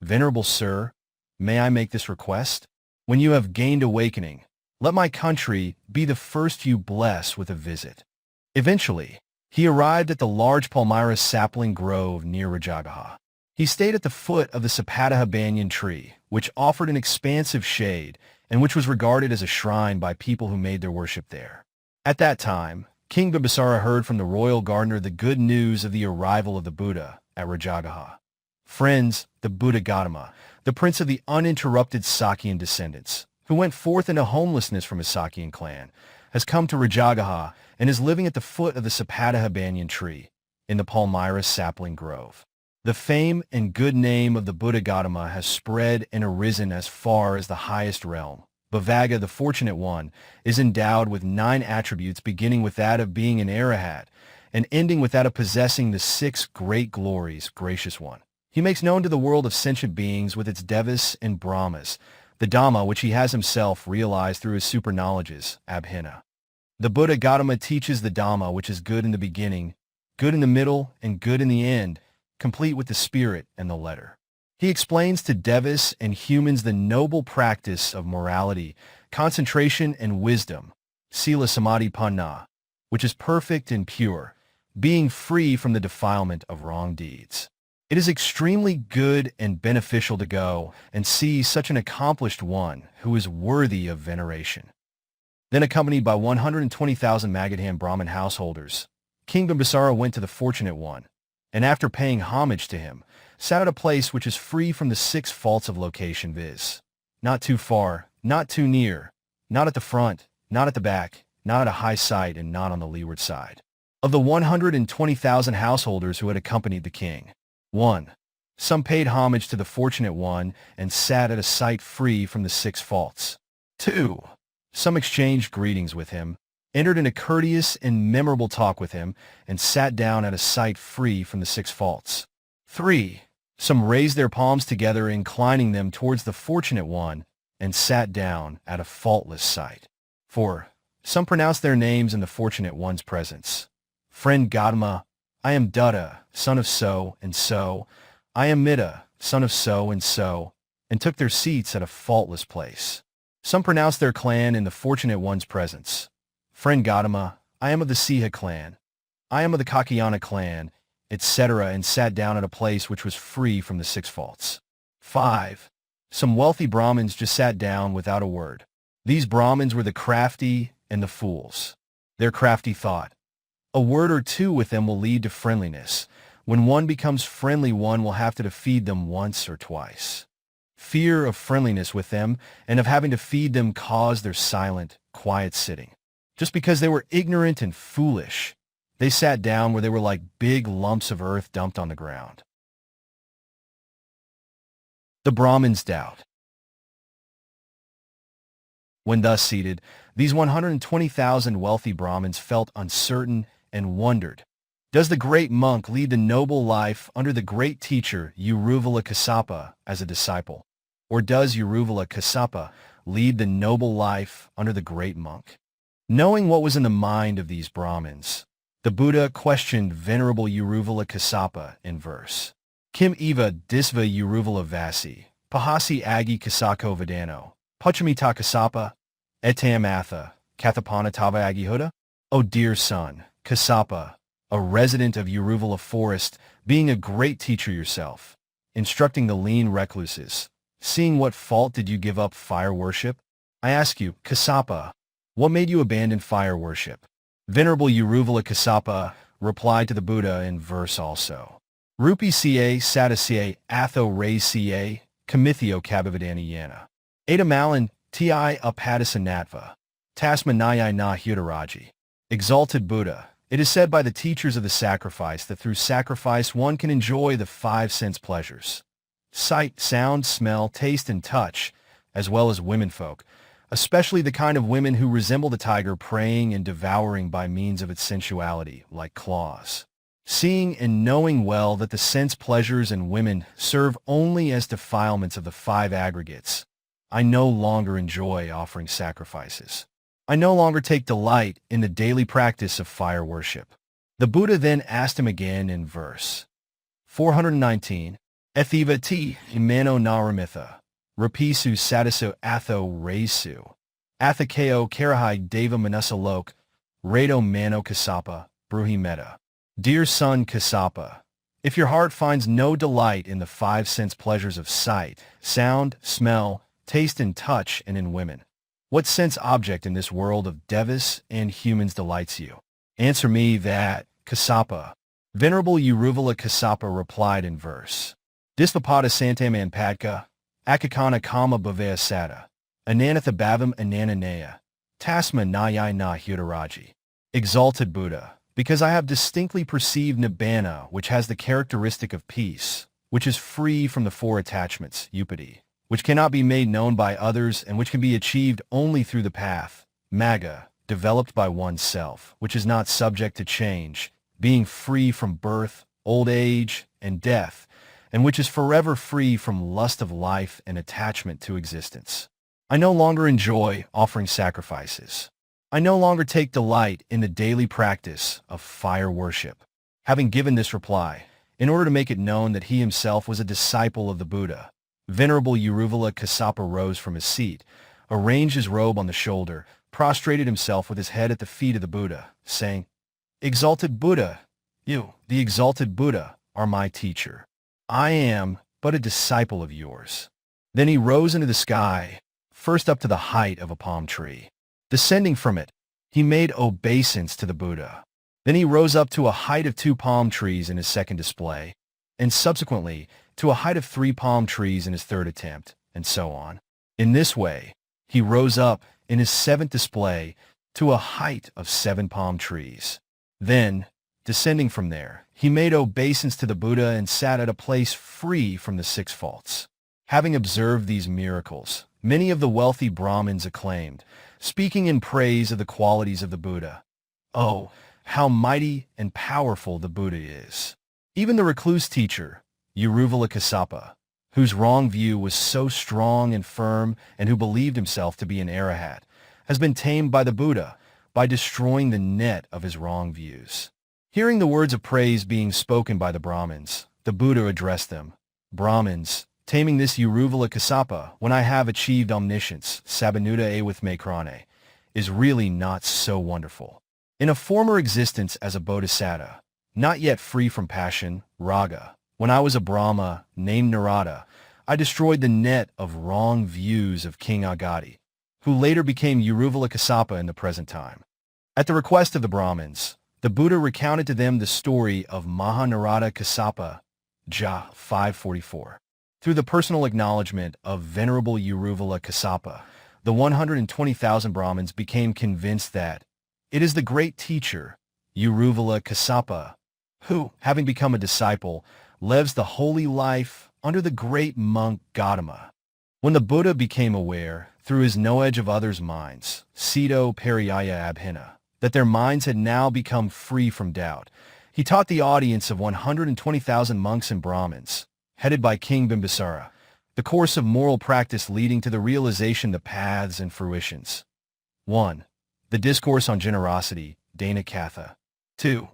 "Venerable Sir, may I make this request? When you have gained awakening, let my country be the first you bless with a visit." Eventually, he arrived at the large Palmyra sapling grove near Rājagaha. He stayed at the foot of the Sātāgiri banyan tree, which offered an expansive shade and which was regarded as a shrine by people who made their worship there. At that time, King Bimbisara heard from the royal gardener the good news of the arrival of the Buddha at Rājagaha. "Friends, the Buddha Gautama, the prince of the uninterrupted Sakyan descendants, who went forth into homelessness from his Sakyan clan, has come to Rājagaha and is living at the foot of the Sātāgiri banyan tree in the Palmyra sapling grove. The fame and good name of the Buddha Gautama has spread and arisen as far as the highest realm. Bhavaga, the fortunate one, is endowed with 9 attributes, beginning with that of being an Arahat and ending with that of possessing the 6 great glories, gracious one. He makes known to the world of sentient beings with its devas and brahmas, the Dhamma which he has himself realized through his super knowledges, abhina. The Buddha Gautama teaches the Dhamma which is good in the beginning, good in the middle, and good in the end, complete with the spirit and the letter. He explains to devas and humans the noble practice of morality, concentration, and wisdom, sila samadhi panna, which is perfect and pure, being free from the defilement of wrong deeds. It is extremely good and beneficial to go and see such an accomplished one who is worthy of veneration." Then, accompanied by 120,000 Magadhan Brahmin householders, King Bimbisara went to the fortunate one, and after paying homage to him, sat at a place which is free from the 6 faults of location, viz., not too far, not too near, not at the front, not at the back, not at a high site, and not on the leeward side. Of the 120,000 householders who had accompanied the king, 1. Some paid homage to the fortunate one and sat at a site free from the 6 faults. 2. Some exchanged greetings with him, entered in a courteous and memorable talk with him, and sat down at a site free from the 6 faults. 3. Some raised their palms together, inclining them towards the fortunate one, and sat down at a faultless site. 4. Some pronounced their names in the fortunate one's presence. Friend Gautama, I am Dutta, son of so and so. I am Mitta, son of so and took their seats at a faultless place. Some pronounced their clan in the fortunate one's presence. Friend Gautama, I am of the Siha clan. I am of the Kakyana clan, etc., and sat down at a place which was free from the 6 faults. 5. Some wealthy Brahmins just sat down without a word. These Brahmins were the crafty and the fools. Their crafty thought, a word or two with them will lead to friendliness. When one becomes friendly, one will have to feed them once or twice. Fear of friendliness with them and of having to feed them caused their silent, quiet sitting. Just because they were ignorant and foolish, they sat down where they were like big lumps of earth dumped on the ground. The Brahmin's doubt. When thus seated, these 120,000 wealthy Brahmins felt uncertain and wondered, does the great monk lead the noble life under the great teacher Uruvela Kassapa as a disciple? Or does Uruvela Kassapa lead the noble life under the great monk? Knowing what was in the mind of these Brahmins, the Buddha questioned Venerable Uruvela Kassapa in verse. Kim eva disva Uruvela vasi, pahasi agi kasako vedano, pachamita Kassapa, etam atha, kathapana tava agihuda? O dear son, Kassapa, a resident of Uruvela forest, being a great teacher yourself, instructing the lean recluses, seeing what fault did you give up fire worship? I ask you, Kassapa, what made you abandon fire worship? Venerable Uruvela Kassapa replied to the Buddha in verse also. Rupi ca sadasya atho re ca kamithio kabivadani yana. Adamalin ti upatissa natva. Tasmanayai na hudaraji. Exalted Buddha, it is said by the teachers of the sacrifice that through sacrifice one can enjoy the 5 sense pleasures. Sight, sound, smell, taste, and touch, as well as womenfolk, especially the kind of women who resemble the tiger preying and devouring by means of its sensuality, like claws. Seeing and knowing well that the sense pleasures and women serve only as defilements of the 5 aggregates, I no longer enjoy offering sacrifices. I no longer take delight in the daily practice of fire worship. The Buddha then asked him again in verse 419, Ethiva ti imano naramitha, rapisu sadaso atho resu, athakeo karahai deva manasalok, rado mano Kassapa, bruhi metta. Dear son Kassapa, if your heart finds no delight in the 5 sense pleasures of sight, sound, smell, taste, and touch, and in women, what sense object in this world of devas and humans delights you? Answer me that, Kassapa. Venerable Uruvela Kassapa replied in verse. Disvapada santaman padka, akakana kama bhavaya sada, ananatha bhavam anananaya, tasma nayai na hudaraji. Exalted Buddha, because I have distinctly perceived nibbana, which has the characteristic of peace, which is free from the 4 attachments, upati, which cannot be made known by others and which can be achieved only through the path, magga, developed by oneself, which is not subject to change, being free from birth, old age, and death, and which is forever free from lust of life and attachment to existence. I no longer enjoy offering sacrifices. I no longer take delight in the daily practice of fire worship. Having given this reply, in order to make it known that he himself was a disciple of the Buddha, Venerable Uruvela Kassapa rose from his seat, arranged his robe on the shoulder, prostrated himself with his head at the feet of the Buddha, saying, Exalted Buddha, you, the exalted Buddha, are my teacher. I am but a disciple of yours. Then he rose into the sky, first up to the height of a palm tree. Descending from it, he made obeisance to the Buddha. Then he rose up to a height of 2 palm trees in his second display, and subsequently to a height of 3 palm trees in his third attempt, and so on. In this way, he rose up in his 7th display to a height of 7 palm trees. Then, descending from there, he made obeisance to the Buddha and sat at a place free from the 6 faults. Having observed these miracles, many of the wealthy Brahmins acclaimed, speaking in praise of the qualities of the Buddha, "Oh, how mighty and powerful the Buddha is!" Even the recluse teacher, Uruvela Kassapa, whose wrong view was so strong and firm and who believed himself to be an Arahat, has been tamed by the Buddha by destroying the net of his wrong views. Hearing the words of praise being spoken by the Brahmins, the Buddha addressed them. Brahmins, taming this Uruvela Kassapa when I have achieved omniscience, Sabanuta a with Makrane, is really not so wonderful. In a former existence as a bodhisattva, not yet free from passion, raga, when I was a Brahma named Narada, I destroyed the net of wrong views of King Agadi, who later became Uruvela Kassapa in the present time. At the request of the Brahmins, the Buddha recounted to them the story of Mahanarada Kassapa, Ja 544. Through the personal acknowledgement of Venerable Uruvela Kassapa, the 120,000 Brahmins became convinced that it is the great teacher, Uruvela Kassapa, who, having become a disciple, lives the holy life under the great monk Gautama. When the Buddha became aware, through his knowledge of others' minds, Sito Pariyaya Abhina, that their minds had now become free from doubt, he taught the audience of 120,000 monks and Brahmins, headed by King Bimbisara, the course of moral practice leading to the realization the paths and fruitions. 1. The Discourse on Generosity, Dana Katha. 2.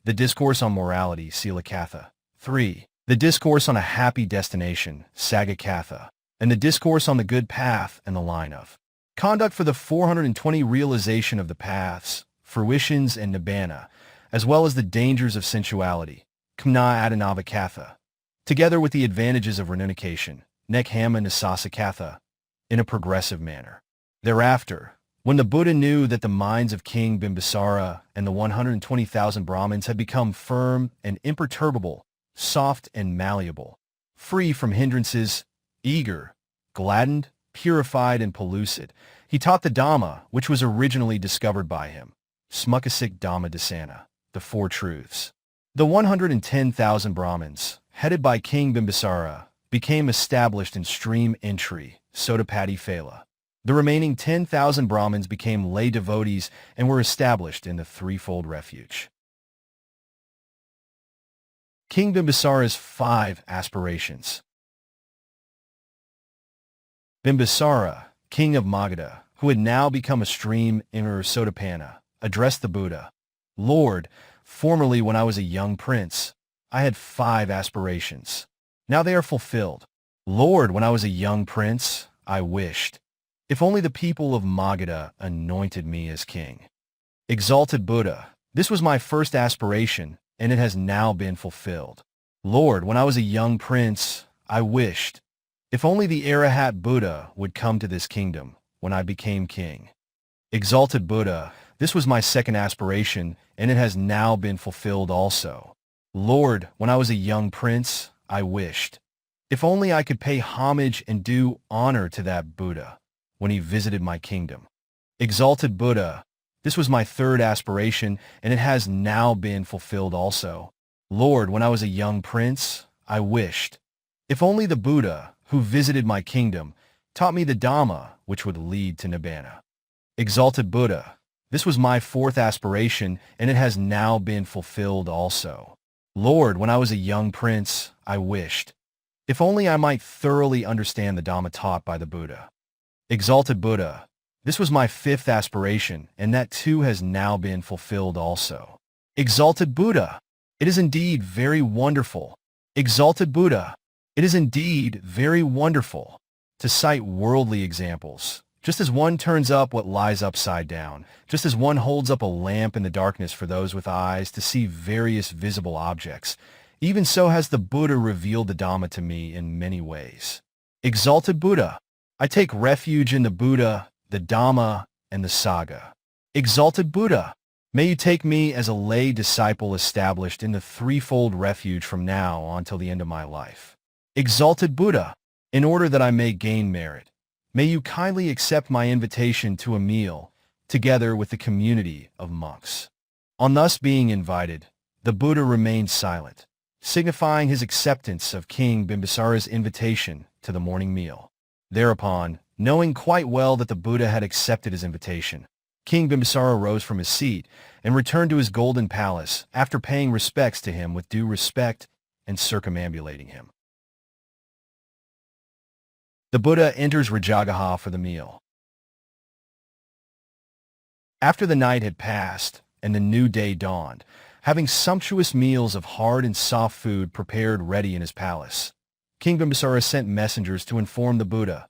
The Discourse on Morality, Sila Katha. 3. The Discourse on a Happy Destination, Saga Katha. And the Discourse on the Good Path and the Line of Conduct for the 420 realization of the paths, fruitions, and nibbana, as well as the dangers of sensuality, Kamna Adanava Katha, together with the advantages of renunciation, Nekhama Nisasa Katha, in a progressive manner. Thereafter, when the Buddha knew that the minds of King Bimbisara and the 120,000 Brahmins had become firm and imperturbable, soft and malleable, free from hindrances, eager, gladdened, purified, and pellucid, he taught the Dhamma, which was originally discovered by him, Smukasik Dhamma Dasana, the Four Truths. The 110,000 Brahmins, headed by King Bimbisara, became established in stream entry, Sotapati Phala. The remaining 10,000 Brahmins became lay devotees and were established in the threefold refuge. King Bimbisara's 5 aspirations. Bimbisara, king of Magadha, who had now become a stream emperor Sotapanna, addressed the Buddha. Lord, formerly when I was a young prince, I had 5 aspirations. Now they are fulfilled. Lord, when I was a young prince, I wished, if only the people of Magadha anointed me as king. Exalted Buddha, this was my first aspiration, and it has now been fulfilled. Lord, when I was a young prince, I wished, if only the Arahat Buddha would come to this kingdom when I became king. Exalted Buddha, this was my second aspiration, and it has now been fulfilled also. Lord, when I was a young prince, I wished, if only I could pay homage and do honor to that Buddha when he visited my kingdom. Exalted Buddha, this was my third aspiration, and it has now been fulfilled also. Lord, when I was a young prince, I wished, if only the Buddha who visited my kingdom taught me the Dhamma which would lead to Nibbana. Exalted Buddha, this was my fourth aspiration, and it has now been fulfilled also. Lord, when I was a young prince, I wished, if only I might thoroughly understand the Dhamma taught by the Buddha. Exalted Buddha, this was my fifth aspiration, and that too has now been fulfilled also. Exalted Buddha, it is indeed very wonderful. Exalted Buddha, it is indeed very wonderful to cite worldly examples. Just as one turns up what lies upside down, just as one holds up a lamp in the darkness for those with eyes to see various visible objects, even so has the Buddha revealed the Dhamma to me in many ways. Exalted Buddha, I take refuge in the Buddha, the Dhamma, and the Sangha. Exalted Buddha, may you take me as a lay disciple established in the threefold refuge from now on till the end of my life. Exalted Buddha, in order that I may gain merit, may you kindly accept my invitation to a meal, together with the community of monks. On thus being invited, the Buddha remained silent, signifying his acceptance of King Bimbisara's invitation to the morning meal. Thereupon, knowing quite well that the Buddha had accepted his invitation, King Bimbisara rose from his seat and returned to his golden palace after paying respects to him with due respect and circumambulating him. The Buddha enters Rājagaha for the meal. After the night had passed and the new day dawned, having sumptuous meals of hard and soft food prepared ready in his palace. King Bimbisara sent messengers to inform the Buddha,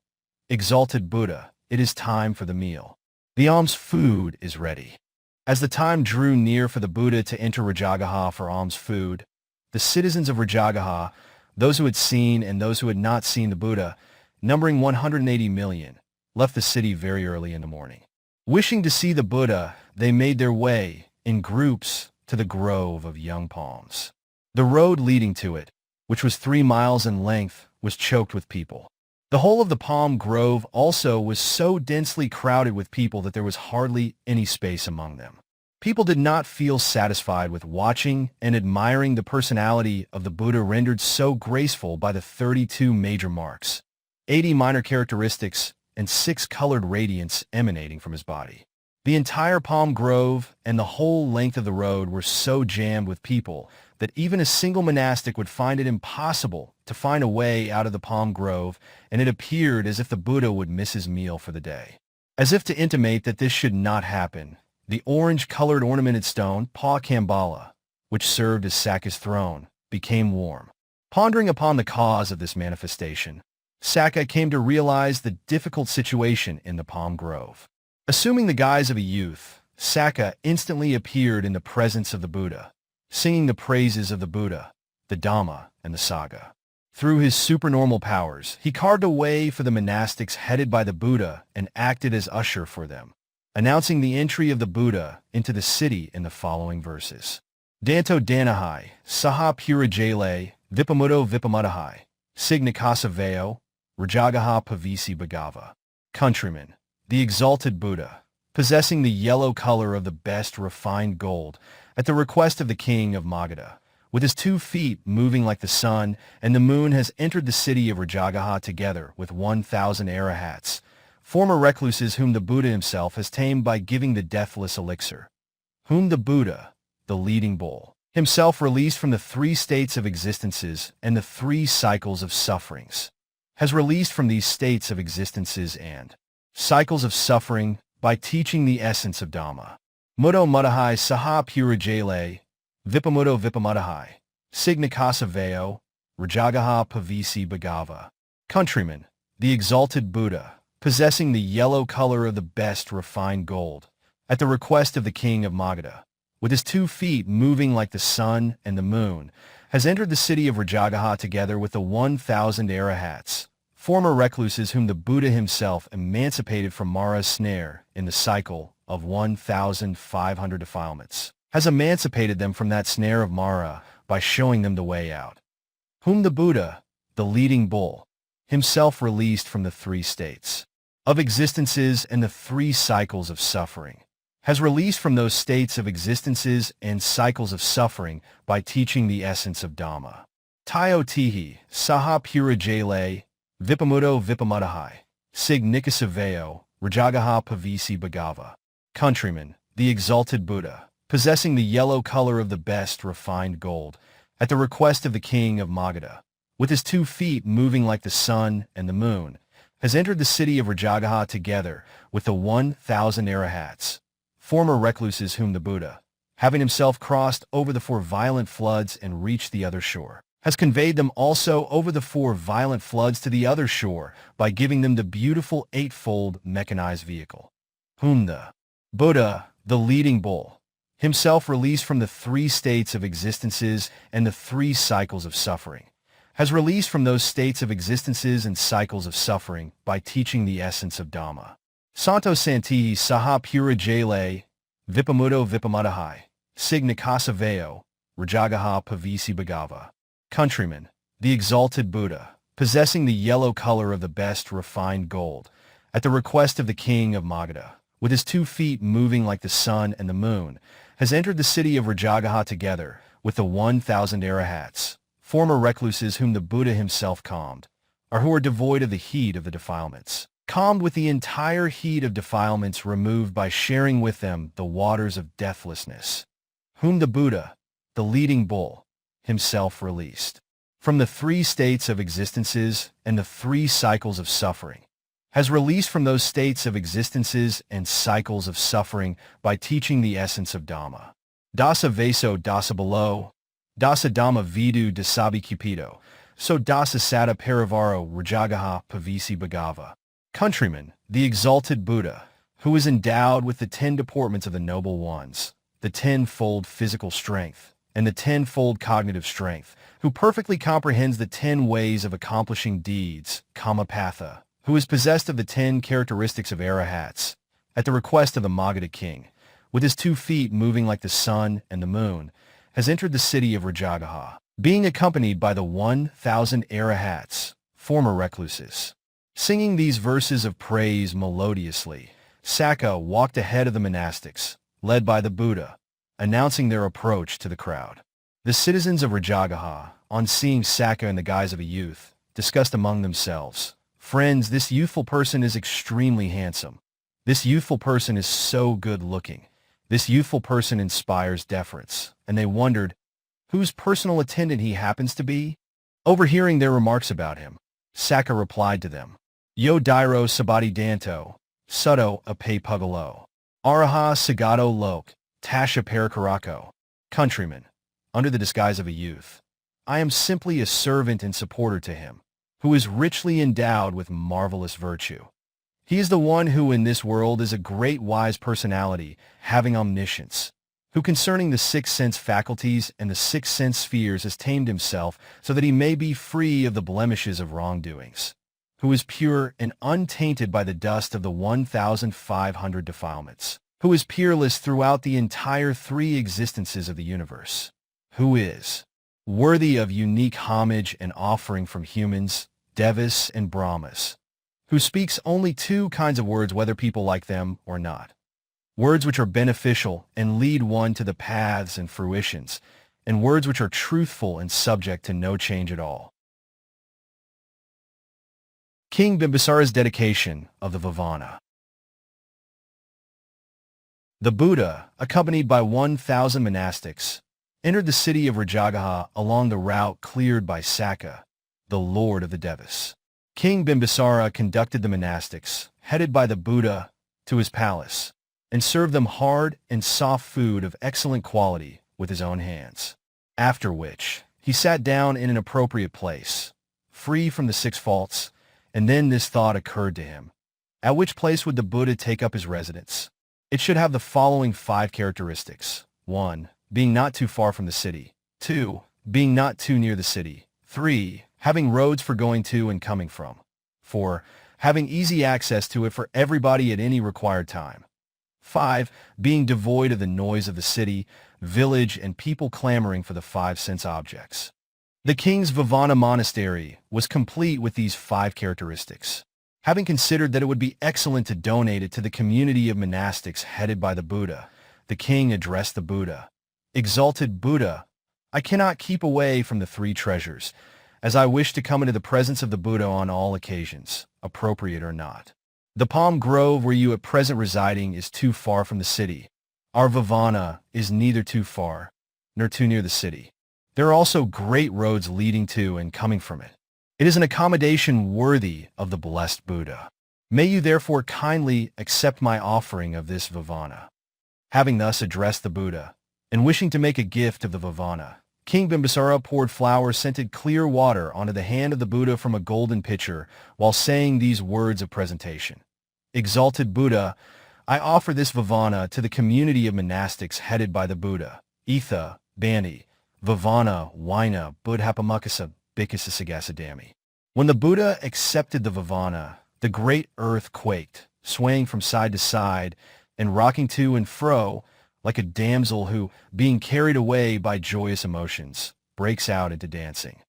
"Exalted Buddha, it is time for the meal. The alms food is ready." As the time drew near for the Buddha to enter Rājagaha for alms food, the citizens of Rājagaha, those who had seen and those who had not seen the Buddha, numbering 180 million, left the city very early in the morning. Wishing to see the Buddha, they made their way, in groups, to the grove of young palms. The road leading to it, which was 3 miles in length, was choked with people. The whole of the palm grove also was so densely crowded with people that there was hardly any space among them. People did not feel satisfied with watching and admiring the personality of the Buddha rendered so graceful by the 32 major marks, 80 minor characteristics, and 6 colored radiance emanating from his body. The entire palm grove and the whole length of the road were so jammed with people that even a single monastic would find it impossible to find a way out of the palm grove, and it appeared as if the Buddha would miss his meal for the day. As if to intimate that this should not happen, the orange-colored ornamented stone, Pa Kambala, which served as Sakya's throne, became warm. Pondering upon the cause of this manifestation, Sakya came to realize the difficult situation in the palm grove. Assuming the guise of a youth, Sakya instantly appeared in the presence of the Buddha, singing the praises of the Buddha, the Dhamma, and the Sangha. Through his supernormal powers, he carved a way for the monastics headed by the Buddha and acted as usher for them, announcing the entry of the Buddha into the city in the following verses. Danto Danahai, Saha Purajale, Vipamudo Vipamadahai, Signakasaveo, Rājagaha Pavisi Bhagava. Countrymen, the exalted Buddha, possessing the yellow color of the best refined gold, at the request of the king of Magadha, with his 2 feet moving like the sun and the moon, has entered the city of Rājagaha together with 1,000 Arahats, former recluses whom the Buddha himself has tamed by giving the deathless elixir, whom the Buddha, the leading bull, himself released from the 3 states of existences and the 3 cycles of sufferings, has released from these states of existences and cycles of suffering by teaching the essence of Dhamma. Mudo Mudahai Saha Purajale, Vipamudo Vipamadahai, Signakasaveo, Rājagaha Pavisi Bhagava. Countrymen, the exalted Buddha, possessing the yellow color of the best refined gold, at the request of the king of Magadha, with his 2 feet moving like the sun and the moon, has entered the city of Rājagaha together with the 1,000 Arahats, former recluses whom the Buddha himself emancipated from Mara's snare in the cycle of 1,500 defilements, has emancipated them from that snare of Mara by showing them the way out, whom the Buddha, the leading bull, himself released from the 3 states of existences and the 3 cycles of suffering, has released from those states of existences and cycles of suffering by teaching the essence of Dhamma. Tayo Tihi, Saha Purajale, Vipamudo Vipamadahai, Sig Nikasaveo, Rājagaha Pavisi Bhagava. Countrymen, the exalted Buddha, possessing the yellow color of the best refined gold, at the request of the king of Magadha, with his 2 feet moving like the sun and the moon, has entered the city of Rājagaha together with the 1,000 Arahats, former recluses whom the Buddha, having himself crossed over the 4 violent floods and reached the other shore, has conveyed them also over the 4 violent floods to the other shore by giving them the beautiful 8-fold mechanized vehicle, whom the Buddha, the leading bull, himself released from the 3 states of existences and the 3 cycles of suffering, has released from those states of existences and cycles of suffering by teaching the essence of Dhamma. Santo Santihi Saha Purajale, Vipamudo Vipamadahai, Sig Nikasaveo, Rājagaha Pavisi Bhagava. Countrymen, the exalted Buddha, possessing the yellow color of the best refined gold, at the request of the king of Magadha, with his 2 feet moving like the sun and the moon, has entered the city of Rājagaha together with the 1,000 Arahats, former recluses whom the Buddha himself calmed, or who are devoid of the heat of the defilements, calmed with the entire heat of defilements removed by sharing with them the waters of deathlessness, whom the Buddha, the leading bull, himself released from the 3 states of existences and the 3 cycles of suffering, has released from those states of existences and cycles of suffering by teaching the essence of Dhamma. Dasa Vaso Dasa Below, Dasa Dhamma Vidu Dasabi Cupido, So Dasa Sata Parivaro Rājagaha Pavisi Bhagava. Countrymen, the exalted Buddha, who is endowed with the 10 deportments of the noble ones, the 10-fold physical strength, and the 10-fold cognitive strength, who perfectly comprehends the 10 ways of accomplishing deeds, Kamapatha, who is possessed of the 10 characteristics of Arahats, at the request of the Magadha king, with his 2 feet moving like the sun and the moon, has entered the city of Rājagaha, being accompanied by the 1,000 Arahats, former recluses. Singing these verses of praise melodiously, Sakya walked ahead of the monastics, led by the Buddha, announcing their approach to the crowd. The citizens of Rājagaha, on seeing Sakya in the guise of a youth, discussed among themselves, "Friends, this youthful person is extremely handsome. This youthful person is so good-looking. This youthful person inspires deference," and they wondered whose personal attendant he happens to be. Overhearing their remarks about him, Sakya replied to them, "Yo dairo sabadi danto, sutto ape pugalo, araha sagado lok, tasha parakarako." Countrymen, under the disguise of a youth, I am simply a servant and supporter to him, who is richly endowed with marvelous virtue. He is the one who in this world is a great wise personality, having omniscience, who concerning the 6 sense faculties and the 6 sense spheres has tamed himself so that he may be free of the blemishes of wrongdoings, who is pure and untainted by the dust of the 1,500 defilements, who is peerless throughout the entire 3 existences of the universe, who is worthy of unique homage and offering from humans, devas, and brahmas, who speaks only 2 kinds of words whether people like them or not, words which are beneficial and lead one to the paths and fruitions, and words which are truthful and subject to no change at all. King Bimbisara's dedication of the Vavana. The Buddha, accompanied by 1,000 monastics, entered the city of Rājagaha along the route cleared by Sakya, the lord of the Devas. King Bimbisara conducted the monastics, headed by the Buddha, to his palace, and served them hard and soft food of excellent quality with his own hands. After which, he sat down in an appropriate place, free from the 6 faults, and then this thought occurred to him. At which place would the Buddha take up his residence? It should have the following 5 characteristics. 1. Being not too far from the city. 2. Being not too near the city. 3. Having roads for going to and coming from. 4. Having easy access to it for everybody at any required time. 5. Being devoid of the noise of the city, village, and people clamoring for the 5 sense objects. The king's Vavana monastery was complete with these 5 characteristics. Having considered that it would be excellent to donate it to the community of monastics headed by the Buddha, the king addressed the Buddha. "Exalted Buddha, I cannot keep away from the 3 treasures, as I wish to come into the presence of the Buddha on all occasions, appropriate or not. The palm grove where you at present residing is too far from the city. Our Vavana is neither too far, nor too near the city. There are also great roads leading to and coming from it. It is an accommodation worthy of the blessed Buddha. May you therefore kindly accept my offering of this Vavana." Having thus addressed the Buddha, and wishing to make a gift of the Vavana, King Bimbisara poured flower-scented clear water onto the hand of the Buddha from a golden pitcher, while saying these words of presentation. "Exalted Buddha, I offer this Vavana to the community of monastics headed by the Buddha. Itha, Bani, Vavana, Waina, Buddhapamakasa, Bikasasagasadami." When the Buddha accepted the Vavana, the great earth quaked, swaying from side to side, and rocking to and fro, like a damsel who, being carried away by joyous emotions, breaks out into dancing.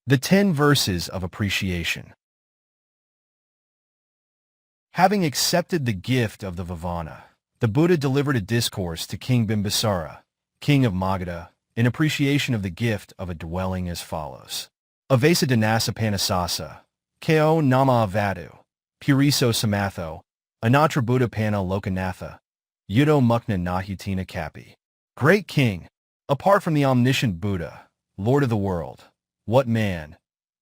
The 10 Verses of Appreciation. Having accepted the gift of the Vavana, the Buddha delivered a discourse to King Bimbisara, king of Magadha, in appreciation of the gift of a dwelling as follows. "Avesa danasa panasasa, ko nama avadu, puriso samatho, Anatra Buddha Pana Lokanatha, Yudo Mukna Nahutina Kapi." Great King, apart from the omniscient Buddha, Lord of the world, what man,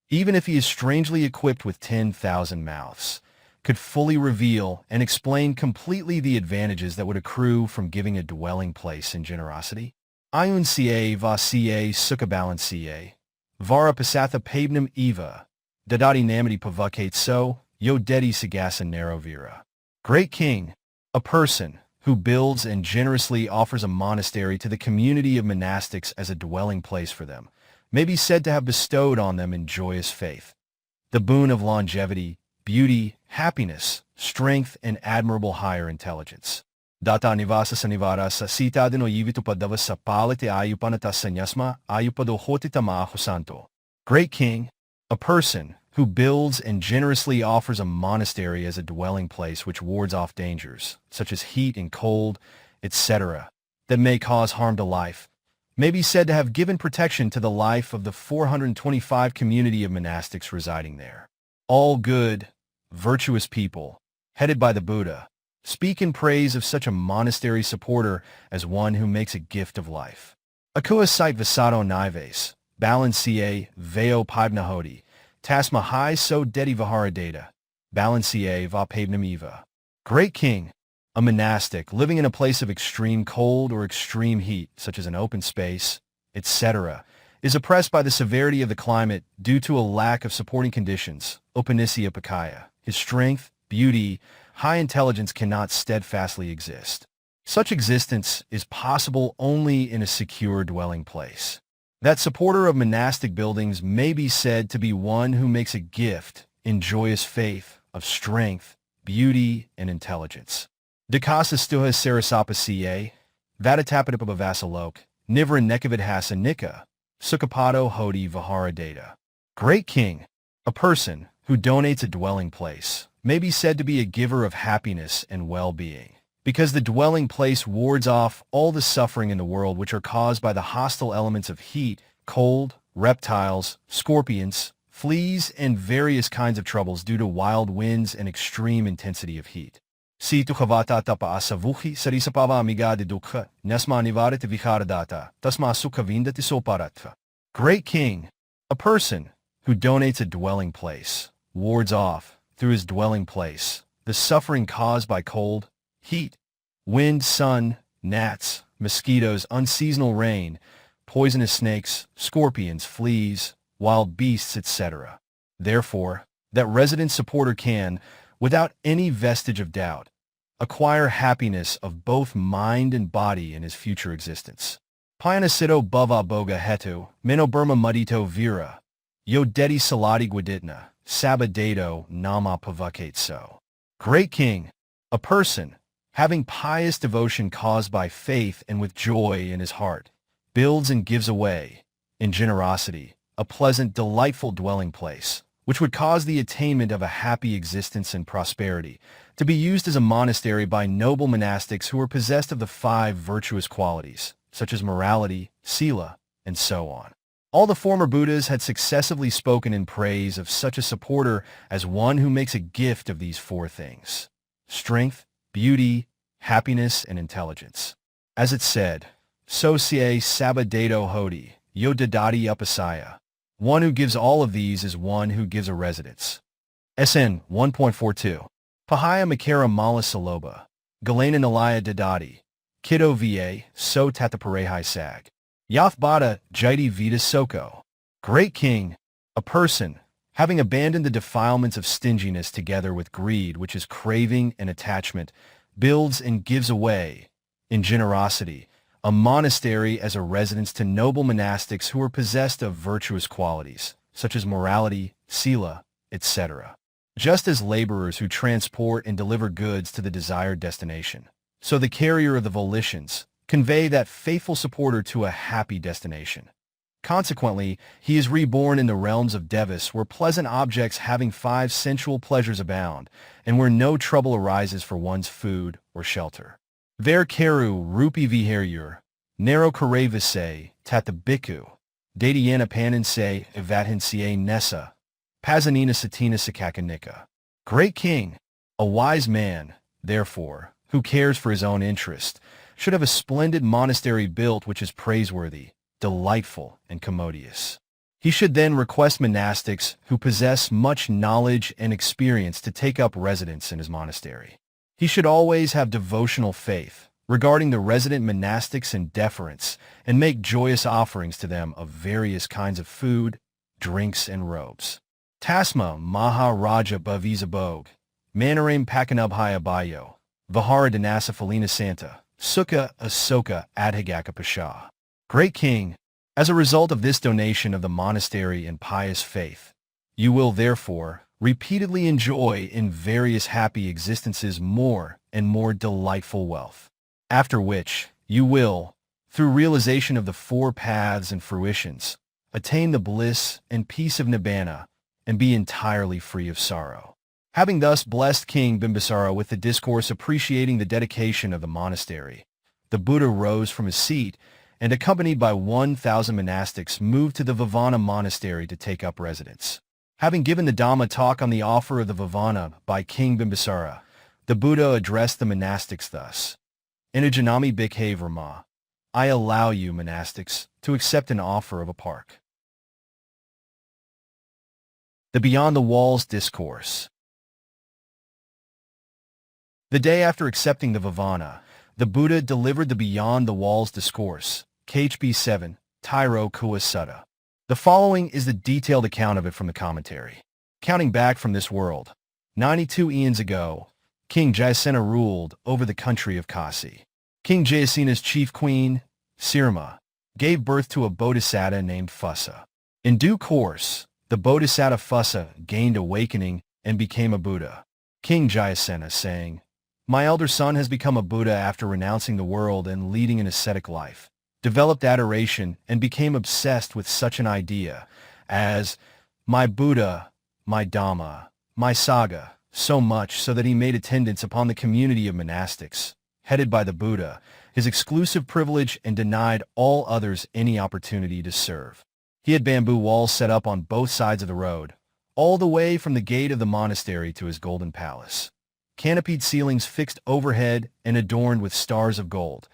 even if he is strangely equipped with 10,000 mouths, could fully reveal and explain completely the advantages that would accrue from giving a dwelling place in generosity. Ayun ca va ca sukabalan ca. Vara pasatha pabnam eva. Dadati namati pavukate so, yo dedi sagasa narovira. Great King, a person who builds and generously offers a monastery to the community of monastics as a dwelling place for them, may be said to have bestowed on them in joyous faith the boon of longevity, beauty, happiness, strength, and admirable higher intelligence. Data nivasa sanivara sa sita dino yivitupadava sa palite ayupanata sanyasma ayupadohotitama santo. Great King, a person who builds and generously offers a monastery as a dwelling place which wards off dangers, such as heat and cold, etc., that may cause harm to life, may be said to have given protection to the life of the 425 community of monastics residing there. All good, virtuous people, headed by the Buddha, speak in praise of such a monastery supporter as one who makes a gift of life. Akua site visato nives, balancie veo pibnahodi, tasma hai so dedi vihara data, balancie va pavnamiva. Great King, a monastic living in a place of extreme cold or extreme heat, such as an open space, etc., is oppressed by the severity of the climate due to a lack of supporting conditions. Upatissa pakaya. His strength, beauty, high intelligence cannot steadfastly exist. Such existence is possible only in a secure dwelling place. That supporter of monastic buildings may be said to be one who makes a gift in joyous faith of strength, beauty, and intelligence. Dikasa stuha sarasapa ca, vatatapadipaba vasalok, nivra nekavadhasa nika, sukapado hodi vihara data. Great King, a person who donates a dwelling place, may be said to be a giver of happiness and well-being, because the dwelling place wards off all the suffering in the world which are caused by the hostile elements of heat, cold, reptiles, scorpions, fleas, and various kinds of troubles due to wild winds and extreme intensity of heat. Si tu Hemavata tapa asavuhi sarisapava amiga de dukha, nesma nivarita viharadata, tasma sukhavindati soparatva. Great King, a person who donates a dwelling place, wards off, through his dwelling place, the suffering caused by cold, heat, wind, sun, gnats, mosquitoes, unseasonal rain, poisonous snakes, scorpions, fleas, wild beasts, etc. Therefore, that resident supporter can, without any vestige of doubt, acquire happiness of both mind and body in his future existence. Pyanasido bhava boga hetu, minoburma mudito vira, yo dedi salati guaditna, sabadato nama pavukate so. Great King, a person, having pious devotion caused by faith and with joy in his heart, builds and gives away, in generosity, a pleasant, delightful dwelling place, which would cause the attainment of a happy existence and prosperity, to be used as a monastery by noble monastics who are possessed of the 5 virtuous qualities, such as morality, sila, and so on. All the former Buddhas had successively spoken in praise of such a supporter as one who makes a gift of these 4 things: strength, beauty, happiness, and intelligence. As it said, so sie sabadato hodi, yo dadati upasaya. One who gives all of these is one who gives a residence. SN 1.42. Pahaya makara mala saloba. Galena nalaya dadati. Kiddo va, so tataparehai sag. Yathbada jaiti vita soko. Great King, a person, having abandoned the defilements of stinginess together with greed, which is craving and attachment, builds and gives away, in generosity, a monastery as a residence to noble monastics who are possessed of virtuous qualities, such as morality, sila, etc. Just as laborers who transport and deliver goods to the desired destination, so the carrier of the volitions convey that faithful supporter to a happy destination. Consequently, he is reborn in the realms of Devas, where pleasant objects having 5 sensual pleasures abound, and where no trouble arises for one's food or shelter. Ver keru rupi viheryur, naro karavise, tatabiku, dadiana paninse, evathinsie nessa, pazanina satina sakakanika. Great King, a wise man, therefore, who cares for his own interest, should have a splendid monastery built which is praiseworthy, delightful, and commodious. He should then request monastics who possess much knowledge and experience to take up residence in his monastery. He should always have devotional faith regarding the resident monastics in deference and make joyous offerings to them of various kinds of food, drinks, and robes. Tasma Maharaja Bhavizabog, Manaram Pakanubhaya Bayo, Vihara Danasa Falina Santa, Sukha Asoka Adhigaka Pasha. Great King, as a result of this donation of the monastery and pious faith, you will therefore repeatedly enjoy in various happy existences more and more delightful wealth. After which, you will, through realization of the four paths and fruitions, attain the bliss and peace of Nibbana and be entirely free of sorrow. Having thus blessed King Bimbisara with the discourse appreciating the dedication of the monastery, the Buddha rose from his seat and, accompanied by 1,000 monastics, moved to the Vivana monastery to take up residence. Having given the Dhamma talk on the offer of the Vivana by King Bimbisara, the Buddha addressed the monastics thus: Inajanami Bhikhe Verma, I allow you, monastics, to accept an offer of a park. The Beyond the Walls Discourse. The day after accepting the Vivana, the Buddha delivered the Beyond the Walls Discourse, KHB 7, Tairo Kua Sutta. The following is the detailed account of it from the commentary. Counting back from this world, 92 eons ago, King Jayasena ruled over the country of Kasi. King Jayasena's chief queen, Sirma, gave birth to a bodhisattva named Phussa. In due course, the bodhisattva Phussa gained awakening and became a Buddha. King Jayasena, saying, My elder son has become a Buddha after renouncing the world and leading an ascetic life, developed adoration and became obsessed with such an idea as, my Buddha, my Dhamma, my Sangha, so much so that he made attendance upon the community of monastics, headed by the Buddha, his exclusive privilege, and denied all others any opportunity to serve. He had bamboo walls set up on both sides of the road, all the way from the gate of the monastery to his golden palace. Canopied ceilings fixed overhead and adorned with stars of gold,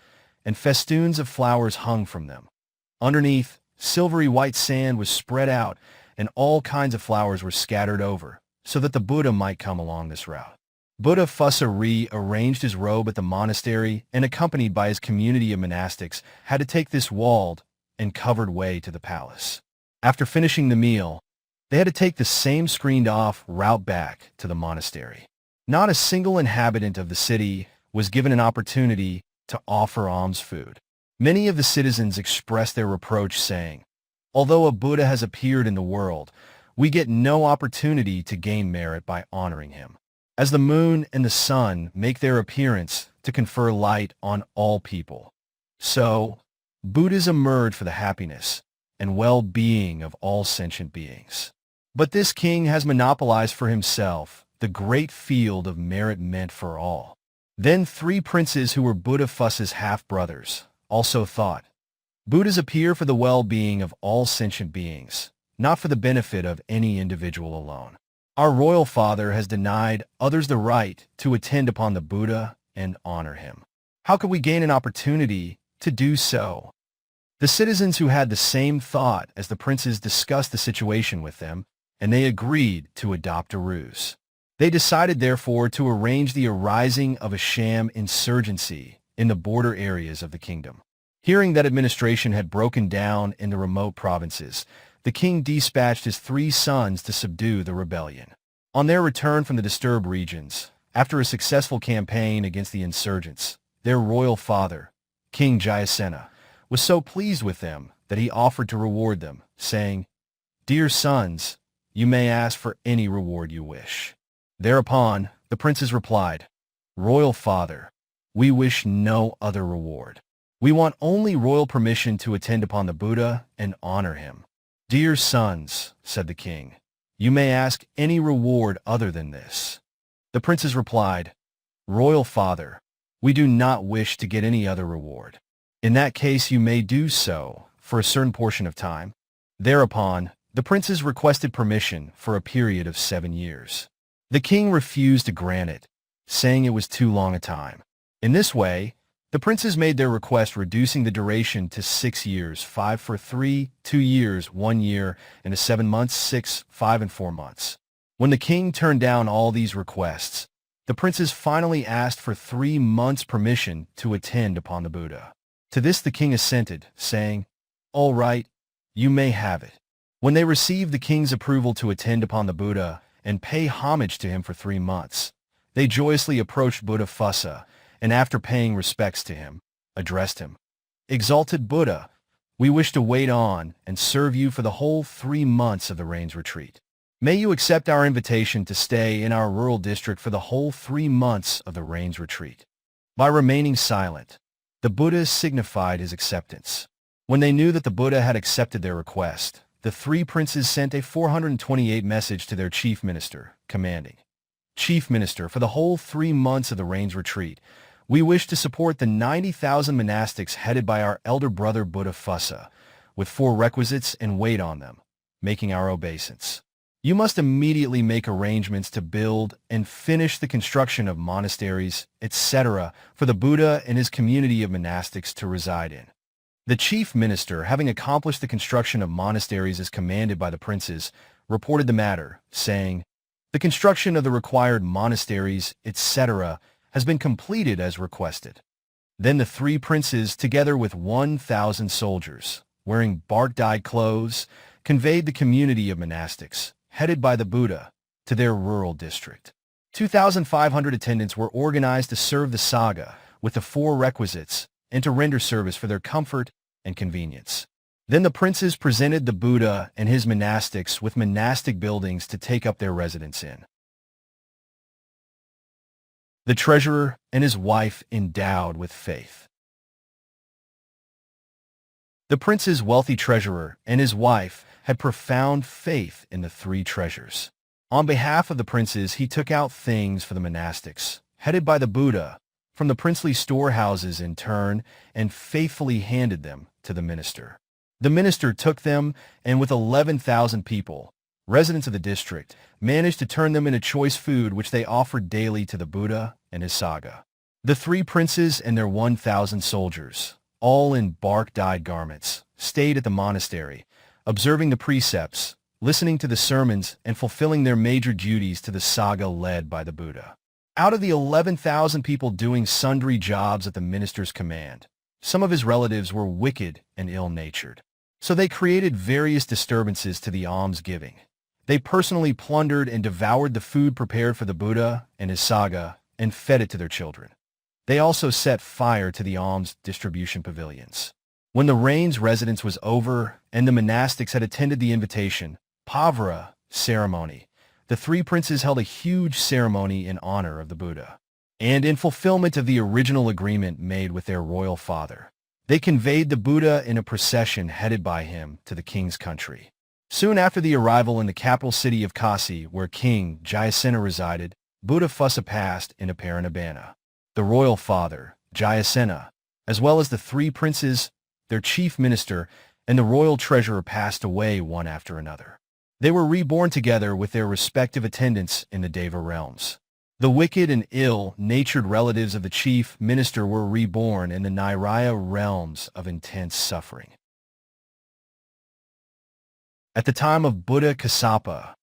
and festoons of flowers hung from them. Underneath, silvery white sand was spread out, and all kinds of flowers were scattered over, so that the Buddha might come along this route. Buddha Phussa rearranged his robe at the monastery and, accompanied by his community of monastics, had to take this walled and covered way to the palace. After finishing the meal, they had to take the same screened-off route back to the monastery. Not a single inhabitant of the city was given an opportunity to offer alms food. Many of the citizens expressed their reproach, saying, Although a Buddha has appeared in the world, we get no opportunity to gain merit by honoring him. As the moon and the sun make their appearance to confer light on all people, so Buddhas emerge for the happiness and well-being of all sentient beings. But this king has monopolized for himself the great field of merit meant for all. Then 3 princes who were Buddha Phussa's half-brothers also thought, Buddhas appear for the well-being of all sentient beings, not for the benefit of any individual alone. Our royal father has denied others the right to attend upon the Buddha and honor him. How could we gain an opportunity to do so? The citizens who had the same thought as the princes discussed the situation with them, and they agreed to adopt a ruse. They decided, therefore, to arrange the arising of a sham insurgency in the border areas of the kingdom. Hearing that administration had broken down in the remote provinces, the king dispatched his 3 sons to subdue the rebellion. On their return from the disturbed regions, after a successful campaign against the insurgents, their royal father, King Jayasena, was so pleased with them that he offered to reward them, saying, Dear sons, you may ask for any reward you wish. Thereupon, the princes replied, Royal father, we wish no other reward. We want only royal permission to attend upon the Buddha and honor him. Dear sons, said the king, you may ask any reward other than this. The princes replied, Royal father, we do not wish to get any other reward. In that case you may do so for a certain portion of time. Thereupon, the princes requested permission for a period of 7 years. The king refused to grant it, saying it was too long a time. In this way, The princes made their request, reducing the duration to 6 years, 5 for 3, 2 years, 1 year, and to 7 months, 6, 5, and 4 months. When the king turned down all these requests, the princes finally asked for 3 months' permission to attend upon the Buddha. To this the king assented, saying, "All right, you may have it." When they received the king's approval to attend upon the Buddha and pay homage to him for 3 months, they joyously approached Upatissa, and after paying respects to him, addressed him. "Exalted Buddha, we wish to wait on and serve you for the whole 3 months of the rain's retreat. May you accept our invitation to stay in our rural district for the whole 3 months of the rain's retreat." By remaining silent, the Buddha signified his acceptance. When they knew that the Buddha had accepted their request, the 3 princes sent a 428 message to their chief minister, commanding, "Chief Minister, for the whole 3 months of the rain's retreat, we wish to support the 90,000 monastics headed by our elder brother Upatissa, with 4 requisites and wait on them, making our obeisance. You must immediately make arrangements to build and finish the construction of monasteries, etc., for the Buddha and his community of monastics to reside in." The chief minister, having accomplished the construction of monasteries as commanded by the princes, reported the matter, saying, "The construction of the required monasteries, etc., has been completed as requested." Then the 3 princes, together with 1,000 soldiers, wearing bark-dyed clothes, conveyed the community of monastics, headed by the Buddha, to their rural district. 2,500 attendants were organized to serve the Sāga with the 4 requisites and to render service for their comfort and convenience. Then the princes presented the Buddha and his monastics with monastic buildings to take up their residence in. The treasurer and his wife endowed with faith. The prince's wealthy treasurer and his wife had profound faith in the 3 treasures. On behalf of the princes, he took out things for the monastics, headed by the Buddha, from the princely storehouses in turn, and faithfully handed them to the minister. The minister took them, and with 11,000 people, residents of the district, managed to turn them into choice food which they offered daily to the Buddha and his Sāga. The 3 princes and their 1,000 soldiers, all in bark-dyed garments, stayed at the monastery, observing the precepts, listening to the sermons, and fulfilling their major duties to the Sāga led by the Buddha. Out of the 11,000 people doing sundry jobs at the minister's command, some of his relatives were wicked and ill-natured. So they created various disturbances to the alms-giving. They personally plundered and devoured the food prepared for the Buddha and his Sāga and fed it to their children. They also set fire to the alms distribution pavilions. When the rain's residence was over and the monastics had attended the invitation, Pavara ceremony, the 3 princes held a huge ceremony in honor of the Buddha. And in fulfillment of the original agreement made with their royal father, they conveyed the Buddha in a procession headed by him to the king's country. Soon after the arrival in the capital city of Kasi, where King Jayasena resided, Upatissa passed into Parinibbana. The royal father, Jayasena, as well as the 3 princes, their chief minister, and the royal treasurer passed away one after another. They were reborn together with their respective attendants in the Deva realms. The wicked and ill-natured relatives of the chief minister were reborn in the Niraya realms of intense suffering. At the time of Buddha Kassapa,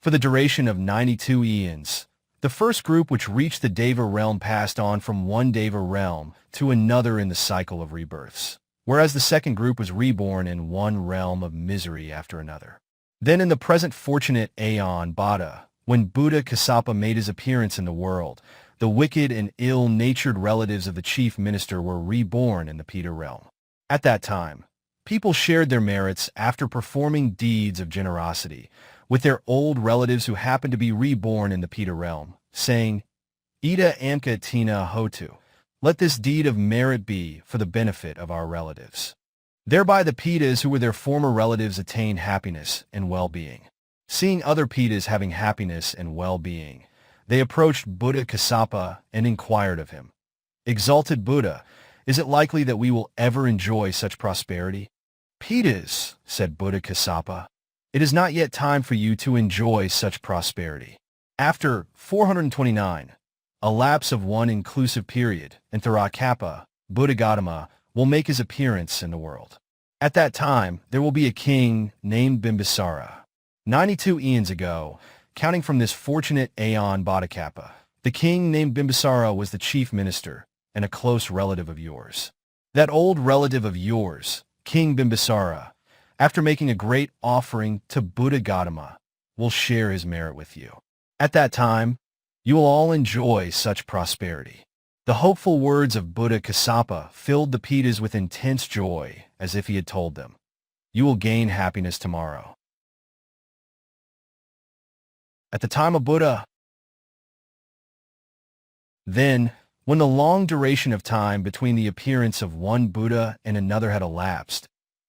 for the duration of 92 eons, the first group which reached the Deva realm passed on from one Deva realm to another in the cycle of rebirths, whereas the second group was reborn in one realm of misery after another. Then in the present fortunate Aeon Bada, when Buddha Kassapa made his appearance in the world, the wicked and ill-natured relatives of the chief minister were reborn in the Pita realm. At that time, people shared their merits after performing deeds of generosity with their old relatives who happened to be reborn in the Pita realm, saying, "Ida amka tina hotu. Let this deed of merit be for the benefit of our relatives." Thereby the Pitas who were their former relatives attained happiness and well-being. Seeing other Pitas having happiness and well-being, they approached Buddha Kassapa and inquired of him, "Exalted Buddha, is it likely that we will ever enjoy such prosperity?" "Pitas," said Buddha Kassapa, "it is not yet time for you to enjoy such prosperity. After 429, a lapse of one inclusive period, and Tharakapa, Buddha Gautama, will make his appearance in the world. At that time, there will be a king named Bimbisara. 92 eons ago, counting from this fortunate Aeon Bodhikappa, the king named Bimbisara was the chief minister and a close relative of yours. That old relative of yours, King Bimbisara, after making a great offering to Buddha Gautama, will share his merit with you. At that time, you will all enjoy such prosperity. The hopeful words of Buddha Kassapa filled the Pitas with intense joy, as if he had told them, "You will gain happiness tomorrow." At the time of Buddha, then, when the long duration of time between the appearance of one Buddha and another had elapsed,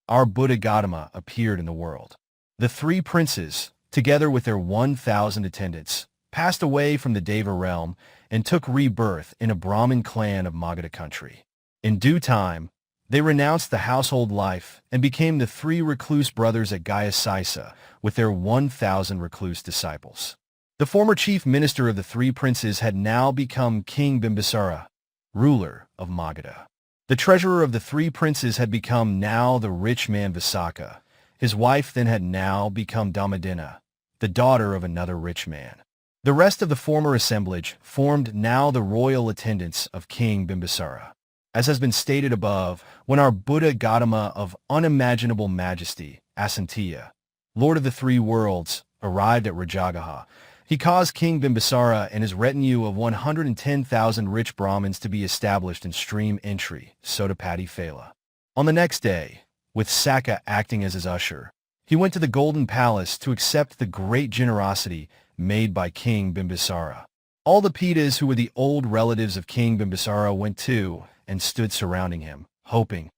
our Buddha Gautama appeared in the world. The three princes, together with their 1,000 attendants, passed away from the Deva realm and took rebirth in a Brahmin clan of Magadha country. In due time, they renounced the household life and became the three recluse brothers at Gayasisa with their 1,000 recluse disciples. The former chief minister of the three princes had now become King Bimbisara, ruler of Magadha. The treasurer of the three princes had become now the rich man Visakha. His wife then had now become Dhammadina, the daughter of another rich man. The rest of the former assemblage formed now the royal attendants of King Bimbisara. As has been stated above, when our Buddha Gautama of unimaginable majesty, Asantiya, Lord of the three worlds, arrived at Rājagaha, he caused King Bimbisara and his retinue of 110,000 rich Brahmins to be established in stream entry, Sotapati Phala. On the next day, with Sakya acting as his usher, he went to the Golden Palace to accept the great generosity made by King Bimbisara. All the Pitas who were the old relatives of King Bimbisara went too and stood surrounding him, hoping,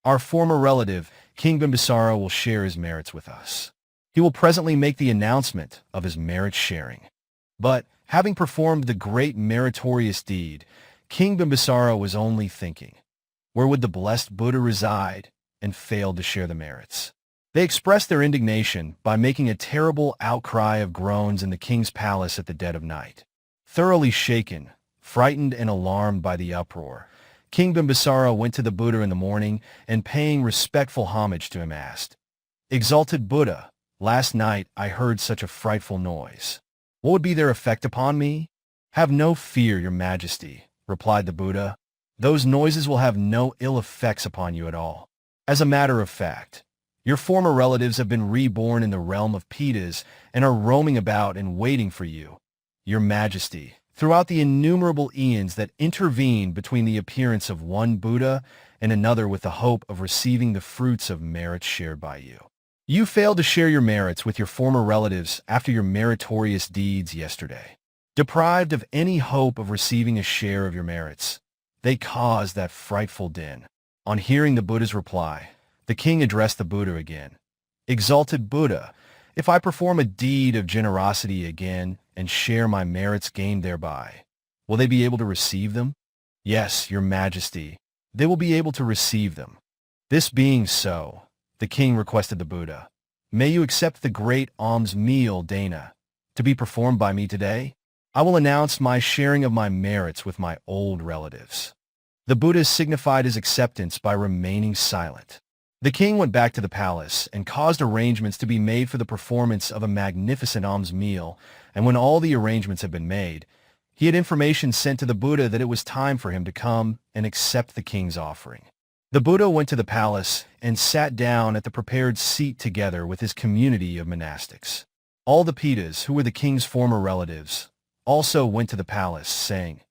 "Our former relative, King Bimbisara, will share his merits with us. He will presently make the announcement of his merit sharing." But, having performed the great meritorious deed, King Bimbisara was only thinking, where would the blessed Buddha reside, and failed to share the merits. They expressed their indignation by making a terrible outcry of groans in the king's palace at the dead of night. Thoroughly shaken, frightened and alarmed by the uproar, King Bimbisara went to the Buddha in the morning and, paying respectful homage to him, asked, "Exalted Buddha, last night I heard such a frightful noise. What would be their effect upon me?" "Have no fear, your majesty," replied the Buddha. "Those noises will have no ill effects upon you at all. As a matter of fact, your former relatives have been reborn in the realm of Pitas and are roaming about and waiting for you, your majesty, throughout the innumerable eons that intervened between the appearance of one Buddha and another with the hope of receiving the fruits of merits shared by you. You failed to share your merits with your former relatives after your meritorious deeds yesterday. Deprived of any hope of receiving a share of your merits, they caused that frightful din." On hearing the Buddha's reply, the king addressed the Buddha again. "Exalted Buddha, if I perform a deed of generosity again and share my merits gained thereby, will they be able to receive them?" "Yes, your majesty, they will be able to receive them." This being so, the king requested the Buddha, "May you accept the great alms meal dana to be performed by me today? I will announce my sharing of my merits with my old relatives." The Buddha signified his acceptance by remaining silent. The king went back to the palace and caused arrangements to be made for the performance of a magnificent alms meal, and when all the arrangements had been made, he had information sent to the Buddha that it was time for him to come and accept the king's offering. The Buddha went to the palace and sat down at the prepared seat together with his community of monastics. All the Pitas, who were the king's former relatives, also went to the palace, saying,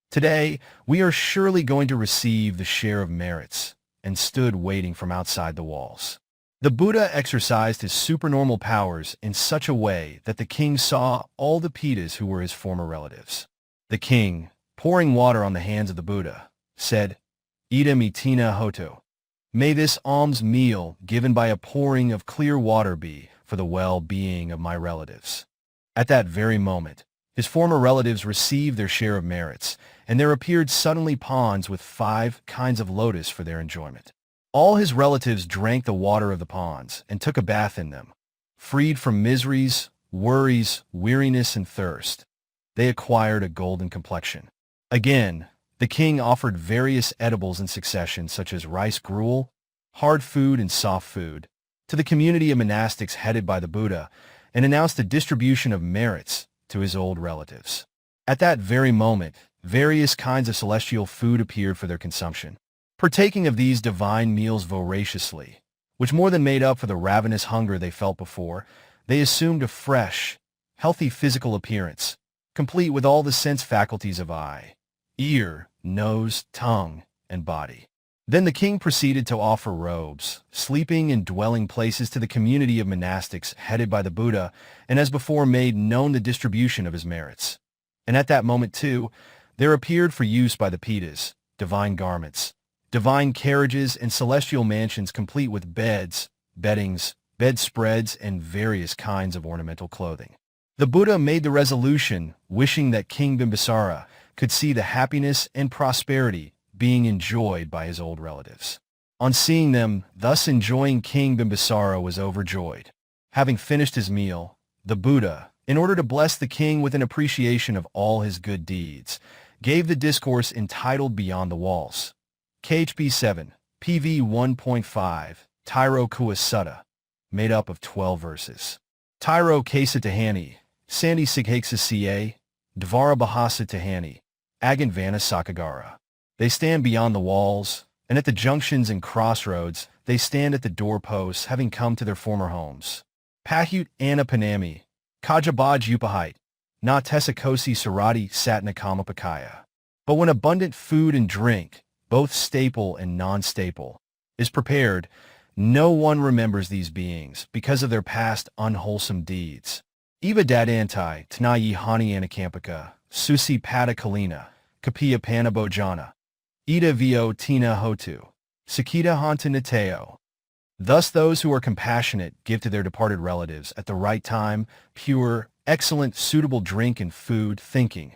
"Today we are surely going to receive the share of merits," and stood waiting from outside the walls. The Buddha exercised his supernormal powers in such a way that the king saw all the Pitas who were his former relatives. The king, pouring water on the hands of the Buddha, said, "Idam itina hoto." May this alms meal given by a pouring of clear water be for the well-being of my relatives. At that very moment, his former relatives received their share of merits, and there appeared suddenly ponds with 5 kinds of lotus for their enjoyment. All his relatives drank the water of the ponds and took a bath in them. Freed from miseries, worries, weariness, and thirst, they acquired a golden complexion. Again, the king offered various edibles in succession such as rice gruel, hard food and soft food, to the community of monastics headed by the Buddha, and announced a distribution of merits to his old relatives. At that very moment, various kinds of celestial food appeared for their consumption. Partaking of these divine meals voraciously, which more than made up for the ravenous hunger they felt before, they assumed a fresh, healthy physical appearance, complete with all the sense faculties of eye, ear, nose, tongue, and body. Then the king proceeded to offer robes, sleeping and dwelling places to the community of monastics headed by the Buddha, and as before made known the distribution of his merits. And at that moment, too, there appeared for use by the Pitas, divine garments, divine carriages, and celestial mansions complete with beds, beddings, bedspreads, and various kinds of ornamental clothing. The Buddha made the resolution, wishing that King Bimbisara could see the happiness and prosperity being enjoyed by his old relatives. On seeing them thus enjoying, King Bimbisara was overjoyed. Having finished his meal, the Buddha, in order to bless the king with an appreciation of all his good deeds, gave the discourse entitled Beyond the Walls. KHB 7, PV 1.5, Tairo Kua Sutta, made up of 12 verses. Tairo Kesa Tahani, Sandi Sighaxa Ca, Dvara Bahasa Tahani, Agant Vana Sakagara. They stand beyond the walls, and at the junctions and crossroads, they stand at the doorposts, having come to their former homes. Pahut Anna Panami, Kajabaj Upahite, Na Tesakosi Sarati Satna Kamapakaya. But when abundant food and drink, both staple and non-staple, is prepared, no one remembers these beings because of their past unwholesome deeds. Iva Dadantai, Tanayi Hani Anakampaka, Susi Pada Kalina, Kapia Panabojana, Ida Vio Tina Hotu, Sakita Hanta Nateo. Thus those who are compassionate give to their departed relatives at the right time, pure, excellent, suitable drink and food, thinking,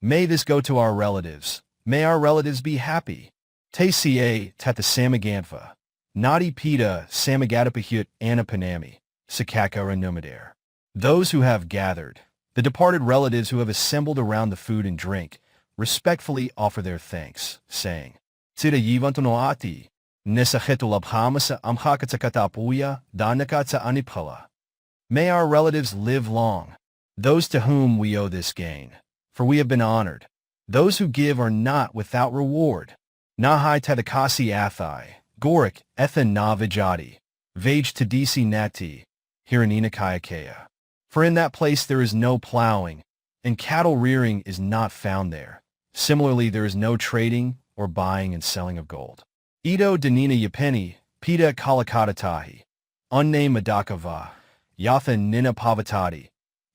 may this go to our relatives, may our relatives be happy. Te ca tata samagantva, nadi pita samagatapahut anapanami, sakakara numadare. Those who have gathered, the departed relatives who have assembled around the food and drink, respectfully offer their thanks, saying, Tira yivantono ati, nesachetulabhamasa amhakatsakatapuya danakatsa aniphala. May our relatives live long, those to whom we owe this gain, for we have been honored. Those who give are not without reward. Nahai tadakasi athai, gorik etha na vijati, vaj tadisi nati, hiranina kayakaya. For in that place there is no plowing, and cattle rearing is not found there. Similarly, there is no trading or buying and selling of gold. Ito danina yapeni, pita kalakatatahi, unne madakava, yatha nina pavatati,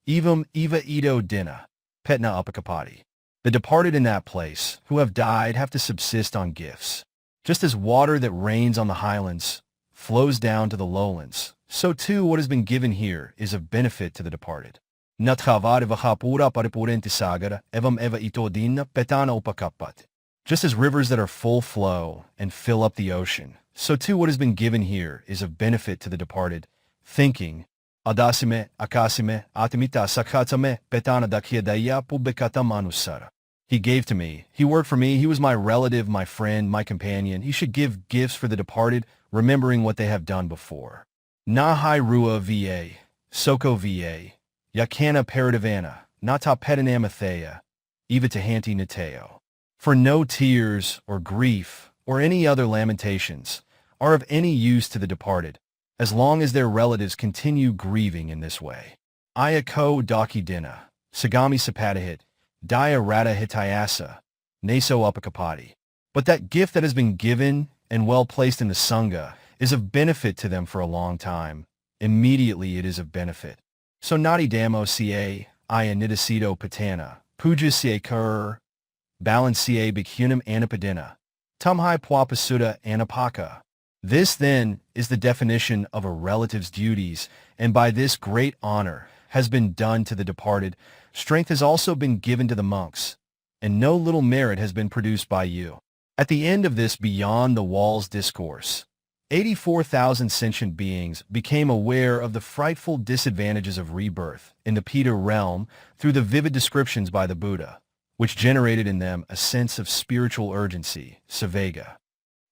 evam eva ito dina, petna upakapati. The departed in that place, who have died, have to subsist on gifts. Just as water that rains on the highlands flows down to the lowlands, so too what has been given here is of benefit to the departed. Nathavadivahapura paripurentisagar evam eva ito dina petana upakapat. Just as rivers that are full flow and fill up the ocean, so too what has been given here is of benefit to the departed, thinking, Adasime, akasime, atimita sakhatsame, petana dakyadaya pubekata manusara. He gave to me, he worked for me, he was my relative, my friend, my companion. He should give gifts for the departed, remembering what they have done before. Nahai rua va, soko va, yakana paradivana, nata petanamathea, eva tahanti nateo. For no tears or grief or any other lamentations are of any use to the departed, as long as their relatives continue grieving in this way. Ayako daki dina, sagami sapatahit, daya rata hitayasa, naso upakapati. But that gift that has been given and well placed in the Sangha is of benefit to them for a long time. Immediately it is of benefit. So nadi damo ca, aya nidasido patana, puja ca kur, balance ca bhikhunam anapadina, tumhai pwapasuda anapaka. This, then, is the definition of a relative's duties, and by this great honor has been done to the departed. Strength has also been given to the monks, and no little merit has been produced by you. At the end of this Beyond the Walls discourse, 84,000 sentient beings became aware of the frightful disadvantages of rebirth in the Pita realm through the vivid descriptions by the Buddha, which generated in them a sense of spiritual urgency, Savega.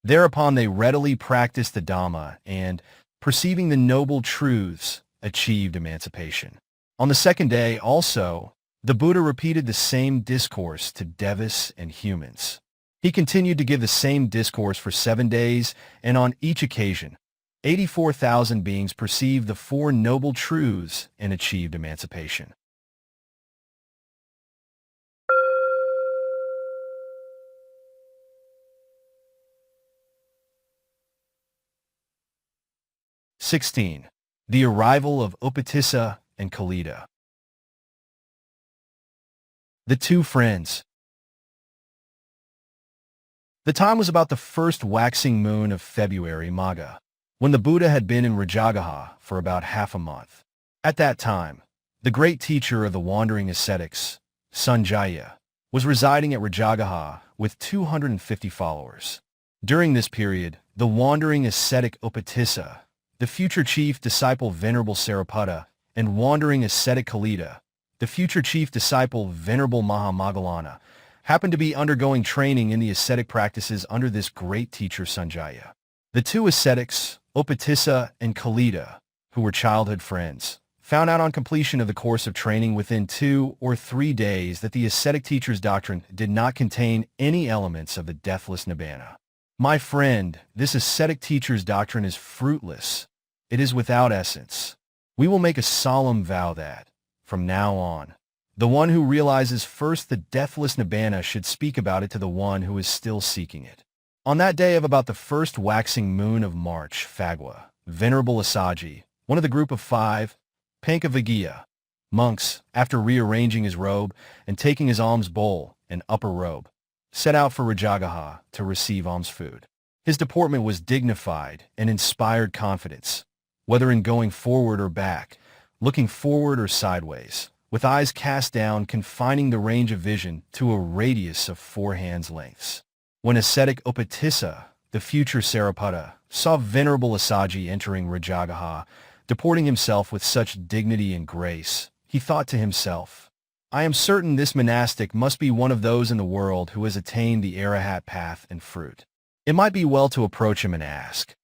Thereupon they readily practiced the Dhamma and, perceiving the noble truths, achieved emancipation. On the second day, also, the Buddha repeated the same discourse to devas and humans. He continued to give the same discourse for 7 days, and on each occasion, 84,000 beings perceived the Four Noble Truths and achieved emancipation. (16) The Arrival of Upatissa and Kolita. The two friends. The time was about the first waxing moon of February Magha, when the Buddha had been in Rājagaha for about half a month. At that time, the great teacher of the wandering ascetics, Sanjaya, was residing at Rājagaha with 250 followers. During this period, the wandering ascetic Upatissa, the future chief disciple Venerable Sāriputta, and wandering ascetic Kolita, the future chief disciple Venerable Mahamoggalana, happened to be undergoing training in the ascetic practices under this great teacher Sanjaya. The two ascetics, Upatissa and Kolita, who were childhood friends, found out on completion of the course of training within 2 or 3 days that the ascetic teacher's doctrine did not contain any elements of the deathless nibbana. My friend, this ascetic teacher's doctrine is fruitless. It is without essence. We will make a solemn vow that, from now on, the one who realizes first the deathless nibbana should speak about it to the one who is still seeking it. On that day of about the first waxing moon of March, Phagwa, Venerable Assaji, one of the group of 5, Pankavaggiya, monks, after rearranging his robe and taking his alms bowl and upper robe, set out for Rājagaha to receive alms food. His deportment was dignified and inspired confidence, whether in going forward or back, looking forward or sideways, with eyes cast down, confining the range of vision to a radius of 4 hands' lengths. When ascetic Upatissa, the future Sāriputta, saw Venerable Assaji entering Rājagaha, deporting himself with such dignity and grace, he thought to himself, I am certain this monastic must be one of those in the world who has attained the Arahat path and fruit. It might be well to approach him and ask,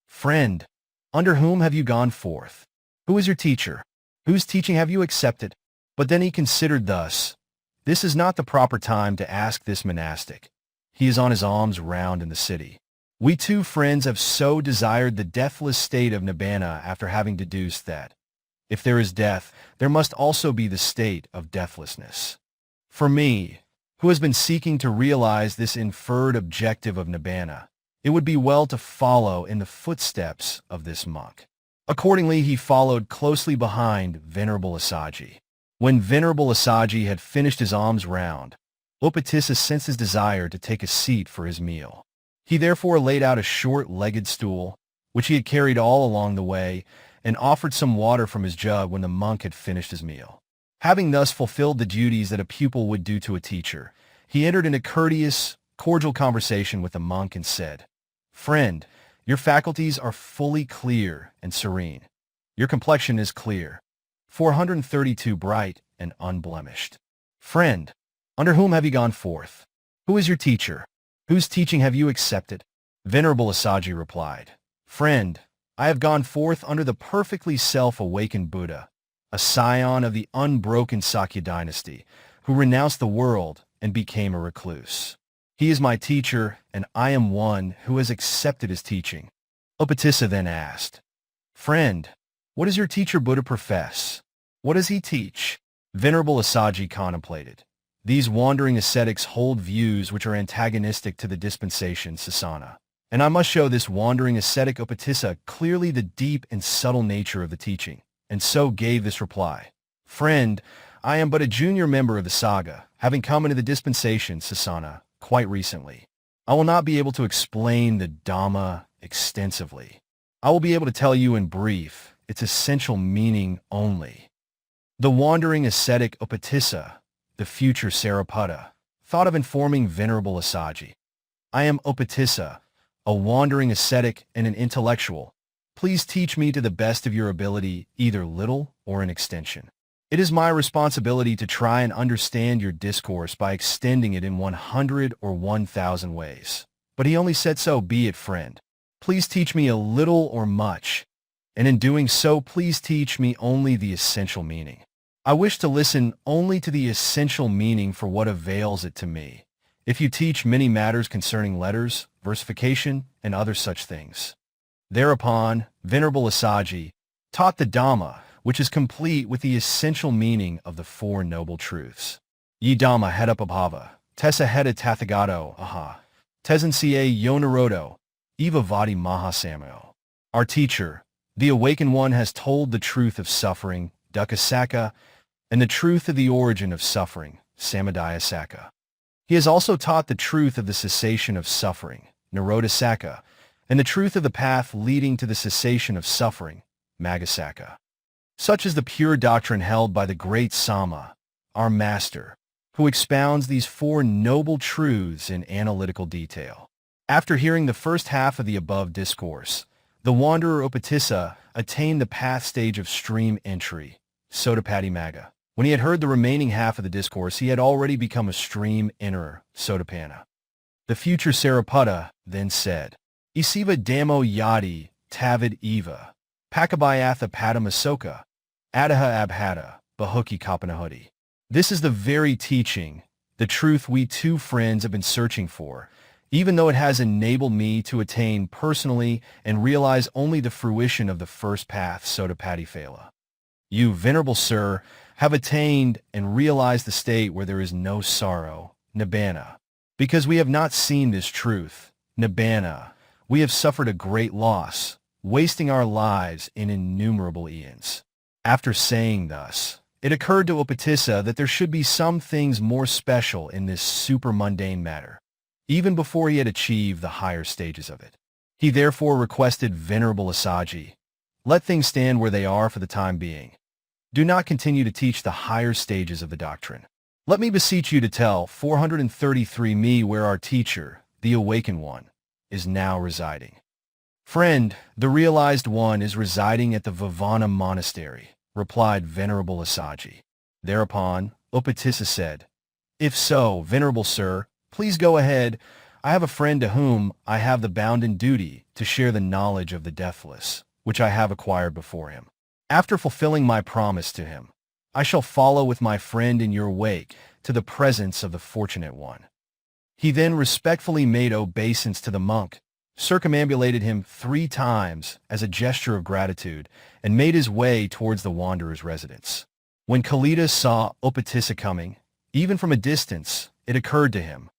Friend, under whom have you gone forth? Who is your teacher? Whose teaching have you accepted? But then he considered thus, this is not the proper time to ask this monastic. He is on his alms round in the city. We two friends have so desired the deathless state of nibbana after having deduced that, if there is death, there must also be the state of deathlessness. For me, who has been seeking to realize this inferred objective of nibbana, it would be well to follow in the footsteps of this monk. Accordingly, he followed closely behind Venerable Assaji. When Venerable Assaji had finished his alms round, Upatissa sensed his desire to take a seat for his meal. He therefore laid out a short-legged stool, which he had carried all along the way, and offered some water from his jug when the monk had finished his meal. Having thus fulfilled the duties that a pupil would do to a teacher, he entered into courteous, cordial conversation with the monk and said, Friend, your faculties are fully clear and serene. Your complexion is clear, 432 bright and unblemished. Friend, under whom have you gone forth? Who is your teacher? Whose teaching have you accepted? Venerable Assaji replied, Friend, I have gone forth under the perfectly self-awakened Buddha, a scion of the unbroken Sakya dynasty, who renounced the world and became a recluse. He is my teacher, and I am one who has accepted his teaching. Upatissa then asked, Friend, what does your teacher Buddha profess? What does he teach? Venerable Assaji contemplated. These wandering ascetics hold views which are antagonistic to the dispensation Sasana, and I must show this wandering ascetic Upatissa clearly the deep and subtle nature of the teaching, and so gave this reply. Friend, I am but a junior member of the Sangha, having come into the dispensation Sasana quite recently. I will not be able to explain the Dhamma extensively. I will be able to tell you in brief its essential meaning only. The wandering ascetic Upatissa, the future Sāriputta, thought of informing Venerable Assaji. I am Upatissa, a wandering ascetic and an intellectual. Please teach me to the best of your ability, either little or an extension. It is my responsibility to try and understand your discourse by extending it in 100 or 1,000 ways. But he only said, so be it, friend. Please teach me a little or much, and in doing so, please teach me only the essential meaning. I wish to listen only to the essential meaning for what avails it to me. If you teach many matters concerning letters, versification, and other such things. Thereupon, Venerable Assaji taught the Dhamma, which is complete with the essential meaning of the Four Noble Truths. Ye Dhamma hedapabhava, tessa heda tathagato, aha, tesensie yonarodo, eva vadi mahasamyo. Our teacher, the Awakened One, has told the truth of suffering, dukkha, and the truth of the origin of suffering, samadaya. He has also taught the truth of the cessation of suffering, nirodha, and the truth of the path leading to the cessation of suffering, magga. Such is the pure doctrine held by the great Sama, our master, who expounds these four noble truths in analytical detail. After hearing the first half of the above discourse, the wanderer Upatissa attained the path stage of stream entry, Sotapati Magga. When he had heard the remaining half of the discourse, he had already become a stream enterer, Sotapanna. The future Sāriputta then said, Isiva damo yadi tavid eva, pakabayatha padamasoka, adaha abhata, bahuki kapanahudi. This is the very teaching, the truth we two friends have been searching for, even though it has enabled me to attain personally and realize only the fruition of the first path, Sotapati Phala. You, Venerable Sir, have attained and realized the state where there is no sorrow, nibbana. Because we have not seen this truth, nibbana, we have suffered a great loss, wasting our lives in innumerable eons. After saying thus, it occurred to Upatissa that there should be some things more special in this super-mundane matter, even before he had achieved the higher stages of it. He therefore requested Venerable Assaji, let things stand where they are for the time being. Do not continue to teach the higher stages of the doctrine. Let me beseech you to tell 433 me where our teacher, the Awakened One, is now residing. Friend, the Realized One is residing at the Vivana Monastery, replied Venerable Assaji. Thereupon, Upatissa said, If so, Venerable Sir, please go ahead. I have a friend to whom I have the bounden duty to share the knowledge of the deathless, which I have acquired before him. After fulfilling my promise to him, I shall follow with my friend in your wake to the presence of the Fortunate One. He then respectfully made obeisance to the monk, circumambulated him 3 times as a gesture of gratitude, and made his way towards the wanderer's residence. When Kolita saw Upatissa coming, even from a distance, it occurred to him,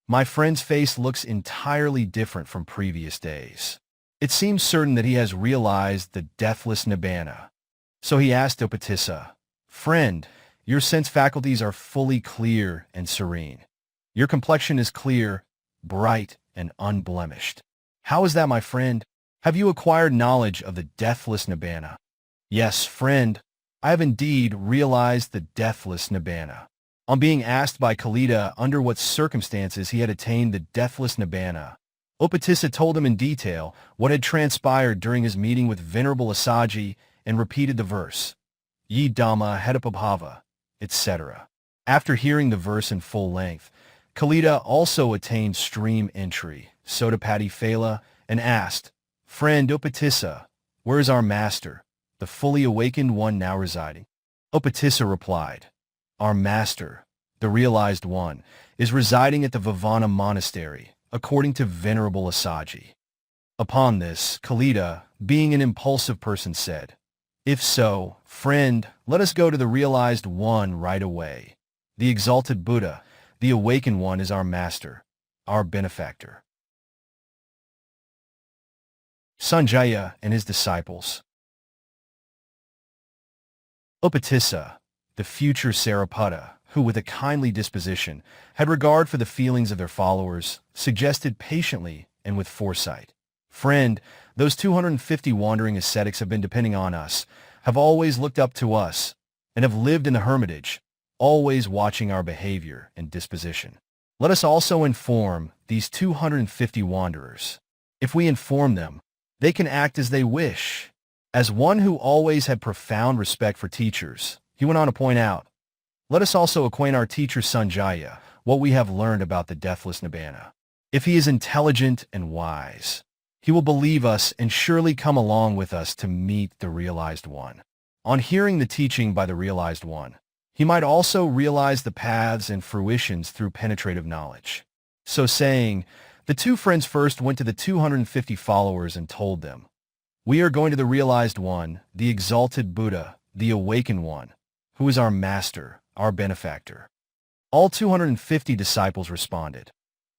my friend's face looks entirely different from previous days. It seems certain that he has realized the deathless nibbana. So he asked Upatissa, Friend, your sense faculties are fully clear and serene. Your complexion is clear, bright, and unblemished. How is that, my friend? Have you acquired knowledge of the deathless nibbana? Yes, friend, I have indeed realized the deathless nibbana. On being asked by Kolita under what circumstances he had attained the deathless nibbana, Upatissa told him in detail what had transpired during his meeting with Venerable Assaji and repeated the verse, Ye Dhamma hedapabhava, etc. After hearing the verse in full length, Kolita also attained stream entry, Sotapati Phala, and asked, Friend Upatissa, where is our master, the fully awakened one now residing? Upatissa replied, Our master, the Realized One, is residing at the Vivana Monastery, according to Venerable Assaji. Upon this, Kolita, being an impulsive person, said, If so, friend, let us go to the Realized One right away. The exalted Buddha, the Awakened One, is our master, our benefactor. Sanjaya and his disciples. Upatissa, the future Sāriputta, who with a kindly disposition had regard for the feelings of their followers, suggested patiently and with foresight, Friend, those 250 wandering ascetics have been depending on us, have always looked up to us, and have lived in the hermitage, always watching our behavior and disposition. Let us also inform these 250 wanderers. If we inform them, they can act as they wish. As one who always had profound respect for teachers, he He went on to point out, "Let us also acquaint our teacher Sanjaya what we have learned about the deathless Nibbana. If he is intelligent and wise, he will believe us and surely come along with us to meet the realized one." On hearing the teaching by the realized one, he might also realize the paths and fruitions through penetrative knowledge. So saying, the two friends first went to the 250 followers and told them, "We are going to the realized one, the exalted Buddha, the awakened one, who is our master, our benefactor." All 250 disciples responded,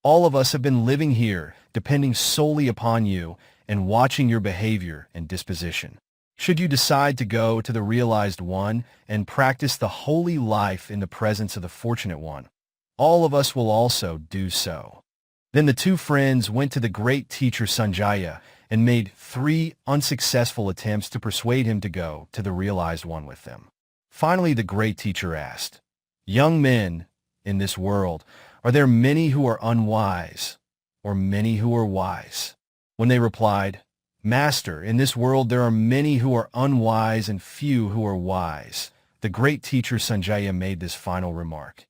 "All of us have been living here, depending solely upon you and watching your behavior and disposition. Should you decide to go to the realized one and practice the holy life in the presence of the fortunate one, all of us will also do so." Then the two friends went to the great teacher Sanjaya and made 3 unsuccessful attempts to persuade him to go to the realized one with them. Finally, the great teacher asked, "Young men, in this world, are there many who are unwise, or many who are wise?" When they replied, "Master, in this world there are many who are unwise and few who are wise," the great teacher Sanjaya made this final remark,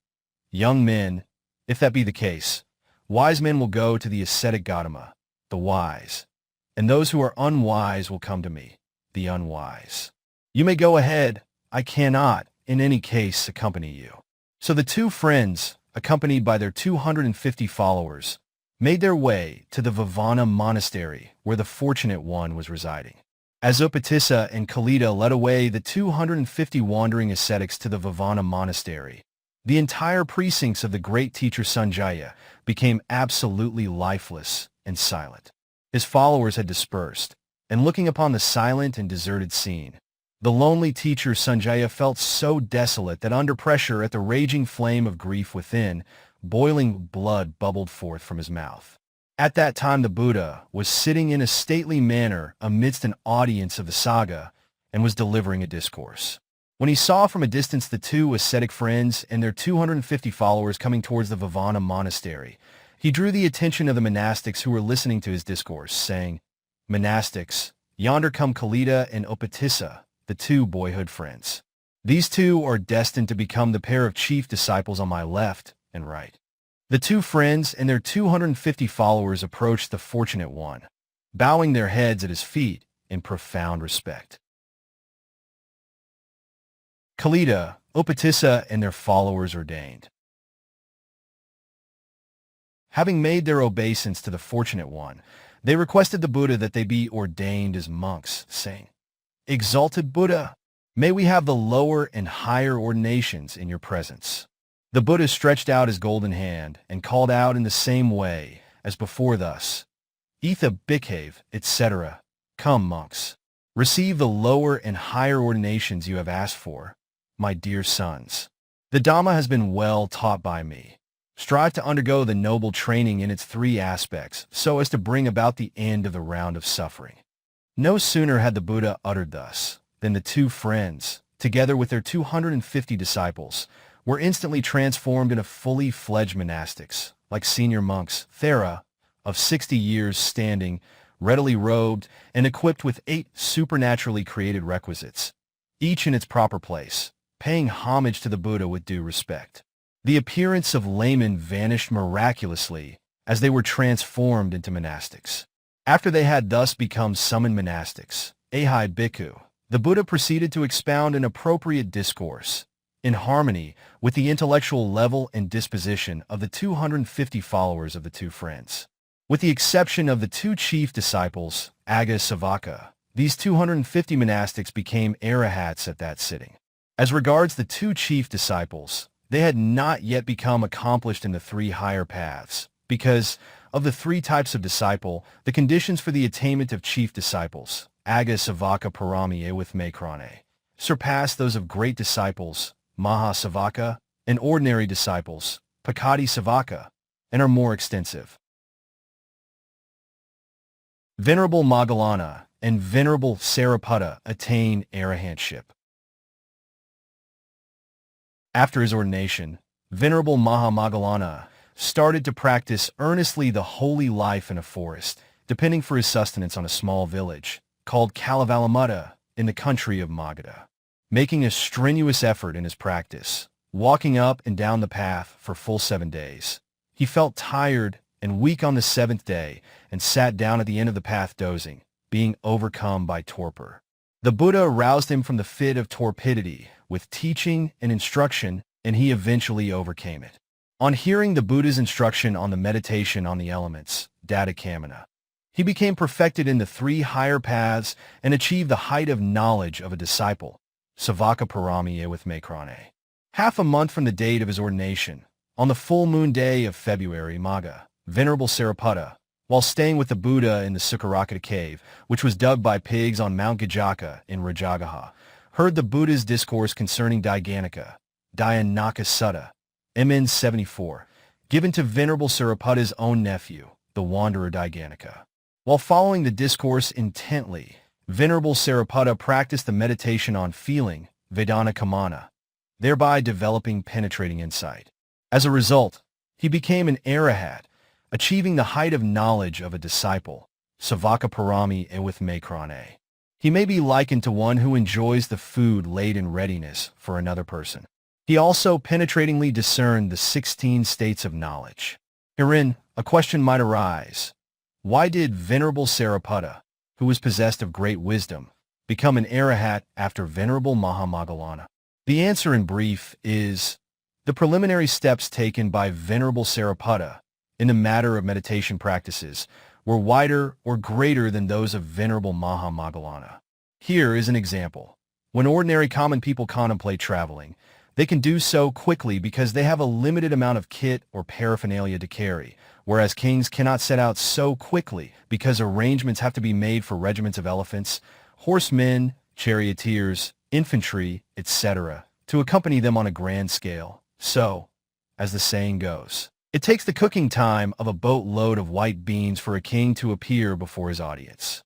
"Young men, if that be the case, wise men will go to the ascetic Gautama, the wise, and those who are unwise will come to me, the unwise. You may go ahead, I cannot, in any case, accompany you." So the two friends, accompanied by their 250 followers, made their way to the Vavana monastery where the fortunate one was residing. As Upatissa and Kolita led away the 250 wandering ascetics to the Vavana monastery, the entire precincts of the great teacher Sanjaya became absolutely lifeless and silent. His followers had dispersed, and looking upon the silent and deserted scene, the lonely teacher Sanjaya felt so desolate that under pressure at the raging flame of grief within, boiling blood bubbled forth from his mouth. At that time the Buddha was sitting in a stately manner amidst an audience of the Sangha and was delivering a discourse. When he saw from a distance the two ascetic friends and their 250 followers coming towards the Vavana monastery, he drew the attention of the monastics who were listening to his discourse, saying, "Monastics, yonder come Kolita and Upatissa, the two boyhood friends. These two are destined to become the pair of chief disciples on my left and right." The two friends and their 250 followers approached the fortunate one, bowing their heads at his feet in profound respect. Kolita, Upatissa, and their followers ordained. Having made their obeisance to the fortunate one, they requested the Buddha that they be ordained as monks, saying, "Exalted Buddha, may we have the lower and higher ordinations in your presence." The Buddha stretched out his golden hand and called out in the same way as before thus, "Etha Bhikkhave, etc. Come, monks. Receive the lower and higher ordinations you have asked for, my dear sons. The Dhamma has been well taught by me. Strive to undergo the noble training in its 3 aspects so as to bring about the end of the round of suffering." No sooner had the Buddha uttered thus than the two friends, together with their 250 disciples, were instantly transformed into fully fledged monastics, like senior monks, Thera, of 60 years standing, readily robed, and equipped with 8 supernaturally created requisites, each in its proper place, paying homage to the Buddha with due respect. The appearance of laymen vanished miraculously as they were transformed into monastics. After they had thus become summoned monastics, Ahai Bhikkhu, the Buddha proceeded to expound an appropriate discourse, in harmony with the intellectual level and disposition of the 250 followers of the two friends. With the exception of the 2 chief disciples, Aga Savaka, these 250 monastics became Arahats at that sitting. As regards the 2 chief disciples, they had not yet become accomplished in the 3 higher paths, because of the 3 types of disciple, the conditions for the attainment of chief disciples, Aga Savaka Parami Ewith Makrane, surpass those of great disciples, Maha Savaka, and ordinary disciples, Pakati Savaka, and are more extensive. Venerable Moggallana and Venerable Sāriputta attain arahantship. After his ordination, Venerable Moggallana started to practice earnestly the holy life in a forest, depending for his sustenance on a small village, called Kalavallamutta, in the country of Magadha. making a strenuous effort in his practice, walking up and down the path for full 7 days. He felt tired and weak on the 7th day and sat down at the end of the path dozing, being overcome by torpor. The Buddha aroused him from the fit of torpidity with teaching and instruction, and he eventually overcame it. On hearing the Buddha's instruction on the meditation on the elements, Dada-kamana, he became perfected in the 3 higher paths and achieved the height of knowledge of a disciple, Savaka Parami with Makrane. Half a month from the date of his ordination, on the full moon day of February Maga, Venerable Sāriputta, while staying with the Buddha in the Sukharakata cave, which was dug by pigs on Mount Gajaka in Rājagaha, heard the Buddha's discourse concerning Dhyānika, Dhyānaka Sutta, MN 74, given to Venerable Sāriputta's own nephew, the wanderer Dhyānika. While following the discourse intently, Venerable Sāriputta practiced the meditation on feeling, Vedana Kamana, thereby developing penetrating insight. As a result, he became an Arahat, achieving the height of knowledge of a disciple, Savaka Parami with Makrane. He may be likened to one who enjoys the food laid in readiness for another person. He also penetratingly discerned the 16 states of knowledge. Herein, a question might arise. Why did Venerable Sāriputta, who was possessed of great wisdom, become an Arahat after Venerable Mahamoggallana? The answer in brief is, the preliminary steps taken by Venerable Sāriputta in the matter of meditation practices were wider or greater than those of Venerable Mahamoggallana. Here is an example. When ordinary common people contemplate traveling, they can do so quickly because they have a limited amount of kit or paraphernalia to carry, whereas kings cannot set out so quickly because arrangements have to be made for regiments of elephants, horsemen, charioteers, infantry, etc., to accompany them on a grand scale. So, as the saying goes, it takes the cooking time of a boatload of white beans for a king to appear before his audience.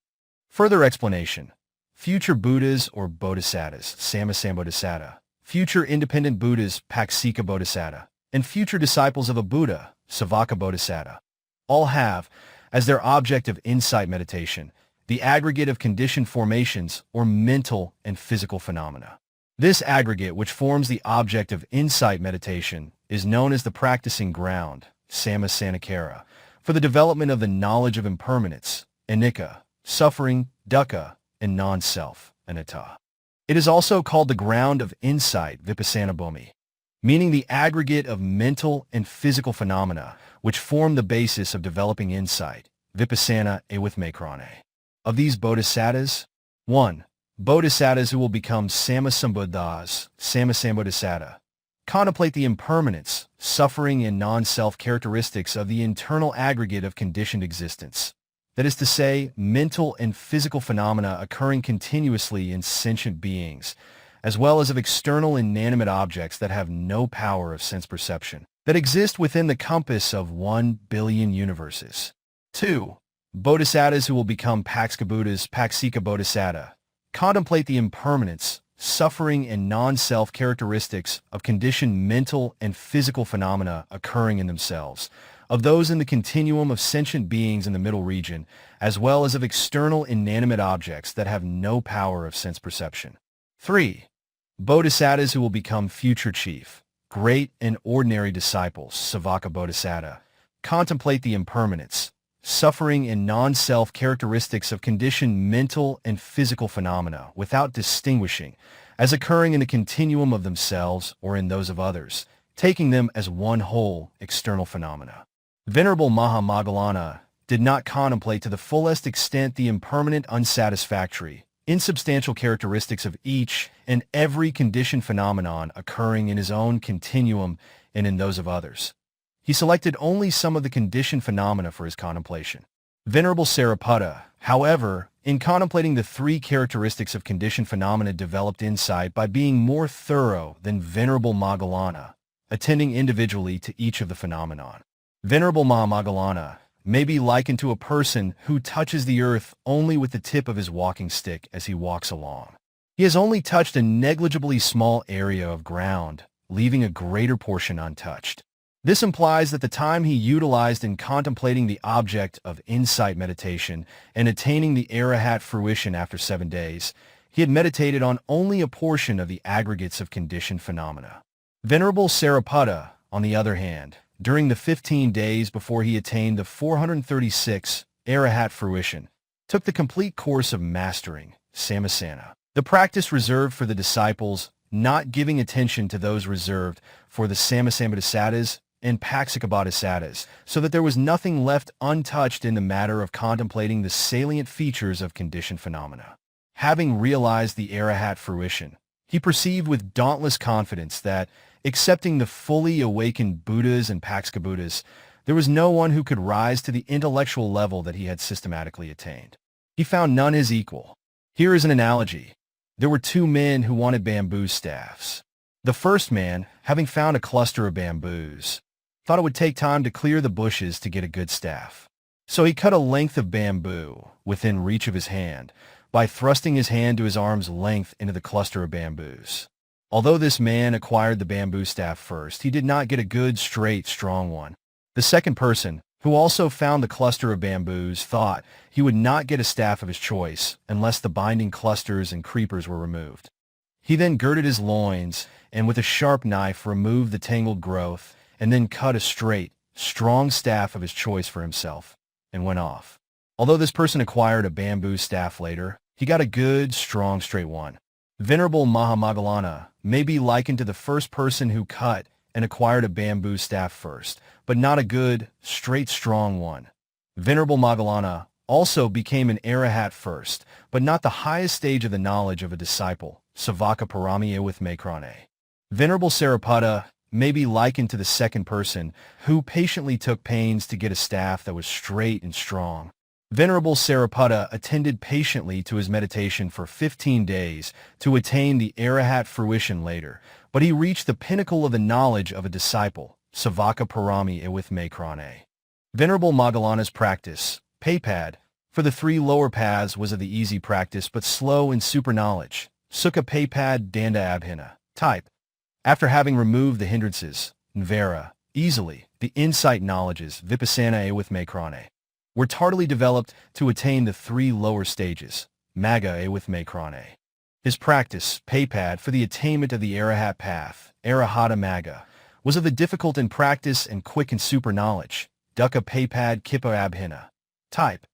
Further explanation. Future Buddhas or Bodhisattvas, Sammasambodhisattva, future independent Buddhas, Pacceka Bodhisattva, and future disciples of a Buddha, Savaka Bodhisattva, all have, as their object of insight meditation, the aggregate of conditioned formations or mental and physical phenomena. This aggregate, which forms the object of insight meditation, is known as the practicing ground, Sammasankara, for the development of the knowledge of impermanence, anicca, suffering, dukkha, and non-self, anatta. It is also called the ground of insight, Vipassana Bhumi, meaning the aggregate of mental and physical phenomena which form the basis of developing insight, Vipassana with Makrane. Of these bodhisattvas, 1. Bodhisattvas who will become Sammasambuddhas, Sammasambodhisattva, contemplate the impermanence, suffering, and non-self characteristics of the internal aggregate of conditioned existence. That is to say, mental and physical phenomena occurring continuously in sentient beings, as well as of external inanimate objects that have no power of sense perception, that exist within the compass of 1 billion universes. 2. Bodhisattvas who will become Pacceka Buddhas, Pacceka Bodhisattva, contemplate the impermanence, suffering, and non-self characteristics of conditioned mental and physical phenomena occurring in themselves, of those in the continuum of sentient beings in the middle region, as well as of external inanimate objects that have no power of sense perception. 3. Bodhisattvas who will become future chief, great, and ordinary disciples, Savaka Bodhisattva, contemplate the impermanence, suffering, and non-self characteristics of conditioned mental and physical phenomena without distinguishing, as occurring in the continuum of themselves or in those of others, taking them as one whole external phenomena. Venerable Mahamoggallana did not contemplate to the fullest extent the impermanent, unsatisfactory, insubstantial characteristics of each and every conditioned phenomenon occurring in his own continuum and in those of others. He selected only some of the conditioned phenomena for his contemplation. Venerable Sāriputta, however, in contemplating the 3 characteristics of conditioned phenomena, developed insight by being more thorough than Venerable Moggallana, attending individually to each of the phenomenon. Venerable Mahamoggallana may be likened to a person who touches the earth only with the tip of his walking stick as he walks along. He has only touched a negligibly small area of ground, leaving a greater portion untouched. This implies that the time he utilized in contemplating the object of insight meditation and attaining the Arahat fruition after 7 days he had meditated on only a portion of the aggregates of conditioned phenomena. Venerable Sāriputta, on the other hand, during the 15 days before he attained the 436 Arahat fruition, took the complete course of mastering Samasana, the practice reserved for the disciples, not giving attention to those reserved for the Samasambodhisattas and Paccekabodhisattas, so that there was nothing left untouched in the matter of contemplating the salient features of conditioned phenomena. Having realized the Arahat fruition, he perceived with dauntless confidence that, excepting the fully awakened Buddhas and Paccekabuddhas, there was no one who could rise to the intellectual level that he had systematically attained. He found none his equal. Here is an analogy. There were two men who wanted bamboo staffs. The first man, having found a cluster of bamboos, thought it would take time to clear the bushes to get a good staff. So he cut a length of bamboo within reach of his hand by thrusting his hand to his arm's length into the cluster of bamboos. Although this man acquired the bamboo staff first, he did not get a good, straight, strong one. The second person, who also found the cluster of bamboos, thought he would not get a staff of his choice unless the binding clusters and creepers were removed. He then girded his loins and with a sharp knife removed the tangled growth and then cut a straight, strong staff of his choice for himself and went off. Although this person acquired a bamboo staff later, he got a good, strong, straight one. Venerable Mahamoggallana may be likened to the first person who cut and acquired a bamboo staff first, but not a good, straight, strong one. Venerable Moggallana also became an Arahat first, but not the highest stage of the knowledge of a disciple, Savaka Parami with Mekrane. Venerable Sāriputta may be likened to the second person who patiently took pains to get a staff that was straight and strong. Venerable Sāriputta attended patiently to his meditation for 15 days to attain the Arahat fruition later, but he reached the pinnacle of the knowledge of a disciple, Savaka Parami with Mekrane. Venerable Moggallana's practice, Paypad, for the three lower paths was of the easy practice but slow in super knowledge, Sukha Paypad Danda Abhina, type. After having removed the hindrances, Nvara, easily, the insight knowledges, Vipassana with Mekrane, were tardily developed to attain the three lower stages, Magga with Mekrane. His practice, Paypad, for the attainment of the Arahat path, Arahata Magga, was of the difficult in practice and quick in super knowledge, Dukkha Paypad Kippa Abhina, type.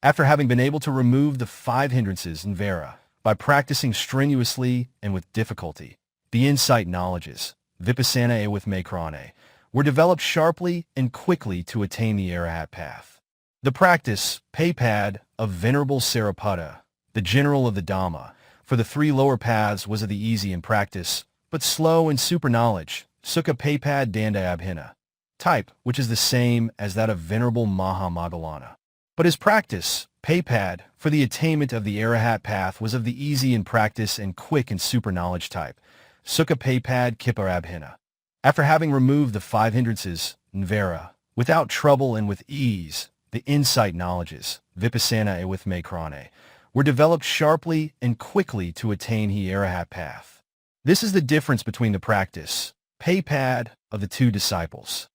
After having been able to remove the 5 hindrances, Nvara, by practicing strenuously and with difficulty, the insight knowledges, Vipassana with Mekrane, were developed sharply and quickly to attain the Arahat path. The practice, Paypad, of Venerable Sāriputta, the general of the Dhamma, for the three lower paths was of the easy in practice, but slow in super knowledge, Sukha Paypad Danda Abhina, type, which is the same as that of Venerable Mahamoggallana. But his practice, Paypad, for the attainment of the Arahat path was of the easy in practice and quick in super knowledge type, Sukha Paypad Kippa Abhina. After having removed the 5 hindrances, Nvara, without trouble and with ease, the insight knowledges, Vipassana with Mekrane, were developed sharply and quickly to attain the Arahat path. This is the difference between the practice, Paypad, of the two disciples.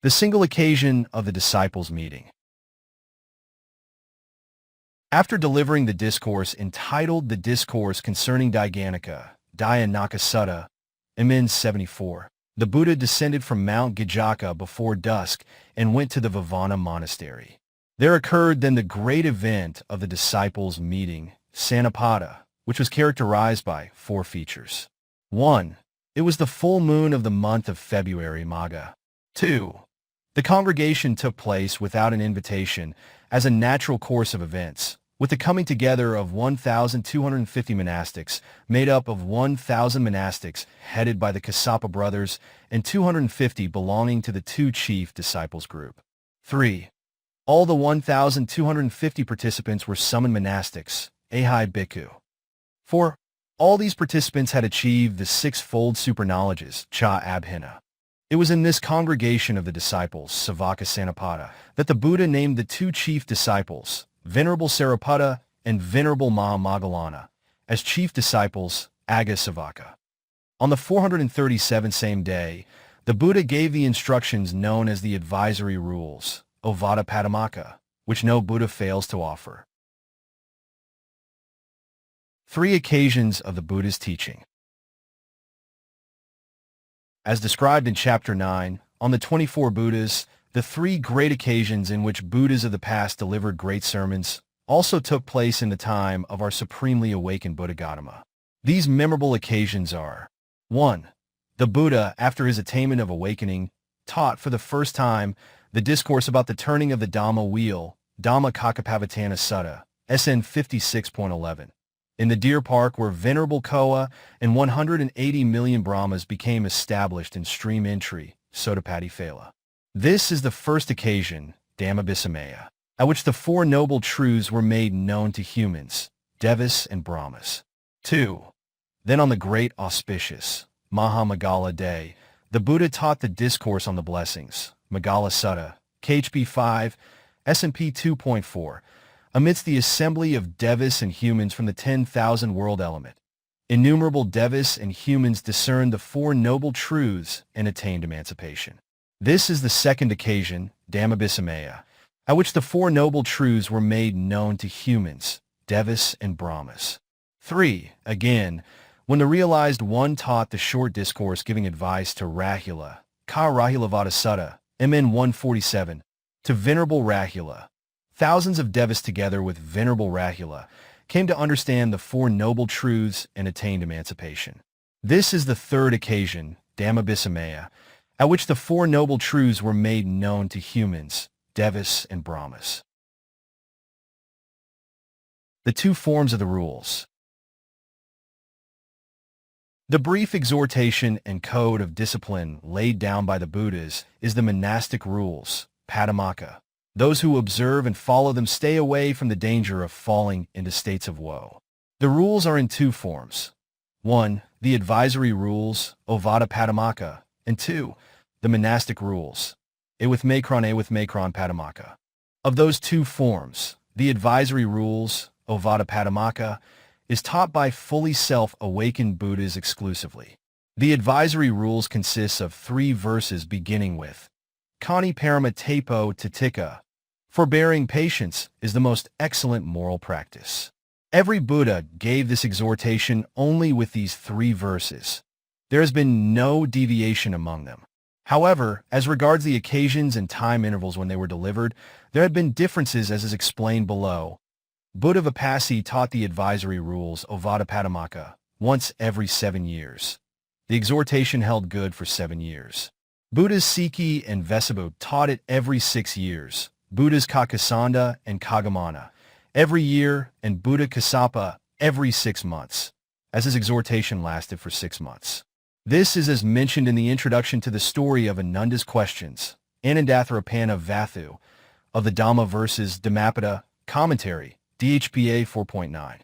The single occasion of the disciples' meeting. After delivering the discourse entitled The Discourse Concerning Dhyānika, Dhyānaka Sutta, MN 74, the Buddha descended from Mount Gajaka before dusk and went to the Vivana monastery. There occurred then the great event of the disciples' meeting, Sanapada, which was characterized by 4 features. 1. It was the full moon of the month of February Magga. 2. The congregation took place without an invitation as a natural course of events, with the coming together of 1,250 monastics, made up of 1,000 monastics headed by the Kassapa brothers and 250 belonging to the 2 chief disciples group. 3. All the 1,250 participants were summoned monastics, Ahai Bhikkhu. 4. All these participants had achieved the 6-fold super knowledges, Cha Abhina. It was in this congregation of the disciples, Savaka Sanapada, that the Buddha named the 2 chief disciples, Venerable Sāriputta and Venerable Mahamoggallana, as chief disciples, Agga Savaka. On the 437th same day, the Buddha gave the instructions known as the advisory rules, Ovada Padamaka, which no Buddha fails to offer. 3 occasions of the Buddha's teaching. As described in Chapter 9, on the 24 Buddhas, the 3 great occasions in which Buddhas of the past delivered great sermons also took place in the time of our supremely awakened Buddha Gautama. These memorable occasions are: 1. The Buddha, after his attainment of awakening, taught for the first time the discourse about the turning of the Dhamma wheel, Dhamma Kakappavatana Sutta, SN 56.11. In the deer park where Venerable Koa and 180 million Brahmas became established in stream entry, Sotapati Phala. This is the first occasion, Dhammabhisamaya, at which the 4 noble truths were made known to humans, Devas and Brahmas. 2. Then on the great auspicious Mahamagala day, the Buddha taught the discourse on the blessings, Magala Sutta, KHP 5, S&P 2.4, amidst the assembly of Devas and humans from the 10,000 world element. Innumerable Devas and humans discerned the 4 noble truths and attained emancipation. This is the second occasion, Dhammabhisamaya, at which the 4 noble truths were made known to humans, Devas and Brahmas. 3. Again, when the realized one taught the short discourse giving advice to Rāhula, Ka Rahulavada Sutta, MN 147, to Venerable Rāhula. Thousands of Devas together with Venerable Rāhula came to understand the 4 noble truths and attained emancipation. This is the third occasion, Dhammabhisamaya, at which the 4 noble truths were made known to humans, Devas and Brahmas. The 2 forms of the rules. The brief exhortation and code of discipline laid down by the Buddhas is the monastic rules, Patimokkha. Those who observe and follow them stay away from the danger of falling into states of woe. The rules are in 2 forms. 1. The advisory rules, Ovada Patimokkha, and 2. The monastic rules, Awithmakron Patimokkha. Of those 2 forms, the advisory rules, Ovada Patimokkha, is taught by fully self-awakened Buddhas exclusively. The advisory rules consists of 3 verses beginning with Kani Parama Tepo Tatika. Forbearing patience is the most excellent moral practice. Every Buddha gave this exhortation only with these 3 verses. There has been no deviation among them. However, as regards the occasions and time intervals when they were delivered, there have been differences as is explained below. Buddha Vipassī taught the advisory rules Ovada Patimokkha once every 7 years. The exhortation held good for 7 years. Buddhas Sikhi and Vesabhu taught it every 6 years, Buddhas Kakasanda and Kagamana every year, and Buddha Kassapa every 6 months, as his exhortation lasted for 6 months. This is as mentioned in the introduction to the story of Ananda's questions, Anandatharapana Vathu, of the Dhamma verses Dhammapada, commentary, DHPA 4.9.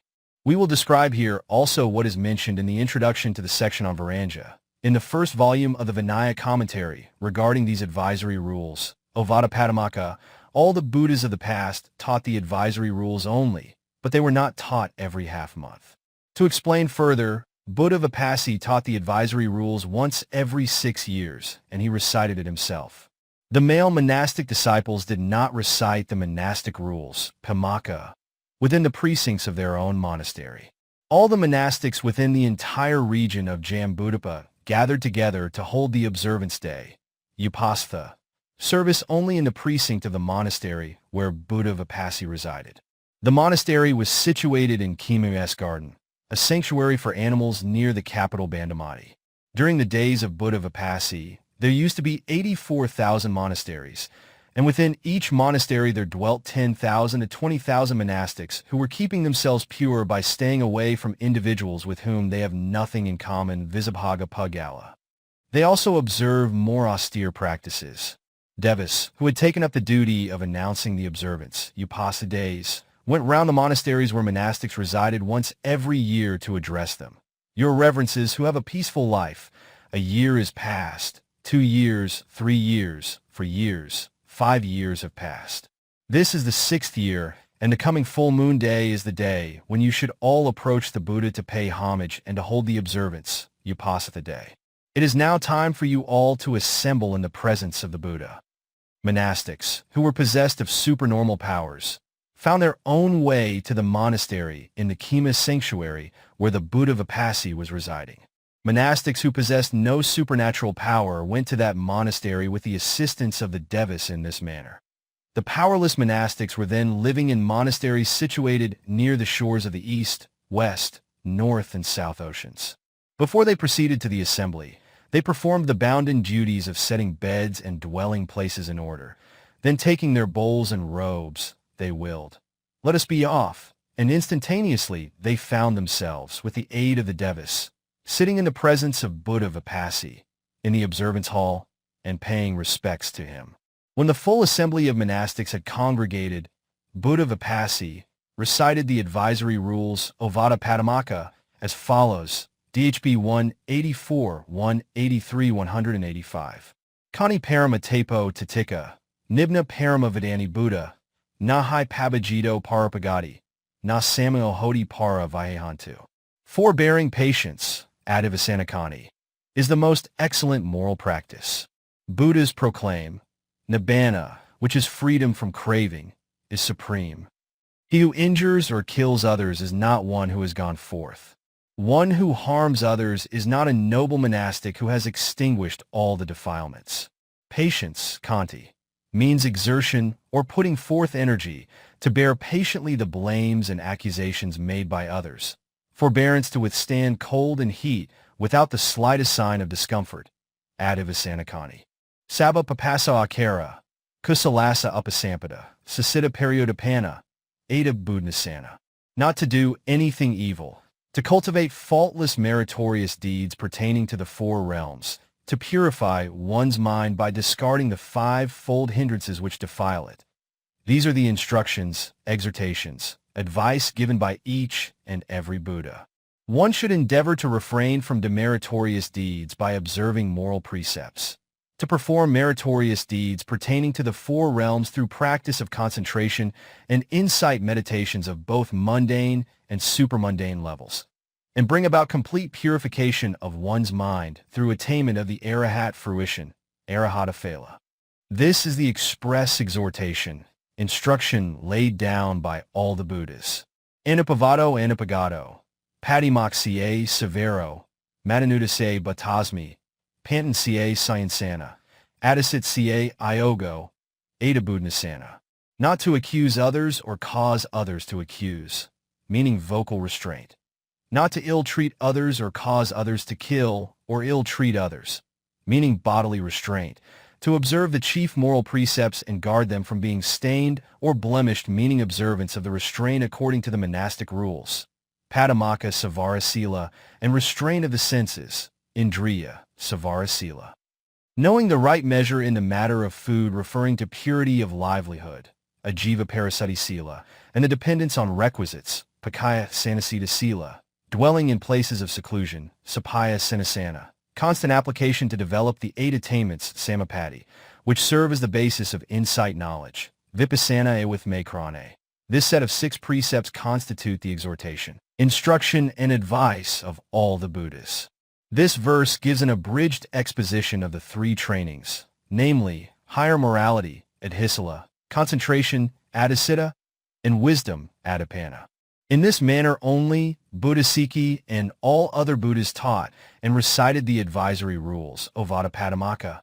We will describe here also what is mentioned in the introduction to the section on Viranja, in the first volume of the Vinaya commentary regarding these advisory rules, Ovada Patimokkha. All the Buddhas of the past taught the advisory rules only, but they were not taught every half-month. To explain further, Buddha Vipassī taught the advisory rules once every 6 years, and he recited it himself. The male monastic disciples did not recite the monastic rules, Pamaka, within the precincts of their own monastery. All the monastics within the entire region of Jambudapa gathered together to hold the observance day, Upatissa, service only in the precinct of the monastery where Buddha Vipassī resided. The monastery was situated in Kimu's garden, a sanctuary for animals near the capital Bandamati. During the days of Buddha Vipassī, there used to be 84,000 monasteries, and within each monastery there dwelt 10,000 to 20,000 monastics who were keeping themselves pure by staying away from individuals with whom they have nothing in common, Visabhaga Pugala. They also observe more austere practices. Devas, who had taken up the duty of announcing the observance, Upatissa days, went round the monasteries where monastics resided once every year to address them. Your reverences who have a peaceful life, a year is past, 2 years, 3 years, 4 years, 5 years have passed. This is the 6th year, and the coming full moon day is the day when you should all approach the Buddha to pay homage and to hold the observance, Upatissa day. It is now time for you all to assemble in the presence of the Buddha. Monastics, who were possessed of supernormal powers, found their own way to the monastery in the Khema sanctuary where the Buddha Vipassana was residing. Monastics who possessed no supernatural power went to that monastery with the assistance of the devas in this manner. The powerless monastics were then living in monasteries situated near the shores of the East, West, North, and South Oceans. Before they proceeded to the assembly, they performed the bounden duties of setting beds and dwelling places in order. Then taking their bowls and robes, they willed, "Let us be off," and instantaneously they found themselves, with the aid of the devas, sitting in the presence of Buddha Vipassana, in the observance hall, and paying respects to him. When the full assembly of monastics had congregated, Buddha Vipassana recited the advisory rules Ovada Padamaka as follows: DHB 184, 183, 185. Kani Parama Tepo Tatika, Nibna Parama Vedani Buddha, Nahai Pabajito Parapagati, Na Samuel Hodi Para Vahehantu. Forbearing patience, Adivasanakani, is the most excellent moral practice. Buddhas proclaim, Nibbana, which is freedom from craving, is supreme. He who injures or kills others is not one who has gone forth. One who harms others is not a noble monastic who has extinguished all the defilements. Patience, Kanti, means exertion or putting forth energy to bear patiently the blames and accusations made by others. Forbearance to withstand cold and heat without the slightest sign of discomfort. Adivasanakani. Sabba papasa akara, kusalasa upasampada, sasita periodapana, ada buddhasana. Not to do anything evil. To cultivate faultless meritorious deeds pertaining to the four realms, to purify one's mind by discarding the five-fold hindrances which defile it. These are the instructions, exhortations, advice given by each and every Buddha. One should endeavor to refrain from demeritorious deeds by observing moral precepts. To perform meritorious deeds pertaining to the four realms through practice of concentration and insight meditations of both mundane and supermundane levels, and bring about complete purification of one's mind through attainment of the Arahat fruition, Arahata Phala. This is the express exhortation, instruction laid down by all the Buddhas. Anupavado Anupagato, Patimaksiye Severo, Matanudase Batasmi, Pantansiye Syansana, Adisitsiye Iogo, Adabudnasana. Not to accuse others or cause others to accuse, meaning vocal restraint. Not to ill-treat others or cause others to kill or ill-treat others, meaning bodily restraint. To observe the chief moral precepts and guard them from being stained or blemished, meaning observance of the restraint according to the monastic rules. Padamaka Savara Sila, and restraint of the senses, Indriya, Savara Sila. Knowing the right measure in the matter of food, referring to purity of livelihood, Ajiva Parasati Sila, and the dependence on requisites, Pakaya Sanasita Sila. Dwelling in places of seclusion, Sapaya Senasana. Constant application to develop the 8 attainments, Samapati, which serve as the basis of insight knowledge, Vipassana with Mekrane. This set of 6 precepts constitute the exhortation, instruction, and advice of all the Buddhas. This verse gives an abridged exposition of the 3 trainings, namely, higher morality, Adhisala, concentration, Adhisiddha, and wisdom, Adhipanna. In this manner only, Buddhasiki and all other Buddhas taught and recited the advisory rules, Ovada Padamaka.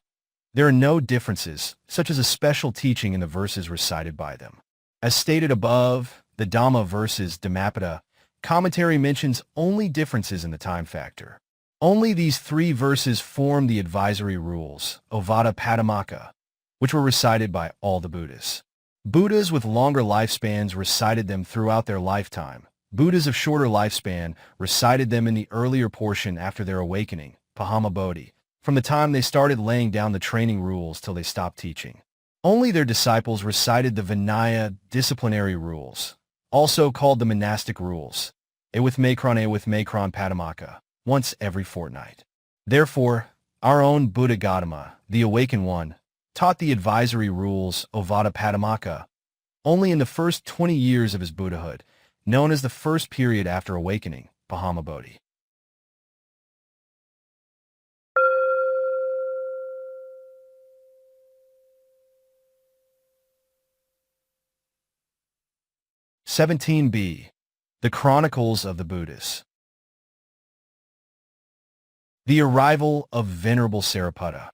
There are no differences, such as a special teaching in the verses recited by them. As stated above, the Dhamma verses Dhammapada commentary mentions only differences in the time factor. Only these 3 verses form the advisory rules, Ovada Padamaka, which were recited by all the Buddhas. Buddhas with longer lifespans recited them throughout their lifetime. Buddhas of shorter lifespan recited them in the earlier portion after their awakening, Pahamabodhi, from the time they started laying down the training rules till they stopped teaching. Only their disciples recited the Vinaya disciplinary rules, also called the monastic rules, with Makron Padamaka, once every fortnight. Therefore, our own Buddha Gautama, the awakened one, taught the advisory rules Ovada Padamaka only in the first 20 years of his Buddhahood, known as the first period after awakening, Pahamabodhi. 17b. The Chronicles of the Buddhas. The Arrival of Venerable Sāriputta.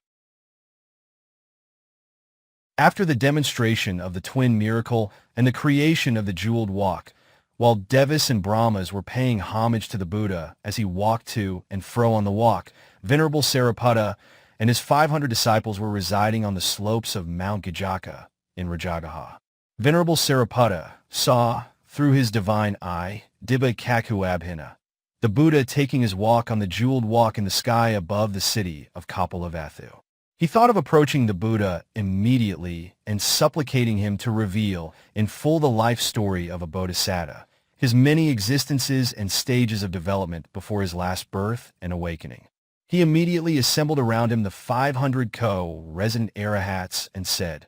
After the demonstration of the twin miracle and the creation of the jeweled walk, while Devas and Brahmas were paying homage to the Buddha as he walked to and fro on the walk, Venerable Sāriputta and his 500 disciples were residing on the slopes of Mount Gajaka in Rājagaha. Venerable Sāriputta saw, through his divine eye, Dibba Kaku Abhina, the Buddha taking his walk on the jeweled walk in the sky above the city of Kapilavatthu. He thought of approaching the Buddha immediately and supplicating him to reveal in full the life story of a bodhisattva, his many existences and stages of development before his last birth and awakening. He immediately assembled around him the 500 resident Arahats and said,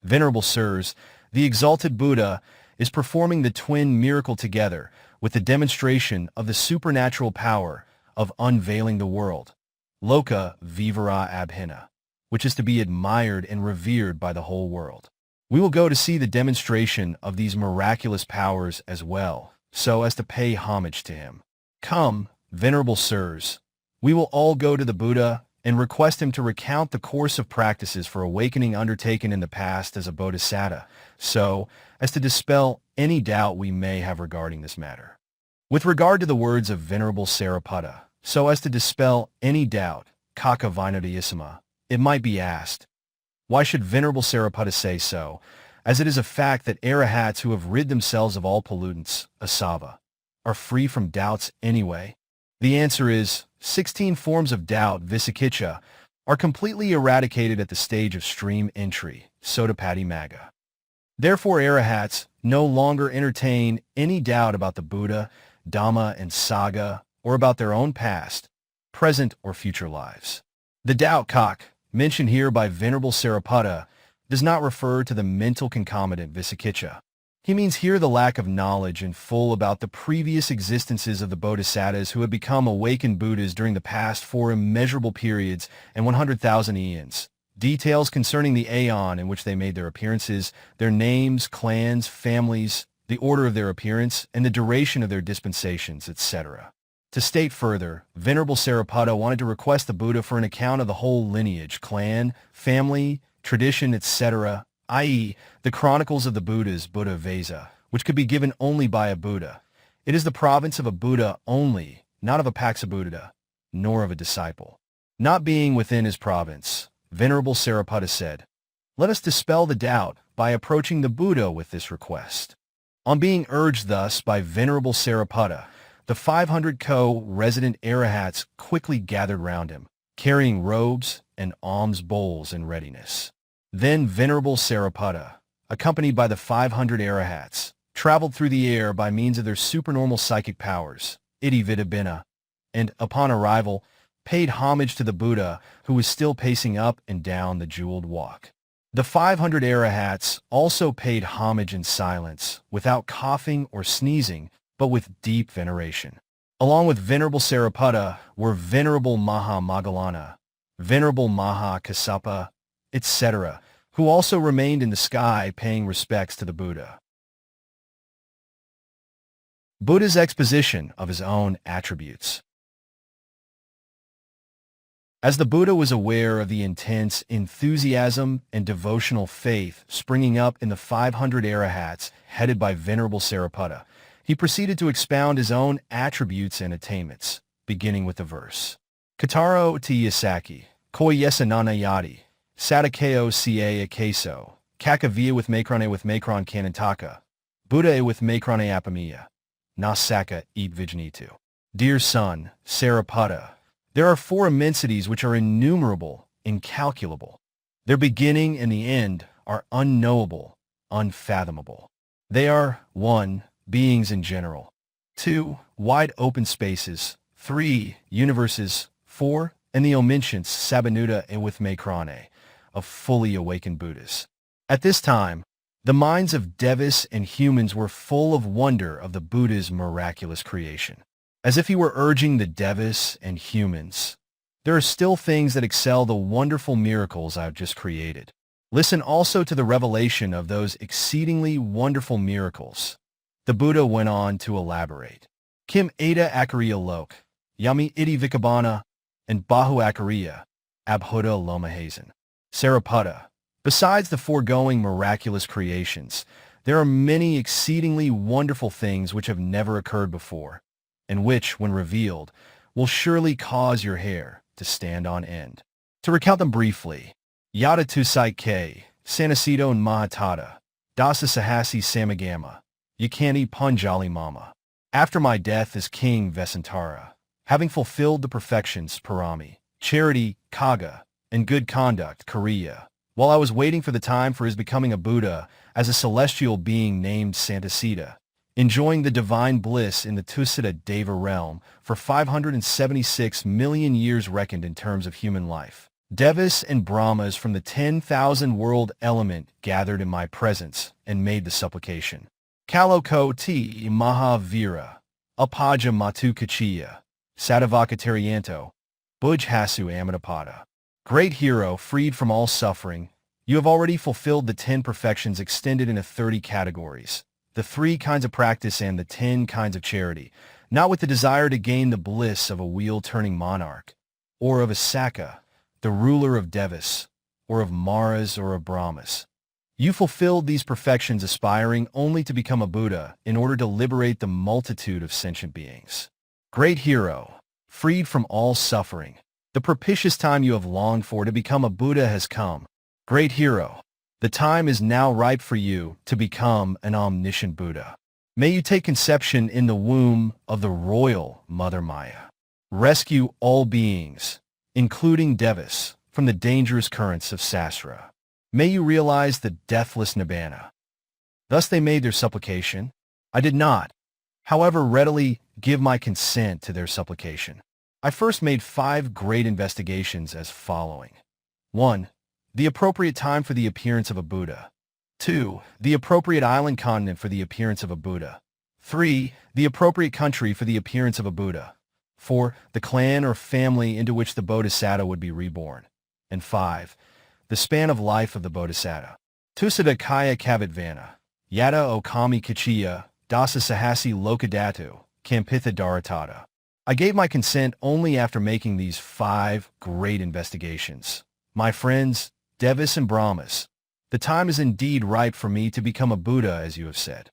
"Venerable Sirs, the exalted Buddha is performing the twin miracle together with the demonstration of the supernatural power of unveiling the world, Loka Vivara Abhina, which is to be admired and revered by the whole world. We will go to see the demonstration of these miraculous powers as well, so as to pay homage to him. Come, Venerable Sirs, we will all go to the Buddha and request him to recount the course of practices for awakening undertaken in the past as a bodhisattva, so as to dispel any doubt we may have regarding this matter." With regard to the words of Venerable Sāriputta, so as to dispel any doubt, Kaka Vinodayasama, it might be asked, why should Venerable Sāriputta say so, as it is a fact that Arahats who have rid themselves of all pollutants, asava, are free from doubts anyway? The answer is, 16 forms of doubt, visakicha, are completely eradicated at the stage of stream entry, Sotapati Magga. Therefore Arahats no longer entertain any doubt about the Buddha, Dhamma, and Sangha, or about their own past, present, or future lives. The doubt kak, mentioned here by Venerable Sāriputta, does not refer to the mental concomitant visakicha. He means here the lack of knowledge in full about the previous existences of the bodhisattvas who had become awakened Buddhas during the past 4 immeasurable periods and 100,000 eons. Details concerning the aeon in which they made their appearances, their names, clans, families, the order of their appearance, and the duration of their dispensations, etc. To state further, Venerable Sāriputta wanted to request the Buddha for an account of the whole lineage, clan, family, tradition, etc., i.e., the chronicles of the Buddhas, Buddha Vesa, which could be given only by a Buddha. It is the province of a Buddha only, not of a Paksabuddha, nor of a disciple. Not being within his province, Venerable Sāriputta said, "Let us dispel the doubt by approaching the Buddha with this request." On being urged thus by Venerable Sāriputta, the 500 resident Arahats quickly gathered round him, carrying robes and alms bowls in readiness. Then Venerable Sāriputta, accompanied by the 500 Arahats, traveled through the air by means of their supernormal psychic powers, Iti Vidabhina, and, upon arrival, paid homage to the Buddha, who was still pacing up and down the jeweled walk. The 500 Arahats also paid homage in silence, without coughing or sneezing, but with deep veneration. Along with Venerable Sāriputta were Venerable Maha Moggallana, Venerable Maha Kassapa, etc., who also remained in the sky paying respects to the Buddha. Buddha's exposition of his own attributes. As the Buddha was aware of the intense enthusiasm and devotional faith springing up in the 500 Arahats headed by Venerable Sāriputta, he proceeded to expound his own attributes and attainments, beginning with the verse, Kataro ti Yasaki, koi Yasa nana yadi, Satakeo ca akeso, Kakavia with Makron Kanantaka, Buddha with Makrone Apamiya, Nasaka eat Vijnitu. Dear son, Sāriputta, there are 4 immensities which are innumerable, incalculable. Their beginning and the end are unknowable, unfathomable. They are 1. Beings in general. 2. Wide open spaces. 3. Universes. 4. And the omniscience, Sabanuta and with Makrone, of fully awakened Buddhas. At this time, the minds of Devas and humans were full of wonder of the Buddha's miraculous creation. As if he were urging the Devas and humans, there are still things that excel the wonderful miracles I have just created. Listen also to the revelation of those exceedingly wonderful miracles. The Buddha went on to elaborate. Kim Ada Akariya Lok, Yami Iti Vikabana, and Bahu Akariya, Abhuta Lomahazen. Sāriputta. Besides the foregoing miraculous creations, there are many exceedingly wonderful things which have never occurred before, and which, when revealed, will surely cause your hair to stand on end. To recount them briefly, Yada Tusai K, Sanasido and Mahatata, Dasa Sahasi Samagama, Yakani Punjali Mama. After my death as King Vesantara, having fulfilled the perfections Parami, charity, Kaga, and good conduct, Kariya, while I was waiting for the time for his becoming a Buddha as a celestial being named Santasita, enjoying the divine bliss in the Tusita Deva realm for 576 million years reckoned in terms of human life. Devas and Brahmas from the 10,000 world element gathered in my presence and made the supplication. Kaloko ti Mahavira, Apaja Matu Kachiya, Sadavakatarianto, Bujhasu Amitabhata. Great hero, freed from all suffering, you have already fulfilled the 10 perfections extended into 30 categories, the 3 kinds of practice and the 10 kinds of charity, not with the desire to gain the bliss of a wheel-turning monarch, or of a Saka, the ruler of Devas, or of Maras or of Brahmas. You fulfilled these perfections aspiring only to become a Buddha in order to liberate the multitude of sentient beings. Great hero, freed from all suffering, the propitious time you have longed for to become a Buddha has come. Great hero, the time is now ripe for you to become an omniscient Buddha. May you take conception in the womb of the royal Mother Maya. Rescue all beings, including Devas, from the dangerous currents of Sasra. May you realize the deathless Nibbana. Thus they made their supplication. I did not, however, readily give my consent to their supplication. I first made 5 great investigations as following. 1. The appropriate time for the appearance of a Buddha. 2. The appropriate island continent for the appearance of a Buddha. 3. The appropriate country for the appearance of a Buddha. 4. The clan or family into which the Bodhisattva would be reborn. And 5. The span of life of the Bodhisattva. Tusita Kaya Kavitvana, Yada Okami Kachiya, Dasa Sahasi Lokadatu, Kampitha Dharatata. I gave my consent only after making these 5 great investigations. My friends, Devas and Brahmas, the time is indeed ripe for me to become a Buddha, as you have said.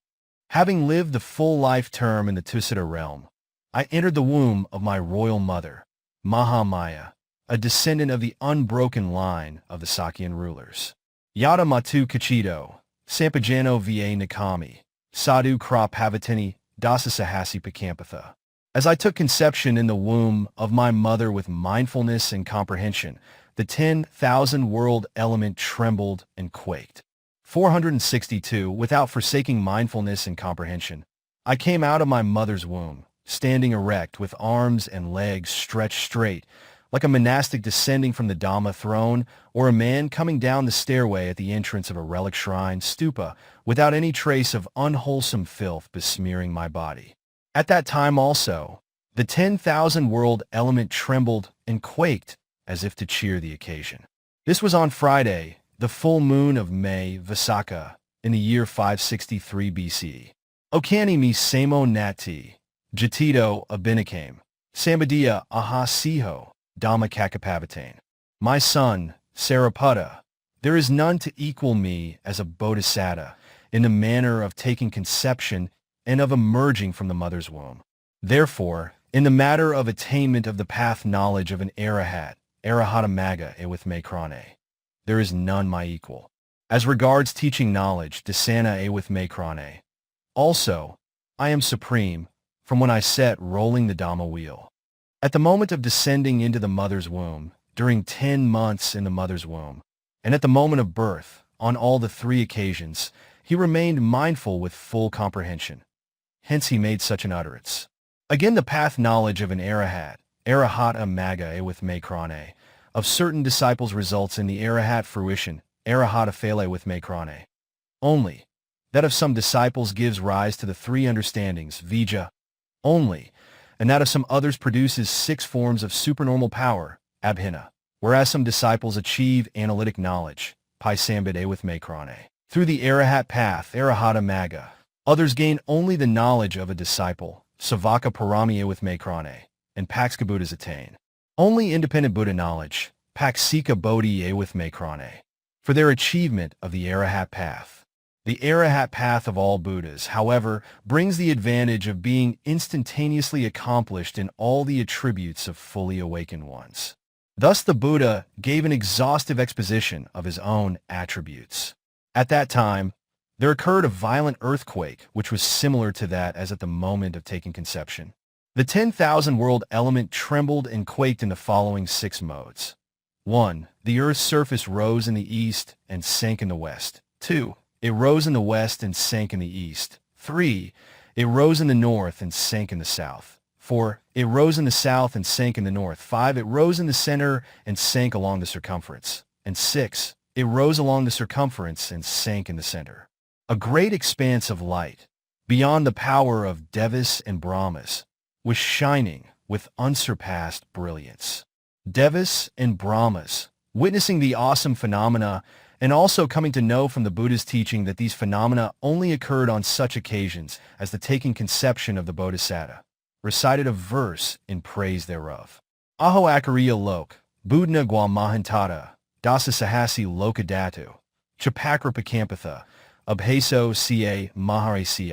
Having lived the full life term in the Tusita realm, I entered the womb of my royal mother, Mahamaya, a descendant of the unbroken line of the Sakyan rulers. Yada Matu Kachido, Sampajano Va Nakami, Sadhu Krapavatini, Dasa Sahasi Pakampatha. As I took conception in the womb of my mother with mindfulness and comprehension, the 10,000 world element trembled and quaked. 462. Without forsaking mindfulness and comprehension, I came out of my mother's womb, standing erect with arms and legs stretched straight, like a monastic descending from the Dhamma throne, or a man coming down the stairway at the entrance of a relic shrine, stupa, without any trace of unwholesome filth besmearing my body. At that time also, the 10,000 world element trembled and quaked as if to cheer the occasion. This was on Friday, the full moon of May, Visakha, in the year 563 BCE. Okani mi Samo Nati, Jatito Abinakame, Sambadiya Ahasiho, Dhamma Kakapavatain. My son, Sāriputta, there is none to equal me as a bodhisattva in the manner of taking conception and of emerging from the mother's womb. Therefore, in the matter of attainment of the path knowledge of an Arahat, Arahata Magga with Mekrane, there is none my equal. As regards teaching knowledge, Dasana with Mekrane. Also, I am supreme, from when I set rolling the Dhamma wheel. At the moment of descending into the mother's womb, during 10 months in the mother's womb, and at the moment of birth, on all the 3 occasions, he remained mindful with full comprehension. Hence he made such an utterance. Again, the path knowledge of an Arahat, Arahata Magga with Mekrane, of certain disciples results in the Arahat fruition, Arahata Phale with Mekrane. Only, that of some disciples gives rise to the 3 understandings, Vija, only, and that of some others produces 6 forms of supernormal power, Abhina, whereas some disciples achieve analytic knowledge, Paisambade with Mekrane. Through the Arahat path, Arahata Magga, Others gain only the knowledge of a disciple, Savaka Paramya with Makrane, and Paksika Buddhas attain only independent Buddha knowledge, Paksika Bodhi with Makrane, for their achievement of the Arahat path. The Arahat path of all Buddhas, however, brings the advantage of being instantaneously accomplished in all the attributes of fully awakened ones. Thus the Buddha gave an exhaustive exposition of his own attributes. At that time, there occurred a violent earthquake, which was similar to that as at the moment of taking conception. The 10,000 world element trembled and quaked in the following 6 modes. 1. The earth's surface rose in the east and sank in the west. 2. It rose in the west and sank in the east. 3. It rose in the north and sank in the south. 4. It rose in the south and sank in the north. 5. It rose in the center and sank along the circumference. And 6. It rose along the circumference and sank in the center. A great expanse of light, beyond the power of Devas and Brahmas, was shining with unsurpassed brilliance. Devas and Brahmas, witnessing the awesome phenomena and also coming to know from the Buddha's teaching that these phenomena only occurred on such occasions as the taking conception of the Bodhisattva, recited a verse in praise thereof. Aho akariya lok, Buddha gwa mahantata, dasa sahasi lokadatu, chapakrapa kampatha, abhaso ca mahare ci,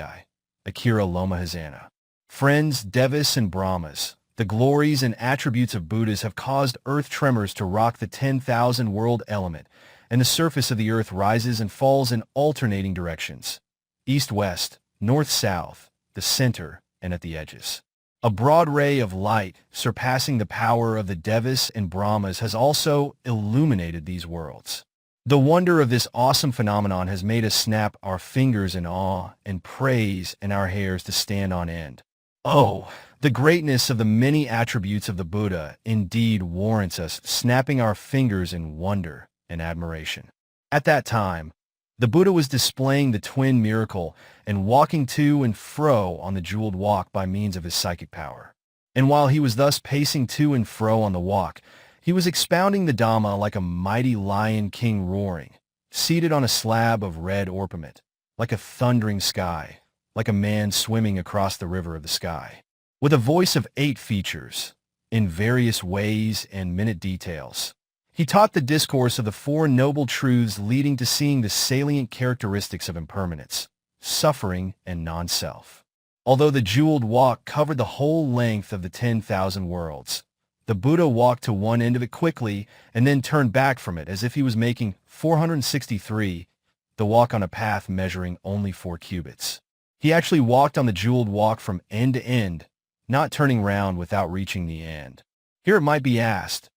akira loma hazana. Friends, Devas and Brahmas, the glories and attributes of Buddhas have caused earth tremors to rock the 10,000 world element, and the surface of the earth rises and falls in alternating directions, east-west, north-south, the center, and at the edges. A broad ray of light, surpassing the power of the Devas and Brahmas, has also illuminated these worlds. The wonder of this awesome phenomenon has made us snap our fingers in awe and praise and our hairs to stand on end. Oh, the greatness of the many attributes of the Buddha indeed warrants us snapping our fingers in wonder and admiration. At that time, the Buddha was displaying the twin miracle and walking to and fro on the jeweled walk by means of his psychic power. And while he was thus pacing to and fro on the walk, he was expounding the Dhamma like a mighty lion king roaring, seated on a slab of red orpiment, like a thundering sky, like a man swimming across the river of the sky. With a voice of 8 features, in various ways and minute details, he taught the discourse of the 4 noble truths leading to seeing the salient characteristics of impermanence, suffering, and non-self. Although the jeweled walk covered the whole length of the 10,000 worlds, the Buddha walked to one end of it quickly and then turned back from it as if he was making 463, the walk on a path measuring only 4 cubits. He actually walked on the jeweled walk from end to end, not turning round without reaching the end. Here it might be asked,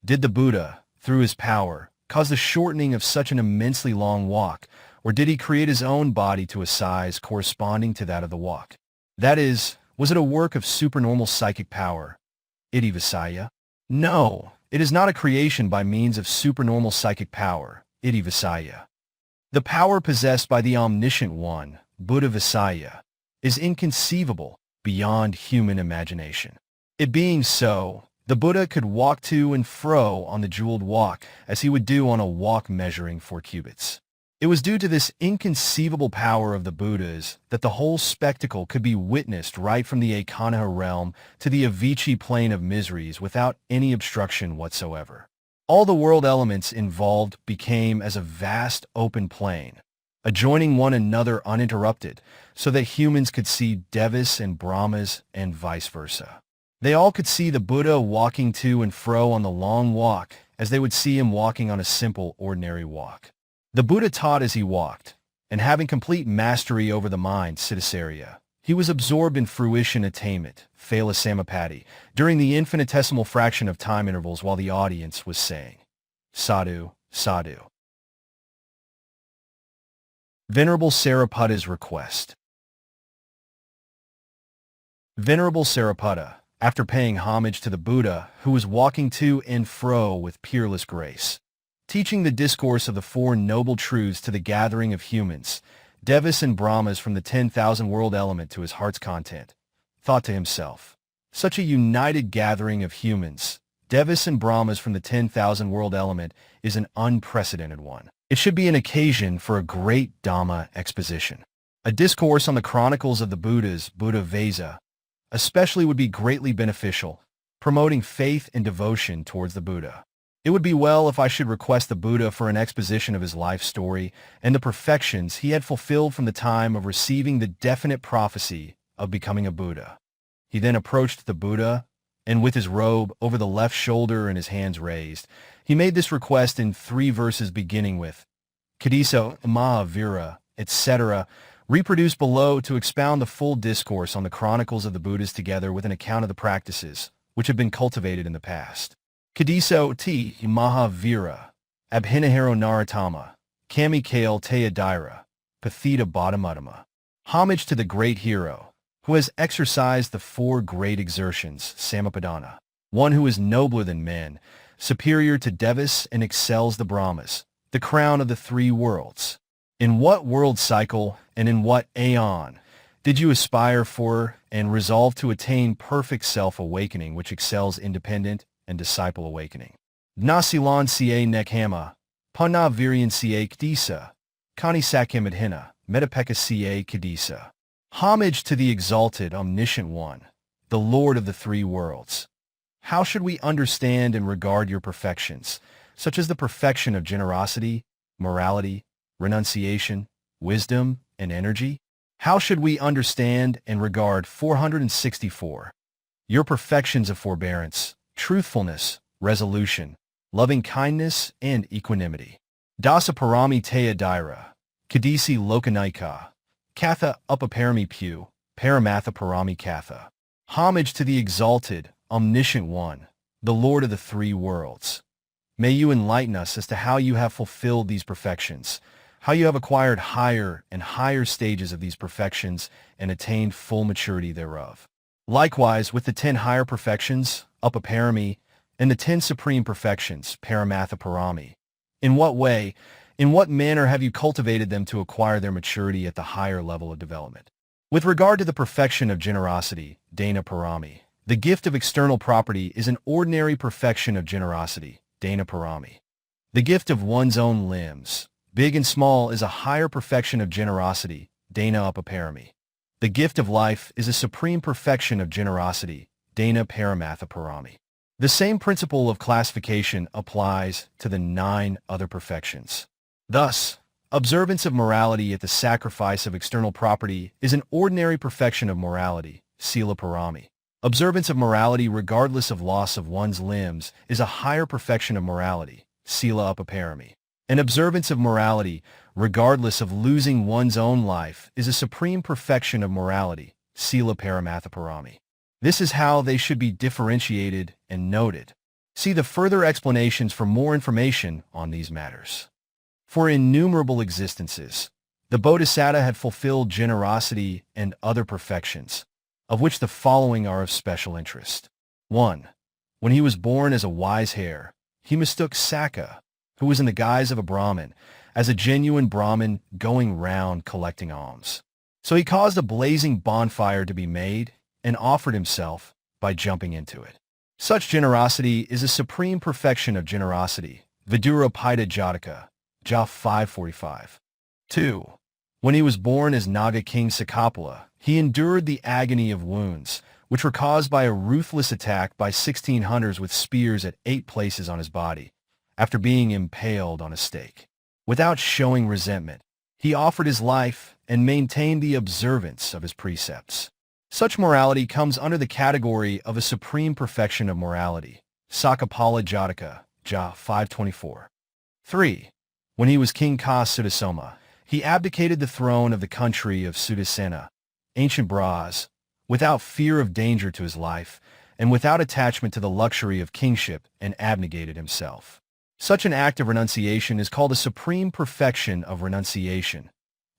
did the Buddha, through his power, cause the shortening of such an immensely long walk, or did he create his own body to a size corresponding to that of the walk? That is, was it a work of supernormal psychic power, iti visaya? No, it is not a creation by means of supernormal psychic power, iti visaya. The power possessed by the omniscient one, Buddha Visaya, is inconceivable beyond human imagination. It being so, the Buddha could walk to and fro on the jeweled walk as he would do on a walk measuring 4 cubits. It was due to this inconceivable power of the Buddhas that the whole spectacle could be witnessed right from the Ekanaha realm to the Avicii plane of miseries without any obstruction whatsoever. All the world elements involved became as a vast open plain, adjoining one another uninterrupted, so that humans could see Devas and Brahmas and vice versa. They all could see the Buddha walking to and fro on the long walk as they would see him walking on a simple, ordinary walk. The Buddha taught as he walked, and having complete mastery over the mind, Siddhasarya, he was absorbed in fruition attainment, Phala Samapatti, during the infinitesimal fraction of time intervals while the audience was saying, Sadhu, Sadhu. Venerable Sāriputta's request. Venerable Sāriputta, after paying homage to the Buddha, who was walking to and fro with peerless grace, teaching the discourse of the 4 noble truths to the gathering of humans, Devas and Brahmas from the 10,000 world element to his heart's content, thought to himself, such a united gathering of humans, Devas and Brahmas from the 10,000 world element, is an unprecedented one. It should be an occasion for a great Dhamma exposition. A discourse on the chronicles of the Buddhas, Buddha Vesa, especially would be greatly beneficial, promoting faith and devotion towards the Buddha. It would be well if I should request the Buddha for an exposition of his life story and the perfections he had fulfilled from the time of receiving the definite prophecy of becoming a Buddha. He then approached the Buddha, and with his robe over the left shoulder and his hands raised, he made this request in 3 verses beginning with Kadiso, Mahavira, etc., reproduced below to expound the full discourse on the chronicles of the Buddhas together with an account of the practices which have been cultivated in the past. Kadiso T. Mahavira, Abhinaharo Naratama, Kami Kale Teyadira, Pathita Bodhimudama. Homage to the great hero, who has exercised the 4 great exertions, Samapadana, one who is nobler than men, superior to Devas and excels the Brahmas, the crown of the 3 worlds. In what world cycle and in what aeon did you aspire for and resolve to attain perfect self-awakening which excels independent and disciple awakening? Nasilan ca nekhama, Pana Virian ca Kadisa, Kani Sakyan Madhina, Metapeka ca Kadisa. Homage to the exalted, omniscient one, the Lord of the 3 worlds. How should we understand and regard your perfections, such as the perfection of generosity, morality, renunciation, wisdom, and energy? How should we understand and regard 464? Your perfections of forbearance, truthfulness, resolution, loving kindness, and equanimity. Dasa Parami Teya Daira, Kadisi Lokanaika, Katha Upaparami Pu, Paramatha Parami Katha. Homage to the exalted, omniscient one, the Lord of the 3 worlds. May you enlighten us as to how you have fulfilled these perfections, how you have acquired higher and higher stages of these perfections and attained full maturity thereof. Likewise, with the 10 higher perfections, Upaparami, and the 10 supreme perfections, Paramatha Parami. In what way, in what manner have you cultivated them to acquire their maturity at the higher level of development? With regard to the perfection of generosity, Dana Parami, the gift of external property is an ordinary perfection of generosity, Dana Parami. The gift of one's own limbs, big and small, is a higher perfection of generosity, Dana Upaparami. The gift of life is a supreme perfection of generosity, Dana Paramatha Parami. The same principle of classification applies to the 9 other perfections. Thus, observance of morality at the sacrifice of external property is an ordinary perfection of morality, Sila Parami. Observance of morality regardless of loss of one's limbs is a higher perfection of morality, Sila Upaparami. An observance of morality regardless of losing one's own life is a supreme perfection of morality, Sila Paramatha Parami. This is how they should be differentiated and noted. See the further explanations for more information on these matters. For innumerable existences, the Bodhisattva had fulfilled generosity and other perfections, of which the following are of special interest. 1. When he was born as a wise hare, he mistook Sakya, who was in the guise of a Brahmin, as a genuine Brahmin going round collecting alms. So he caused a blazing bonfire to be made and offered himself by jumping into it. Such generosity is a supreme perfection of generosity, Vidura Paita Jataka, Ja 545. 2. When he was born as Naga King Sakapala, he endured the agony of wounds, which were caused by a ruthless attack by 16 hunters with spears at 8 places on his body, after being impaled on a stake. Without showing resentment, he offered his life and maintained the observance of his precepts. Such morality comes under the category of a supreme perfection of morality, Sakapala Jataka, Ja 524. 3. When he was King Ka Sudasoma, he abdicated the throne of the country of Sudasena, ancient Braz, without fear of danger to his life, and without attachment to the luxury of kingship, and abnegated himself. Such an act of renunciation is called a supreme perfection of renunciation,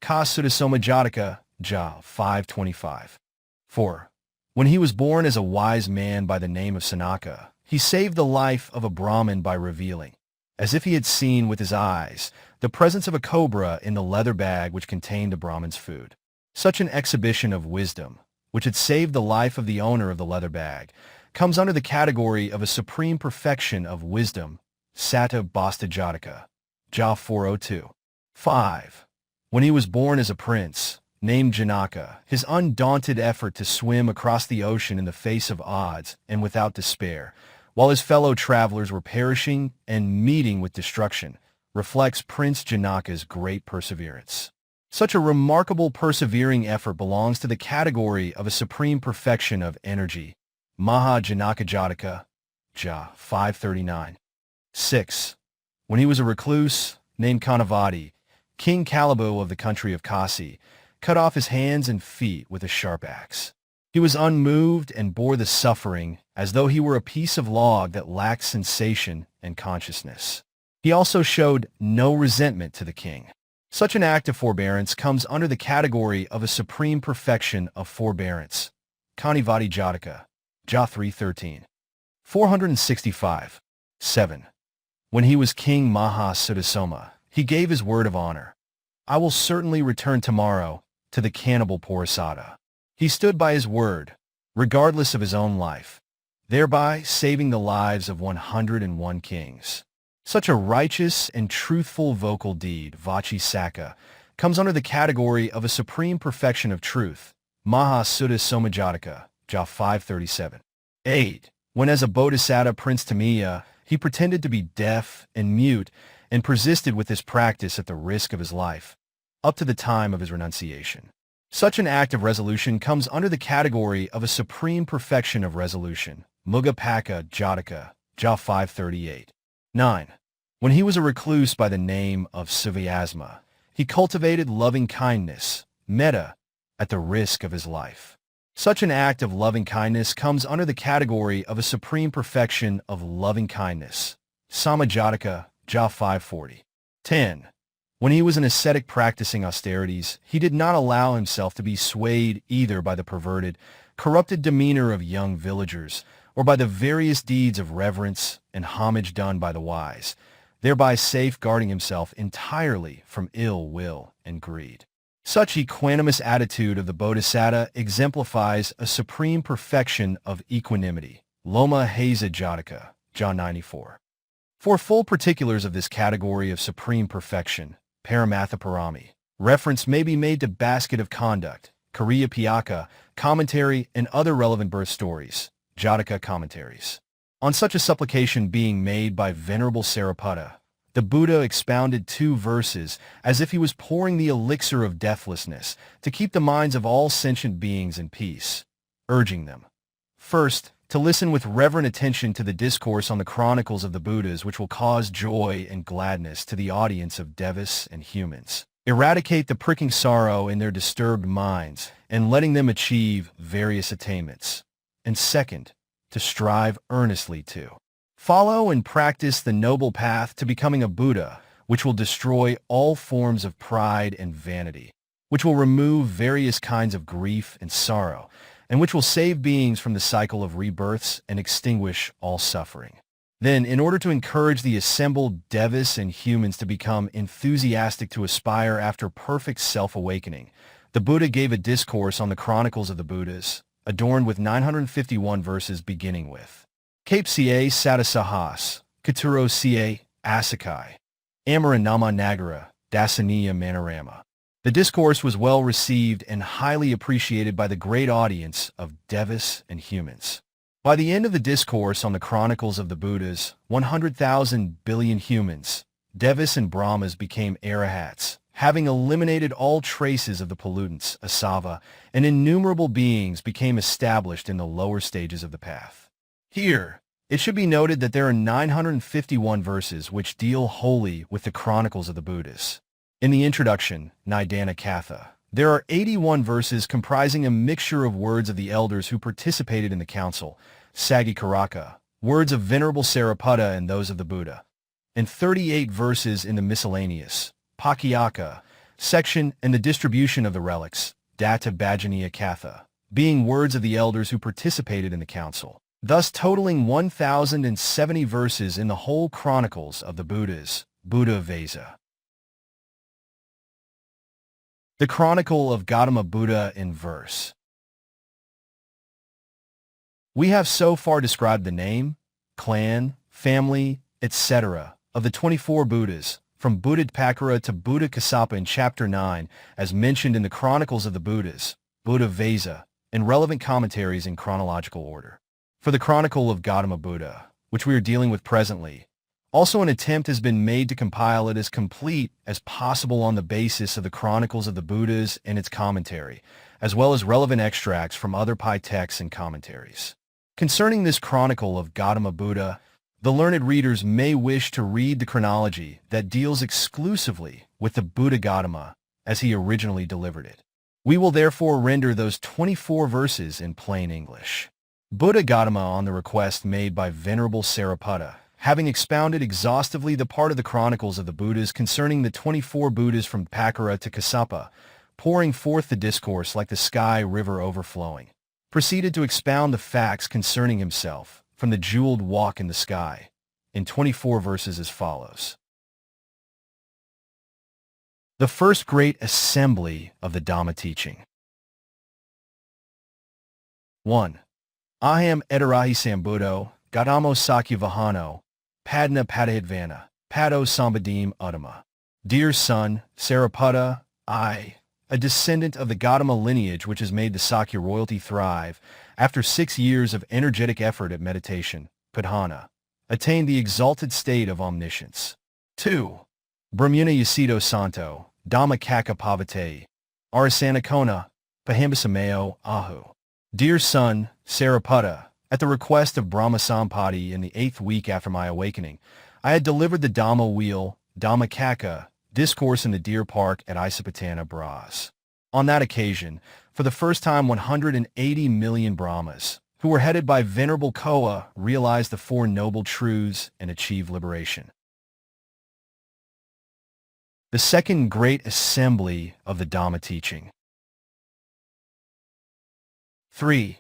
Ka Sudasoma Jataka, Ja 525. 4. When he was born as a wise man by the name of Sanaka, he saved the life of a Brahmin by revealing, as if he had seen with his eyes, the presence of a cobra in the leather bag which contained the Brahmin's food. Such an exhibition of wisdom, which had saved the life of the owner of the leather bag, comes under the category of a supreme perfection of wisdom, Sata Basta Jataka, Ja 402. 5. When he was born as a prince, named Janaka, his undaunted effort to swim across the ocean in the face of odds and without despair, while his fellow travelers were perishing and meeting with destruction, reflects Prince Janaka's great perseverance. Such a remarkable persevering effort belongs to the category of a supreme perfection of energy. Maha Janaka Jataka, Ja 539. 6. When he was a recluse, named Kanavati, King Kalabo of the country of Kasi, cut off his hands and feet with a sharp axe. He was unmoved and bore the suffering as though he were a piece of log that lacked sensation and consciousness. He also showed no resentment to the king. Such an act of forbearance comes under the category of a supreme perfection of forbearance. Kanivati Jataka, Ja 313. 465. 7. When he was King Maha Suddasoma, he gave his word of honor. I will certainly return tomorrow to the cannibal Porasada. He stood by his word, regardless of his own life, thereby saving the lives of 101 kings. Such a righteous and truthful vocal deed, Vachi Saka, comes under the category of a supreme perfection of truth. Maha Sutta Somajataka, Ja 537. 8. When as a bodhisattva Prince Tamiya, he pretended to be deaf and mute and persisted with this practice at the risk of his life, up to the time of his renunciation. Such an act of resolution comes under the category of a supreme perfection of resolution. Mugapaka Jataka, Ja 538. 9. When he was a recluse by the name of Sivyasma, he cultivated loving-kindness, metta, at the risk of his life. Such an act of loving-kindness comes under the category of a supreme perfection of loving-kindness. Samajataka, Ja 540. 10. When he was an ascetic practicing austerities, he did not allow himself to be swayed either by the perverted, corrupted demeanor of young villagers, or by the various deeds of reverence and homage done by the wise, thereby safeguarding himself entirely from ill will and greed. Such equanimous attitude of the Bodhisattva exemplifies a supreme perfection of equanimity. Loma Heza Jataka, Ja 94. For full particulars of this category of supreme perfection, Paramatha Parami, reference may be made to Basket of Conduct, Kariya Piyaka, commentary, and other relevant birth stories, Jataka commentaries. On such a supplication being made by Venerable Sāriputta, the Buddha expounded 2 verses as if he was pouring the elixir of deathlessness to keep the minds of all sentient beings in peace, urging them, first, to listen with reverent attention to the discourse on the chronicles of the Buddhas, which will cause joy and gladness to the audience of devas and humans, eradicate the pricking sorrow in their disturbed minds, and letting them achieve various attainments, and second, to strive earnestly to follow and practice the noble path to becoming a Buddha, which will destroy all forms of pride and vanity, which will remove various kinds of grief and sorrow, and which will save beings from the cycle of rebirths and extinguish all suffering. Then, in order to encourage the assembled devas and humans to become enthusiastic to aspire after perfect self-awakening, the Buddha gave a discourse on the chronicles of the Buddhas, adorned with 951 verses beginning with Cape Ca Satasahas, Katuro Ca Asakai, Amaranama Nagara, Dasaniya Manorama. The discourse was well received and highly appreciated by the great audience of devas and humans. By the end of the discourse on the chronicles of the Buddhas, 100,000 billion humans, devas and brahmas became arahats, having eliminated all traces of the pollutants, asava, and innumerable beings became established in the lower stages of the path. Here, it should be noted that there are 951 verses which deal wholly with the chronicles of the Buddhas. In the introduction, Nidana Katha, there are 81 verses comprising a mixture of words of the elders who participated in the council, Sagikaraka, words of Venerable Sāriputta and those of the Buddha, and 38 verses in the miscellaneous, Pakyaka, section and the distribution of the relics, Datta Bhajaniya Katha, being words of the elders who participated in the council, thus totaling 1,070 verses in the whole chronicles of the Buddhas, Buddha Vesa. The Chronicle of Gautama Buddha in verse. We have so far described the name, clan, family, etc. of the 24 Buddhas, from Buddhapakara to Buddha Kassapa in Chapter 9, as mentioned in the Chronicles of the Buddhas, Buddha Vesa, and relevant commentaries in chronological order. For the Chronicle of Gautama Buddha, which we are dealing with presently, also an attempt has been made to compile it as complete as possible on the basis of the Chronicles of the Buddhas and its commentary, as well as relevant extracts from other Pai texts and commentaries. Concerning this Chronicle of Gautama Buddha, the learned readers may wish to read the chronology that deals exclusively with the Buddha Gautama as he originally delivered it. We will therefore render those 24 verses in plain English. Buddha Gautama, on the request made by Venerable Sāriputta, having expounded exhaustively the part of the Chronicles of the Buddhas concerning the 24 Buddhas from Pakara to Kassapa, pouring forth the discourse like the sky river overflowing, proceeded to expound the facts concerning himself from the jeweled walk in the sky, in 24 verses as follows. The first great assembly of the Dhamma teaching. 1. Aham Edarahi Sambuddho, Gautamo Sakya Vahano, Padna Padahidvana, Pado Sambadim Uttama. Dear son, Sāriputta, I, a descendant of the Gautama lineage which has made the Sakya royalty thrive, after 6 years of energetic effort at meditation, Padhana, attained the exalted state of omniscience. 2. Brahmuna Yasido Santo, Dhamma Kaka Pavate, Arasanakona, Pahambasameo Ahu. Dear son, Sāriputta, at the request of Brahma Sampati in the 8th week after my awakening, I had delivered the Dhamma wheel, Dhamma Kaka, discourse in the Deer Park at Isapatana, Bras. On that occasion, for the first time 180 million Brahmas, who were headed by Venerable Koa, realized the Four Noble Truths and achieved liberation. The second great assembly of the Dhamma teaching. 3.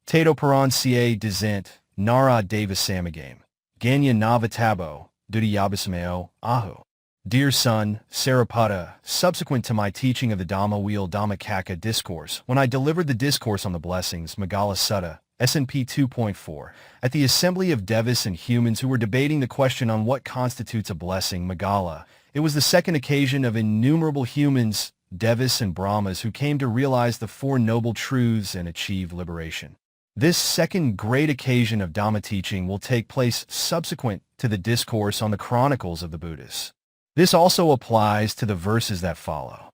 Tato Paran Ca Dizent, Nara Deva Samagame, Ganya Navatabo, Dudiyabasameo, Ahu. Dear son, Sāriputta, subsequent to my teaching of the Dhamma wheel Dhamma Kaka discourse, when I delivered the discourse on the blessings, Magala Sutta, SNP 2.4, at the assembly of Devas and humans who were debating the question on what constitutes a blessing, Magala, it was the second occasion of innumerable humans, Devas and Brahmas who came to realize the Four Noble Truths and achieve liberation. This second great occasion of Dhamma teaching will take place subsequent to the discourse on the Chronicles of the Buddhas. This also applies to the verses that follow.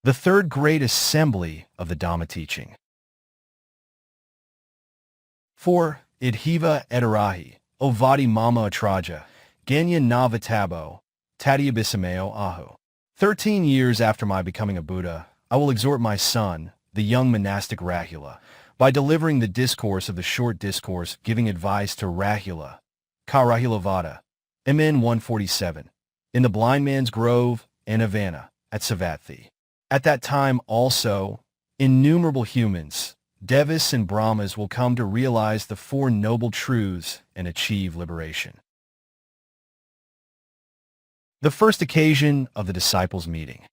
The third great assembly of the Dhamma teaching. 4. Idhiva Edarahi, Ovadi Mama Atraja, Ganya Navatabo, Tadyabisameo Ahu. 13 years after my becoming a Buddha, I will exhort my son, the young monastic Rāhula, by delivering the discourse of the short discourse giving advice to Rāhula, Hemavata, MN 147, in the blind man's grove, in Havana, at Savatthi. At that time also, innumerable humans, Devas and Brahmas will come to realize the Four Noble Truths and achieve liberation. The first occasion of the disciples' meeting.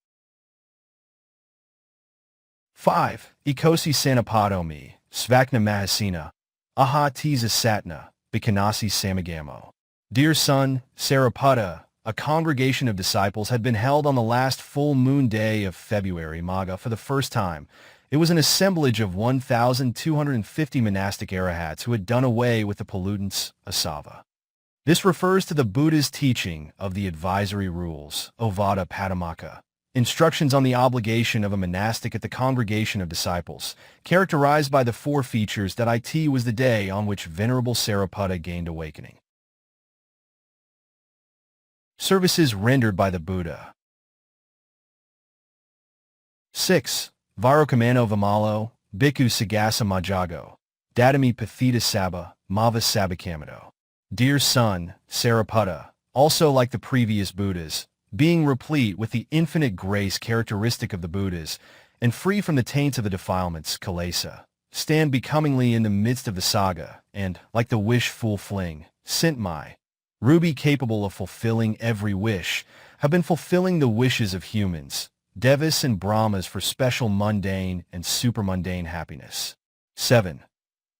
5. Ikosi Sanapadomi, Svakna Mahasina, Aha Tiza Satna, Bikanasi Samagamo. Dear son, Sāriputta, a congregation of disciples had been held on the last full moon day of February, Maga, for the first time. It was an assemblage of 1,250 monastic Arahats who had done away with the pollutants, asava. This refers to the Buddha's teaching of the advisory rules, Ovada Padamaka, instructions on the obligation of a monastic at the congregation of disciples, characterized by the 4 features that it was the day on which Venerable Sāriputta gained awakening. Services rendered by the Buddha. 6. Varokamano Vimalo, Bhikkhu Sagasa Majago, Dadami Pathita Saba, Mava Sabakamado. Dear son, Sāriputta, also like the previous Buddhas, being replete with the infinite grace characteristic of the Buddhas, and free from the taints of the defilements, Kolita, stand becomingly in the midst of the saga, and, like the wish-full fling, Sintmai, Ruby capable of fulfilling every wish, have been fulfilling the wishes of humans, Devas and Brahmas for special mundane and supermundane happiness. 7.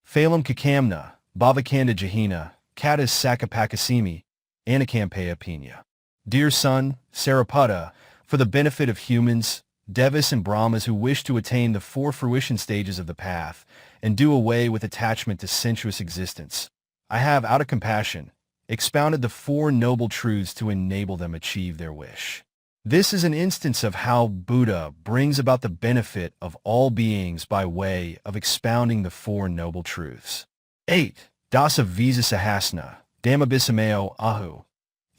Phalam Kakamna, Bhavakanda Jahina, Katas Sakapakasimi, Anakampeya Pina. Dear son, Sāriputta, for the benefit of humans, Devas and Brahmas who wish to attain the four fruition stages of the path and do away with attachment to sensuous existence, I have, out of compassion, expounded the four noble truths to enable them achieve their wish. This is an instance of how Buddha brings about the benefit of all beings by way of expounding the four noble truths. 8. Dasa Visa Sahasna, Dhammabhisameo Ahu.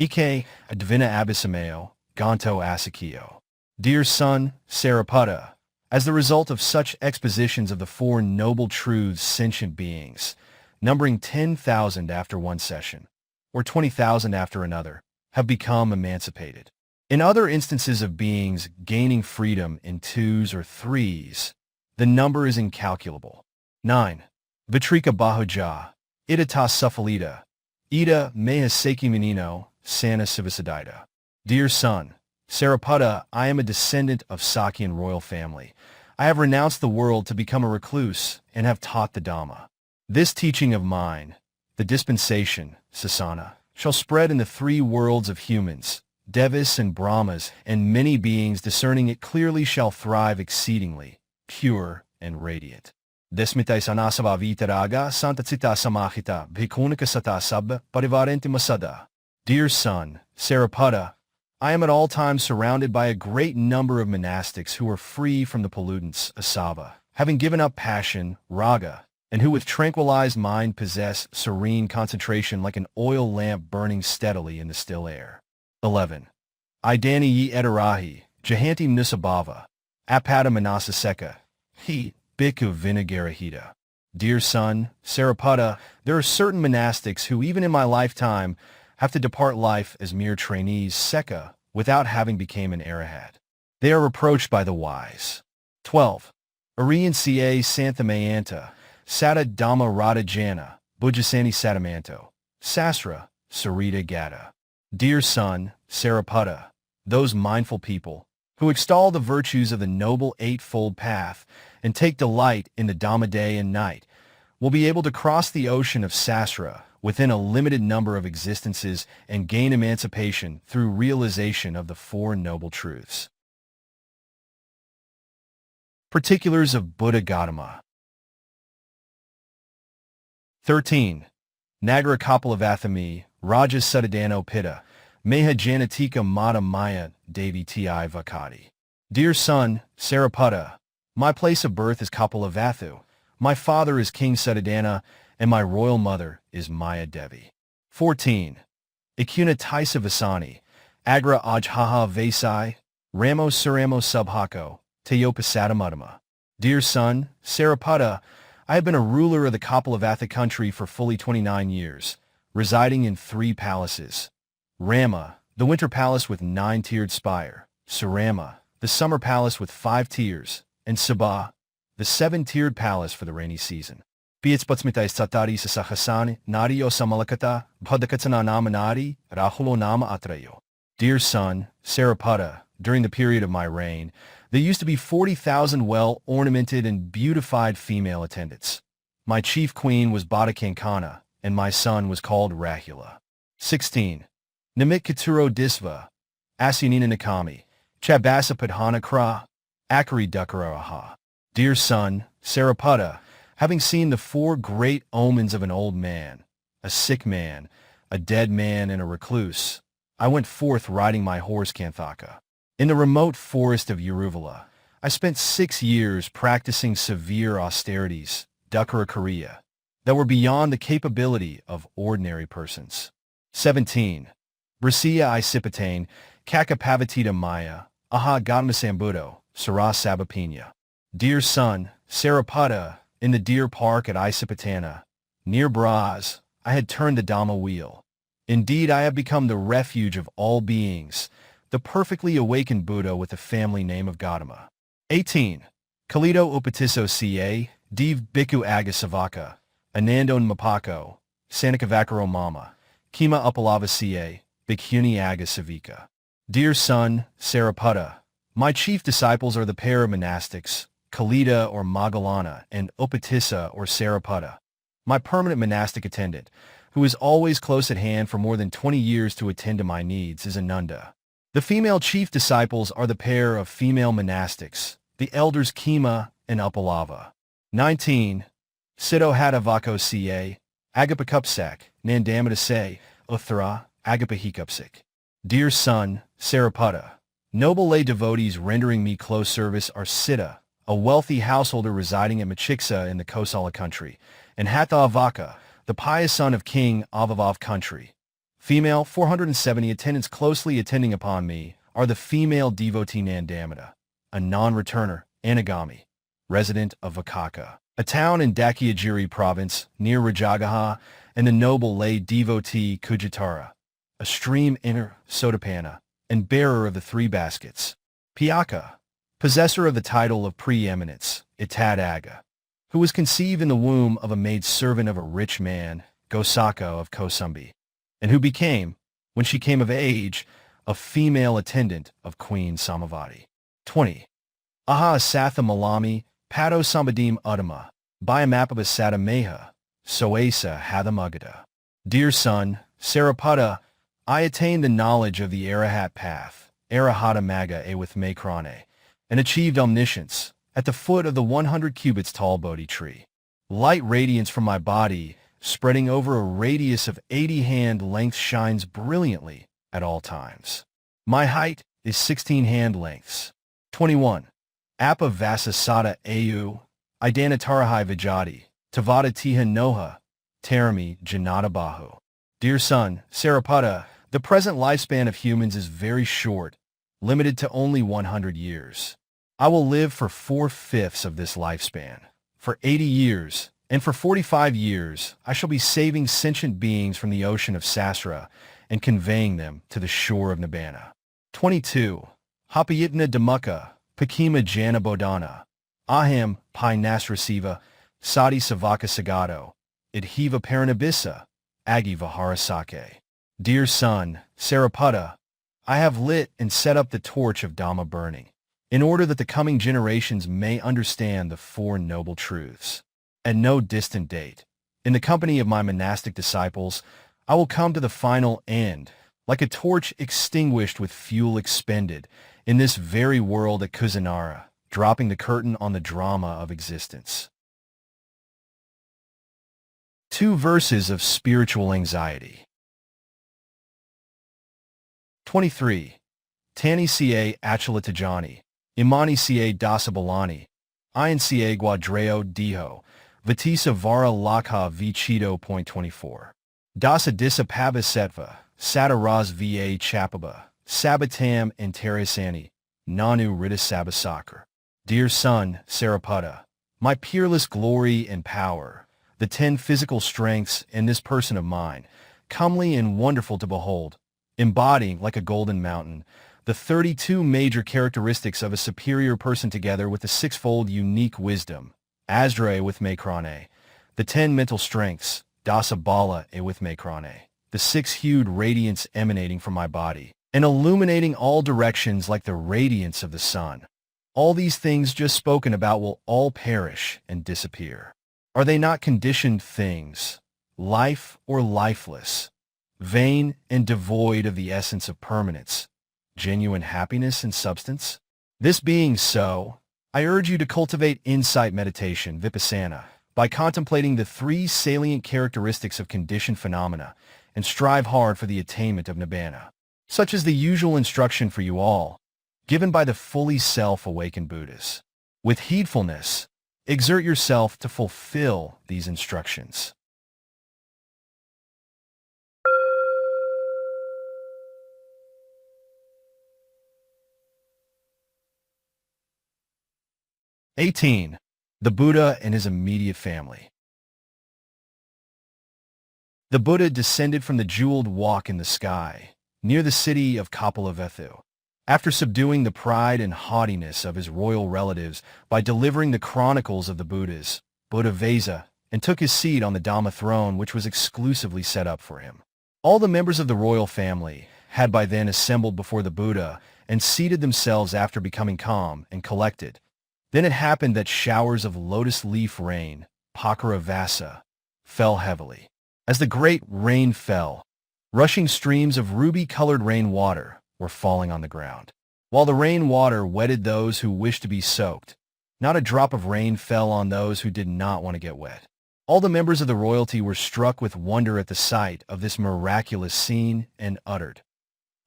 Ike, Advina Abhisameo, Ganto Asakio. Dear son, Sāriputta, as the result of such expositions of the four noble truths, sentient beings, numbering 10,000 after one session, or 20,000 after another, have become emancipated. In other instances of beings gaining freedom in twos or threes, the number is incalculable. 9. Vitrika Bahuja, Idata Sufalita, Ida Mahaseki Menino, Sana Sivasadita. Dear son, Sāriputta, I am a descendant of Sakyan royal family. I have renounced the world to become a recluse and have taught the Dhamma. This teaching of mine, the dispensation, Sasana, shall spread in the three worlds of humans, Devas and Brahmas, and many beings discerning it clearly shall thrive exceedingly, pure and radiant. Desmitai sanasava vitaraga santacita samahita bhikunika sata sabba parivarenti masada. Dear son, Sāriputta, I am at all times surrounded by a great number of monastics who are free from the pollutants, asava, having given up passion, raga, and who with tranquilized mind possess serene concentration like an oil lamp burning steadily in the still air. 11. Idani ye edarahi, jahanti nusabhava, apada manasaseka, he, bhikkhu vinagarahita. Dear son, Sāriputta, there are certain monastics who even in my lifetime have to depart life as mere trainees, seka, without having become an arahat. They are reproached by the wise. 12. Ariyan ca Santhamayanta, Sata Dhamma Radha Jana, Bujasani Satamanto, Sasra, Sarita Gata. Dear son, Sāriputta, those mindful people, who extol the virtues of the noble eightfold path and take delight in the Dhamma day and night, will be able to cross the ocean of Sasra within a limited number of existences and gain emancipation through realization of the Four Noble Truths. Particulars of Buddha Gautama. 13. Nagara Kapilavathami, Raja Sutadano Pitta, Meha Janatika Mata Maya Devi Ti Vakati. Dear son, Sāriputta, my place of birth is Kapilavatthu, my father is King Sutadana, and my royal mother is Maya Devi. 14. Ikuna Taisa Vasani, Agra Ajhaha Vasai, Ramo Suramo Subhako, Teyopasadamudama. Dear son, Sāriputta, I have been a ruler of the Kapilavattha country for fully 29 years, residing in 3 palaces. Rama, the winter palace with 9-tiered spire, Surama, the summer palace with 5 tiers, and Sabha, the 7-tiered palace for the rainy season. Pietspatsmitai Satari Sasahasani, Nadiyo Samalakata, Bhadakatana Nama Nadi, Rāhulo Nama Atrayo. Dear son, Sāriputta, during the period of my reign, there used to be 40,000 well-ornamented and beautified female attendants. My chief queen was Bhattakankana, and my son was called Rāhula. 16. Namit Katuro Disva, Asinina Nakami, Chabasa Padhana Kra, Akari Dukaraha. Dear son, Sāriputta, having seen the 4 great omens of an old man, a sick man, a dead man, and a recluse, I went forth riding my horse Kanthaka. In the remote forest of Uruvela, I spent 6 years practicing severe austerities, Dukkara that were beyond the capability of ordinary persons. 17. Brasiya Isipatane, Kakapavatita Maya, Aha Gatmasambudo, Sara Sabapina. Dear son, Sāriputta, in the deer park at Isipatana, near Braz, I had turned the Dhamma wheel. Indeed, I have become the refuge of all beings, the perfectly awakened Buddha with the family name of Gautama. 18. Kolita Upatissa ca, Div Bhikkhu Agasavaka, Anandon Mapako, Sanakavakaro Mama, Kima Upalava ca, Bhikkhuni Agasavika. Dear son, Sāriputta, my chief disciples are the pair of monastics, Kolita or Moggallana and Upatissa or Sāriputta. My permanent monastic attendant, who is always close at hand for more than 20 years to attend to my needs, is Nanda. The female chief disciples are the pair of female monastics, the elders Kema and Upalava. 19. Siddho Hadavako Ca, Agapakupsak, Nandamata Se, Uthara, Agapahikupsik. Dear son, Sāriputta, noble lay devotees rendering me close service are Siddha, a wealthy householder residing at Machiksa in the Kosala country, and Hathavaka, the pious son of King Avavav country. Female 470 attendants closely attending upon me are the female devotee Nandamata, a non-returner, Anagami, resident of Vakaka, a town in Dakyagiri province near Rājagaha, and the noble lay devotee Kujatara, a stream inner Sotapanna, and bearer of the three baskets. Piyaka, possessor of the title of preeminence, Itadaga, who was conceived in the womb of a maid-servant of a rich man, Gosaka of Kosumbi, and who became, when she came of age, a female attendant of Queen Samavati. 20. Aha Asatha Malami, Pado Sambadim Uttama, Bayamapaba Satameha, Soasa Hathamagata. Dear son, Sāriputta, I attained the knowledge of the Arahat path, Arahata Maga e with Makrane, and achieved omniscience at the foot of the 100 cubits tall Bodhi tree. Light radiance from my body, spreading over a radius of 80 hand lengths, shines brilliantly at all times. My height is 16 hand lengths. 21. Appa Vasasada Au, Idana Tarahai Vijati, Tavada Tiha Noha, Tarami Janata Bahu. Dear son, Sāriputta, the present lifespan of humans is very short, limited to only 100 years. I will live for 4/5 of this lifespan. For 80 years, and for 45 years, I shall be saving sentient beings from the ocean of Sasra and conveying them to the shore of Nibbana. 22. Hapayitna Dhammaka, Pakima Jana Bodhana, Aham Pai Nasrasiva, Sati Savaka Sagato, Idhiva Paranabissa, Agi Viharasake. Dear son, Sāriputta, I have lit and set up the torch of Dhamma burning, in order that the coming generations may understand the four noble truths. At no distant date, in the company of my monastic disciples, I will come to the final end, like a torch extinguished with fuel expended, in this very world at Kusinara, dropping the curtain on the drama of existence. 2 verses of spiritual anxiety. 23. Tani Ca Achalatajani, Imani Ca Dasabalani, Ian Ca Guadreo Diho, Upatissa Vara Lakha Vichito. 24. Dasa Disa Pabasetva, Sataraz Va Chapaba, Sabatam and Terasani, Nanu Rita Sabasakar. Dear son, Sāriputta, my peerless glory and power, the 10 physical strengths in this person of mine, comely and wonderful to behold, embodying like a golden mountain, the 32 major characteristics of a superior person together with the 6-fold unique wisdom, Asdra with Makrane, the 10 mental strengths, Dasa Bala with Makrane, the 6-hued radiance emanating from my body, and illuminating all directions like the radiance of the sun. All these things just spoken about will all perish and disappear. Are they not conditioned things, life or lifeless, vain and devoid of the essence of permanence, genuine happiness and substance? This being so, I urge you to cultivate insight meditation, vipassana, by contemplating the 3 salient characteristics of conditioned phenomena and strive hard for the attainment of Nibbana. Such is the usual instruction for you all, given by the fully self-awakened Buddhas. With heedfulness, exert yourself to fulfill these instructions. (18) The Buddha and his immediate family. The Buddha descended from the jeweled walk in the sky, near the city of Kapilavatthu. After subduing the pride and haughtiness of his royal relatives by delivering the chronicles of the Buddhas, Buddhavesa, and took his seat on the Dhamma throne which was exclusively set up for him. All the members of the royal family had by then assembled before the Buddha and seated themselves after becoming calm and collected. Then it happened that showers of lotus leaf rain, Pakara Vasa, fell heavily. As the great rain fell, rushing streams of ruby-colored rain water were falling on the ground. While the rain water wetted those who wished to be soaked, not a drop of rain fell on those who did not want to get wet. All the members of the royalty were struck with wonder at the sight of this miraculous scene and uttered,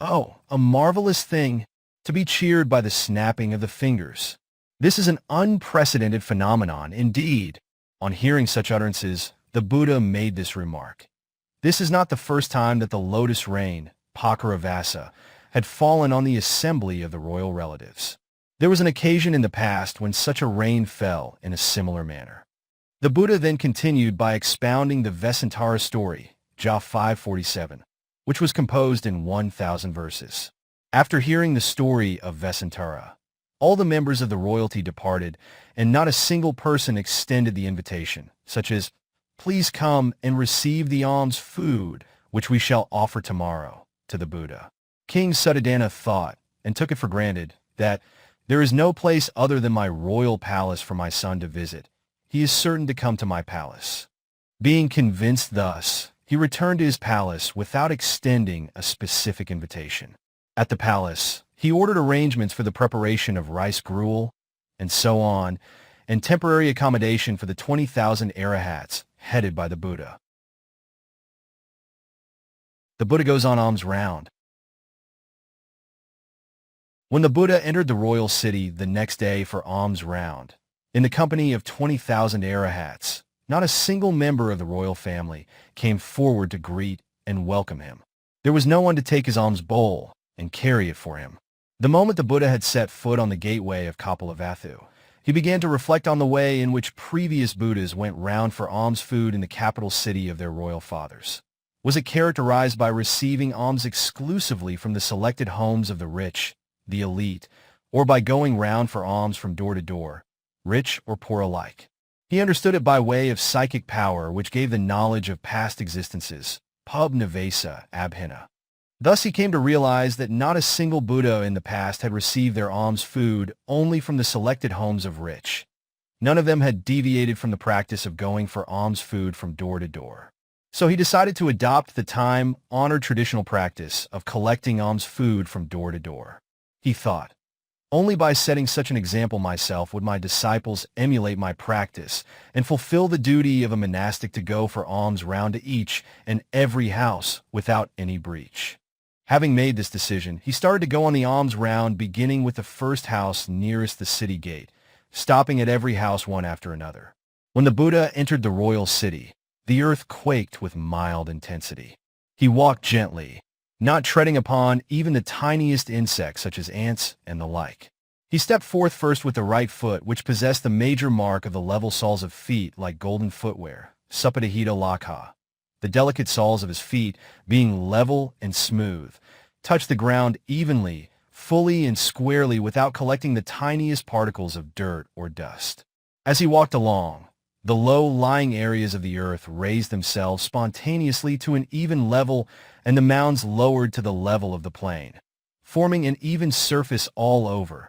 "Oh, a marvelous thing," to be cheered by the snapping of the fingers. This is an unprecedented phenomenon indeed. On hearing such utterances, the Buddha made this remark. This is not the first time that the lotus rain, Vasa, had fallen on the assembly of the royal relatives. There was an occasion in the past when such a rain fell in a similar manner. The Buddha then continued by expounding the Vesantara story, Ja 547, which was composed in 1,000 verses. After hearing the story of Vesantara, all the members of the royalty departed, and not a single person extended the invitation, such as, "Please come and receive the alms food, which we shall offer tomorrow," to the Buddha. King Suddhodana thought, and took it for granted, that there is no place other than my royal palace for my son to visit. He is certain to come to my palace. Being convinced thus, he returned to his palace without extending a specific invitation. At the palace, he ordered arrangements for the preparation of rice gruel, and so on, and temporary accommodation for the 20,000 Arahats headed by the Buddha. The Buddha goes on alms round. When the Buddha entered the royal city the next day for alms round, in the company of 20,000 Arahats, not a single member of the royal family came forward to greet and welcome him. There was no one to take his alms bowl and carry it for him. The moment the Buddha had set foot on the gateway of Kapilavatthu, he began to reflect on the way in which previous Buddhas went round for alms food in the capital city of their royal fathers. Was it characterized by receiving alms exclusively from the selected homes of the rich, the elite, or by going round for alms from door to door, rich or poor alike? He understood it by way of psychic power which gave the knowledge of past existences, pub nivesa abhina. Thus he came to realize that not a single Buddha in the past had received their alms food only from the selected homes of rich. None of them had deviated from the practice of going for alms food from door to door. So he decided to adopt the time-honored traditional practice of collecting alms food from door to door. He thought, only by setting such an example myself would my disciples emulate my practice and fulfill the duty of a monastic to go for alms round to each and every house without any breach. Having made this decision, he started to go on the alms round beginning with the first house nearest the city gate, stopping at every house one after another. When the Buddha entered the royal city, the earth quaked with mild intensity. He walked gently, not treading upon even the tiniest insects such as ants and the like. He stepped forth first with the right foot, which possessed the major mark of the level soles of feet like golden footwear, Upatissa lakha. The delicate soles of his feet, being level and smooth, touched the ground evenly, fully and squarely without collecting the tiniest particles of dirt or dust. As he walked along, the low-lying areas of the earth raised themselves spontaneously to an even level, and the mounds lowered to the level of the plain, forming an even surface all over.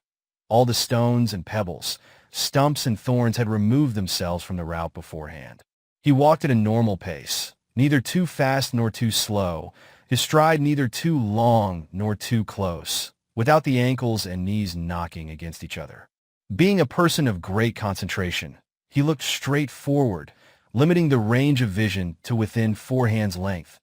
All the stones and pebbles, stumps and thorns had removed themselves from the route beforehand. He walked at a normal pace, neither too fast nor too slow, his stride neither too long nor too close, without the ankles and knees knocking against each other. Being a person of great concentration, he looked straight forward, limiting the range of vision to within 4 hands' length,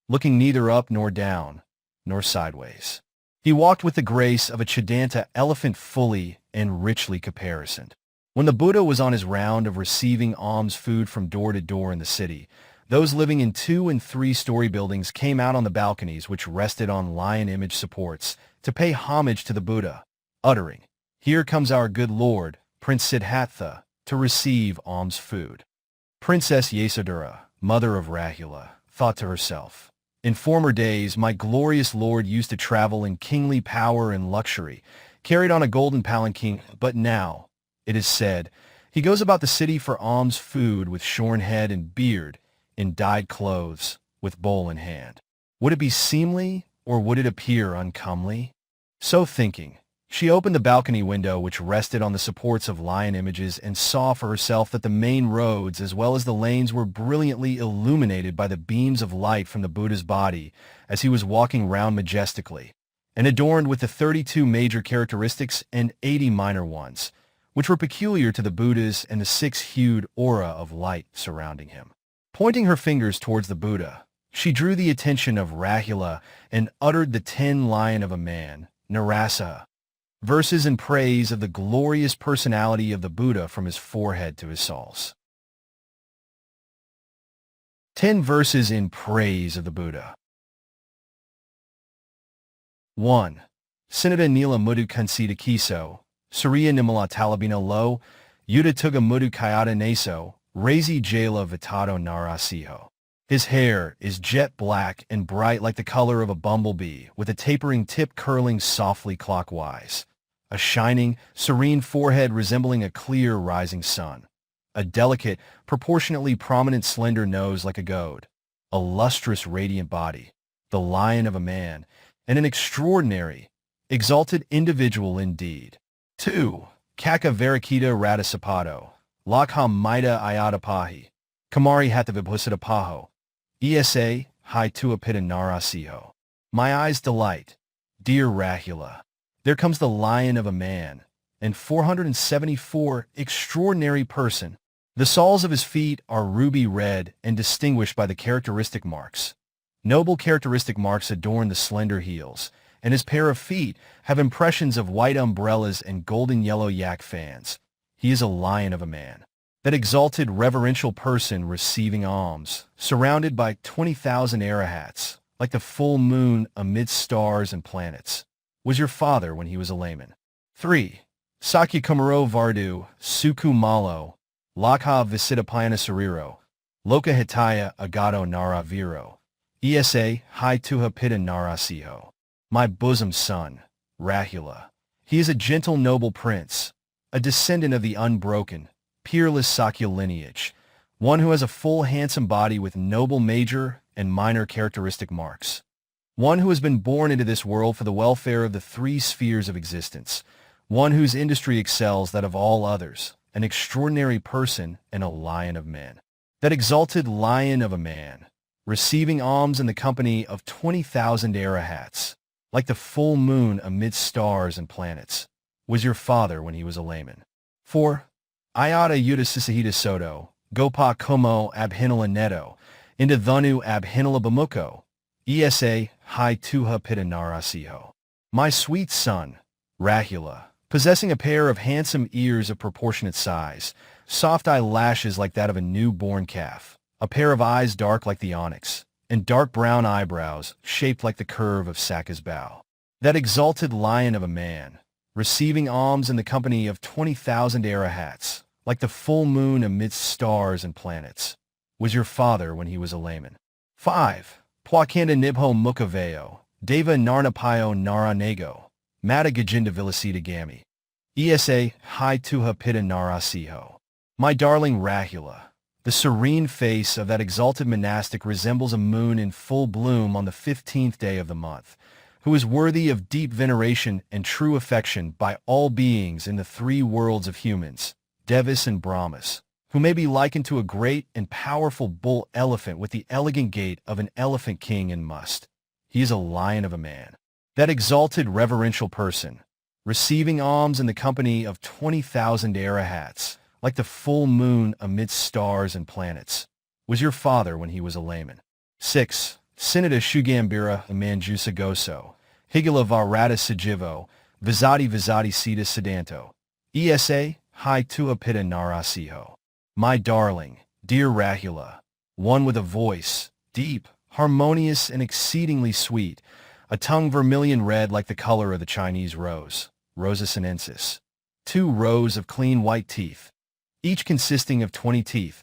looking neither up nor down, nor sideways. He walked with the grace of a Chidanta elephant, fully and richly caparisoned. When the Buddha was on his round of receiving alms food from door to door in the city, those living in 2- and 3-story buildings came out on the balconies which rested on lion image supports to pay homage to the Buddha, uttering, "Here comes our good Lord, Prince Siddhartha, to receive alms food." Princess Yasodhara, mother of Rāhula, thought to herself, "In former days my glorious Lord used to travel in kingly power and luxury, carried on a golden palanquin, but now, it is said, he goes about the city for alms food with shorn head and beard, in dyed clothes, with bowl in hand. Would it be seemly, or would it appear uncomely?" So thinking, She opened the balcony window which rested on the supports of lion images and saw for herself that the main roads as well as the lanes were brilliantly illuminated by the beams of light from the Buddha's body as he was walking round majestically, and adorned with the 32 major characteristics and 80 minor ones, which were peculiar to the Buddhas and the six-hued aura of light surrounding him. Pointing her fingers towards the Buddha, she drew the attention of Rāhula and uttered the 10 Lion of a Man, Narasa, verses in praise of the glorious personality of the Buddha from his forehead to his soles. 10 verses in praise of the Buddha. 1. Sinada Nila Mudu Kansita Kiso, Surya Nimala Talabina Lo, Yuda Tuga Mudu Kayata Naso, Razi Jala Vitado Narasiho. His hair is jet black and bright like the color of a bumblebee, with a tapering tip curling softly clockwise. A shining, serene forehead resembling a clear rising sun. A delicate, proportionately prominent slender nose like a goad. A lustrous radiant body. The lion of a man, and an extraordinary, exalted individual indeed. 2. Kaka Varakita Radasapato, Lakham Maida Ayatapahi, Kamari Hathavibhusitapaho, Esa, Hai Tuapita Narasiho. My eyes delight, dear Rāhula. There comes the lion of a man, and 474 extraordinary person. The soles of his feet are ruby red and distinguished by the characteristic marks. Noble characteristic marks adorn the slender heels, and his pair of feet have impressions of white umbrellas and golden yellow yak fans. He is a lion of a man. That exalted reverential person receiving alms, surrounded by 20,000 Arahats, like the full moon amidst stars and planets, was your father when he was a layman. 3. Sakya Kumaro Vardu, Suku Malo, Lakha Visitapayana Sariro, Loka Hitaya Agato Nara Viro, Esa, Hai Tuha Pita Narasiho. My bosom son, Rāhula. He is a gentle noble prince, a descendant of the unbroken, peerless Sakya lineage, one who has a full handsome body with noble major and minor characteristic marks. One who has been born into this world for the welfare of the 3 spheres of existence, one whose industry excels that of all others, an extraordinary person and a lion of men. That exalted lion of a man, receiving alms in the company of 20,000 Arahats, like the full moon amidst stars and planets, was your father when he was a layman. 4. Ayata Yuda Sisahita Soto, Gopa Como Abhinala Neto, Inda Dhanu Abhinala Bamuko, Esa, Hai Tuha Pita Narasiho. My sweet son, Rāhula, possessing a pair of handsome ears of proportionate size, soft eyelashes like that of a newborn calf, a pair of eyes dark like the onyx, and dark brown eyebrows shaped like the curve of Saka's bow. That exalted lion of a man, receiving alms in the company of 20,000 Arahats, like the full moon amidst stars and planets, was your father when he was a layman. 5. Pwakanda Nibho Mukaveo, Deva Narnapayo Naranego, Mata Gajinda Vilasita Gami. Esa, Hai Tuha Pita Narasiho. My darling Rāhula, the serene face of that exalted monastic resembles a moon in full bloom on the 15th day of the month, who is worthy of deep veneration and true affection by all beings in the 3 worlds of humans, Devas and Brahmas, who may be likened to a great and powerful bull elephant with the elegant gait of an elephant king and must. He is a lion of a man. That exalted reverential person, receiving alms in the company of 20,000 Arahats, like the full moon amidst stars and planets, was your father when he was a layman. 6. Sinada Shugambira Manjusa Goso, Higala Varata Sajivo, Vizati Sita Siddhanto, Esa, Hai Tuha Pita Narasiho. My darling, dear Rāhula, one with a voice, deep, harmonious, and exceedingly sweet, a tongue vermilion red like the color of the Chinese rose, Rosa sinensis, 2 rows of clean white teeth, each consisting of 20 teeth,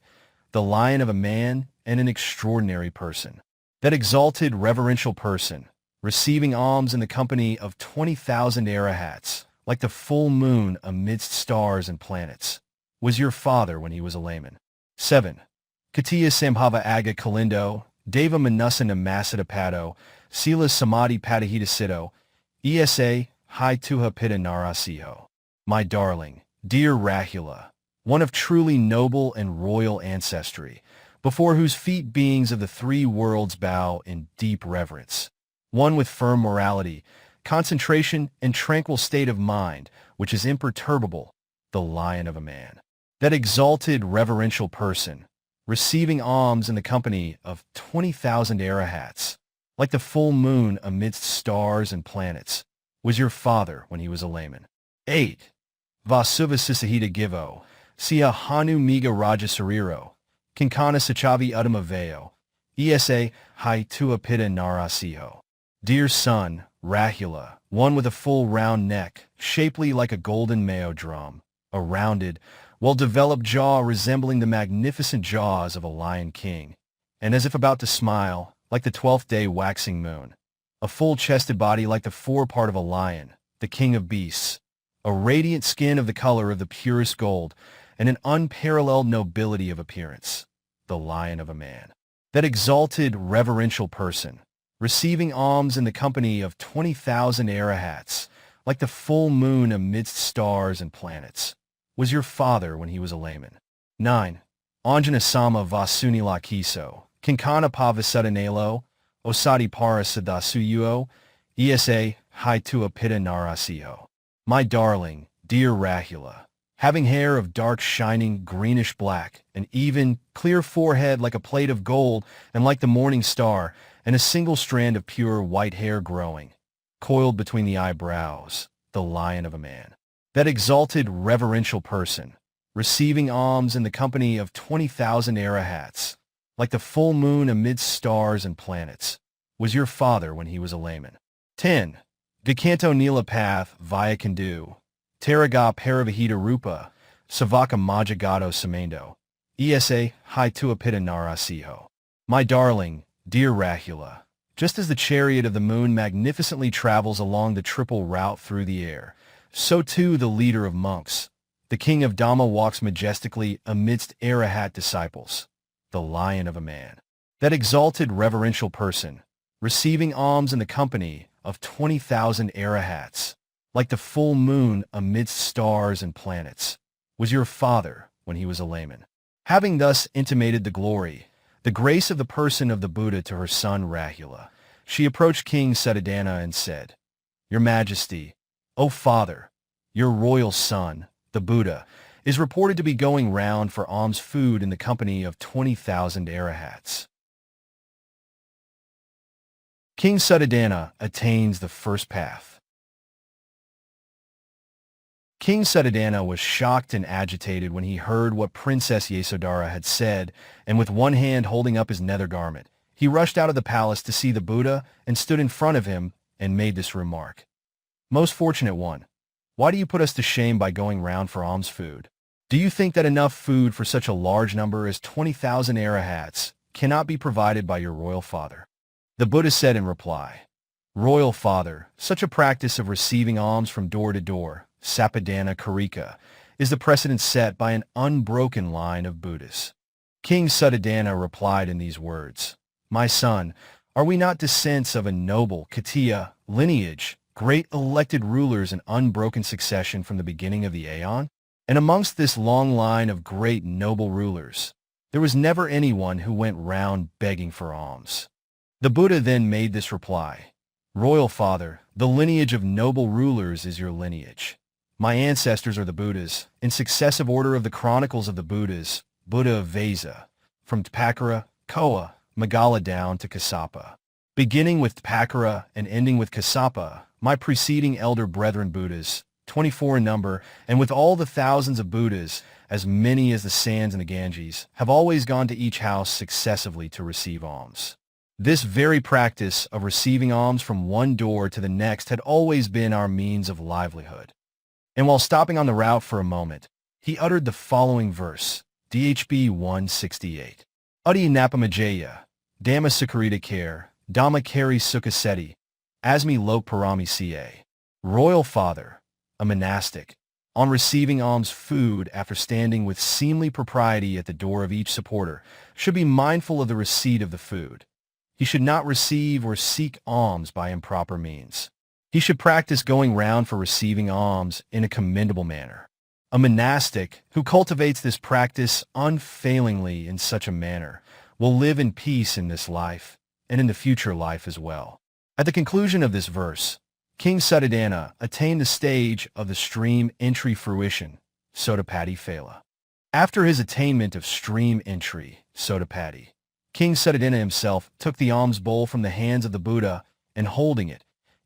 the lion of a man and an extraordinary person. That exalted reverential person, receiving alms in the company of 20,000 Arahats, like the full moon amidst stars and planets, was your father when he was a layman. 7. Katiya Sambhava Aga Kalindo, Deva Manusana Masada Pado, Sila Samadhi Padahita Siddho, Esa, Hai Tuha Pitta Narasiho. My darling, dear Rāhula, one of truly noble and royal ancestry, before whose feet beings of the three worlds bow in deep reverence. One with firm morality, concentration, and tranquil state of mind, which is imperturbable, the lion of a man. That exalted, reverential person, receiving alms in the company of 20,000 Arahats, like the full moon amidst stars and planets, was your father when he was a layman. 8. Vasuvasisahita Givo, Siya Hanu Miga Rajasariro, Kinkana Sachavi Udamaveo, Esa Hai Tua Pitta Narasiho. Dear son, Rāhula, one with a full round neck, shapely like a golden mayo drum, a rounded, well-developed jaw resembling the magnificent jaws of a lion king, and as if about to smile, like the 12th day waxing moon, a full-chested body like the forepart of a lion, the king of beasts, a radiant skin of the color of the purest gold, and an unparalleled nobility of appearance, the lion of a man. That exalted, reverential person, receiving alms in the company of 20,000 Arahats, like the full moon amidst stars and planets, was your father when he was a layman. 9. Anjanasama Vasunila Kiso, Kinkana Pavasadanalo, Osadi Parasadasuyuo, Esa Hai Tua Pitta Narasiho. My darling, dear Rāhula, having hair of dark shining greenish-black, an even, clear forehead like a plate of gold and like the morning star, and a single strand of pure white hair growing, coiled between the eyebrows, the lion of a man. That exalted, reverential person, receiving alms in the company of 20,000 Arahats, like the full moon amidst stars and planets, was your father when he was a layman. 10. Gakanto Nilapath Vaya Kandu, Taraga Paravahita Rupa, Savaka Majagato Samendo, Esa Hai Tua Pitta Narasiho. My darling, dear Rāhula, just as the chariot of the moon magnificently travels along the triple route through the air, so too the leader of monks, the king of Dhamma walks majestically amidst Arahat disciples, the lion of a man. That exalted reverential person, receiving alms in the company of 20,000 Arahats, like the full moon amidst stars and planets, was your father when he was a layman. Having thus intimated the glory, the grace of the person of the Buddha to her son Rāhula, she approached King Sātāgiri and said, Your Majesty, O Father, your royal son, the Buddha, is reported to be going round for alms food in the company of 20,000 Arahats. King Sātāgiri attains the first path. King Sātāgiri was shocked and agitated when he heard what Princess Yasodhara had said, and with one hand holding up his nether garment, he rushed out of the palace to see the Buddha and stood in front of him and made this remark. Most fortunate one, why do you put us to shame by going round for alms food? Do you think that enough food for such a large number as 20,000 Arahats cannot be provided by your royal father? The Buddha said in reply, Royal father, such a practice of receiving alms from door to door, Sapadana Karika, is the precedent set by an unbroken line of Buddhas. King Sātāgiri replied in these words, My son, are we not descendants of a noble Katiya lineage, great elected rulers in unbroken succession from the beginning of the Aeon? And amongst this long line of great noble rulers, there was never anyone who went round begging for alms. The Buddha then made this reply, Royal father, the lineage of noble rulers is your lineage. My ancestors are the Buddhas, in successive order of the chronicles of the Buddhas, Buddha of Vesa, from Tapakara, Koa, Megala down to Kassapa. Beginning with Tapakara and ending with Kassapa, my preceding elder brethren Buddhas, 24 in number, and with all the thousands of Buddhas, as many as the sands in the Ganges, have always gone to each house successively to receive alms. This very practice of receiving alms from one door to the next had always been our means of livelihood. And while stopping on the route for a moment, he uttered the following verse, DHB 168. Adi Napamajaya, Dhamma Sukarita Care, Dhamma Kari Sukaseti, Asmi Lok Parami Ca. Royal father, a monastic, on receiving alms food after standing with seemly propriety at the door of each supporter, should be mindful of the receipt of the food. He should not receive or seek alms by improper means. He should practice going round for receiving alms in a commendable manner. A monastic who cultivates this practice unfailingly in such a manner will live in peace in this life and in the future life as well. At the conclusion of this verse, King Sātāgiri attained the stage of the stream entry fruition, Sātāgiri Phala. After his attainment of stream entry, Sātāgiri, King Sātāgiri himself took the alms bowl from the hands of the Buddha and holding it,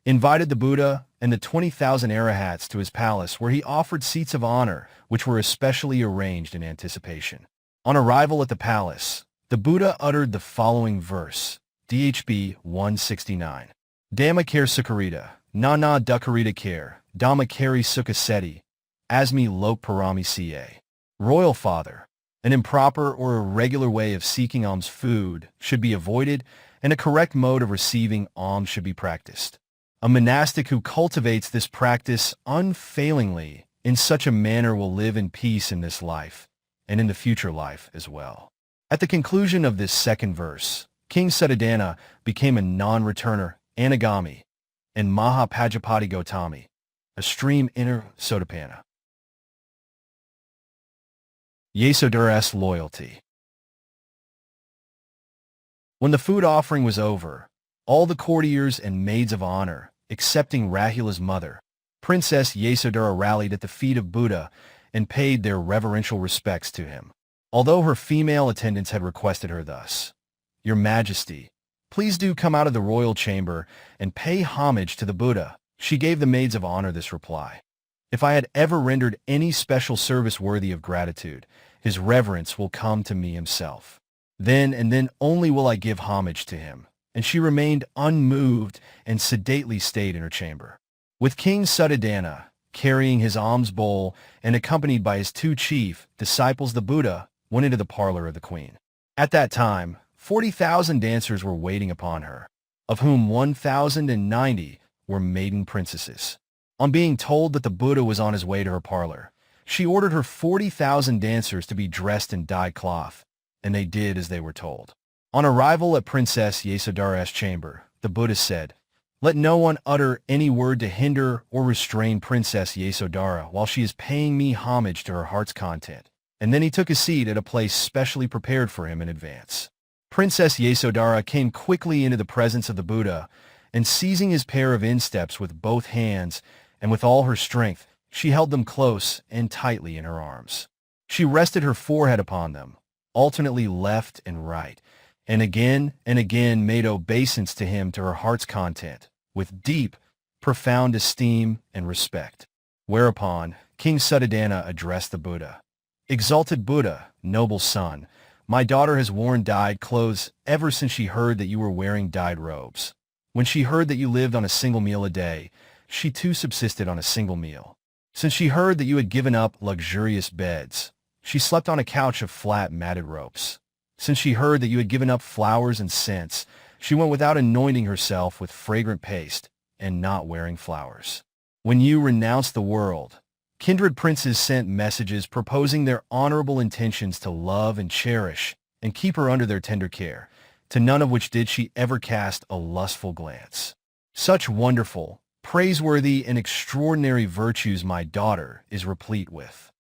invited the Buddha and the 20,000 Arahats to his palace where he offered seats of honor which were especially arranged in anticipation. On arrival at the palace, the Buddha uttered the following verse, DHB 169. Dhamma care sukarita, Nana dukarita care, Dhamma kari sukha seti, asmi lok parami ca. Royal Father, an improper or irregular way of seeking alms food should be avoided and a correct mode of receiving alms should be practiced. A monastic who cultivates this practice unfailingly in such a manner will live in peace in this life and in the future life as well. At the conclusion of this second verse, King Sātāgiri became a non-returner, Anagami, and Mahapajapati Gautami, a stream inner Sotapanna. Yasodhara's loyalty. When the food offering was over, all the courtiers and maids of honor, excepting Rāhula's mother, Princess Yasodhara, rallied at the feet of Buddha and paid their reverential respects to him. Although her female attendants had requested her thus, "Your Majesty, please do come out of the royal chamber and pay homage to the Buddha," she gave the maids of honor this reply. "If I had ever rendered any special service worthy of gratitude, his reverence will come to me himself. Then and then only will I give homage to him." And she remained unmoved and sedately stayed in her chamber. With King Sātāgiri carrying his alms bowl and accompanied by his two chief disciples, the Buddha went into the parlor of the queen. At that time, 40,000 dancers were waiting upon her, of whom 1,090 were maiden princesses. On being told that the Buddha was on his way to her parlor, she ordered her 40,000 dancers to be dressed in dyed cloth, and they did as they were told. On arrival at Princess Yasodhara's chamber, the Buddha said, "Let no one utter any word to hinder or restrain Princess Yasodhara while she is paying me homage to her heart's content." And then he took a seat at a place specially prepared for him in advance. Princess Yasodhara came quickly into the presence of the Buddha, and seizing his pair of insteps with both hands and with all her strength, she held them close and tightly in her arms. She rested her forehead upon them, alternately left and right, and again made obeisance to him to her heart's content, with deep, profound esteem and respect. Whereupon, King Sātāgiri addressed the Buddha. "Exalted Buddha, noble son, my daughter has worn dyed clothes ever since she heard that you were wearing dyed robes. When she heard that you lived on a single meal a day, she too subsisted on a single meal. Since she heard that you had given up luxurious beds, she slept on a couch of flat matted ropes. Since she heard that you had given up flowers and scents, she went without anointing herself with fragrant paste and not wearing flowers. When you renounced the world, kindred princes sent messages proposing their honorable intentions to love and cherish and keep her under their tender care, to none of which did she ever cast a lustful glance. Such wonderful, praiseworthy, and extraordinary virtues my daughter is replete with."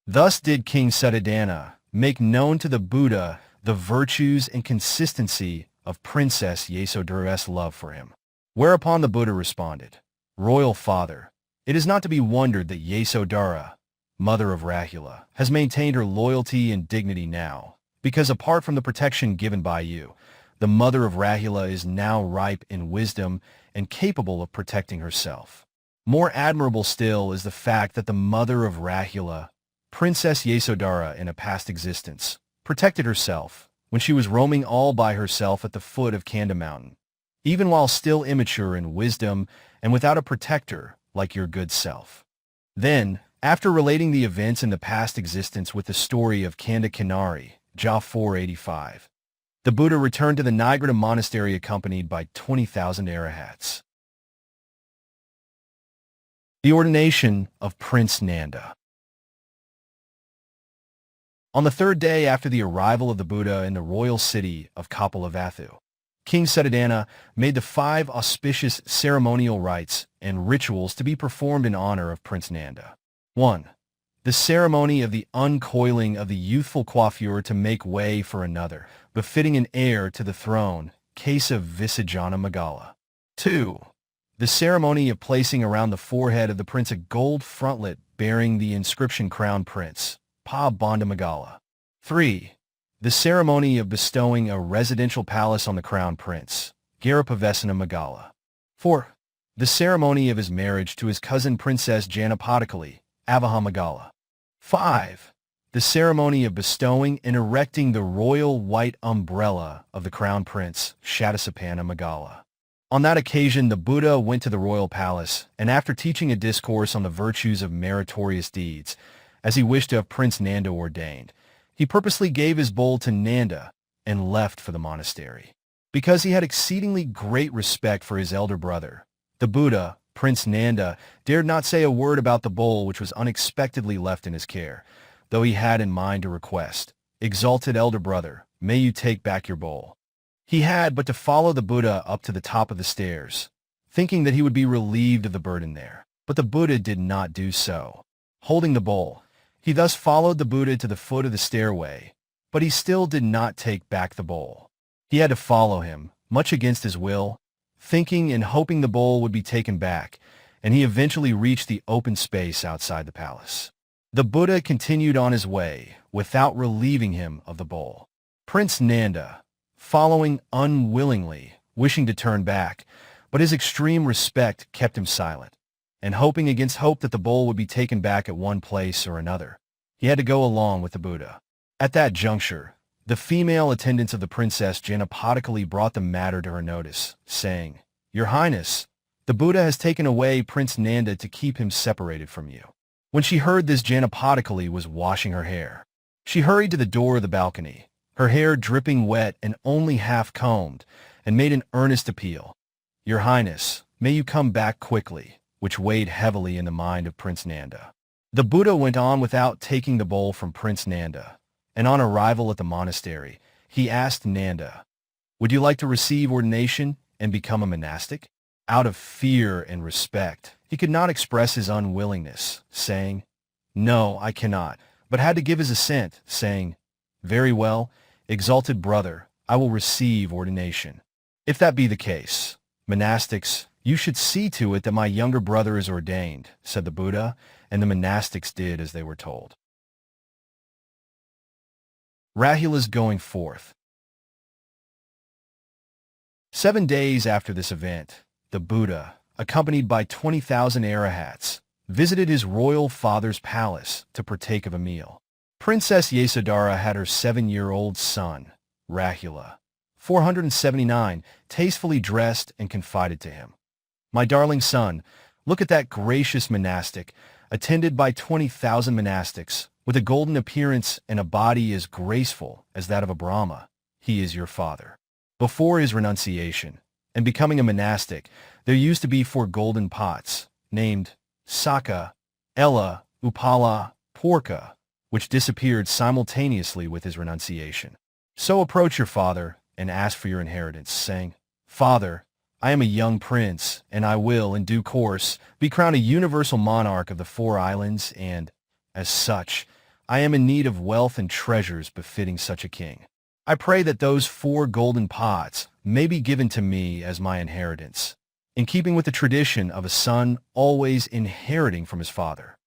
Thus did King Sātāgiri make known to the Buddha the virtues and consistency of Princess Yasodhara's love for him. Whereupon the Buddha responded, "Royal Father, it is not to be wondered that Yasodhara, mother of Rāhula, has maintained her loyalty and dignity now, because apart from the protection given by you, the mother of Rāhula is now ripe in wisdom and capable of protecting herself. More admirable still is the fact that the mother of Rāhula, Princess Yasodhara, in a past existence, protected herself when she was roaming all by herself at the foot of Kanda Mountain, even while still immature in wisdom and without a protector like your good self." Then, after relating the events in the past existence with the story of Kanda Kinari, Ja 485, the Buddha returned to the Nigrata monastery accompanied by 20,000 Arahats. The ordination of Prince Nanda. On the third day after the arrival of the Buddha in the royal city of Kapilavatthu, King Suddhodana made the 5 auspicious ceremonial rites and rituals to be performed in honor of Prince Nanda. 1. The ceremony of the uncoiling of the youthful coiffure to make way for another, befitting an heir to the throne, case of Visajana Magala. 2. The ceremony of placing around the forehead of the prince a gold frontlet bearing the inscription Crown Prince, Pa Banda Magala. 3. The ceremony of bestowing a residential palace on the Crown Prince, Garipavesana Magala. 4. The ceremony of his marriage to his cousin Princess Janapadakali, Avaha Magala. 5. The ceremony of bestowing and erecting the royal white umbrella of the Crown Prince, Shatasapana Magala. On that occasion, the Buddha went to the royal palace, and after teaching a discourse on the virtues of meritorious deeds, as he wished to have Prince Nanda ordained, he purposely gave his bowl to Nanda and left for the monastery. Because he had exceedingly great respect for his elder brother, the Buddha, Prince Nanda, dared not say a word about the bowl which was unexpectedly left in his care, though he had in mind to request, "Exalted elder brother, may you take back your bowl." He had but to follow the Buddha up to the top of the stairs, thinking that he would be relieved of the burden there. But the Buddha did not do so. Holding the bowl, he thus followed the Buddha to the foot of the stairway, but he still did not take back the bowl. He had to follow him, much against his will, thinking and hoping the bowl would be taken back, and he eventually reached the open space outside the palace. The Buddha continued on his way, without relieving him of the bowl. Prince Nanda, following unwillingly, wishing to turn back, but his extreme respect kept him silent, and hoping against hope that the bowl would be taken back at one place or another, he had to go along with the Buddha. At that juncture, the female attendants of the Princess Janapadakali brought the matter to her notice, saying, "Your Highness, the Buddha has taken away Prince Nanda to keep him separated from you." When she heard this, Janapadakali was washing her hair. She hurried to the door of the balcony, her hair dripping wet and only half combed, and made an earnest appeal. "Your Highness, may you come back quickly," which weighed heavily in the mind of Prince Nanda. The Buddha went on without taking the bowl from Prince Nanda, and on arrival at the monastery, he asked Nanda, "Would you like to receive ordination and become a monastic?" Out of fear and respect, he could not express his unwillingness, saying, "No, I cannot," but had to give his assent, saying, "Very well, exalted brother, I will receive ordination." "If that be the case, monastics, you should see to it that my younger brother is ordained," said the Buddha, and the monastics did as they were told. Rāhula's going forth. 7 days after this event, the Buddha, accompanied by 20,000 Arahats, visited his royal father's palace to partake of a meal. Princess Yasodhara had her 7-year-old son, Rāhula, 479, tastefully dressed and confided to him, "My darling son, look at that gracious monastic, attended by 20,000 monastics, with a golden appearance and a body as graceful as that of a Brahma. He is your father." Before his renunciation and becoming a monastic, there used to be 4 golden pots, named Saka, Ella, Upala, Porka, which disappeared simultaneously with his renunciation. So approach your father and ask for your inheritance, saying, "Father, I am a young prince, and I will, in due course, be crowned a universal monarch of the 4 islands, and, as such, I am in need of wealth and treasures befitting such a king. I pray that those 4 golden pots may be given to me as my inheritance, in keeping with the tradition of a son always inheriting from his father."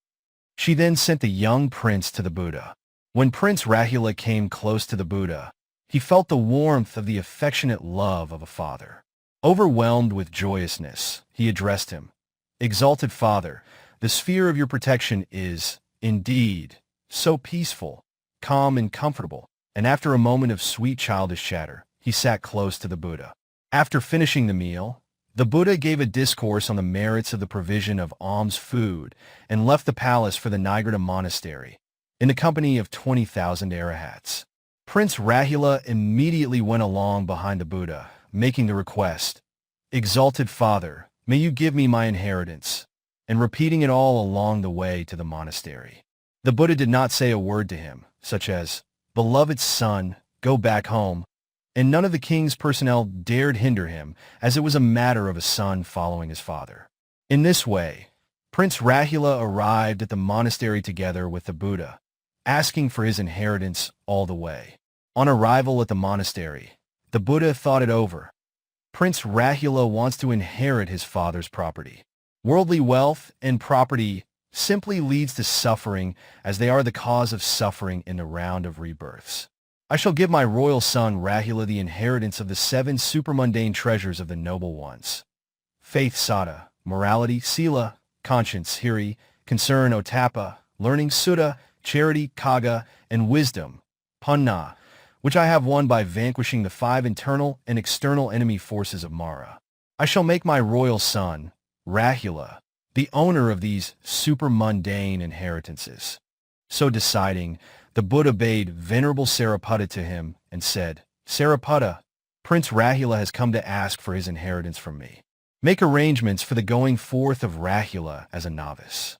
She then sent the young prince to the Buddha. When Prince Rāhula came close to the Buddha, he felt the warmth of the affectionate love of a father. Overwhelmed with joyousness, he addressed him, "Exalted Father, the sphere of your protection is, indeed, so peaceful, calm, and comfortable." And after a moment of sweet childish chatter, he sat close to the Buddha. After finishing the meal, the Buddha gave a discourse on the merits of the provision of alms food and left the palace for the Nigrata monastery, in the company of 20,000 Arahats. Prince Rāhula immediately went along behind the Buddha, making the request, "Exalted Father, may you give me my inheritance," and repeating it all along the way to the monastery. The Buddha did not say a word to him, such as, "Beloved son, go back home," and none of the king's personnel dared hinder him, as it was a matter of a son following his father. In this way, Prince Rāhula arrived at the monastery together with the Buddha, asking for his inheritance all the way. On arrival at the monastery, the Buddha thought it over. Prince Rāhula wants to inherit his father's property. Worldly wealth and property simply leads to suffering, as they are the cause of suffering in the round of rebirths. I shall give my royal son Rāhula the inheritance of the 7 supermundane treasures of the noble ones: faith, Sata; morality, Sila; conscience, Hiri; concern, Otapa; learning, Sutta; charity, Kaga; and wisdom, Panna, which I have won by vanquishing the 5 internal and external enemy forces of Mara. I shall make my royal son, Rāhula, the owner of these supermundane inheritances. So deciding, the Buddha bade Venerable Sāriputta to him and said, Sāriputta, Prince Rāhula has come to ask for his inheritance from me. Make arrangements for the going forth of Rāhula as a novice.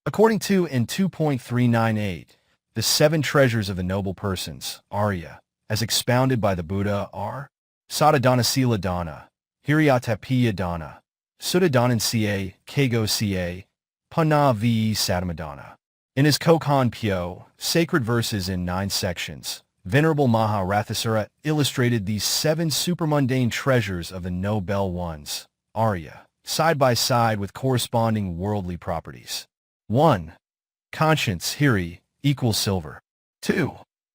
According to in 2.398, the 7 treasures of the noble persons, Arya, as expounded by the Buddha are Satadana Sila Dana, Hiryatapiya Dana, Suttadana Ca, Kago Ca, Panna ve Satamadana. In his Kokon Pyo, Sacred Verses in 9 sections, Venerable Maha Rathasura illustrated these 7 supermundane treasures of the noble ones, Arya, side by side with corresponding worldly properties. 1. Conscience, Hiri, equals silver. 2.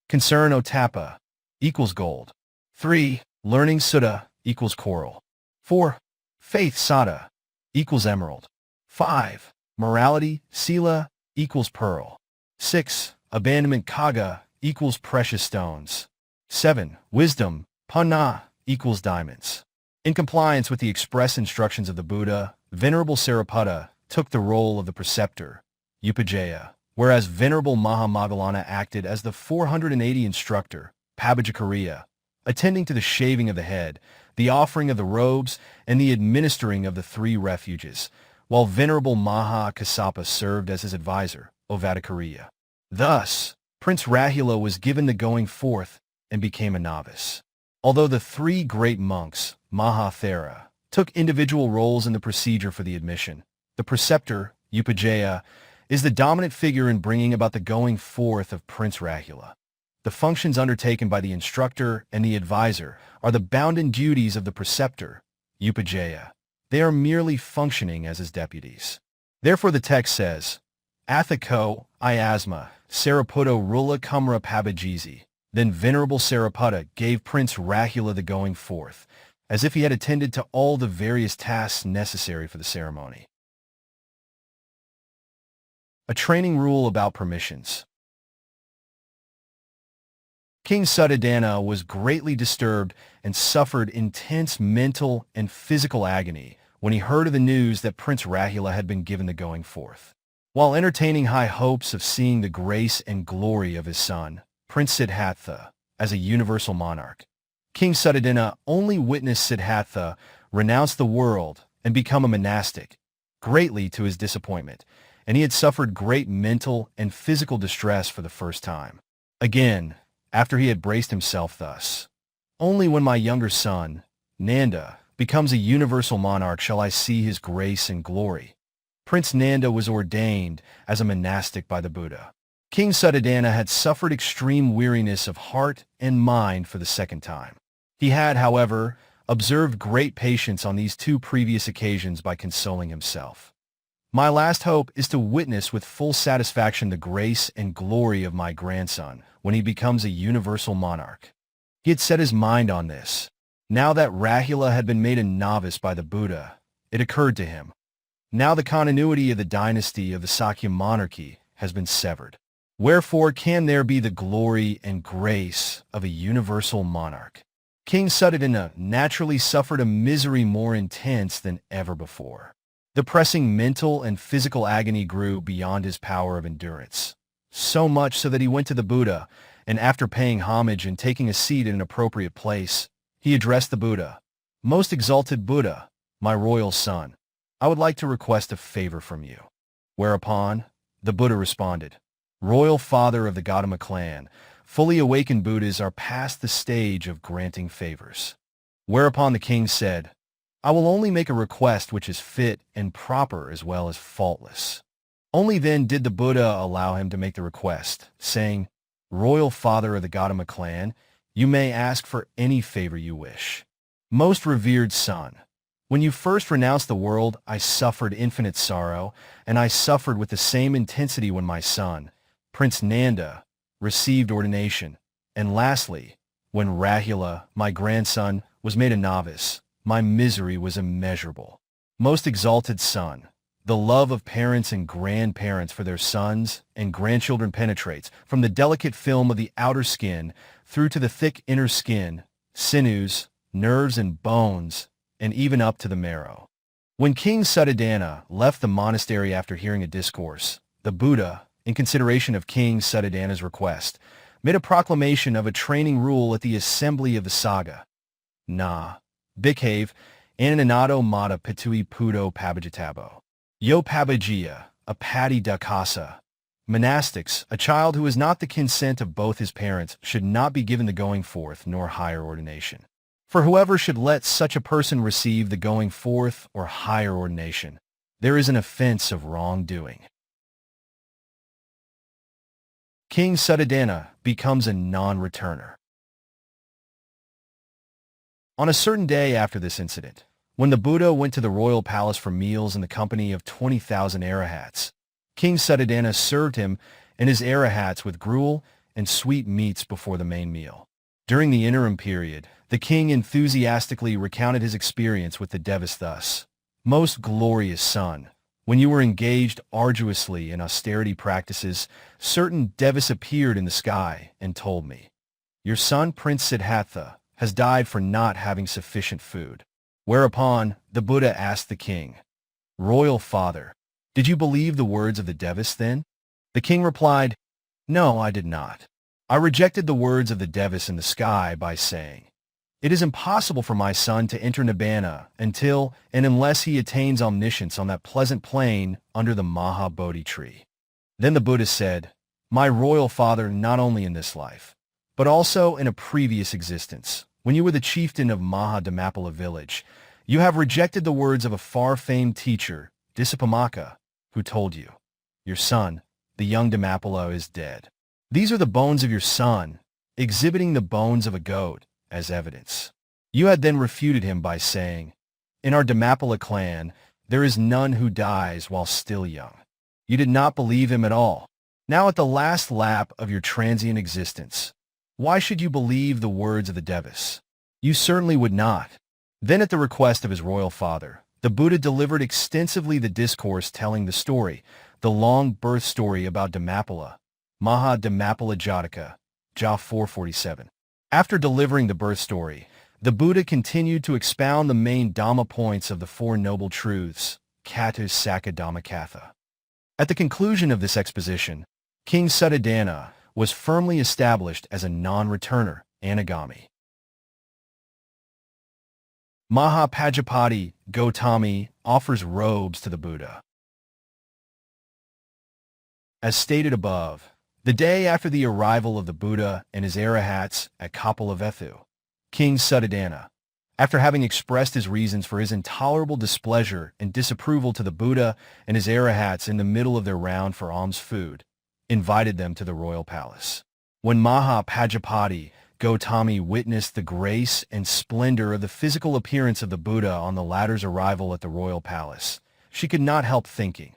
Concern, Otapa, equals gold. 3. Learning, Sutta, equals coral. 4. Faith, Sata, equals emerald. 5. Morality, Sila, equals pearl. 6. Abandonment, Kaga, equals precious stones. 7. Wisdom, Panna, equals diamonds. In compliance with the express instructions of the Buddha, Venerable Sāriputta took the role of the preceptor, Upatissa, whereas Venerable Mahamoggalana acted as the 480 instructor, Pabajjakariya, attending to the shaving of the head, the offering of the robes, and the administering of the 3 refuges, while Venerable Maha Kassapa served as his advisor, Ovadakariya. Thus, Prince Rāhula was given the going forth and became a novice. Although the 3 great monks, Mahathera, took individual roles in the procedure for the admission, the preceptor, Upatissa, is the dominant figure in bringing about the going forth of Prince Rāhula. The functions undertaken by the instructor and the advisor are the bounden duties of the preceptor, Upatissa. They are merely functioning as his deputies. Therefore the text says, Athako, Iasma, Sāriputta Rula Kumra Pabajizi. Then Venerable Sāriputta gave Prince Rāhula the going forth, as if he had attended to all the various tasks necessary for the ceremony. A training rule about permissions. King Suttadana was greatly disturbed and suffered intense mental and physical agony when he heard of the news that Prince Rāhula had been given the going forth. While entertaining high hopes of seeing the grace and glory of his son, Prince Siddhartha, as a universal monarch, King Suttadana only witnessed Siddhartha renounce the world and become a monastic, greatly to his disappointment, and he had suffered great mental and physical distress for the first time. Again, after he had braced himself thus, only when my younger son, Nanda, becomes a universal monarch shall I see his grace and glory. Prince Nanda was ordained as a monastic by the Buddha. King Suttadana had suffered extreme weariness of heart and mind for the second time. He had, however, observed great patience on these 2 previous occasions by consoling himself. My last hope is to witness with full satisfaction the grace and glory of my grandson when he becomes a universal monarch. He had set his mind on this. Now that Rāhula had been made a novice by the Buddha, it occurred to him. Now the continuity of the dynasty of the Sakyan monarchy has been severed. Wherefore can there be the glory and grace of a universal monarch? King Suttadana naturally suffered a misery more intense than ever before. The pressing mental and physical agony grew beyond his power of endurance, so much so that he went to the Buddha, and after paying homage and taking a seat in an appropriate place, he addressed the Buddha. Most exalted Buddha, my royal son, I would like to request a favor from you. Whereupon, the Buddha responded, Royal father of the Gautama clan, Fully awakened Buddhas are past the stage of granting favors. Whereupon the king said, I will only make a request which is fit and proper as well as faultless. Only then did the Buddha allow him to make the request, saying, Royal father of the Gautama clan, you may ask for any favor you wish. Most revered son, when you first renounced the world, I suffered infinite sorrow, and I suffered with the same intensity when my son, Prince Nanda, received ordination. And lastly, when Rāhula, my grandson, was made a novice, my misery was immeasurable. Most exalted son, the love of parents and grandparents for their sons and grandchildren penetrates from the delicate film of the outer skin through to the thick inner skin, sinews, nerves and bones, and even up to the marrow. When King Sātāgiri left the monastery after hearing a discourse, the Buddha, in consideration of King Sātāgiri's request, made a proclamation of a training rule at the assembly of the Sāga. Na, Bhikkhave, Ananato Mata Pitui Pudo Pabajatabo. Yo Pabajiya, a Patti Dakasa. Monastics, a child who has not the consent of both his parents should not be given the going forth nor higher ordination. For whoever should let such a person receive the going forth or higher ordination, there is an offense of wrongdoing. King Sātāgiri becomes a non-returner. On a certain day after this incident, when the Buddha went to the royal palace for meals in the company of 20,000 Arahats, King Sātāgiri served him and his Arahats with gruel and sweet meats before the main meal. During the interim period, the king enthusiastically recounted his experience with the Devas thus, Most glorious son, when you were engaged arduously in austerity practices, certain Devas appeared in the sky and told me, Your son Prince Siddhartha has died for not having sufficient food. Whereupon the Buddha asked the king, Royal father, did you believe the words of the Devas then? The king replied, No, I did not. I rejected the words of the Devas in the sky by saying, It is impossible for my son to enter Nibbana until and unless he attains omniscience on that pleasant plain under the Maha Bodhi tree. Then the Buddha said, My royal father, not only in this life, but also in a previous existence, when you were the chieftain of Maha Dhammapala village, you have rejected the words of a far-famed teacher, Discourse, who told you, Your son, the young Dhammapala, is dead. These are the bones of your son, exhibiting the bones of a goat as evidence. You had then refuted him by saying, In our Dhammapala clan, there is none who dies while still young. You did not believe him at all. Now at the last lap of your transient existence, why should you believe the words of the Devas? You certainly would not. Then at the request of his royal father, the Buddha delivered extensively the discourse telling the story, the long birth story about Dhammapala, Maha Dhammapala Jataka, Ja 447. After delivering the birth story, the Buddha continued to expound the main Dhamma points of the Four Noble Truths, Katu Sakka Dhammakatha. At the conclusion of this exposition, King Sātāgiri was firmly established as a non-returner, Anagami. Mahapajapati Gautami offers robes to the Buddha. As stated above, the day after the arrival of the Buddha and his Arahats at Kapalavethu, King Sātāgiri, after having expressed his reasons for his intolerable displeasure and disapproval to the Buddha and his Arahats in the middle of their round for alms food, invited them to the royal palace. When Mahapajapati Gautami witnessed the grace and splendor of the physical appearance of the Buddha on the latter's arrival at the royal palace, she could not help thinking,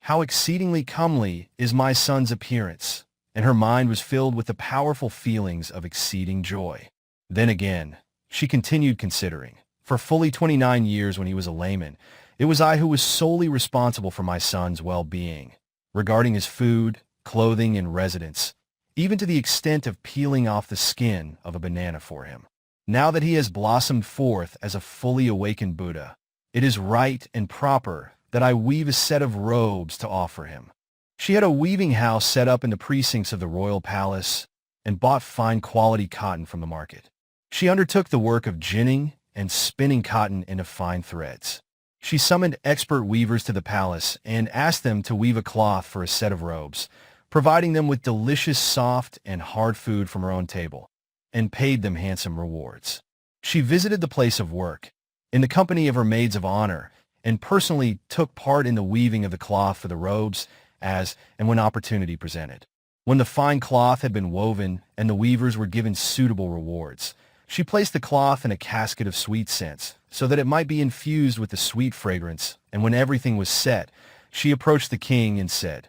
How exceedingly comely is my son's appearance, and her mind was filled with the powerful feelings of exceeding joy. Then again, she continued considering, for fully 29 years when he was a layman, it was I who was solely responsible for my son's well-being, regarding his food, clothing, and residence, even to the extent of peeling off the skin of a banana for him. Now that he has blossomed forth as a fully awakened Buddha, it is right and proper that I weave a set of robes to offer him. She had a weaving house set up in the precincts of the royal palace and bought fine quality cotton from the market. She undertook the work of ginning and spinning cotton into fine threads. She summoned expert weavers to the palace and asked them to weave a cloth for a set of robes, providing them with delicious soft and hard food from her own table, and paid them handsome rewards. She visited the place of work, in the company of her maids of honor, and personally took part in the weaving of the cloth for the robes as and when opportunity presented. When the fine cloth had been woven and the weavers were given suitable rewards, she placed the cloth in a casket of sweet scents so that it might be infused with the sweet fragrance, and when everything was set, she approached the king and said,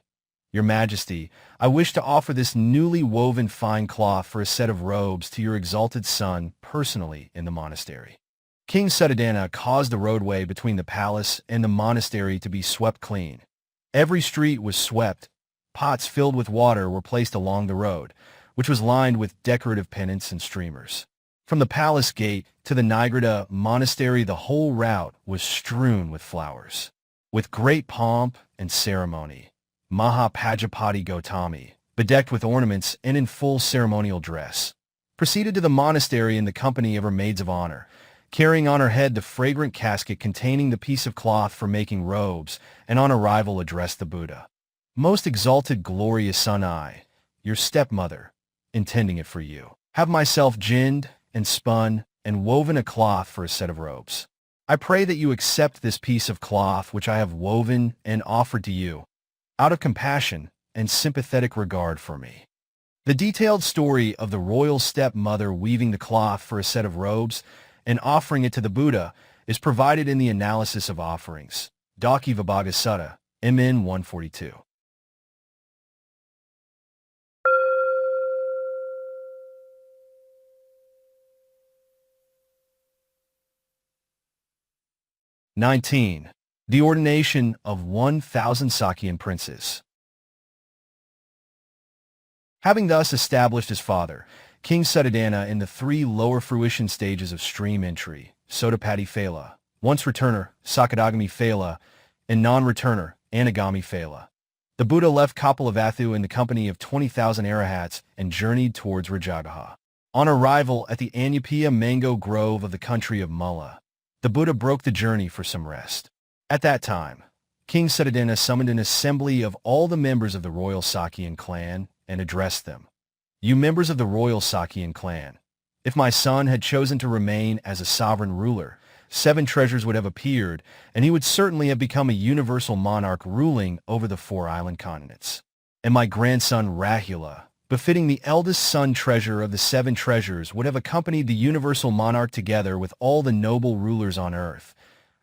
"Your Majesty, I wish to offer this newly woven fine cloth for a set of robes to your exalted son personally in the monastery." King Sātāgiri caused the roadway between the palace and the monastery to be swept clean. Every street was swept. Pots filled with water were placed along the road, which was lined with decorative pennants and streamers. From the palace gate to the Nālaka monastery, the whole route was strewn with flowers. With great pomp and ceremony, Mahapajapati Gautami, bedecked with ornaments and in full ceremonial dress, proceeded to the monastery in the company of her maids of honor, carrying on her head the fragrant casket containing the piece of cloth for making robes, and on arrival addressed the Buddha. "Most exalted glorious son, I, your stepmother, intending it for you, have myself ginned and spun and woven a cloth for a set of robes. I pray that you accept this piece of cloth which I have woven and offered to you, out of compassion and sympathetic regard for me." The detailed story of the royal stepmother weaving the cloth for a set of robes and offering it to the Buddha is provided in the Analysis of Offerings, Daki Vibhaga Sutta, MN 142. (19) The Ordination of 1,000 Sakyan Princes. Having thus established his father, King Sātāgiri, in the three lower fruition stages of stream entry, Sotapatti Phala, once returner, Sakadagami Phala, and non-returner, Anagami Phala, the Buddha left Kapilavatthu in the company of 20,000 Arahats and journeyed towards Rājagaha. On arrival at the Anyapia mango grove of the country of Mulla, the Buddha broke the journey for some rest. At that time, King Sātāgiri summoned an assembly of all the members of the royal Sakyan clan and addressed them. "You members of the royal Sakyan clan, if my son had chosen to remain as a sovereign ruler, 7 treasures would have appeared, and he would certainly have become a universal monarch ruling over the 4 island continents. And my grandson Rāhula, befitting the eldest son treasure of the 7 treasures, would have accompanied the universal monarch together with all the noble rulers on earth,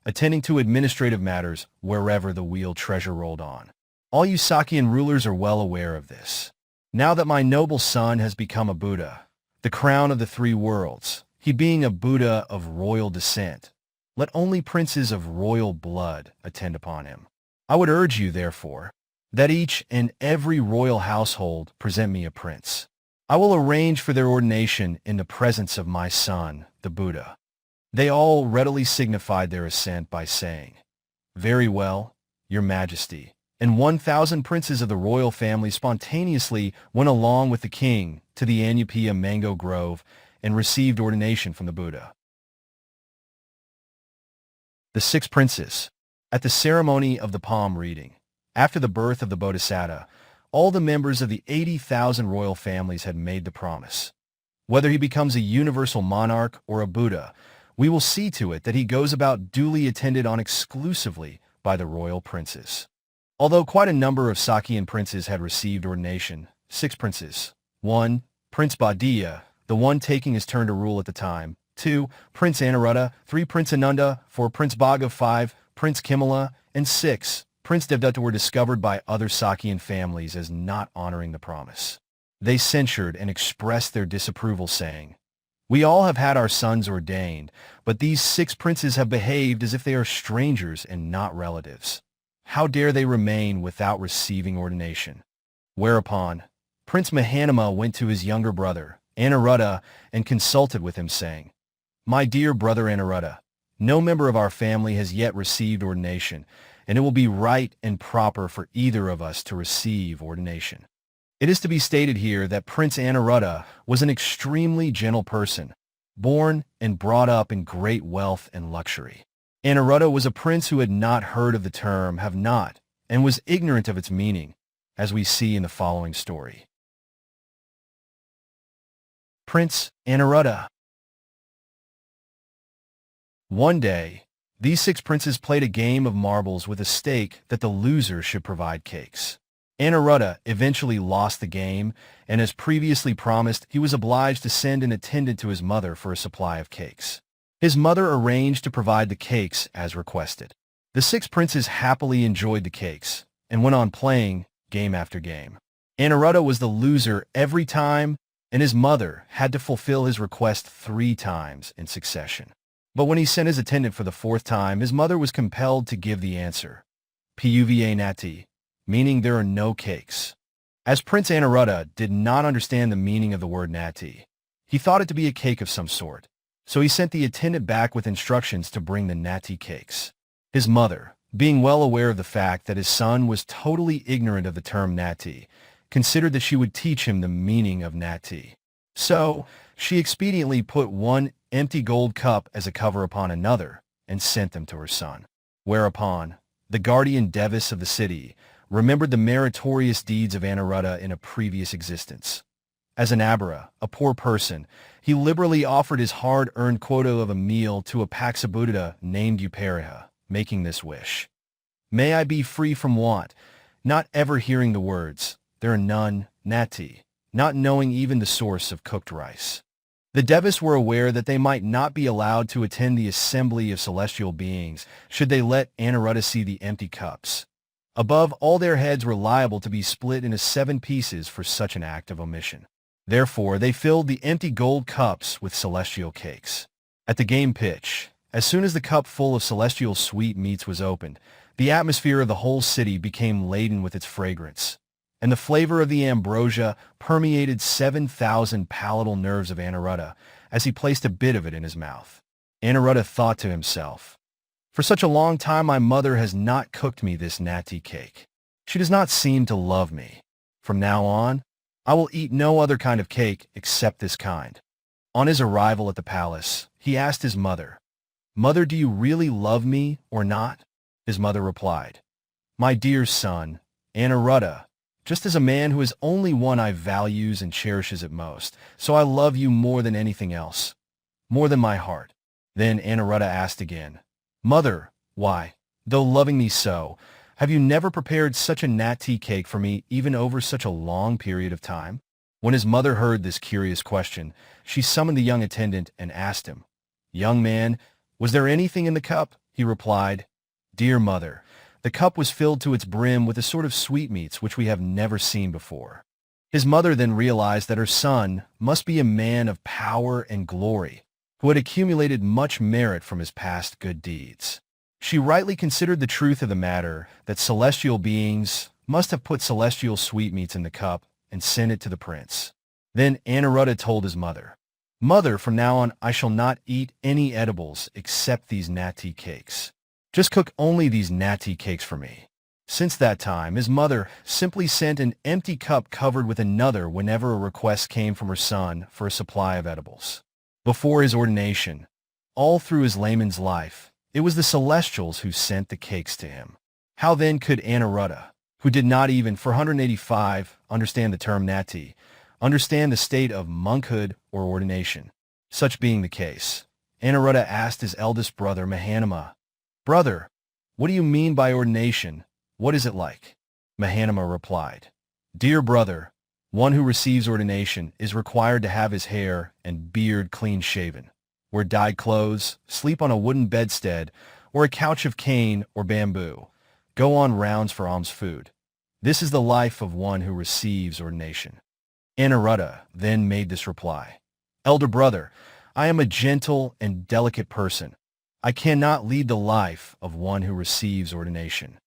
attending to administrative matters wherever the wheel treasure rolled on. All you Sakyan rulers are well aware of this. Now that my noble son has become a Buddha, the crown of the 3 worlds, he being a Buddha of royal descent, let only princes of royal blood attend upon him. I would urge you, therefore, that each and every royal household present me a prince. I will arrange for their ordination in the presence of my son, the Buddha." They all readily signified their assent by saying, "Very well, Your Majesty." And 1,000 princes of the royal family spontaneously went along with the king to the Anyapia mango grove and received ordination from the Buddha. The 6 princes. At the ceremony of the palm reading, after the birth of the Bodhisattva, all the members of the 80,000 royal families had made the promise. Whether he becomes a universal monarch or a Buddha, we will see to it that he goes about duly attended on exclusively by the royal princes. Although quite a number of Sakyan princes had received ordination, 6 princes. 1. Prince Bhaddiya, the one taking his turn to rule at the time. 2. Prince Anuruddha. 3. Prince Ananda. 4. Prince Bhaga. 5. Prince Kimala. And 6. Prince Devdutta were discovered by other Sakyan families as not honoring the promise. They censured and expressed their disapproval, saying, "We all have had our sons ordained, but these 6 princes have behaved as if they are strangers and not relatives. How dare they remain without receiving ordination?" Whereupon, Prince Mahanama went to his younger brother, Anuruddha, and consulted with him, saying, "My dear brother Anuruddha, no member of our family has yet received ordination, and it will be right and proper for either of us to receive ordination." It is to be stated here that Prince Anuruddha was an extremely gentle person, born and brought up in great wealth and luxury. Anuruddha was a prince who had not heard of the term have not, and was ignorant of its meaning, as we see in the following story. Prince Aniruddha. One day, these 6 princes played a game of marbles with a stake that the loser should provide cakes. Aniruddha eventually lost the game, and as previously promised, he was obliged to send an attendant to his mother for a supply of cakes. His mother arranged to provide the cakes as requested. The 6 princes happily enjoyed the cakes and went on playing game after game. Aniruddha was the loser every time, and his mother had to fulfill his request 3 times in succession. But when he sent his attendant for the 4th time, his mother was compelled to give the answer, Puva nati, meaning there are no cakes. As Prince Aniruddha did not understand the meaning of the word nati, he thought it to be a cake of some sort, so he sent the attendant back with instructions to bring the nati cakes. His mother, being well aware of the fact that his son was totally ignorant of the term nati, considered that she would teach him the meaning of nati. So, she expediently put one empty gold cup as a cover upon another and sent them to her son. Whereupon, the guardian devis of the city remembered the meritorious deeds of Aniruddha in a previous existence. As an abhara, a poor person, he liberally offered his hard-earned quota of a meal to a Paksabuddha named Upatissa, making this wish. May I be free from want, not ever hearing the words, there are none, nati, not knowing even the source of cooked rice. The Devis were aware that they might not be allowed to attend the assembly of celestial beings should they let Aniruddha see the empty cups. Above, all their heads were liable to be split into 7 pieces for such an act of omission. Therefore, they filled the empty gold cups with celestial cakes. At the game pitch, as soon as the cup full of celestial sweetmeats was opened, the atmosphere of the whole city became laden with its fragrance, and the flavor of the ambrosia permeated 7,000 palatal nerves of Aniruddha as he placed a bit of it in his mouth. Aniruddha thought to himself, for such a long time my mother has not cooked me this nati cake. She does not seem to love me. From now on, I will eat no other kind of cake except this kind. On his arrival at the palace, he asked his mother, Mother, do you really love me or not? His mother replied, My dear son, Aniruddha, just as a man who is only one I values and cherishes it most, so I love you more than anything else, more than my heart. Then Aniruddha asked again, Mother, why, though loving me so, have you never prepared such a nati cake for me even over such a long period of time? When his mother heard this curious question, she summoned the young attendant and asked him, Young man, was there anything in the cup? He replied, Dear mother, the cup was filled to its brim with a sort of sweetmeats which we have never seen before. His mother then realized that her son must be a man of power and glory, who had accumulated much merit from his past good deeds. She rightly considered the truth of the matter that celestial beings must have put celestial sweetmeats in the cup and sent it to the prince. Then Aniruddha told his mother, Mother, from now on I shall not eat any edibles except these nati cakes. Just cook only these nati cakes for me. Since that time, his mother simply sent an empty cup covered with another whenever a request came from her son for a supply of edibles. Before his ordination, all through his layman's life, it was the celestials who sent the cakes to him. How then could Aniruddha, who did not even for 185 understand the term nati, understand the state of monkhood or ordination? Such being the case, Aniruddha asked his eldest brother Mahanama, Brother, what do you mean by ordination? What is it like? Mahanama replied, Dear brother, one who receives ordination is required to have his hair and beard clean shaven, wear dyed clothes, sleep on a wooden bedstead or a couch of cane or bamboo, go on rounds for alms food. This is the life of one who receives ordination. Aniruddha then made this reply, Elder brother, I am a gentle and delicate person. I cannot lead the life of one who receives ordination.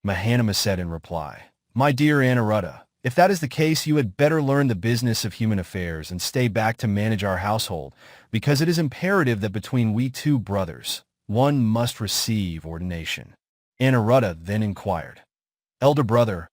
Mahanama said in reply, My dear Aniruddha, if that is the case, you had better learn the business of human affairs and stay back to manage our household, because it is imperative that between we 2 brothers, one must receive ordination. Aniruddha then inquired, Elder brother,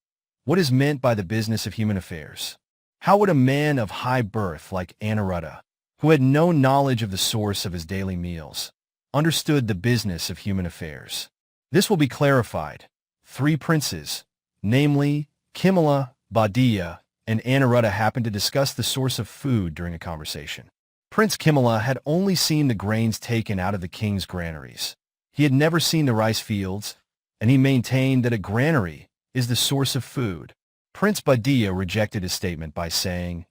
what is meant by the business of human affairs? How would a man of high birth like Aniruddha, who had no knowledge of the source of his daily meals, understood the business of human affairs? This will be clarified. 3 princes, namely Kimala, Badiya, and Anuruddha happened to discuss the source of food during a conversation. Prince Kimala had only seen the grains taken out of the king's granaries. He had never seen the rice fields, and he maintained that a granary is the source of food. Prince Badiya rejected his statement by saying,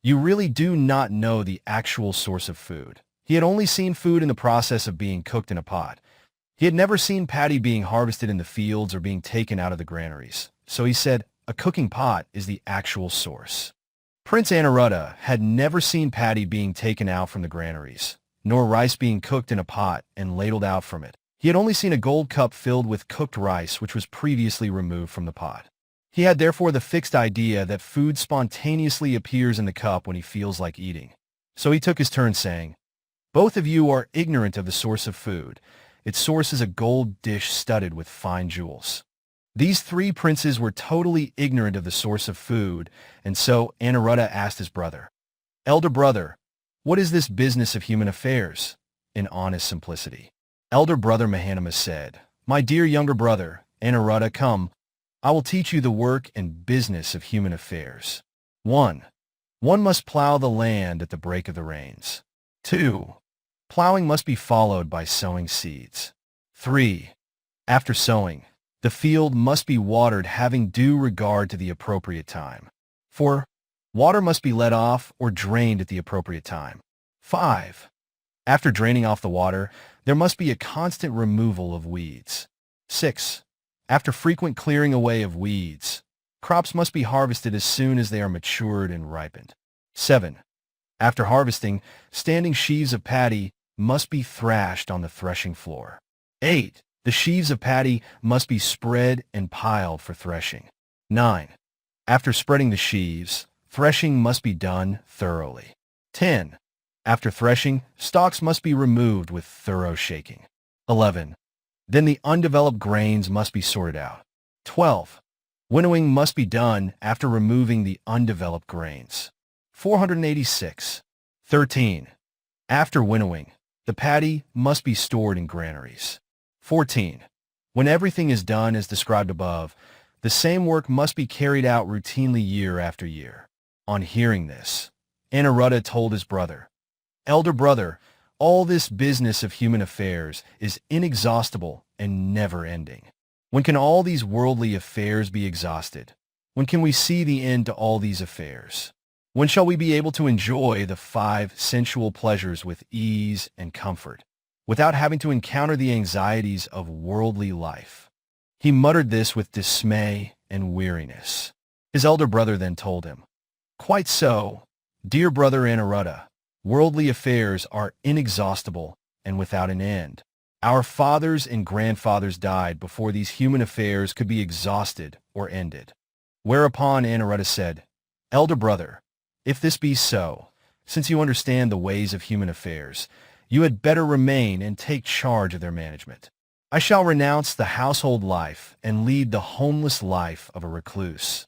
"You really do not know the actual source of food." He had only seen food in the process of being cooked in a pot. He had never seen paddy being harvested in the fields or being taken out of the granaries. So he said, a cooking pot is the actual source. Prince Anuruddha had never seen paddy being taken out from the granaries, nor rice being cooked in a pot and ladled out from it. He had only seen a gold cup filled with cooked rice which was previously removed from the pot. He had therefore the fixed idea that food spontaneously appears in the cup when he feels like eating. So he took his turn saying, "Both of you are ignorant of the source of food. Its source is a gold dish studded with fine jewels." These three princes were totally ignorant of the source of food, and so Anuruddha asked his brother, "Elder brother, what is this business of human affairs?" In honest simplicity. Elder brother Mahanama said, "My dear younger brother, Anuruddha, come, I will teach you the work and business of human affairs. 1. One must plow the land at the break of the rains. 2. Plowing must be followed by sowing seeds. 3. After sowing, the field must be watered having due regard to the appropriate time. 4. Water must be let off or drained at the appropriate time. 5. After draining off the water, there must be a constant removal of weeds. 6. After frequent clearing away of weeds, crops must be harvested as soon as they are matured and ripened. 7. After harvesting, standing sheaves of paddy must be thrashed on the threshing floor. 8. The sheaves of paddy must be spread and piled for threshing. 9. After spreading the sheaves, threshing must be done thoroughly. 10. After threshing, stalks must be removed with thorough shaking. 11. Then the undeveloped grains must be sorted out. 12. Winnowing must be done after removing the undeveloped grains. 486. 13. After winnowing, the paddy must be stored in granaries. 14. When everything is done as described above, the same work must be carried out routinely year after year. On hearing this, Anuruddha told his brother, "Elder brother, all this business of human affairs is inexhaustible and never-ending. When can all these worldly affairs be exhausted? When can we see the end to all these affairs? When shall we be able to enjoy the 5 sensual pleasures with ease and comfort, without having to encounter the anxieties of worldly life?" He muttered this with dismay and weariness. His elder brother then told him, "Quite so, dear brother Anuruddha. Worldly affairs are inexhaustible and without an end. Our fathers and grandfathers died before these human affairs could be exhausted or ended." Whereupon Anuruddha said, "Elder brother, if this be so, since you understand the ways of human affairs, you had better remain and take charge of their management. I shall renounce the household life and lead the homeless life of a recluse."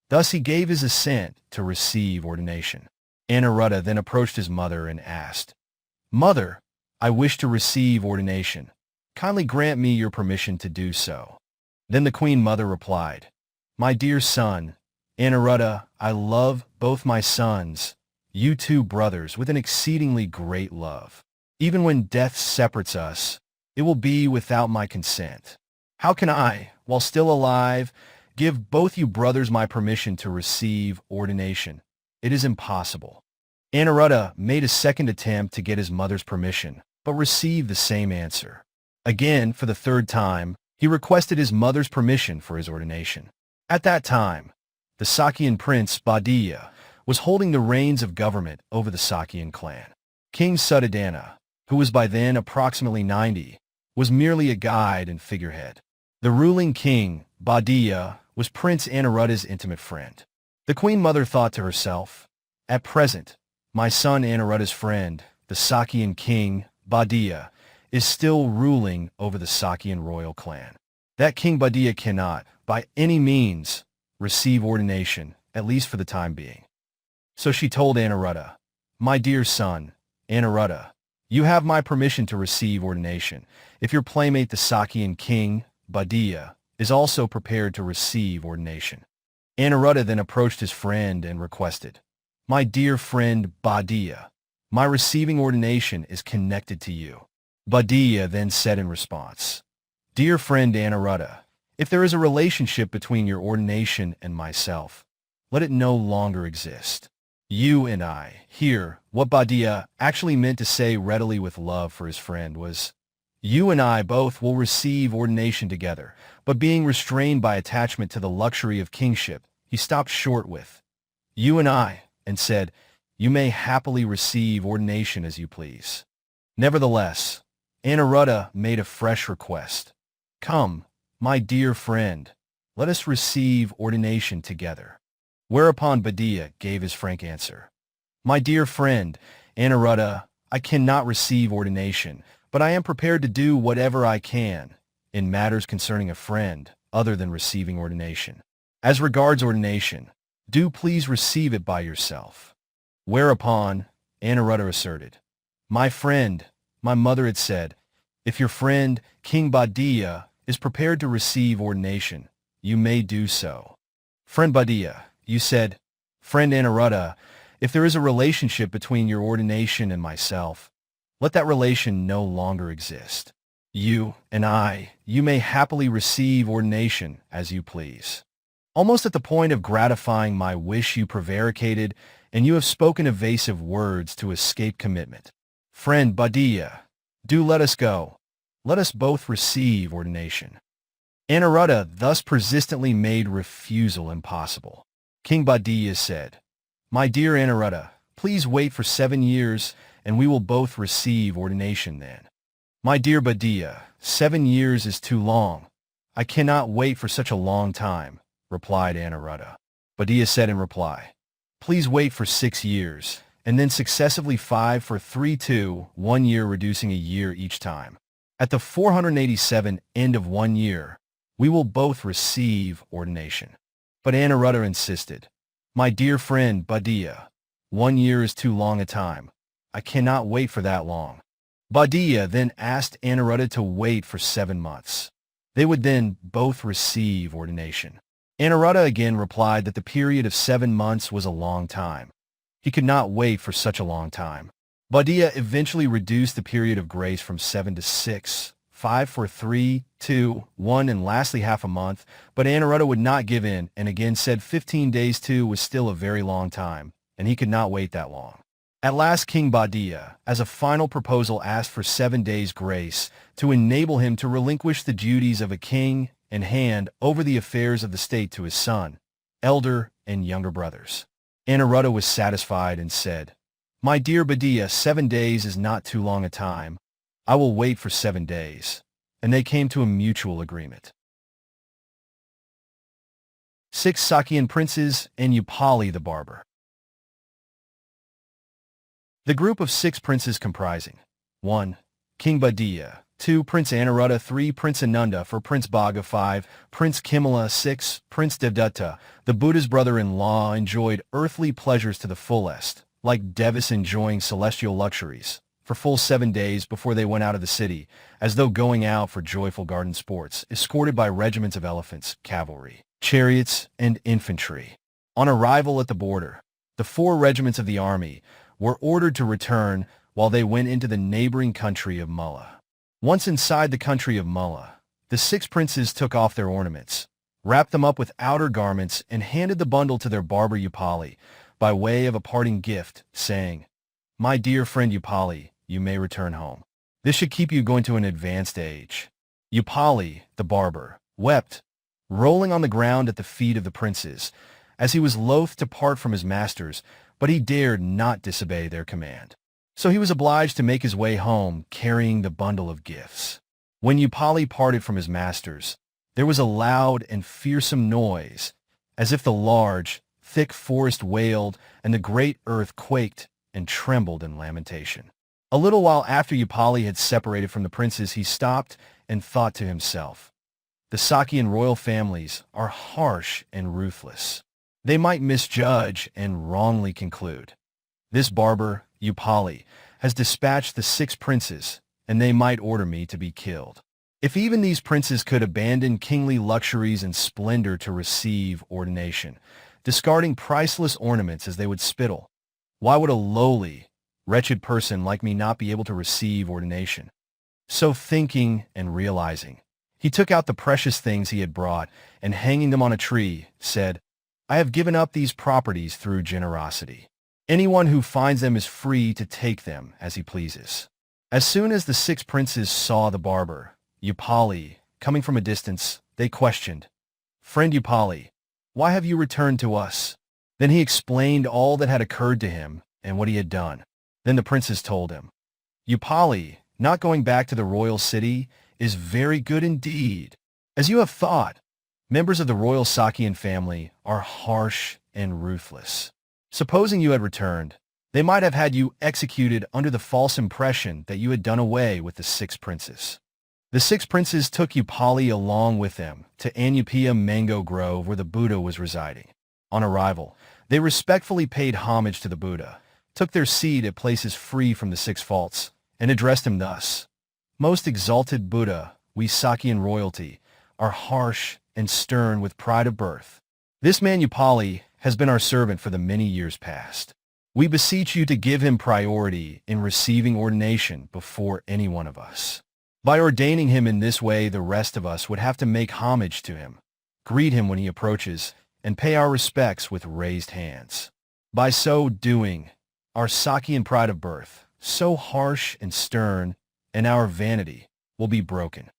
Thus he gave his assent to receive ordination. Anuruddha then approached his mother and asked, "Mother, I wish to receive ordination. Kindly grant me your permission to do so." Then the Queen Mother replied, "My dear son, Anuruddha, I love both my sons, you two brothers, with an exceedingly great love. Even when death separates us, it will be without my consent. How can I, while still alive, give both you brothers my permission to receive ordination? It is impossible." Anuruddha made a second attempt to get his mother's permission, but received the same answer. Again, for the third time, he requested his mother's permission for his ordination. At that time, the Sakyan prince Badiya was holding the reins of government over the Sakyan clan. King Suddhodana, who was by then approximately 90, was merely a guide and figurehead. The ruling king, Badiya, was Prince Anuruddha's intimate friend. The Queen Mother thought to herself, "At present, my son Anuruddha's friend, the Sakyan king, Badiya, is still ruling over the Sakyan royal clan. That King Badiya cannot, by any means, receive ordination, at least for the time being." So she told Anuruddha, "My dear son, Anuruddha, you have my permission to receive ordination, if your playmate the Sakyan king, Badiya, is also prepared to receive ordination." Anuruddha then approached his friend and requested, "My dear friend Bhaddiya, my receiving ordination is connected to you." Bhaddiya then said in response, "Dear friend Anuruddha, if there is a relationship between your ordination and myself, let it no longer exist. You and I." Here, what Bhaddiya actually meant to say readily with love for his friend was, "You and I both will receive ordination together," but being restrained by attachment to the luxury of kingship, he stopped short with, "You and I," and said, "You may happily receive ordination as you please." Nevertheless, Anuruddha made a fresh request. "Come, my dear friend, let us receive ordination together." Whereupon Bhaddiya gave his frank answer, "My dear friend, Anuruddha, I cannot receive ordination, but I am prepared to do whatever I can in matters concerning a friend other than receiving ordination. As regards ordination, do please receive it by yourself." Whereupon Anuruddha asserted, "My friend, my mother had said, if your friend, King Bhaddiya, is prepared to receive ordination, you may do so." Friend Bhaddiya, you said, "Friend Anuruddha, if there is a relationship between your ordination and myself, let that relation no longer exist. You and I, you may happily receive ordination as you please." Almost at the point of gratifying my wish, you prevaricated, and you have spoken evasive words to escape commitment. Friend Bhaddiya, do let us go. Let us both receive ordination. Anuruddha thus persistently made refusal impossible. King Bhaddiya said, "My dear Anuruddha, please wait for 7 years, and we will both receive ordination then." "My dear Bhaddiya, 7 years is too long. I cannot wait for such a long time," replied Anuruddha. Bhaddiya said in reply, "Please wait for 6 years, and then successively 5 for 3, 2, 1 year, reducing a year each time. At the 487 end of 1 year, we will both receive ordination." But Anuruddha insisted, "My dear friend Bhaddiya, 1 year is too long a time. I cannot wait for that long." Bhaddiya then asked Anuruddha to wait for 7 months. They would then both receive ordination. Anuruddha again replied that the period of 7 months was a long time. He could not wait for such a long time. Bhaddiya eventually reduced the period of grace from 7 to 6, 5 for 3, 2, 1, and lastly half a month, but Anuruddha would not give in and again said 15 days too was still a very long time, and he could not wait that long. At last King Bhaddiya, as a final proposal, asked for 7 days' grace to enable him to relinquish the duties of a king and hand over the affairs of the state to his son, elder, and younger brothers. Anuruddha was satisfied and said, "My dear Bhaddiya, 7 days is not too long a time. I will wait for 7 days." And they came to a mutual agreement. 6 Sakyan princes and Upali the barber. The group of 6 princes comprising 1. King Bhaddiya, 2. Prince Anuruddha, 3. Prince Nanda, 4. Prince Bhaga, 5. Prince Kimala, 6. Prince Devdutta, the Buddha's brother-in-law, enjoyed earthly pleasures to the fullest, like Devis enjoying celestial luxuries, for full 7 days before they went out of the city, as though going out for joyful garden sports, escorted by regiments of elephants, cavalry, chariots, and infantry. On arrival at the border, the 4 regiments of the army were ordered to return while they went into the neighboring country of Mulla. Once inside the country of Mulla, the 6 princes took off their ornaments, wrapped them up with outer garments, and handed the bundle to their barber Upali by way of a parting gift, saying, "My dear friend Upali, you may return home. This should keep you going to an advanced age." Upali, the barber, wept, rolling on the ground at the feet of the princes, as he was loath to part from his masters, but he dared not disobey their command. So he was obliged to make his way home, carrying the bundle of gifts. When Upali parted from his masters, there was a loud and fearsome noise, as if the large, thick forest wailed and the great earth quaked and trembled in lamentation. A little while after Upali had separated from the princes, he stopped and thought to himself, "The Sakyan royal families are harsh and ruthless. They might misjudge and wrongly conclude. This barber, Upali, has dispatched the 6 princes, and they might order me to be killed. If even these princes could abandon kingly luxuries and splendor to receive ordination, discarding priceless ornaments as they would spittle, why would a lowly, wretched person like me not be able to receive ordination? So thinking and realizing, he took out the precious things he had brought and hanging them on a tree, said, I have given up these properties through generosity. Anyone who finds them is free to take them as he pleases. As soon as the 6 princes saw the barber, Upali, coming from a distance, they questioned, Friend Upali, why have you returned to us? Then he explained all that had occurred to him and what he had done. Then the princes told him, Upali, not going back to the royal city is very good indeed. As you have thought, members of the royal Sakyan family are harsh and ruthless. Supposing you had returned, they might have had you executed under the false impression that you had done away with the 6 princes. The 6 princes took Upali along with them to Anupiya mango grove where the Buddha was residing. On arrival, they respectfully paid homage to the Buddha, took their seat at places free from the 6 faults, and addressed him thus, Most exalted Buddha, we Sakyan royalty, are harsh and stern with pride of birth. This man Upali has been our servant for the many years past. We beseech you to give him priority in receiving ordination before any one of us. By ordaining him in this way, the rest of us would have to make homage to him, greet him when he approaches, and pay our respects with raised hands. By so doing, our Sakyan pride of birth, so harsh and stern, and our vanity will be broken.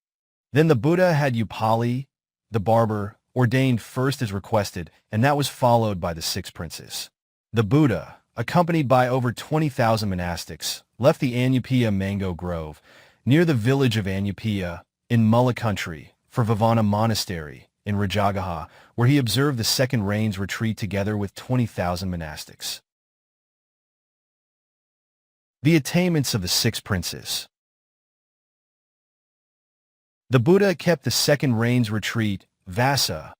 Then the Buddha had Upali, the barber, ordained first as requested, and that was followed by the 6 princes. The Buddha, accompanied by over 20,000 monastics, left the Anupiya mango grove, near the village of Anupiya, in Mulla country, for Vivana monastery, in Rājagaha, where he observed the second rain's retreat together with 20,000 monastics. The attainments of the 6 princes. The Buddha kept the second rain's retreat, Yasa,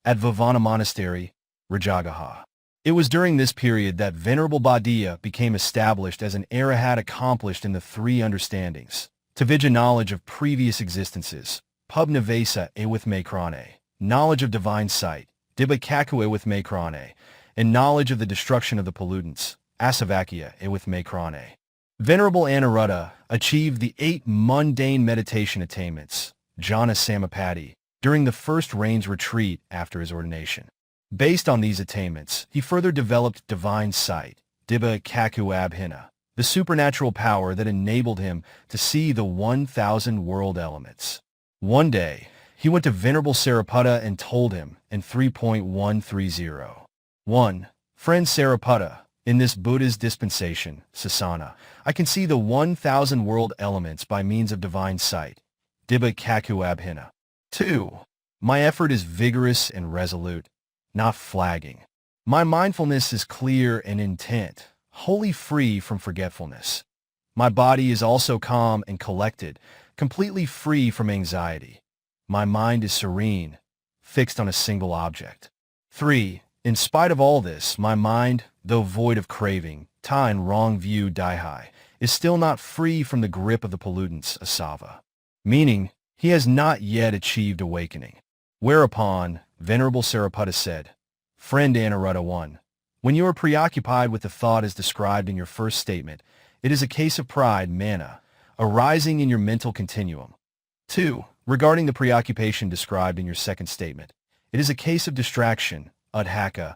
at Vivana monastery, Rājagaha. It was during this period that Venerable Bhaddiya became established as an Arahat accomplished in the 3 understandings, Tavijja knowledge of previous existences, Pubnavesa e with Makrane, knowledge of divine sight, Dibakaku e with Makrane, and knowledge of the destruction of the pollutants, Asavakya e with Makrane. Venerable Anuruddha achieved the 8 mundane meditation attainments, Jhana Samapatti, during the first rain's retreat after his ordination. Based on these attainments, he further developed divine sight, Dibba Kaku Abhina, the supernatural power that enabled him to see the 1,000 world elements. One day, he went to Venerable Sāriputta and told him in 3.130. 1. Friend Sāriputta, in this Buddha's dispensation, Sasana, I can see the 1,000 world elements by means of divine sight, Dibba Kaku Abhina. 2. My effort is vigorous and resolute, not flagging. My mindfulness is clear and intent, wholly free from forgetfulness. My body is also calm and collected, completely free from anxiety. My mind is serene, fixed on a single object. 3. In spite of all this, my mind, though void of craving, ta and wrong view daihai, is still not free from the grip of the pollutants, asava. Meaning, he has not yet achieved awakening. Whereupon, Venerable Sāriputta said, Friend Anuruddha 1, when you are preoccupied with the thought as described in your first statement, it is a case of pride, mana, arising in your mental continuum. 2. Regarding the preoccupation described in your second statement, it is a case of distraction, adhaka,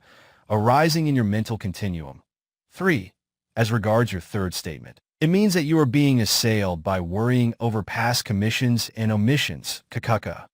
arising in your mental continuum. 3. As regards your third statement, it means that you are being assailed by worrying over past commissions and omissions, kakaka.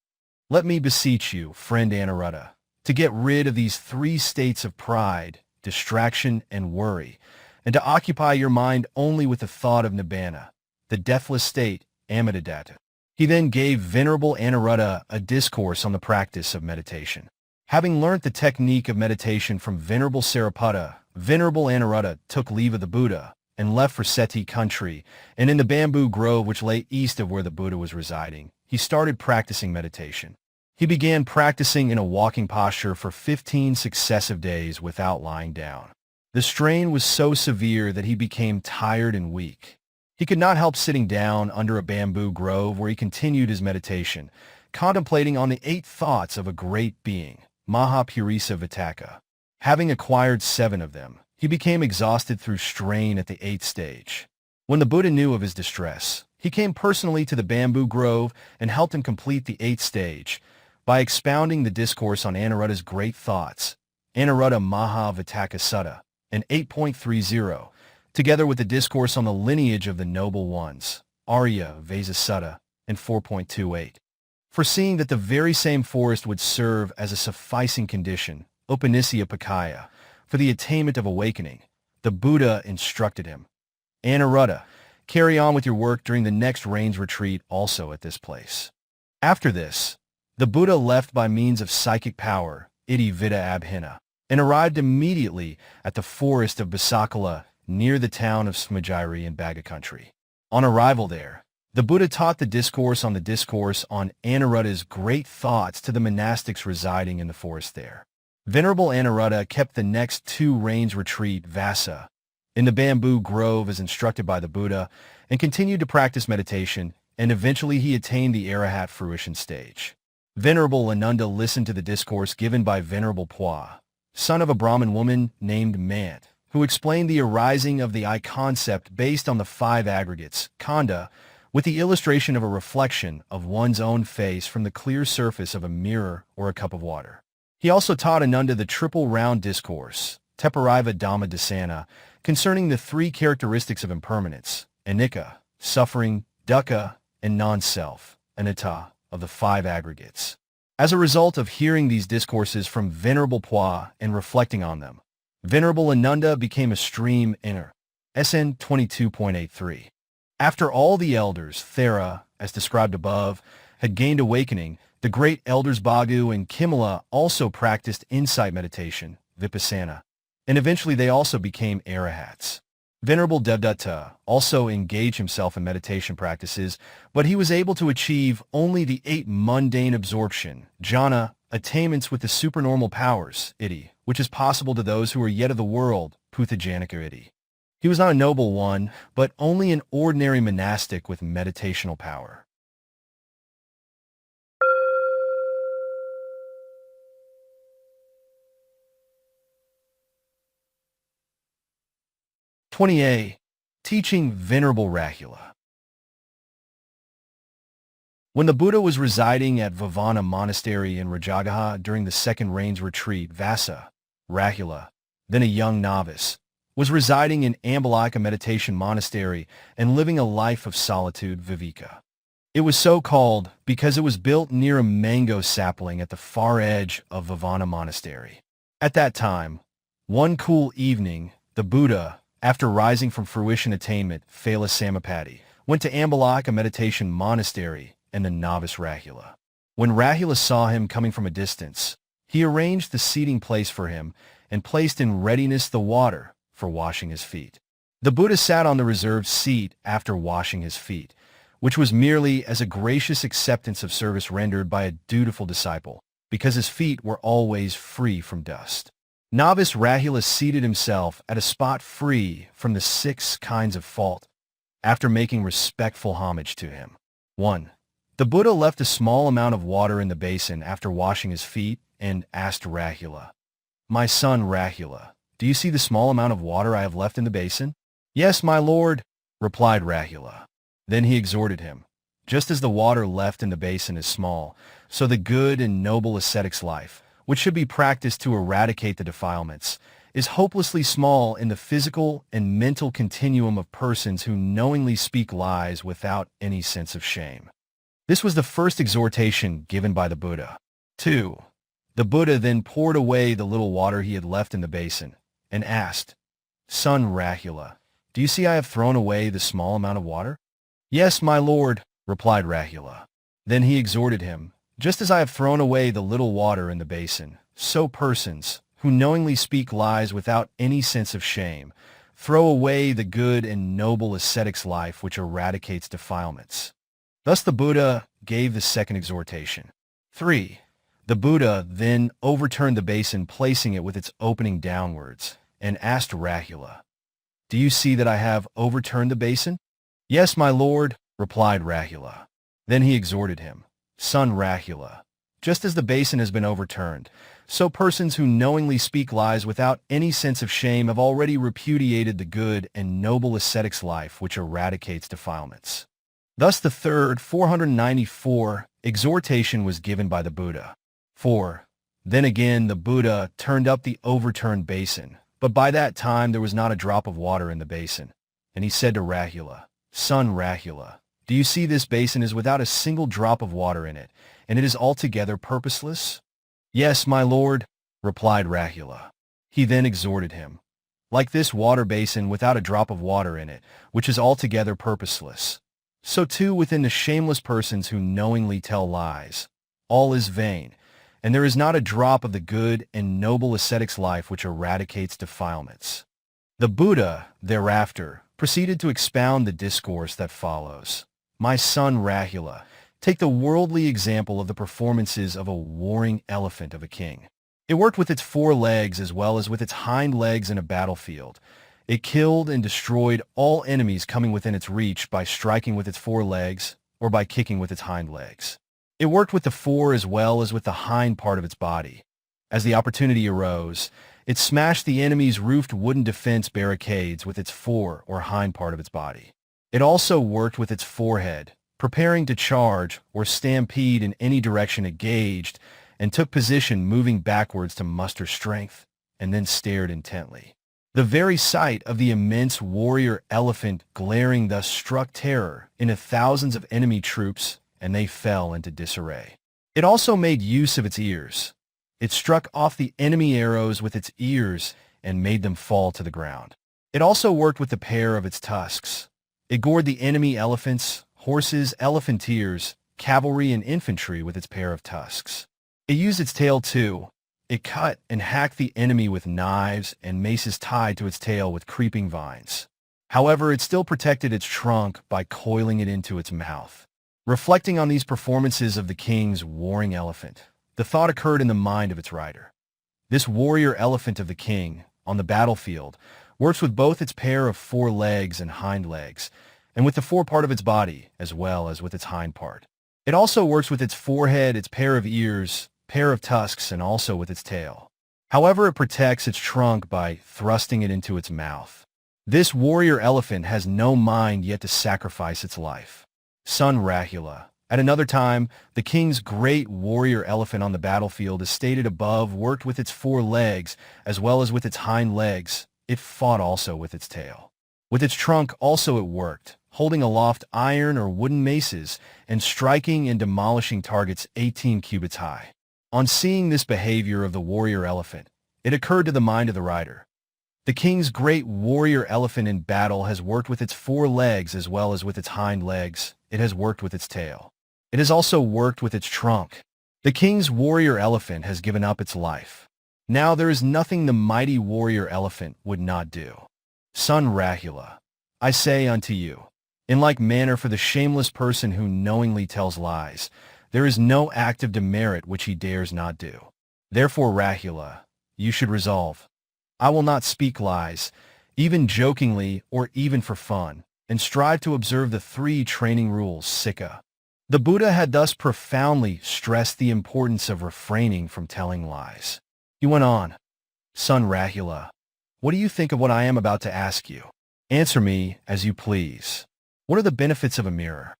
Let me beseech you, friend Anuruddha, to get rid of these 3 states of pride, distraction, and worry, and to occupy your mind only with the thought of nibbana, the deathless state, amittadatta. He then gave Venerable Anuruddha a discourse on the practice of meditation. Having learnt the technique of meditation from Venerable Sāriputta, Venerable Anuruddha took leave of the Buddha and left for Seti country, and in the bamboo grove which lay east of where the Buddha was residing, he started practicing meditation. He began practicing in a walking posture for 15 successive days without lying down. The strain was so severe that he became tired and weak. He could not help sitting down under a bamboo grove where he continued his meditation, contemplating on the 8 thoughts of a great being, Mahapurisa Vitakka. Having acquired 7 of them, he became exhausted through strain at the 8th stage. When the Buddha knew of his distress, he came personally to the bamboo grove and helped him complete the 8th stage by expounding the discourse on Anuruddha's great thoughts, Anuruddha Mahavitakka Sutta, and 8.30, together with the discourse on the lineage of the noble ones, Arya Vesa Sutta, and 4.28. Foreseeing that the very same forest would serve as a sufficing condition, Upatissa Pakaya, for the attainment of awakening, the Buddha instructed him, Anuruddha, carry on with your work during the next rains retreat also at this place. After this, the Buddha left by means of psychic power, Iti Vida Abhina, and arrived immediately at the forest of Basakala near the town of Smajiri in Baga country. On arrival there, the Buddha taught the discourse on Anuruddha's great thoughts to the monastics residing in the forest there. Venerable Anuruddha kept the next 2 rains retreat, Vasa, in the bamboo grove as instructed by the Buddha, and continued to practice meditation, and eventually he attained the Arahat fruition stage. Venerable Nanda listened to the discourse given by Venerable Pua, son of a Brahmin woman named Mant, who explained the arising of the I concept based on the 5 aggregates, Khanda, with the illustration of a reflection of one's own face from the clear surface of a mirror or a cup of water. He also taught Ananda the triple round discourse, Tepariva Dhamma Dasana, concerning the 3 characteristics of impermanence, anicca, suffering, dukkha, and non-self, anatta, of the 5 aggregates. As a result of hearing these discourses from Venerable Pua and reflecting on them, Venerable Ananda became a stream inner. SN 22.83. After all the elders, Thera, as described above, had gained awakening, the great elders Bhagu and Kimala also practiced insight meditation, Vipassana, and eventually they also became Arahats. Venerable Devdatta also engaged himself in meditation practices, but he was able to achieve only the 8 mundane absorption, jhana, attainments with the supernormal powers, iti, which is possible to those who are yet of the world, Puthajanika iti. He was not a noble one, but only an ordinary monastic with meditational power. Teaching Venerable Rāhula. When the Buddha was residing at Vavana Monastery in Rājagaha during the 2nd rains retreat, Vasa, Rāhula, then a young novice, was residing in Ambalika Meditation Monastery and living a life of solitude, Viveka. It was so called because it was built near a mango sapling at the far edge of Vavana Monastery. At that time, one cool evening, the Buddha, after rising from fruition attainment, Phala Samapatti, went to Ambalika Meditation Monastery and the novice Rāhula. When Rāhula saw him coming from a distance, he arranged the seating place for him and placed in readiness the water for washing his feet. The Buddha sat on the reserved seat after washing his feet, which was merely as a gracious acceptance of service rendered by a dutiful disciple, because his feet were always free from dust. Novice Rāhula seated himself at a spot free from the 6 kinds of fault, after making respectful homage to him. 1. The Buddha left a small amount of water in the basin after washing his feet and asked Rāhula, "My son Rāhula, do you see the small amount of water I have left in the basin?" "Yes, my lord," replied Rāhula. Then he exhorted him, "Just as the water left in the basin is small, so the good and noble ascetic's life, which should be practiced to eradicate the defilements, is hopelessly small in the physical and mental continuum of persons who knowingly speak lies without any sense of shame." This was the first exhortation given by the Buddha. 2. The Buddha then poured away the little water he had left in the basin and asked, "Son Rāhula, do you see I have thrown away the small amount of water?" "Yes, my lord," replied Rāhula. Then he exhorted him, "Just as I have thrown away the little water in the basin, so persons, who knowingly speak lies without any sense of shame, throw away the good and noble ascetic's life which eradicates defilements." Thus the Buddha gave the second exhortation. 3. The Buddha then overturned the basin, placing it with its opening downwards, and asked Rāhula, "Do you see that I have overturned the basin?" "Yes, my lord," replied Rāhula. Then he exhorted him, "Son Rāhula, just as the basin has been overturned, so persons who knowingly speak lies without any sense of shame have already repudiated the good and noble ascetic's life which eradicates defilements." Thus the third, 494, exhortation was given by the Buddha. 4. Then again the Buddha turned up the overturned basin, but by that time there was not a drop of water in the basin. And he said to Rāhula, "Son Rāhula, do you see this basin is without a single drop of water in it, and it is altogether purposeless?" "Yes, my lord," replied Rāhula. He then exhorted him, "Like this water basin without a drop of water in it, which is altogether purposeless, so too within the shameless persons who knowingly tell lies, all is vain, and there is not a drop of the good and noble ascetic's life which eradicates defilements." The Buddha, thereafter, proceeded to expound the discourse that follows. "My son Rāhula, take the worldly example of the performances of a warring elephant of a king. It worked with its 4 legs as well as with its hind legs in a battlefield. It killed and destroyed all enemies coming within its reach by striking with its 4 legs or by kicking with its hind legs. It worked with the fore as well as with the hind part of its body. As the opportunity arose, it smashed the enemy's roofed wooden defense barricades with its fore or hind part of its body. It also worked with its forehead, preparing to charge or stampede in any direction it gauged, and took position moving backwards to muster strength, and then stared intently. The very sight of the immense warrior elephant glaring thus struck terror into thousands of enemy troops, and they fell into disarray. It also made use of its ears. It struck off the enemy arrows with its ears and made them fall to the ground. It also worked with the pair of its tusks. It gored the enemy elephants, horses, elephanteers, cavalry, and infantry with its pair of tusks. It used its tail too. It cut and hacked the enemy with knives and maces tied to its tail with creeping vines. However, it still protected its trunk by coiling it into its mouth. Reflecting on these performances of the king's warring elephant, the thought occurred in the mind of its rider. This warrior elephant of the king, on the battlefield, works with both its pair of 4 legs and hind legs, and with the fore part of its body, as well as with its hind part. It also works with its forehead, its pair of ears, pair of tusks, and also with its tail. However, it protects its trunk by thrusting it into its mouth. This warrior elephant has no mind yet to sacrifice its life. Son Rāhula. At another time, the king's great warrior elephant on the battlefield, as stated above, worked with its 4 legs, as well as with its hind legs. It fought also with its tail. With its trunk also it worked, holding aloft iron or wooden maces, and striking and demolishing targets 18 cubits high. On seeing this behavior of the warrior elephant, it occurred to the mind of the rider. The king's great warrior elephant in battle has worked with its 4 legs as well as with its hind legs. It has worked with its tail. It has also worked with its trunk. The king's warrior elephant has given up its life. Now there is nothing the mighty warrior elephant would not do. Son Rāhula, I say unto you, in like manner for the shameless person who knowingly tells lies, there is no act of demerit which he dares not do. Therefore, Rāhula, you should resolve, I will not speak lies, even jokingly or even for fun, and strive to observe the 3 training rules, Sikha. The Buddha had thus profoundly stressed the importance of refraining from telling lies. He went on, Son Rāhula, what do you think of what I am about to ask you? Answer me as you please. What are the benefits of a mirror?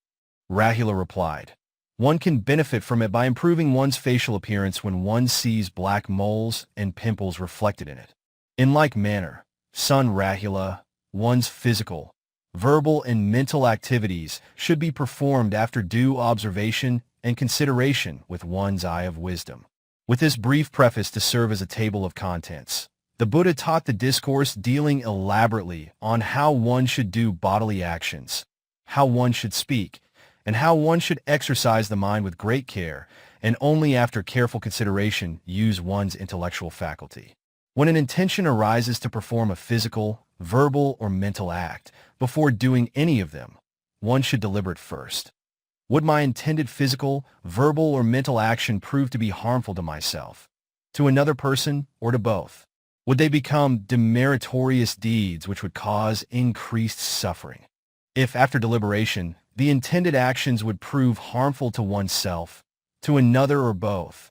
Rāhula replied, one can benefit from it by improving one's facial appearance when one sees black moles and pimples reflected in it. In like manner, Son Rāhula, one's physical, verbal, and mental activities should be performed after due observation and consideration with one's eye of wisdom. With this brief preface to serve as a table of contents, the Buddha taught the discourse dealing elaborately on how one should do bodily actions, how one should speak, and how one should exercise the mind with great care, and only after careful consideration use one's intellectual faculty. When an intention arises to perform a physical, verbal, or mental act, before doing any of them, one should deliberate first. Would my intended physical, verbal, or mental action prove to be harmful to myself, to another person, or to both? Would they become demeritorious deeds which would cause increased suffering? If, after deliberation, the intended actions would prove harmful to oneself, to another or both,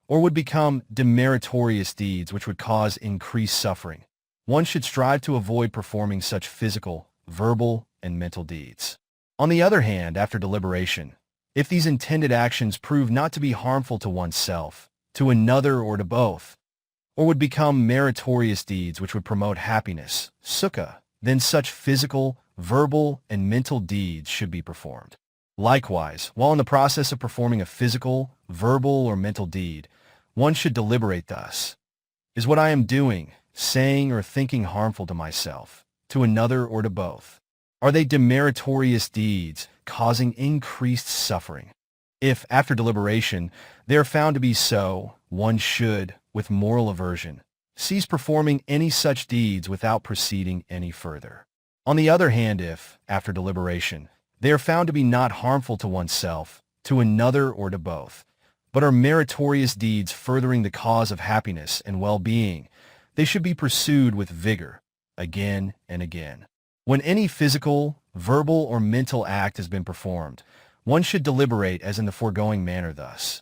or would become demeritorious deeds which would cause increased suffering, one should strive to avoid performing such physical, verbal, and mental deeds. On the other hand, after deliberation, if these intended actions prove not to be harmful to oneself, to another or to both, or would become meritorious deeds which would promote happiness, sukha, then such physical, verbal, and mental deeds should be performed. Likewise, while in the process of performing a physical, verbal, or mental deed, one should deliberate thus. Is what I am doing, saying, or thinking harmful to myself, to another, or to both? Are they demeritorious deeds, causing increased suffering? If, after deliberation, they are found to be so, one should, with moral aversion, cease performing any such deeds without proceeding any further. On the other hand, if, after deliberation, they are found to be not harmful to oneself, to another, or to both, but are meritorious deeds furthering the cause of happiness and well-being, they should be pursued with vigor, again and again. When any physical, verbal, or mental act has been performed, one should deliberate as in the foregoing manner thus.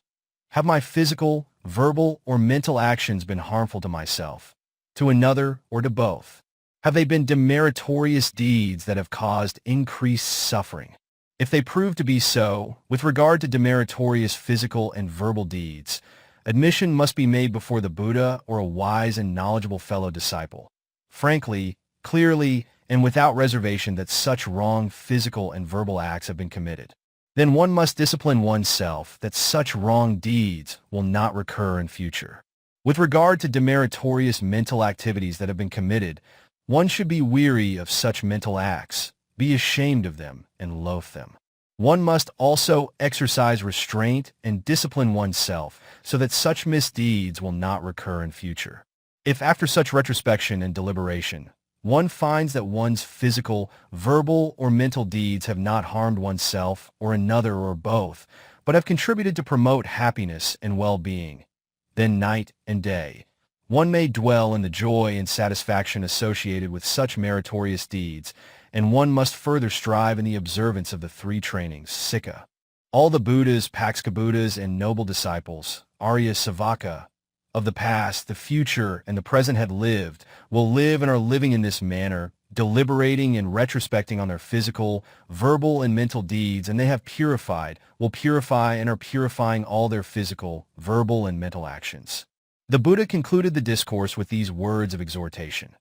Have my physical, verbal, or mental actions been harmful to myself, to another, or to both? Have they been demeritorious deeds that have caused increased suffering? If they prove to be so, with regard to demeritorious physical and verbal deeds, admission must be made before the Buddha or a wise and knowledgeable fellow disciple, frankly, clearly, and without reservation that such wrong physical and verbal acts have been committed. Then one must discipline oneself that such wrong deeds will not recur in future. With regard to demeritorious mental activities that have been committed, one should be weary of such mental acts, be ashamed of them, and loathe them. One must also exercise restraint and discipline oneself so that such misdeeds will not recur in future. If after such retrospection and deliberation, one finds that one's physical, verbal, or mental deeds have not harmed oneself or another or both, but have contributed to promote happiness and well-being, then night and day, one may dwell in the joy and satisfaction associated with such meritorious deeds, and one must further strive in the observance of the three trainings, Sikha. All the Buddhas, Paksabuddhas, and noble disciples, Arya Savaka, of the past, the future, and the present have lived, will live and are living in this manner, deliberating and retrospecting on their physical, verbal, and mental deeds, and they have purified, will purify, and are purifying all their physical, verbal, and mental actions. The Buddha concluded the discourse with these words of exhortation.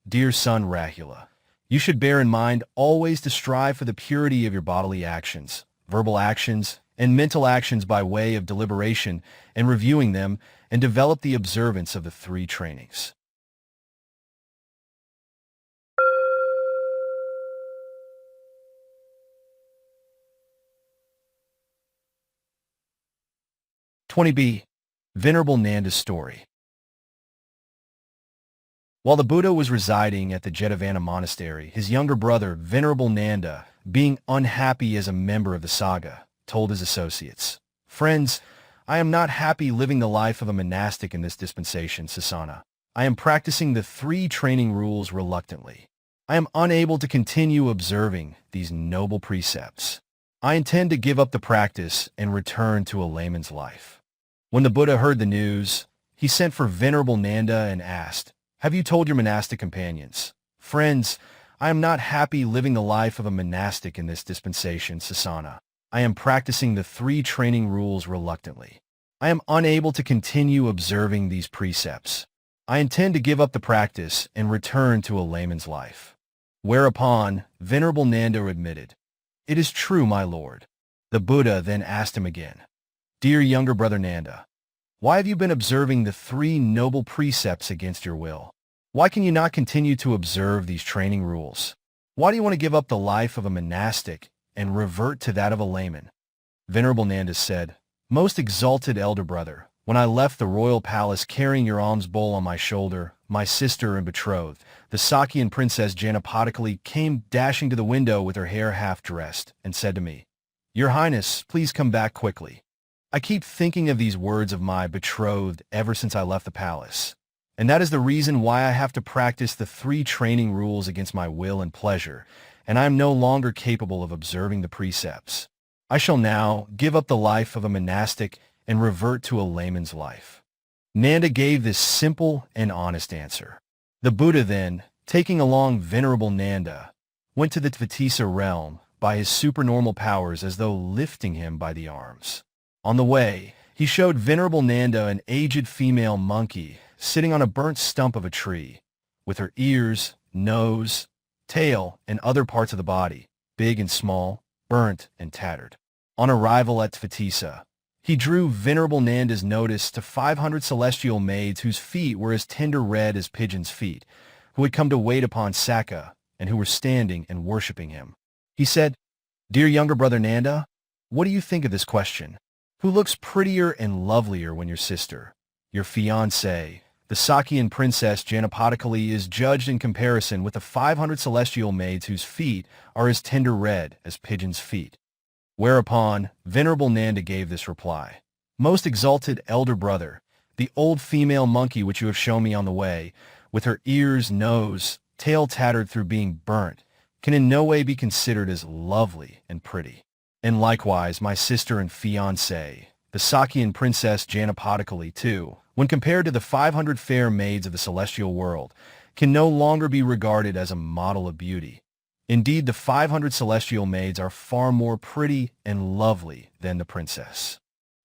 Dear son Rāhula, you should bear in mind always to strive for the purity of your bodily actions, verbal actions, and mental actions by way of deliberation and reviewing them, and develop the observance of the three trainings. (20b) Venerable Nanda's story. While the Buddha was residing at the Jetavana monastery, his younger brother, Venerable Nanda, being unhappy as a member of the Sangha, told his associates, "Friends, I am not happy living the life of a monastic in this dispensation, Sasana. I am practicing the three training rules reluctantly. I am unable to continue observing these noble precepts. I intend to give up the practice and return to a layman's life." When the Buddha heard the news, he sent for Venerable Nanda and asked, "Have you told your monastic companions? Friends, I am not happy living the life of a monastic in this dispensation, Sasana. I am practicing the three training rules reluctantly. I am unable to continue observing these precepts. I intend to give up the practice and return to a layman's life." Whereupon, Venerable Nanda admitted, "It is true, my lord." The Buddha then asked him again, "Dear younger brother Nanda, why have you been observing the three noble precepts against your will? Why can you not continue to observe these training rules? Why do you want to give up the life of a monastic and revert to that of a layman?" Venerable Nanda said, "Most exalted elder brother, when I left the royal palace carrying your alms bowl on my shoulder, my sister and betrothed, the Sakyan princess Janapadakali, came dashing to the window with her hair half dressed and said to me, 'Your Highness, please come back quickly. I keep thinking of these words of my betrothed ever since I left the palace, and that is the reason why I have to practice the three training rules against my will and pleasure, and I am no longer capable of observing the precepts. I shall now give up the life of a monastic and revert to a layman's life." Nanda gave this simple and honest answer. The Buddha then, taking along Venerable Nanda, went to the Upatissa realm by his supernormal powers as though lifting him by the arms. On the way, he showed Venerable Nanda an aged female monkey sitting on a burnt stump of a tree, with her ears, nose, tail, and other parts of the body, big and small, burnt and tattered. On arrival at Upatissa, he drew Venerable Nanda's notice to 500 celestial maids whose feet were as tender red as pigeons' feet, who had come to wait upon Sakya, and who were standing and worshipping him. He said, "Dear younger brother Nanda, what do you think of this question? Who looks prettier and lovelier when your sister, your fiancée, the Sakyan princess Janapadakali, is judged in comparison with the 500 celestial maids whose feet are as tender red as pigeons' feet?" Whereupon, Venerable Nanda gave this reply: "Most exalted elder brother, the old female monkey which you have shown me on the way, with her ears, nose, tail tattered through being burnt, can in no way be considered as lovely and pretty. And likewise, my sister and fiancée, the Sakyan princess Janapadakali, too, when compared to the 500 fair maids of the celestial world, can no longer be regarded as a model of beauty. Indeed, the 500 celestial maids are far more pretty and lovely than the princess."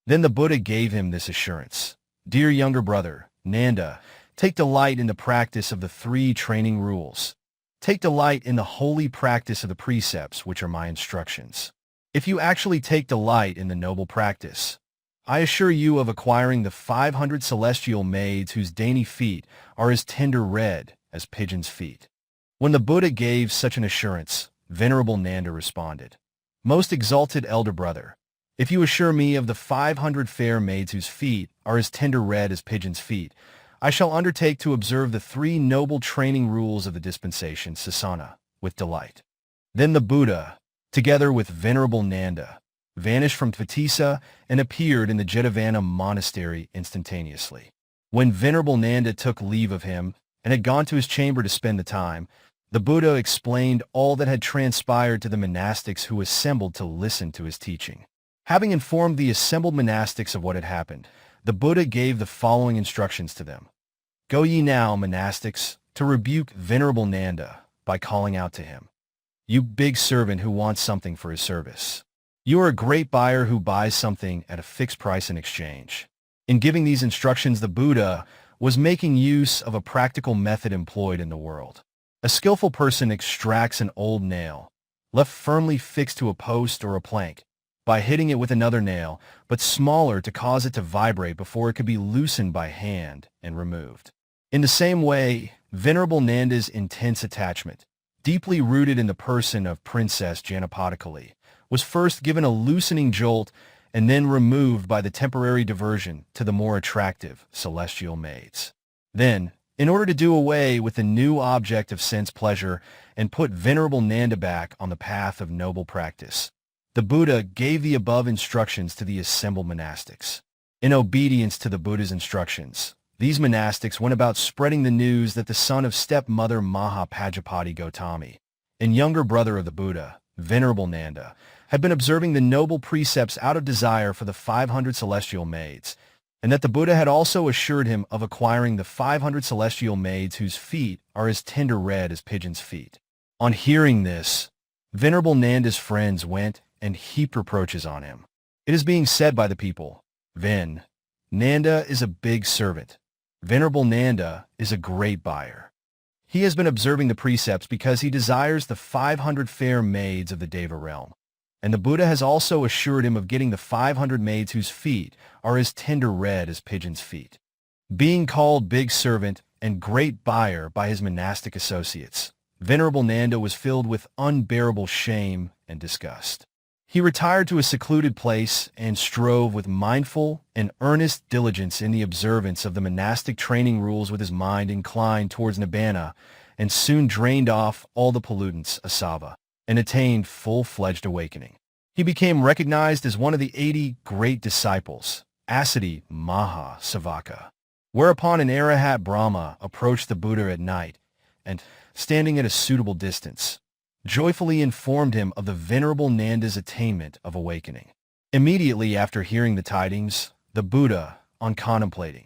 Then the Buddha gave him this assurance: "Dear younger brother, Nanda, take delight in the practice of the 3 training rules. Take delight in the holy practice of the precepts, which are my instructions. If you actually take delight in the noble practice, I assure you of acquiring the 500 celestial maids whose dainty feet are as tender red as pigeons' feet." When the Buddha gave such an assurance, Venerable Nanda responded, "Most exalted elder brother, if you assure me of the 500 fair maids whose feet are as tender red as pigeons' feet, I shall undertake to observe the 3 noble training rules of the dispensation, Sasana, with delight." Then the Buddha, together with Venerable Nanda, vanished from Upatissa and appeared in the Jetavana monastery instantaneously. When Venerable Nanda took leave of him and had gone to his chamber to spend the time, the Buddha explained all that had transpired to the monastics who assembled to listen to his teaching. Having informed the assembled monastics of what had happened, the Buddha gave the following instructions to them: "Go ye now, monastics, to rebuke Venerable Nanda by calling out to him, 'You big servant who wants something for his service. You are a great buyer who buys something at a fixed price in exchange.'" In giving these instructions, the Buddha was making use of a practical method employed in the world. A skillful person extracts an old nail, left firmly fixed to a post or a plank, by hitting it with another nail, but smaller to cause it to vibrate before it could be loosened by hand and removed. In the same way, Venerable Nanda's intense attachment, deeply rooted in the person of Princess Janapadakali, was first given a loosening jolt and then removed by the temporary diversion to the more attractive celestial maids. Then, in order to do away with the new object of sense pleasure and put Venerable Nanda back on the path of noble practice, the Buddha gave the above instructions to the assembled monastics. In obedience to the Buddha's instructions, these monastics went about spreading the news that the son of stepmother Mahapajapati Gautami, and younger brother of the Buddha, Venerable Nanda, had been observing the noble precepts out of desire for the 500 celestial maids, and that the Buddha had also assured him of acquiring the 500 celestial maids whose feet are as tender red as pigeons' feet. On hearing this, Venerable Nanda's friends went and heaped reproaches on him. It is being said by the people, Nanda is a big servant. Venerable Nanda is a great buyer. He has been observing the precepts because he desires the 500 fair maids of the Deva realm. And the Buddha has also assured him of getting the 500 maids whose feet are as tender red as pigeons' feet. Being called big servant and great buyer by his monastic associates, Venerable Nanda was filled with unbearable shame and disgust. He retired to a secluded place and strove with mindful and earnest diligence in the observance of the monastic training rules with his mind inclined towards nibbana, and soon drained off all the pollutants, asava, and attained full-fledged awakening. He became recognized as one of the 80 great disciples, Asati Maha Savaka. Whereupon an Arahat Brahma approached the Buddha at night, and, standing at a suitable distance, joyfully informed him of the Venerable Nanda's attainment of awakening. Immediately after hearing the tidings, the Buddha, on contemplating,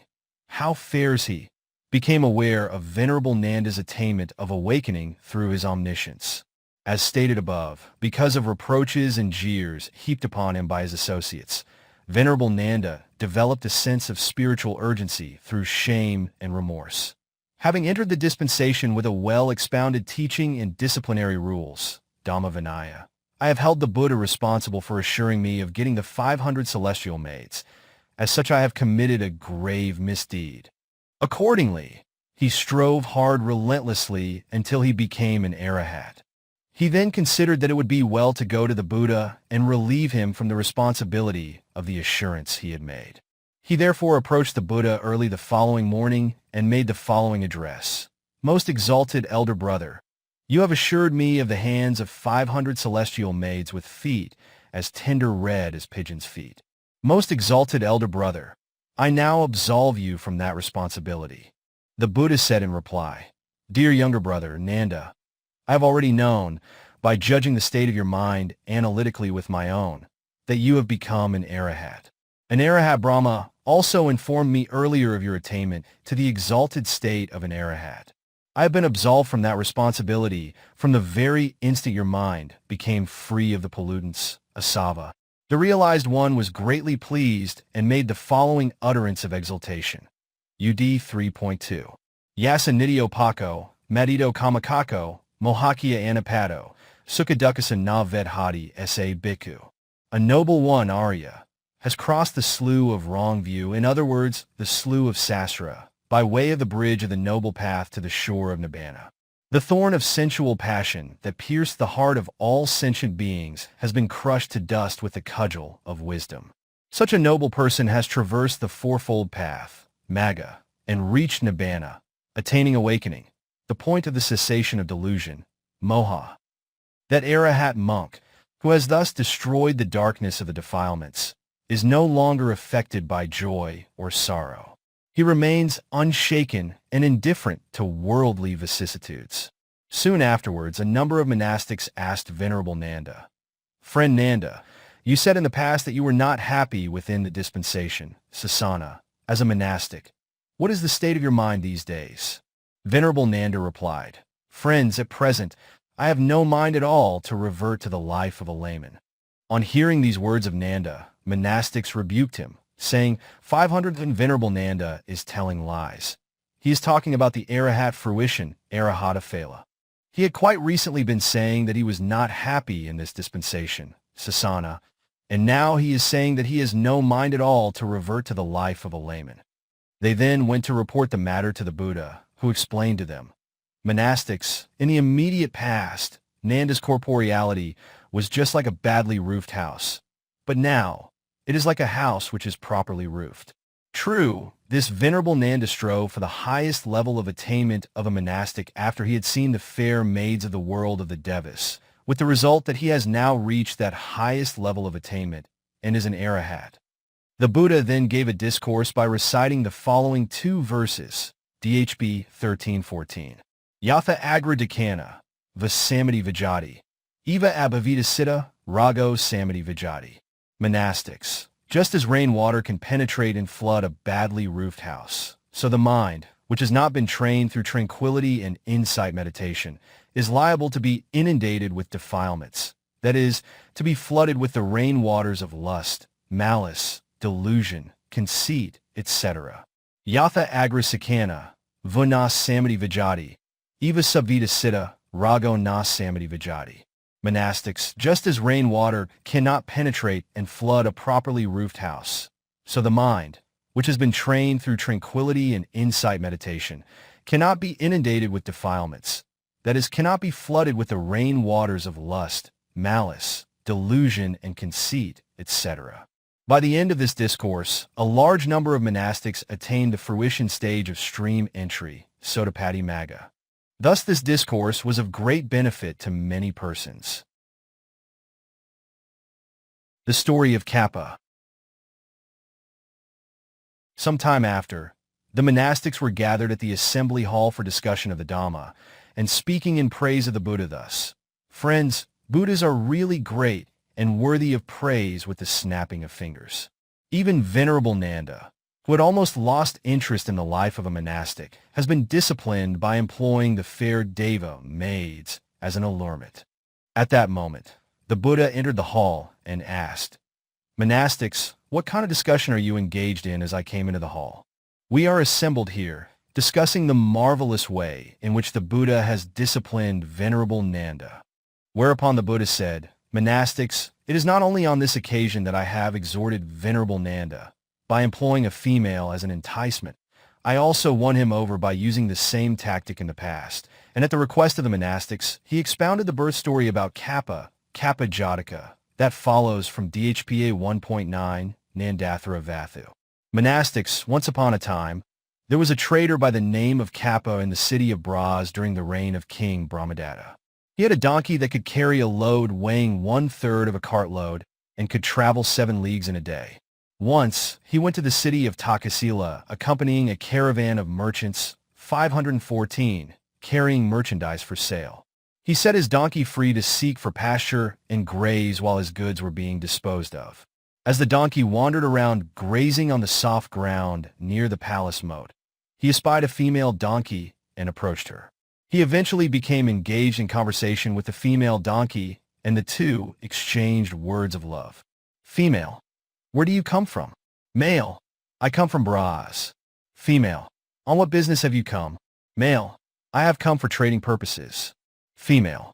"How fares he?" became aware of Venerable Nanda's attainment of awakening through his omniscience. As stated above, because of reproaches and jeers heaped upon him by his associates, Venerable Nanda developed a sense of spiritual urgency through shame and remorse. Having entered the dispensation with a well-expounded teaching and disciplinary rules, Dhamma Vinaya, I have held the Buddha responsible for assuring me of getting the 500 celestial maids. As such, I have committed a grave misdeed. Accordingly, he strove hard relentlessly until he became an Arahat. He then considered that it would be well to go to the Buddha and relieve him from the responsibility of the assurance he had made. He therefore approached the Buddha early the following morning and made the following address. "Most exalted elder brother, you have assured me of the hands of 500 celestial maids with feet as tender red as pigeons' feet. Most exalted elder brother, I now absolve you from that responsibility." The Buddha said in reply, "Dear younger brother, Nanda, I have already known, by judging the state of your mind analytically with my own, that you have become an Arahat. An Arahat Brahma also informed me earlier of your attainment to the exalted state of an Arahat. I have been absolved from that responsibility from the very instant your mind became free of the pollutants, asava." The realized one was greatly pleased and made the following utterance of exultation. UD 3.2. Yasa nidyo pako, madito kamakako, mohakya anapato, sukadukasa na vedhati sa bhikkhu. A noble one, Arya, has crossed the slough of wrong view, in other words, the slough of Sastra, by way of the bridge of the noble path to the shore of Nibbana. The thorn of sensual passion that pierced the heart of all sentient beings has been crushed to dust with the cudgel of wisdom. Such a noble person has traversed the fourfold path, Magga, and reached Nibbana, attaining awakening, the point of the cessation of delusion, moha. That Arahat monk, who has thus destroyed the darkness of the defilements, is no longer affected by joy or sorrow. He remains unshaken and indifferent to worldly vicissitudes. Soon afterwards, a number of monastics asked Venerable Nanda, "Friend Nanda, you said in the past that you were not happy within the dispensation, Sasana, as a monastic. What is the state of your mind these days?" Venerable Nanda replied, "Friends, at present, I have no mind at all to revert to the life of a layman." On hearing these words of Nanda, monastics rebuked him, saying, 500 and Venerable Nanda is telling lies. He is talking about the Arahat fruition, Arahata Phala. He had quite recently been saying that he was not happy in this dispensation, Sasana, and now he is saying that he has no mind at all to revert to the life of a layman. They then went to report the matter to the Buddha, who explained to them, "Monastics, in the immediate past, Nanda's corporeality was just like a badly roofed house, but now it is like a house which is properly roofed." True, this Venerable Nanda strove for the highest level of attainment of a monastic after he had seen the fair maids of the world of the Devas, with the result that he has now reached that highest level of attainment and is an Arahat. The Buddha then gave a discourse by reciting the following two verses, DHB 13:14. Yatha agra dikana, vasamati vijati, eva abhavita siddha, rago samati vijati. Monastics, just as rainwater can penetrate and flood a badly roofed house, so the mind, which has not been trained through tranquility and insight meditation, is liable to be inundated with defilements, that is, to be flooded with the rainwaters of lust, malice, delusion, conceit, etc. Yatha agra sakana, vunas samati vijati, eva savita siddha, rago nas samati vijati. Monastics, just as rainwater cannot penetrate and flood a properly roofed house, so the mind, which has been trained through tranquility and insight meditation, cannot be inundated with defilements, that is, cannot be flooded with the rainwaters of lust, malice, delusion, and conceit, etc. By the end of this discourse, a large number of monastics attained the fruition stage of stream entry, Sotapati Magga. Thus this discourse was of great benefit to many persons. The story of Kappa. Some time after, the monastics were gathered at the assembly hall for discussion of the Dhamma, and speaking in praise of the Buddha thus, Friends, Buddhas are really great and worthy of praise with the snapping of fingers. Even Venerable Nanda, who had almost lost interest in the life of a monastic, has been disciplined by employing the fair deva maids as an allurement. At that moment, the Buddha entered the hall and asked, "Monastics, what kind of discussion are you engaged in?" As I came into the hall. "We are assembled here, discussing the marvelous way in which the Buddha has disciplined Venerable Nanda." Whereupon the Buddha said, "Monastics, it is not only on this occasion that I have exhorted Venerable Nanda by employing a female as an enticement. I also won him over by using the same tactic in the past, and at the request of the monastics, he expounded the birth story about Kappa Jataka, that follows from Dhpa 1.9, Nandathara Vathu. Monastics, once upon a time, there was a trader by the name of Kappa in the city of Braz during the reign of King Brahmadatta. He had a donkey that could carry a load weighing 1/3 of a cartload and could travel 7 leagues in a day. Once, he went to the city of Takasila, accompanying a caravan of merchants, 514, carrying merchandise for sale. He set his donkey free to seek for pasture and graze while his goods were being disposed of. As the donkey wandered around grazing on the soft ground near the palace moat, he espied a female donkey and approached her. He eventually became engaged in conversation with the female donkey, and the two exchanged words of love. Female: "Where do you come from?" Male: "I come from Braz." Female: "On what business have you come?" Male: "I have come for trading purposes." Female: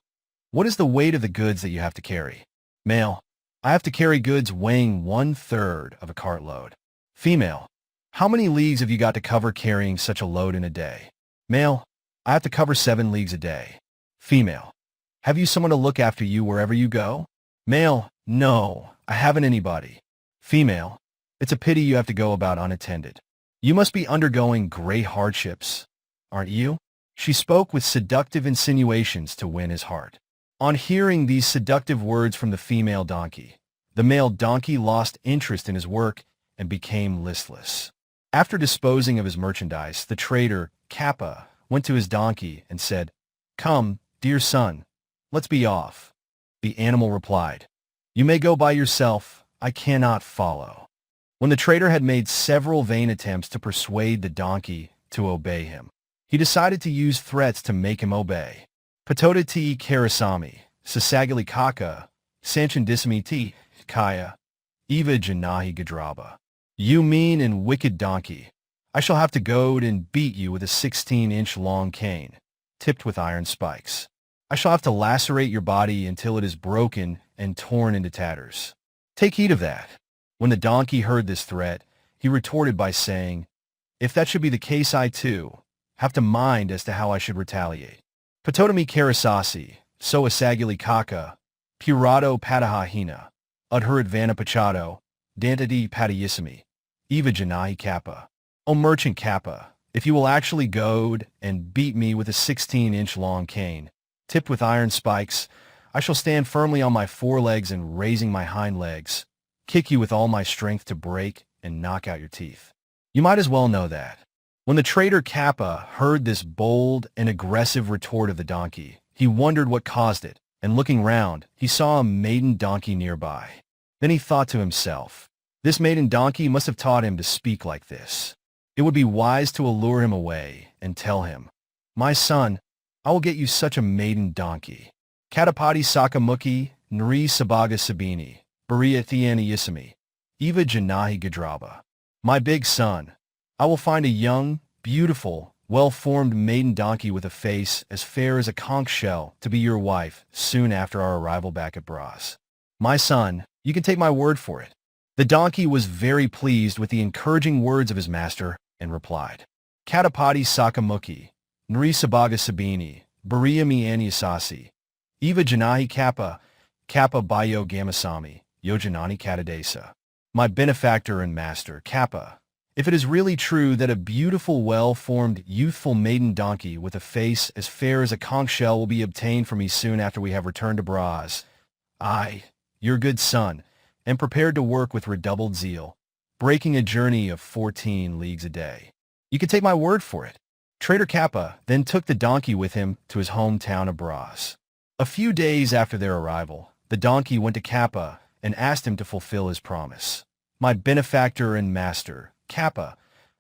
"What is the weight of the goods that you have to carry?" Male: "I have to carry goods weighing 1/3 of a cartload." Female: "How many leagues have you got to cover carrying such a load in a day?" Male: "I have to cover 7 leagues a day." Female: "Have you someone to look after you wherever you go?" Male: "No, I haven't anybody." Female: "It's a pity you have to go about unattended. You must be undergoing great hardships, aren't you?" She spoke with seductive insinuations to win his heart. On hearing these seductive words from the female donkey, the male donkey lost interest in his work and became listless. After disposing of his merchandise, the trader, Kappa, went to his donkey and said, "Come, dear son, let's be off." The animal replied, "You may go by yourself. I cannot follow." When the trader had made several vain attempts to persuade the donkey to obey him, he decided to use threats to make him obey. Patota ti karasami, Sātāgiri kaka, sanchandisami ti kaya, eva janahi gadraba. "You mean and wicked donkey, I shall have to goad and beat you with a 16-inch long cane, tipped with iron spikes. I shall have to lacerate your body until it is broken and torn into tatters. Take heed of that." When the donkey heard this threat, he retorted by saying, "If that should be the case, I too have to mind as to how I should retaliate. Patotami karasasi, so asagili kaka, purado patahahina, udhurat vanapachado, dantadi patayisami, eva janahi kappa. O merchant Kappa, if you will actually goad and beat me with a 16-inch long cane, tipped with iron spikes, I shall stand firmly on my forelegs and raising my hind legs, kick you with all my strength to break and knock out your teeth. You might as well know that." When the trader Kappa heard this bold and aggressive retort of the donkey, he wondered what caused it, and looking round, he saw a maiden donkey nearby. Then he thought to himself, "This maiden donkey must have taught him to speak like this. It would be wise to allure him away and tell him, 'My son, I will get you such a maiden donkey. Katapati Sakamukhi, Nri Sabaga Sabini, Bariya Thiana Yisami, Eva Janahi Gadraba. My big son, I will find a young, beautiful, well-formed maiden donkey with a face as fair as a conch shell to be your wife soon after our arrival back at Braz. My son, you can take my word for it." The donkey was very pleased with the encouraging words of his master and replied, "Katapati Sakamukhi, Nri Sabaga Sabini, Bariya Anyasasi, Eva Janahi Kappa, Kappa Bayo Gamasami, Yojanani Katadesa. My benefactor and master, Kappa, if it is really true that a beautiful, well-formed, youthful maiden donkey with a face as fair as a conch shell will be obtained for me soon after we have returned to Braz, I, your good son, am prepared to work with redoubled zeal, breaking a journey of 14 leagues a day. You can take my word for it." Trader Kappa then took the donkey with him to his hometown of Braz. A few days after their arrival, the donkey went to Kassapa and asked him to fulfill his promise. My benefactor and master, Kassapa,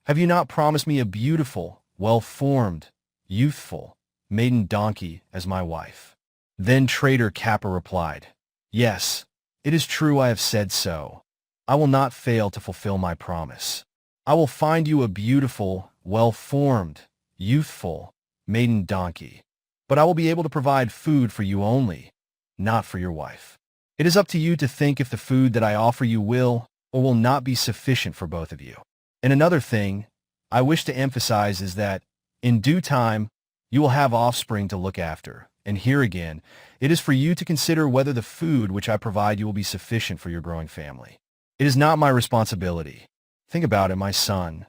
have you not promised me a beautiful, well-formed, youthful, maiden donkey as my wife? Then Trader Kassapa replied, Yes, it is true I have said so. I will not fail to fulfill my promise. I will find you a beautiful, well-formed, youthful, maiden donkey. But I will be able to provide food for you only, not for your wife. It is up to you to think if the food that I offer you will or will not be sufficient for both of you. And another thing I wish to emphasize is that, in due time, you will have offspring to look after. And here again, it is for you to consider whether the food which I provide you will be sufficient for your growing family. It is not my responsibility. Think about it, my son.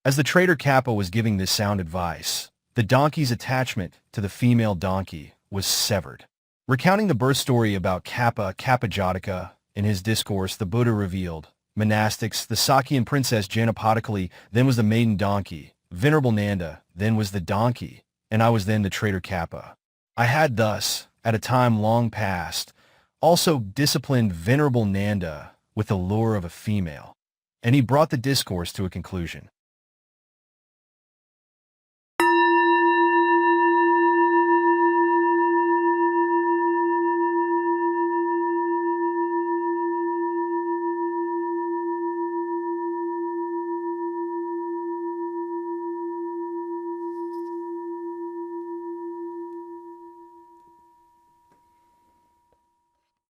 As the trader Kassapa was giving this sound advice, the donkey's attachment to the female donkey was severed. Recounting the birth story about Kappa in his discourse, the Buddha revealed, monastics, the Sakyan princess Janapattakali, then was the maiden donkey, Venerable Nanda, then was the donkey, and I was then the trader Kassapa. I had thus, at a time long past, also disciplined Venerable Nanda with the lure of a female. And he brought the discourse to a conclusion.